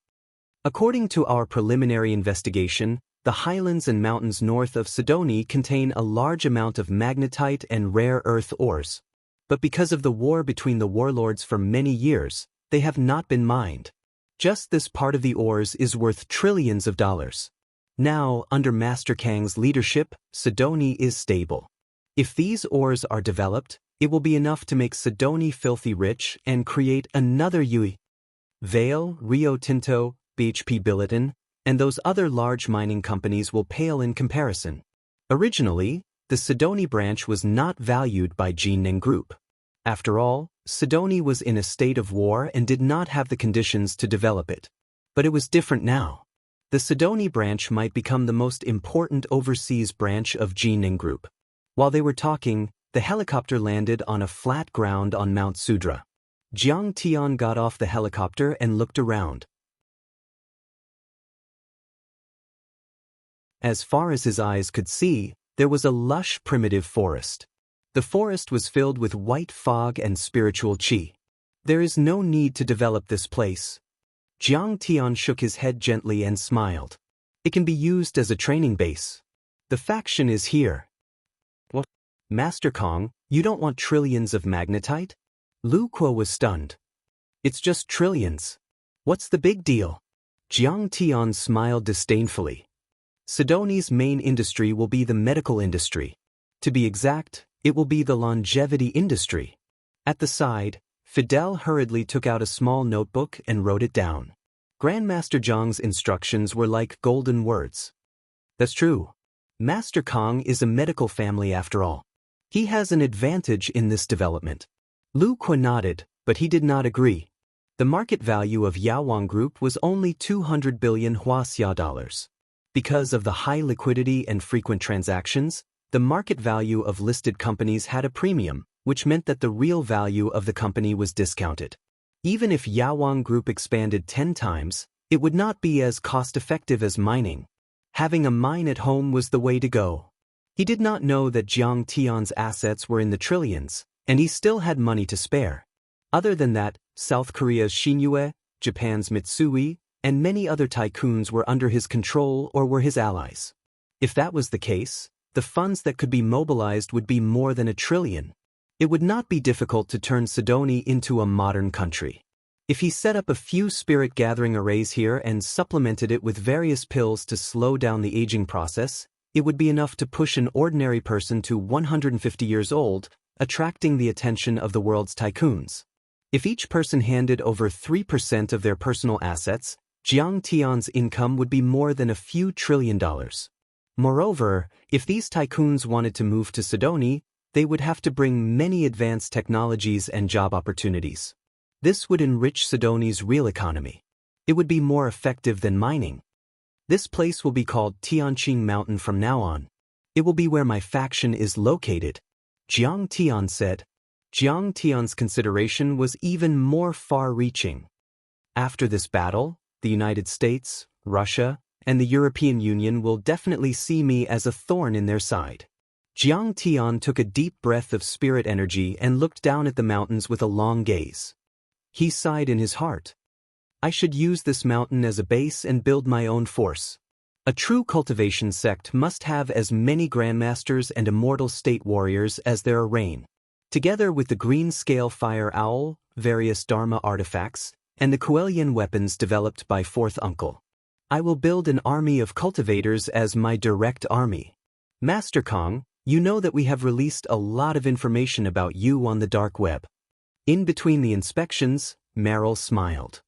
According to our preliminary investigation, the highlands and mountains north of Sidoni contain a large amount of magnetite and rare earth ores. But because of the war between the warlords for many years, they have not been mined. Just this part of the ores is worth trillions of dollars. Now, under Master Kang's leadership, Sidoni is stable. If these ores are developed, it will be enough to make Sidoni filthy rich and create another Yui. Vale, Rio Tinto, BHP Billiton, and those other large mining companies will pale in comparison. Originally, the Sidoni branch was not valued by Jinneng Group. After all, Sidoni was in a state of war and did not have the conditions to develop it. But it was different now. The Sidoni branch might become the most important overseas branch of Jinneng Group. While they were talking, the helicopter landed on a flat ground on Mount Sudra. Jiang Tian got off the helicopter and looked around. As far as his eyes could see, there was a lush primitive forest. The forest was filled with white fog and spiritual qi. There is no need to develop this place. Jiang Tian shook his head gently and smiled. It can be used as a training base. The faction is here. What? Master Kong, you don't want trillions of magnetite? Lu Kuo was stunned. It's just trillions. What's the big deal? Jiang Tian smiled disdainfully. Sidoni's main industry will be the medical industry. To be exact, it will be the longevity industry. At the side, Fidel hurriedly took out a small notebook and wrote it down. Grandmaster Zhang's instructions were like golden words. That's true. Master Kong is a medical family after all. He has an advantage in this development. Lu Kuo nodded, but he did not agree. The market value of Yaowang Group was only 200 billion Wuxia dollars. Because of the high liquidity and frequent transactions, the market value of listed companies had a premium, which meant that the real value of the company was discounted. Even if Yaowang Group expanded 10 times, it would not be as cost-effective as mining. Having a mine at home was the way to go. He did not know that Jiang Tian's assets were in the trillions, and he still had money to spare. Other than that, South Korea's Xinyue, Japan's Mitsui, and many other tycoons were under his control or were his allies. If that was the case, the funds that could be mobilized would be more than $1 trillion. It would not be difficult to turn Sidoni into a modern country. If he set up a few spirit gathering arrays here and supplemented it with various pills to slow down the aging process, it would be enough to push an ordinary person to 150 years old, attracting the attention of the world's tycoons. If each person handed over 3% of their personal assets, Jiang Tian's income would be more than a few $1 trillion. Moreover, if these tycoons wanted to move to Sidoni, they would have to bring many advanced technologies and job opportunities. This would enrich Sidoni's real economy. It would be more effective than mining. This place will be called Tianqing Mountain from now on. It will be where my faction is located, Jiang Tian said. Jiang Tian's consideration was even more far-reaching. After this battle, the United States, Russia, and the European Union will definitely see me as a thorn in their side. Jiang Tian took a deep breath of spirit energy and looked down at the mountains with a long gaze. He sighed in his heart. I should use this mountain as a base and build my own force. A true cultivation sect must have as many grandmasters and immortal state warriors as there are rain. Together with the green-scale fire owl, various Dharma artifacts, and the Kuelian weapons developed by Fourth Uncle, I will build an army of cultivators as my direct army. Master Kong, you know that we have released a lot of information about you on the dark web. In between the inspections, Meryl smiled.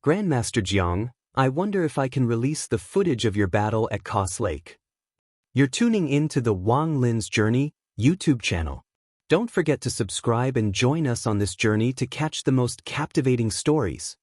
Grandmaster Jiang, I wonder if I can release the footage of your battle at Koss Lake. You're tuning in to the Wang Lin's Journey YouTube channel. Don't forget to subscribe and join us on this journey to catch the most captivating stories.